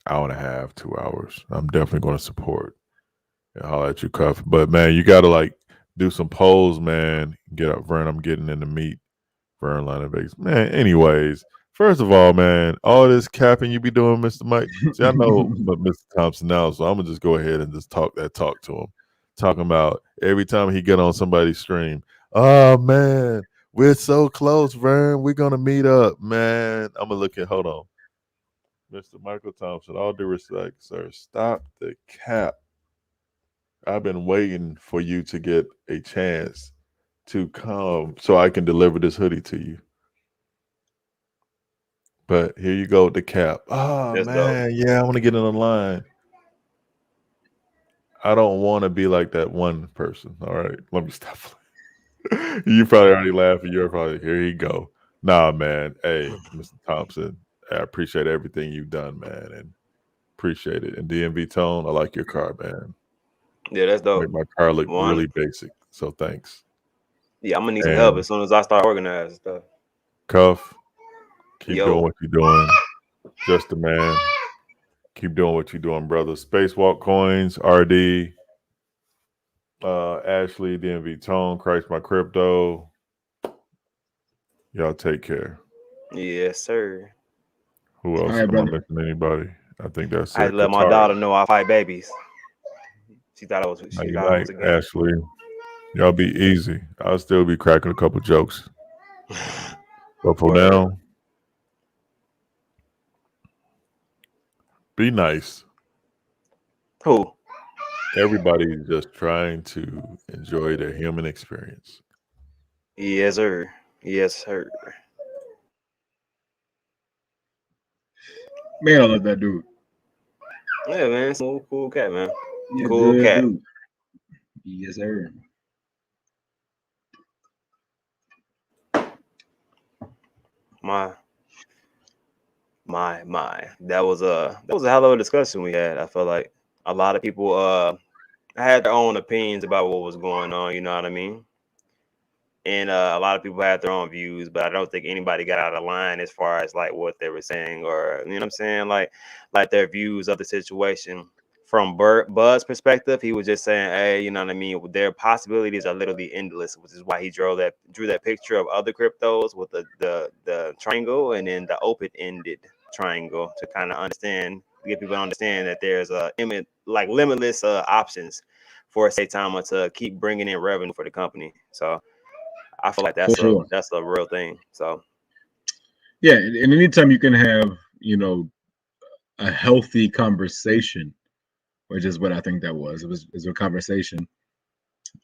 hour and a half, 2 hours. I'm definitely going to support and holler at you, Cuff. But man, you got to like do some polls, man. Get up, Vern. I'm getting in the meat. Vern Line of Vegas. Man, anyways, first of all, man, all this capping you be doing, Mr. Mike. See, I know but Mr. Thompson now, so I'm gonna just go ahead and just talk to him. Talking about every time he get on somebody's stream. Oh man, we're so close, Vern. We're gonna meet up, man. I'm gonna look at hold on. Mr. Michael Thompson, all due respect, sir. Stop the cap. I've been waiting for you to get a chance to come so I can deliver this hoodie to you. But here you go with the cap. Oh That's dope. man, yeah, I want to get in the line. I don't want to be like that one person. All right, let me stop. You probably already laughing. You're probably here. You go. Nah, man. Hey, Mr. Thompson, I appreciate everything you've done, man, and appreciate it. And DMV Tone, I like your car, man. Yeah, that's Make dope. my car look One. really basic. So thanks. Yeah, I'm gonna need some help And as soon as I start organizing stuff. Cuff, keep doing Yo. what you're doing. Just a man. Keep doing what you're doing, brother. Spacewalk Coins, RD, Ashley, DMV Tone, Christ My Crypto. Y'all take care. Yes, sir. Who All else? right, Am I brother. missing anybody? I think that's I had it. to let my Katara. daughter know I fight babies. She thought Night it night, was a game. Ashley. Y'all be easy. I'll still be cracking a couple jokes. But for Word. now, be nice. Who? Everybody's just trying to enjoy their human experience. Yes, sir. Yes, sir. Man, I love that dude. Yeah, man. Cool cat, man. Yeah, Cool good cat. dude. Yes, sir. My That was a hell of a discussion we had. I feel like a lot of people had their own opinions about what was going on, you know what I mean? And a lot of people had their own views, but I don't think anybody got out of line as far as like what they were saying, or you know what I'm saying, like their views of the situation. From Bud's perspective, he was just saying, hey, you know what I mean, their possibilities are literally endless, which is why he drew that picture of other cryptos with the triangle and then the open-ended triangle to kind of get people to understand that there's limitless options for Saitama to keep bringing in revenue for the company. So I feel like For sure. that's a real thing. So Yeah, and anytime you can have, you know, a healthy conversation, which is what I think that was. It was a conversation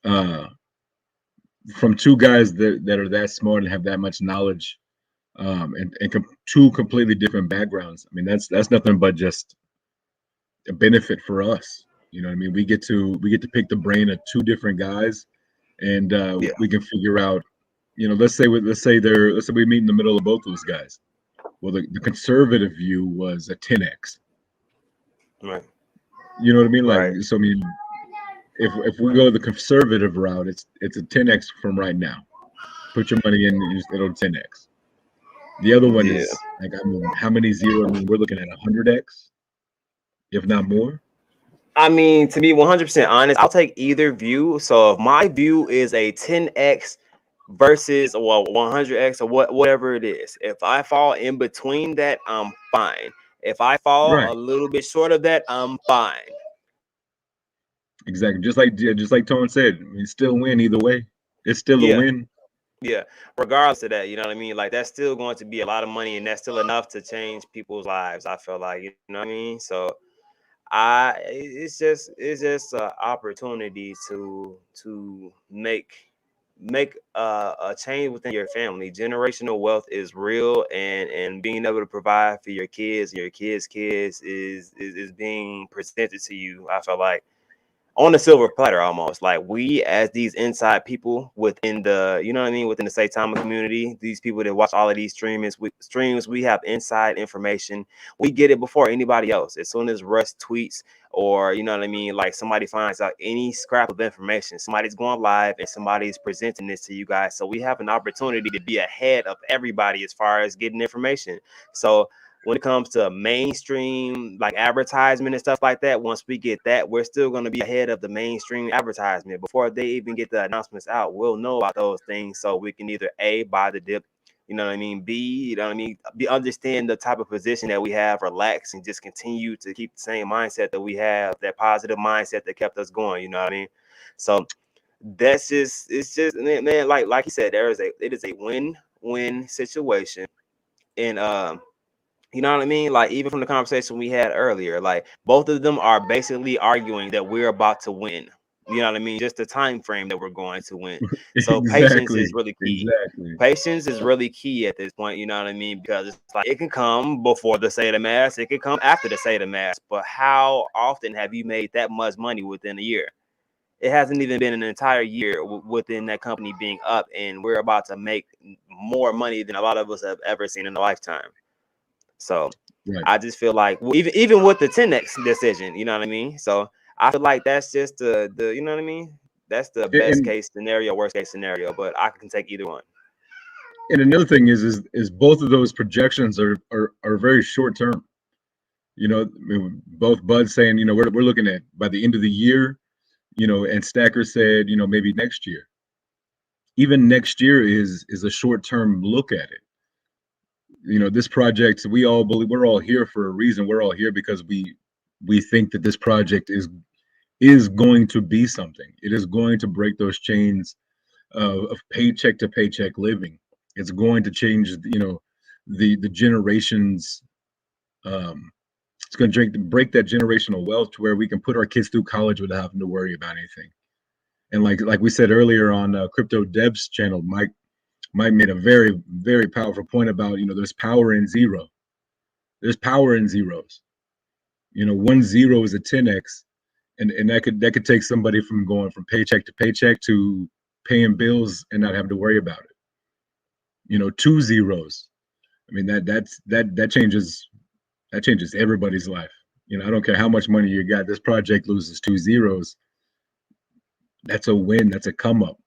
uh, from two guys that are that smart and have that much knowledge, and two completely different backgrounds. I mean, that's nothing but just a benefit for us. You know what I mean? We get to pick the brain of two different guys, and yeah, we can figure out. You know, let's say we meet in the middle of both those guys. Well, the conservative view was a 10x. right, You know what I mean? Like, right, so I mean, if we go the conservative route, it's a 10x from right now. Put your money in, it'll 10x. The other one yeah. is like, I mean, how many zero? I mean, we're looking at 100x, if not more. I mean, to be 100% honest, I'll take either view. So if my view is a 10x versus 100x or whatever it is, if I fall in between that, I'm fine. If I fall Right. a little bit short of that, I'm fine. Exactly. Just like Tone said, I mean, still win either way. It's still a Yeah, win. Yeah, regardless of that, you know what I mean? Like that's still going to be a lot of money and that's still enough to change people's lives. I feel like, you know what I mean? So it's just an opportunity to make a change within your family. Generational wealth is real, and being able to provide for your kids and your kids is being presented to you. I feel like on the silver platter almost. Like we as these inside people within the, you know what I mean, within the Saitama community, these people that watch all of these streams, we have inside information. We get it before anybody else. As soon as Russ tweets or, you know what I mean, like somebody finds out any scrap of information, somebody's going live and somebody's presenting this to you guys. So we have an opportunity to be ahead of everybody as far as getting information. So when it comes to mainstream like advertisement and stuff like that, once we get that, we're still going to be ahead of the mainstream advertisement. Before they even get the announcements out, we'll know about those things so we can either A, buy the dip, you know what I mean, B, you know what I mean, understand the type of position that we have, relax, and just continue to keep the same mindset that we have, that positive mindset that kept us going, you know what I mean? So that's just, it's just, man, like you said, it is a win-win situation. And you know what I mean? Like even from the conversation we had earlier, like both of them are basically arguing that we're about to win. You know what I mean? Just the time frame that we're going to win. So patience Exactly. is really key. Exactly. Patience is really key at this point. You know what I mean? Because it's like it can come before the Seder Mass, it can come after the Seder Mass. But how often have you made that much money within a year? It hasn't even been an entire year within that company being up, and we're about to make more money than a lot of us have ever seen in a lifetime. So Right. I just feel like even with the 10x decision, you know what I mean? So I feel like that's just the you know what I mean? That's the best And case scenario, worst case scenario, but I can take either one. and another thing is both of those projections are very short term. You know, I mean, both Bud saying, you know, we're looking at by the end of the year, you know, and Stacker said, you know, maybe next year. Even next year is a short term look at it. You know, this project, we all believe we're all here for a reason. We're all here because we think that this project is going to be something. It is going to break those chains of paycheck to paycheck living. It's going to change, you know, the generations. It's going to break that generational wealth to where we can put our kids through college without having to worry about anything. And like we said earlier on Crypto Deb's channel, Mike made a very powerful point about, you know, there's power in zero. There's power in zeros. You know, 1 0 is a 10x, and that could take somebody from going from paycheck to paycheck to paying bills and not having to worry about it. You know, 2 zeros. I mean that changes everybody's life. You know, I don't care how much money you got. This project loses 2 zeros. That's a win. That's a come up.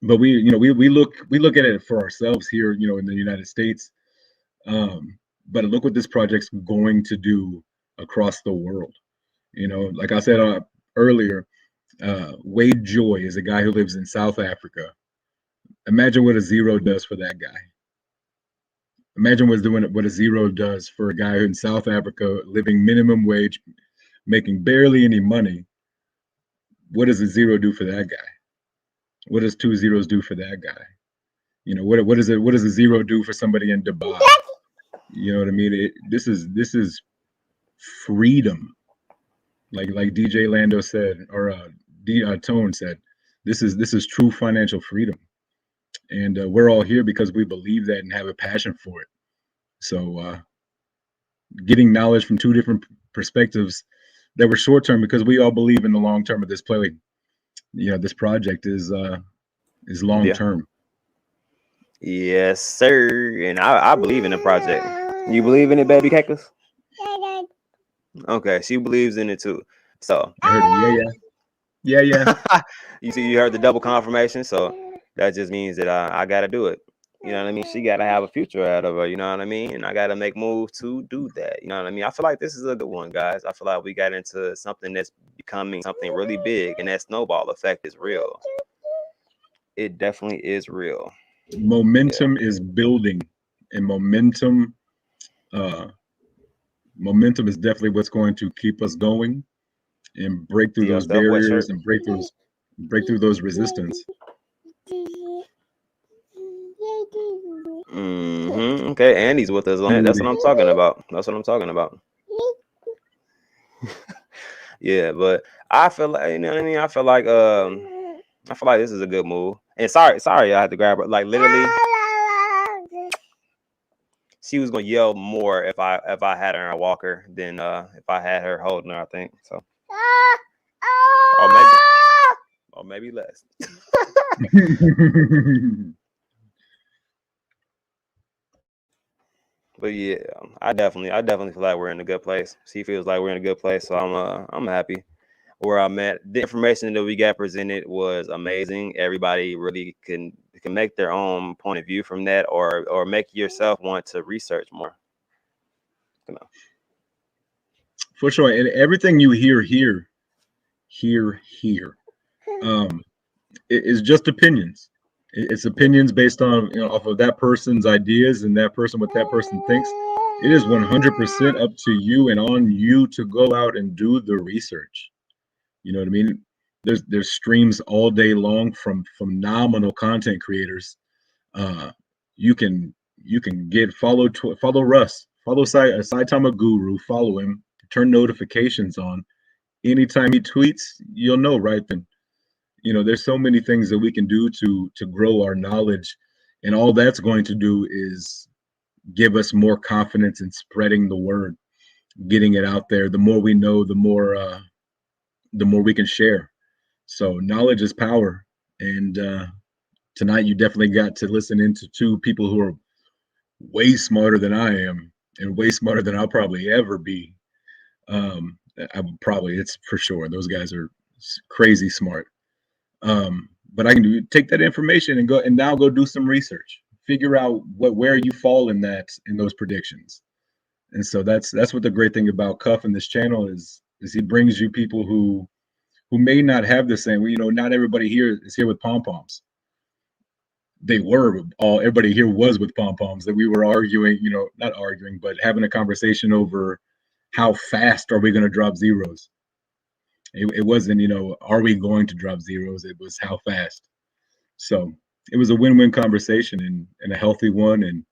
But we look at it for ourselves here, you know, in the United States. But look what this project's going to do across the world. You know, like I said earlier, Wade Joy is a guy who lives in South Africa. Imagine what a zero does for that guy. Imagine what a zero does for a guy in South Africa living minimum wage, making barely any money. What does a zero do for that guy? What does 2 zeros do for that guy? You know, what does a zero do for somebody in Dubai? You know what I mean? This is freedom. Like DJ Lando said, or Tone said, this is true financial freedom, and we're all here because we believe that and have a passion for it. So getting knowledge from two different perspectives that were short term, because we all believe in the long term of this play. You know, this project is long Yeah. term. Yes, sir. And I believe in the project. You believe in it, baby cactus? Okay, she believes in it too. So I heard a yeah. you see, you heard the double confirmation. So that just means that I got to do it. You know what I mean? She got to have a future out of her. You know what I mean? And I got to make moves to do that. You know what I mean? I feel like this is a good one, guys. I feel like we got into something that's becoming something really big, and that snowball effect is real. It definitely is real. Yeah. Momentum is building, and uh, momentum is definitely what's going to keep us going and break through See your those stuff, what barriers shirt? and break through those resistance. Okay, Andy's with us on it. That's what I'm talking about. That's what I'm talking about. Yeah, but I feel like, you know what I mean. I feel like this is a good move. And sorry, I had to grab her. Like literally, she was gonna yell more if I had her in a walker than if I had her holding her. I think so. Or maybe less. But yeah, I definitely feel like we're in a good place. She feels like we're in a good place, so I'm happy where I'm at. The information that we got presented was amazing. Everybody really can make their own point of view from that, or make yourself want to research more. You know. For sure. And everything you hear here, is just opinions. It's opinions based on, off of that person's ideas and that person, what that person thinks. It is 100% up to you and on you to go out and do the research. You know what I mean? There's streams all day long from phenomenal content creators. Uh, you can get follow Russ, follow Saitama Guru, follow him, turn notifications on. Anytime he tweets, you'll know right then. There's so many things that we can do to grow our knowledge, and all that's going to do is give us more confidence in spreading the word, getting it out there. The more we know, the more we can share. So knowledge is power, and tonight you definitely got to listen into two people who are way smarter than I am, and way smarter than I'll probably ever be. It's for sure. Those guys are crazy smart. But I can take that information and now go do some research, figure out where you fall in those predictions. And so that's what the great thing about Cuff and this channel is he brings you people who may not have the same. Not everybody here is here with pom poms. Everybody here was with pom poms, that we were arguing, not arguing, but having a conversation over how fast are we going to drop zeros. It wasn't, are we going to drop zeros? It was how fast. So it was a win-win conversation, and a healthy one, and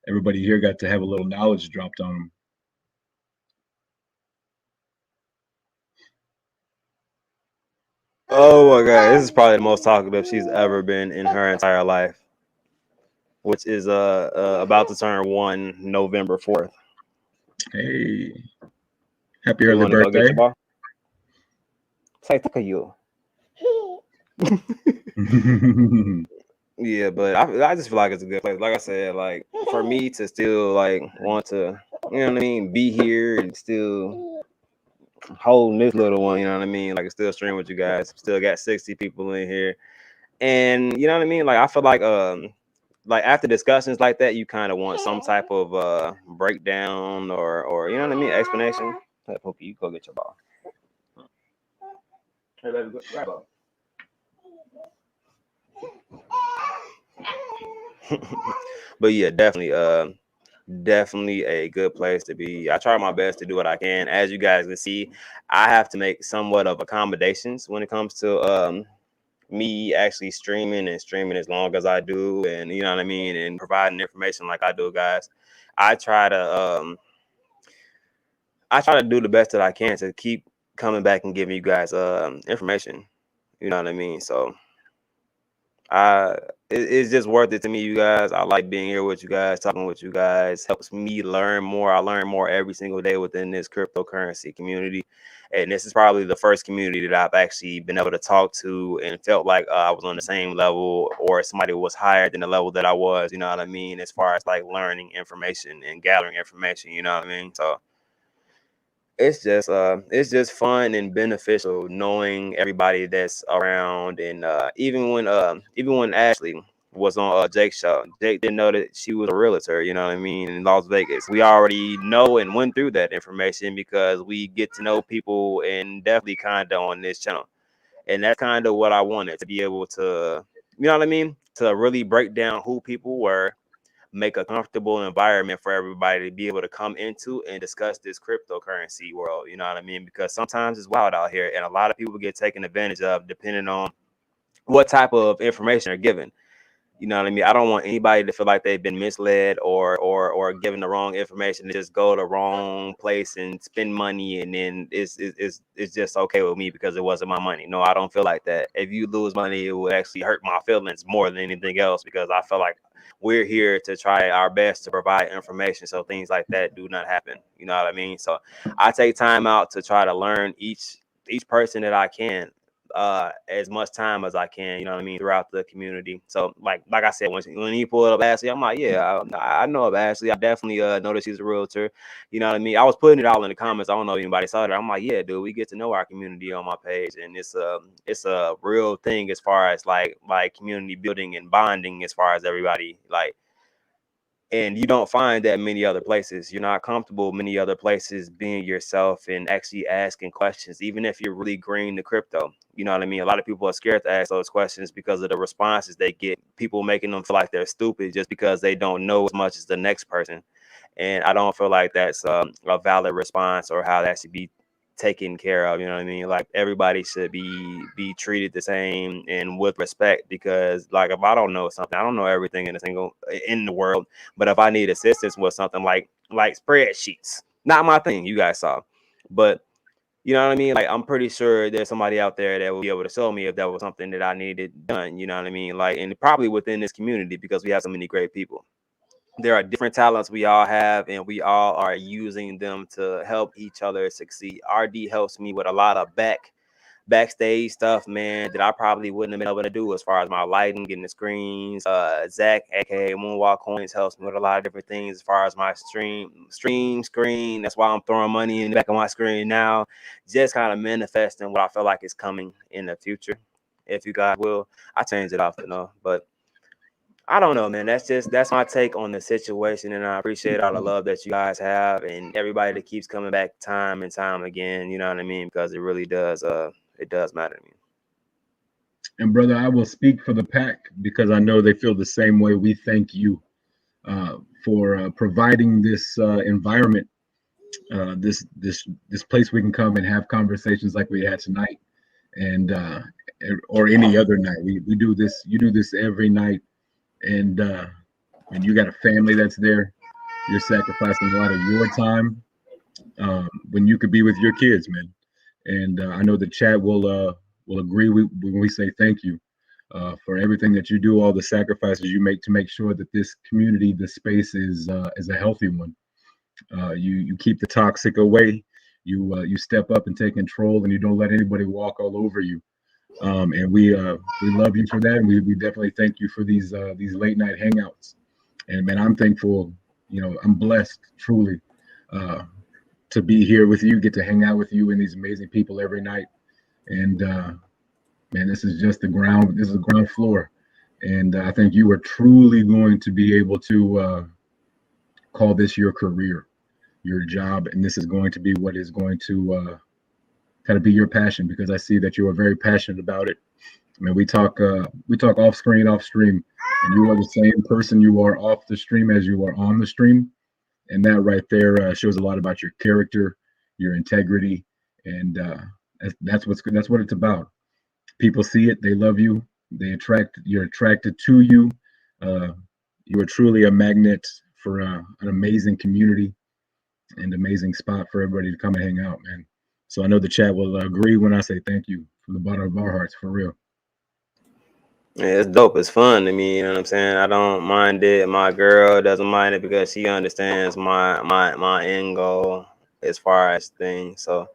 everybody here got to have a little knowledge dropped on them. Oh my god, this is probably the most talkative she's ever been in her entire life, which is about to turn 1 November 4th. Hey, happy You early want to go get birthday. your ball? Say, look at you. Yeah, but I just feel like it's a good place. Like I said, like for me to still like want to, you know what I mean, be here and still holding this little one, you know what I mean, like still stream with you guys. Still got 60 people in here, and you know what I mean. Like I feel like after discussions like that, you kind of want some type of breakdown or you know what I mean, explanation. Hey, Pookie, you go get your ball. Hey, baby, go grab ball. But yeah, definitely a good place to be. I try my best to do what I can. As you guys can see, I have to make somewhat of accommodations when it comes to me actually streaming as long as I do, and you know what I mean, and providing information like I do, guys. I try to do the best that I can to keep coming back and giving you guys information. You know what I mean? So it's just worth it to me, you guys. I like being here with you guys, talking with you guys. Helps me learn more. I learn more every single day within this cryptocurrency community, and this is probably the first community that I've actually been able to talk to and felt like I was on the same level, or somebody was higher than the level that I was. You know what I mean? As far as like learning information and gathering information. You know what I mean? So it's just fun and beneficial knowing everybody that's around, and even when Ashley was on Jake's show, Jake didn't know that she was a realtor, you know what I mean, in Las Vegas. We already know and went through that information because we get to know people, and definitely kind of on this channel, and that's kind of what I wanted to be able to, you know what I mean, to really break down who people were, make a comfortable environment for everybody to be able to come into and discuss this cryptocurrency world. You know what I mean? Because sometimes it's wild out here, and a lot of people get taken advantage of depending on what type of information they're given. You know what I mean? I don't want anybody to feel like they've been misled or given the wrong information to just go the wrong place and spend money, and then it's just okay with me because it wasn't my money. No, I don't feel like that. If you lose money, it would actually hurt my feelings more than anything else, because I feel like we're here to try our best to provide information so things like that do not happen. You know what I mean? So I take time out to try to learn each person that I can, as much time as I can, you know what I mean, throughout the community. So like I said, when he pulled up Ashley, I'm like, yeah, I know of Ashley. I definitely noticed she's a realtor. You know what I mean? I was putting it all in the comments. I don't know if anybody saw that. I'm like, yeah, dude, we get to know our community on my page, and it's a real thing as far as like community building and bonding as far as everybody like. And you don't find that many other places. You're not comfortable many other places being yourself and actually asking questions, even if you're really green to crypto. You know what I mean? A lot of people are scared to ask those questions because of the responses they get. People making them feel like they're stupid just because they don't know as much as the next person. And I don't feel like that's a valid response or how that should be taken care of. You know what I mean? Like everybody should be treated the same and with respect, because like if I don't know something, I don't know everything in the world. But if I need assistance with something like spreadsheets, not my thing, you guys saw. But you know what I mean? Like I'm pretty sure there's somebody out there that will be able to show me if that was something that I needed done. You know what I mean? Like, and probably within this community, because we have so many great people. There are different talents we all have, and we all are using them to help each other succeed. RD helps me with a lot of backstage stuff, man, that I probably wouldn't have been able to do, as far as my lighting, getting the screens. Zach, aka Moonwalk Coins, helps me with a lot of different things as far as my stream screen. That's why I'm throwing money in the back of my screen now, just kind of manifesting what I feel like is coming in the future. If you guys will, I change it often though, but I don't know, man. That's my take on the situation, and I appreciate all the love that you guys have and everybody that keeps coming back time and time again. You know what I mean? Because it really does. It does matter to me. And brother, I will speak for the pack because I know they feel the same way. We thank you for providing this environment, this place we can come and have conversations like we had tonight, and or any other night. We do this. You do this every night, and you got a family that's there. You're sacrificing a lot of your time when you could be with your kids, man. And I know the chat will agree when we say thank you for everything that you do, all the sacrifices you make to make sure that this community, this space is a healthy one. You keep the toxic away. You step up and take control, and you don't let anybody walk all over you. And we love you for that, and we definitely thank you for these late night hangouts. And man, I'm thankful. You know, I'm blessed truly to be here with you, get to hang out with you and these amazing people every night. And man, this is just the ground. This is the ground floor, and I think you are truly going to be able to call this your career, your job, and this is going to be what is going to kind of be your passion, because I see that you are very passionate about it. I mean, we talk off screen, off stream, and you are the same person you are off the stream as you are on the stream, and that right there shows a lot about your character, your integrity, and that's what it's about. People see it, they love you, you're attracted to you. Uh, you are truly a magnet for an amazing community and amazing spot for everybody to come and hang out, man. So I know the chat will agree when I say thank you from the bottom of our hearts, for real. Yeah, it's dope. It's fun to me. You know what I'm saying? I don't mind it. My girl doesn't mind it because she understands my end goal as far as things. So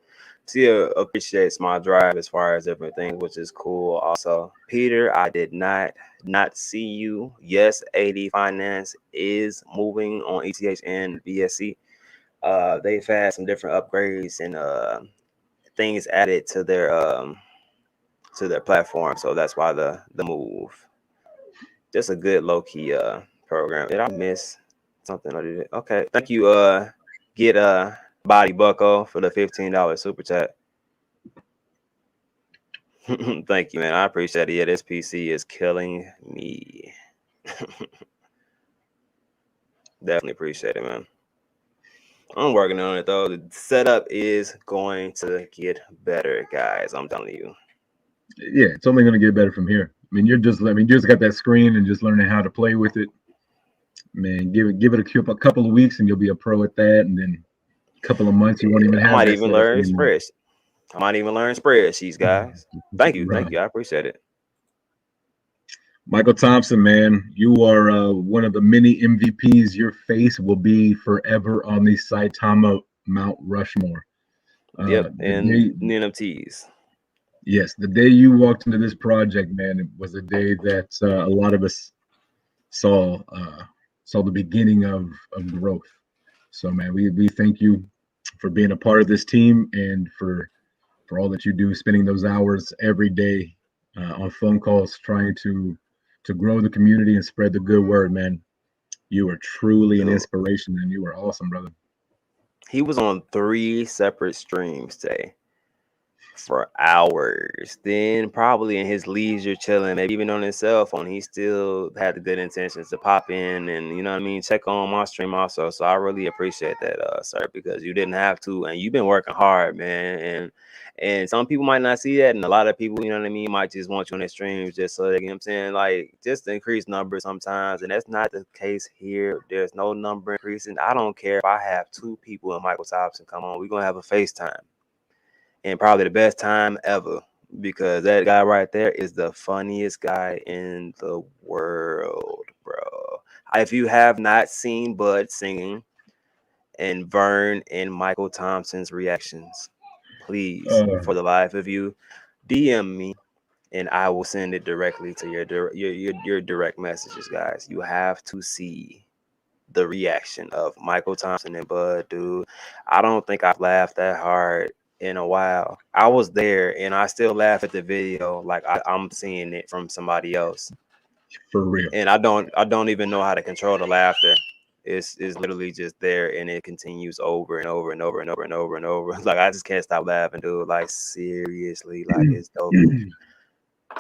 she appreciates my drive as far as different things, which is cool. Also, Peter, I did not see you. Yes, AD Finance is moving on ETH and BSC. They've had some different upgrades and things added to their platform, so that's why the move. Just a good low key program. Did I miss something or did it? Okay, thank you. Get Body Bucko for the $15 super chat. Thank you, man. I appreciate it. Yeah, this PC is killing me. Definitely appreciate it, man. I'm working on it though. The setup is going to get better, guys. I'm telling you. Yeah, it's only going to get better from here. mean, you just got that screen and just learning how to play with it. Man, give it a couple of weeks and you'll be a pro at that, and then a couple of months you won't even I have might that even setup learn anymore. spreads. I might even learn spreadsheets, guys. Thank Right. you. I appreciate it. Michael Thompson, man, you are one of the many MVPs. Your face will be forever on the Saitama Mount Rushmore. Yep, The and day, NFTs. yes, the day you walked into this project, man, it was a day that a lot of us saw saw the beginning of growth. So, man, we thank you for being a part of this team and for all that you do, spending those hours every day on phone calls, trying to grow the community and spread the good word, man. You are truly an Dude, inspiration, and you are awesome, brother. he was on 3 separate streams today for hours. Then probably in his leisure chilling, maybe even on his cell phone, he still had the good intentions to pop in and you know what I mean, check on my stream also. So I really appreciate that, sir, because you didn't have to, and you've been working hard, man. And some people might not see that, and a lot of people, you know what I mean, might just want you on their streams just so they, you know what I'm saying, like just to increase numbers sometimes, and that's not the case here. There's no number increasing. I don't care if I have 2 people in Michael Thompson come on, we're gonna have a FaceTime and probably the best time ever because that guy right there is the funniest guy in the world, bro. If you have not seen Bud singing and Vern and Michael Thompson's reactions, please, Uh, for the life of you, DM me and I will send it directly to your direct messages, guys. You have to see the reaction of Michael Thompson and Bud, dude. I don't think I've laughed that hard in a while. I was there and I still laugh at the video like I'm seeing it from somebody else. for real. And I don't even know how to control the laughter. It's literally just there and it continues over and over and over and over and over and over. Like I just can't stop laughing, dude. Like seriously, like it's dope.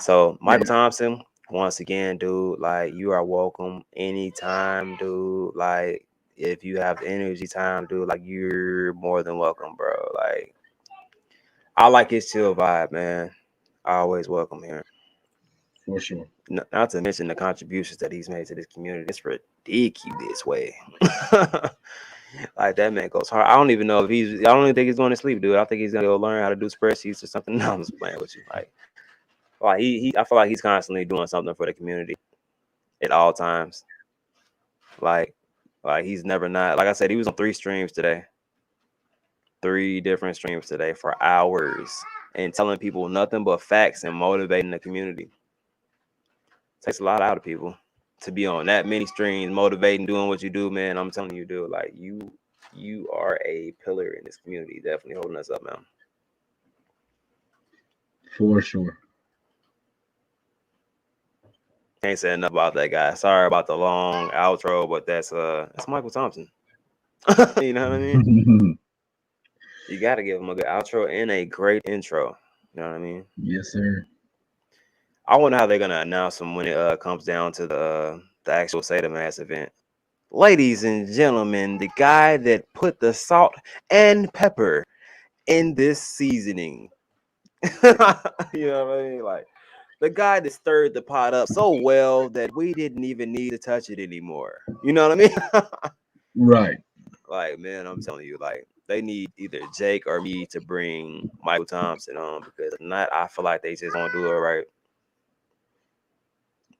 So Michael Thompson, once again, dude, like you are welcome anytime, dude. Like if you have energy time, dude, like you're more than welcome, bro. Like I like his chill vibe, man. I always welcome here. For sure. Not to mention the contributions that he's made to this community. It's ridiculous way. Like that man goes hard. I don't even know if he's. I don't even think he's going to sleep, dude. I think he's gonna go learn how to do spreadsheets or something. No, I'm just playing with you. Like he. I feel like he's constantly doing something for the community at all times. Like, like he's never not. Like I said, he was on 3 streams today. 3 different streams today for hours and telling people nothing but facts and motivating the community. Takes a lot out of people to be on that many streams, motivating, doing what you do, man. I'm telling you, dude, like you are a pillar in this community. Definitely holding us up, man. For sure. Can't say enough about that guy. Sorry about the long outro, but that's Michael Thompson. You know what I mean? You got to give him a good outro and a great intro. You know what I mean? Yes, sir. I wonder how they're gonna announce him when it comes down to the actual Saitama event. Ladies and gentlemen, the guy that put the salt and pepper in this seasoning. You know what I mean? Like the guy that stirred the pot up so well that we didn't even need to touch it anymore. You know what I mean? Right. Like, man, I'm telling you, like they need either Jake or me to bring Michael Thompson on because if not, I feel like they just won't do it right.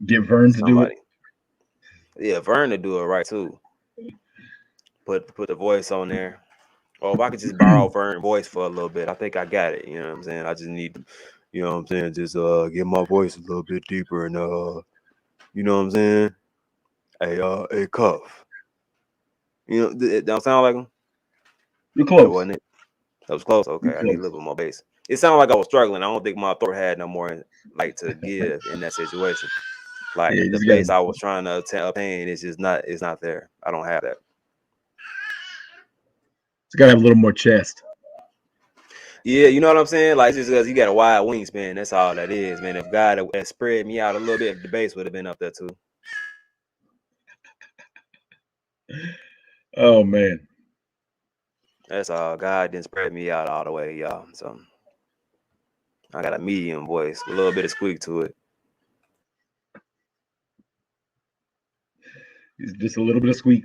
Get Vern to do it. Somebody, yeah, Vern to do it right too. Put the voice on there. Or if I could just borrow Vern's voice for a little bit, I think I got it. You know what I'm saying? I just need, you know what I'm saying, just get my voice a little bit deeper and you know what I'm saying? Hey, Cuff. You know, it don't sound like him. You're That close. wasn't it. That was close. You're Okay, I need a close. little bit more bass. It sounded like I was struggling. I don't think my throat had no more like to give in that situation. Yeah, Like you the just got bass I was trying to obtain is just not. It's not there. I don't have that. to have a little more chest. Yeah, you know what I'm saying? Like, it's just because you got a wide wingspan. That's all that is, man. If God had spread me out a little bit, the bass would have been up there too. Oh man. That's all. God didn't spread me out all the way, y'all. So I got a medium voice, a little bit of squeak to it. It's just a little bit of squeak.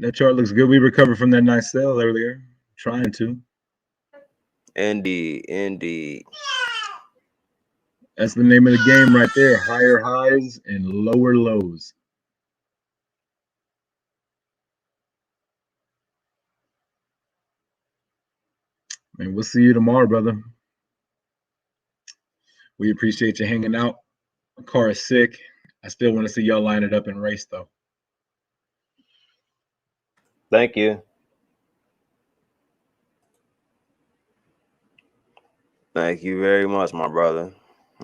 That chart looks good. We recovered from that nice sell earlier. Trying to. Indeed, indeed. That's the name of the game right there. Higher highs and lower lows. And we'll see you tomorrow, brother. We appreciate you hanging out. Car is sick. I still want to see y'all line it up and race, though. Thank you. Thank you very much, my brother.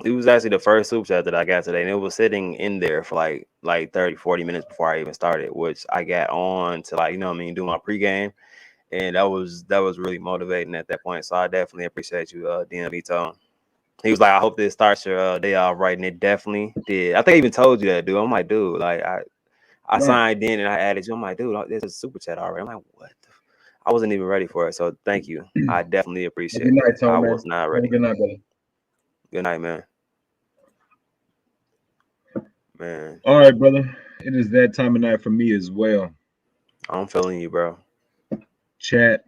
It was actually the first super chat that I got today, and it was sitting in there for like 30, 40 minutes before I even started, which I got on to, like, you know what I mean, do my pregame. And that was really motivating at that point. So I definitely appreciate you, DMV Tone. He was like, I hope this starts your day off right, and it definitely did. I think I even told you that, dude. I'm like, dude, like I Right. signed in and I added you. I'm like, dude, there's a super chat already. I'm like, what? I wasn't even ready for it. So thank you. I definitely Good appreciate night, that. I Tone, man. was not Have a ready. good night, brother. Good night, man. Man, All right, brother. It is that time of night for me as well. I'm feeling you, bro. Chat,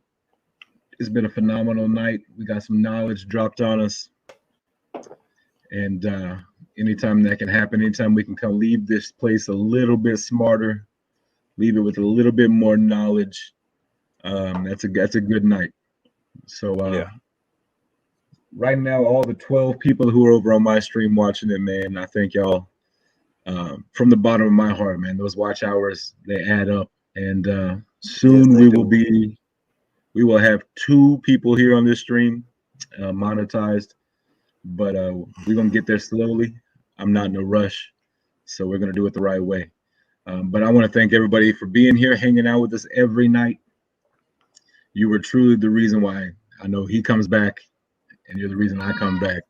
it's been a phenomenal night. We got some knowledge dropped on us. And anytime that can happen, anytime we can come leave this place a little bit smarter, leave it with a little bit more knowledge, that's a good night. So Yeah. right now, all the 12 people who are over on my stream watching it, man, I thank y'all from the bottom of my heart, man. Those watch hours, they add up. And soon Yes, they do. we will have 2 people here on this stream monetized, but we're going to get there slowly. I'm not in a rush, so we're going to do it the right way. But I want to thank everybody for being here, hanging out with us every night. You were truly the reason why I know he comes back, and you're the reason I come back.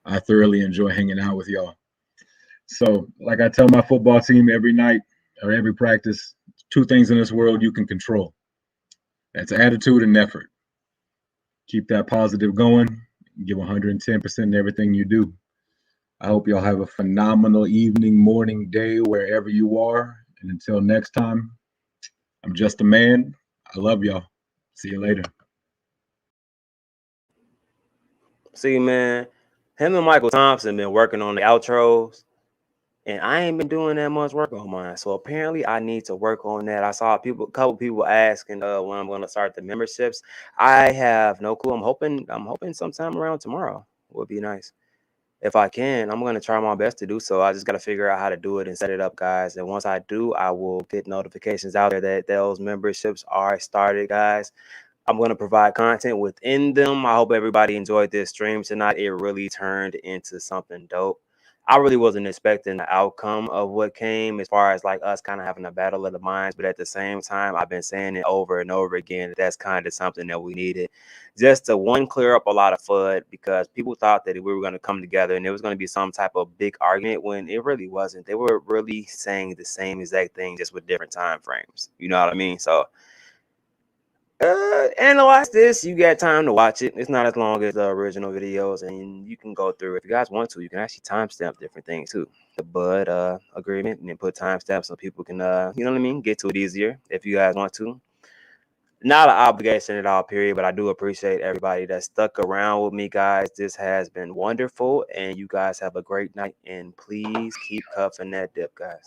I thoroughly enjoy hanging out with y'all. So, like I tell my football team every night or every practice, 2 things in this world you can control. That's attitude and effort. Keep that positive going. Give 110% in everything you do. I hope y'all have a phenomenal evening, morning, day, wherever you are. And until next time, I'm just a man. I love y'all. See you later. See, man, him and Michael Thompson been working on the outros, and I ain't been doing that much work on mine. So apparently, I need to work on that. I saw a couple people asking when I'm going to start the memberships. I have no clue. I'm hoping sometime around tomorrow would be nice. If I can, I'm going to try my best to do so. I just got to figure out how to do it and set it up, guys. And once I do, I will get notifications out there that those memberships are started, guys. I'm going to provide content within them. I hope everybody enjoyed this stream tonight. It really turned into something dope. I really wasn't expecting the outcome of what came as far as like us kind of having a battle of the minds. But at the same time, I've been saying it over and over again. That's kind of something that we needed just to clear up a lot of FUD, because people thought that we were going to come together and there was going to be some type of big argument when it really wasn't. They were really saying the same exact thing, just with different time frames. You know what I mean? So analyze this. You got time to watch it. It's not as long as the original videos, and you can go through it. If you guys want to, you can actually timestamp different things too. The bud agreement, and then put timestamps so people can you know what I mean, get to it easier if you guys want to. Not an obligation at all, period, but I do appreciate everybody that stuck around with me, guys. This has been wonderful, and you guys have a great night, and please keep cuffing that dip, guys.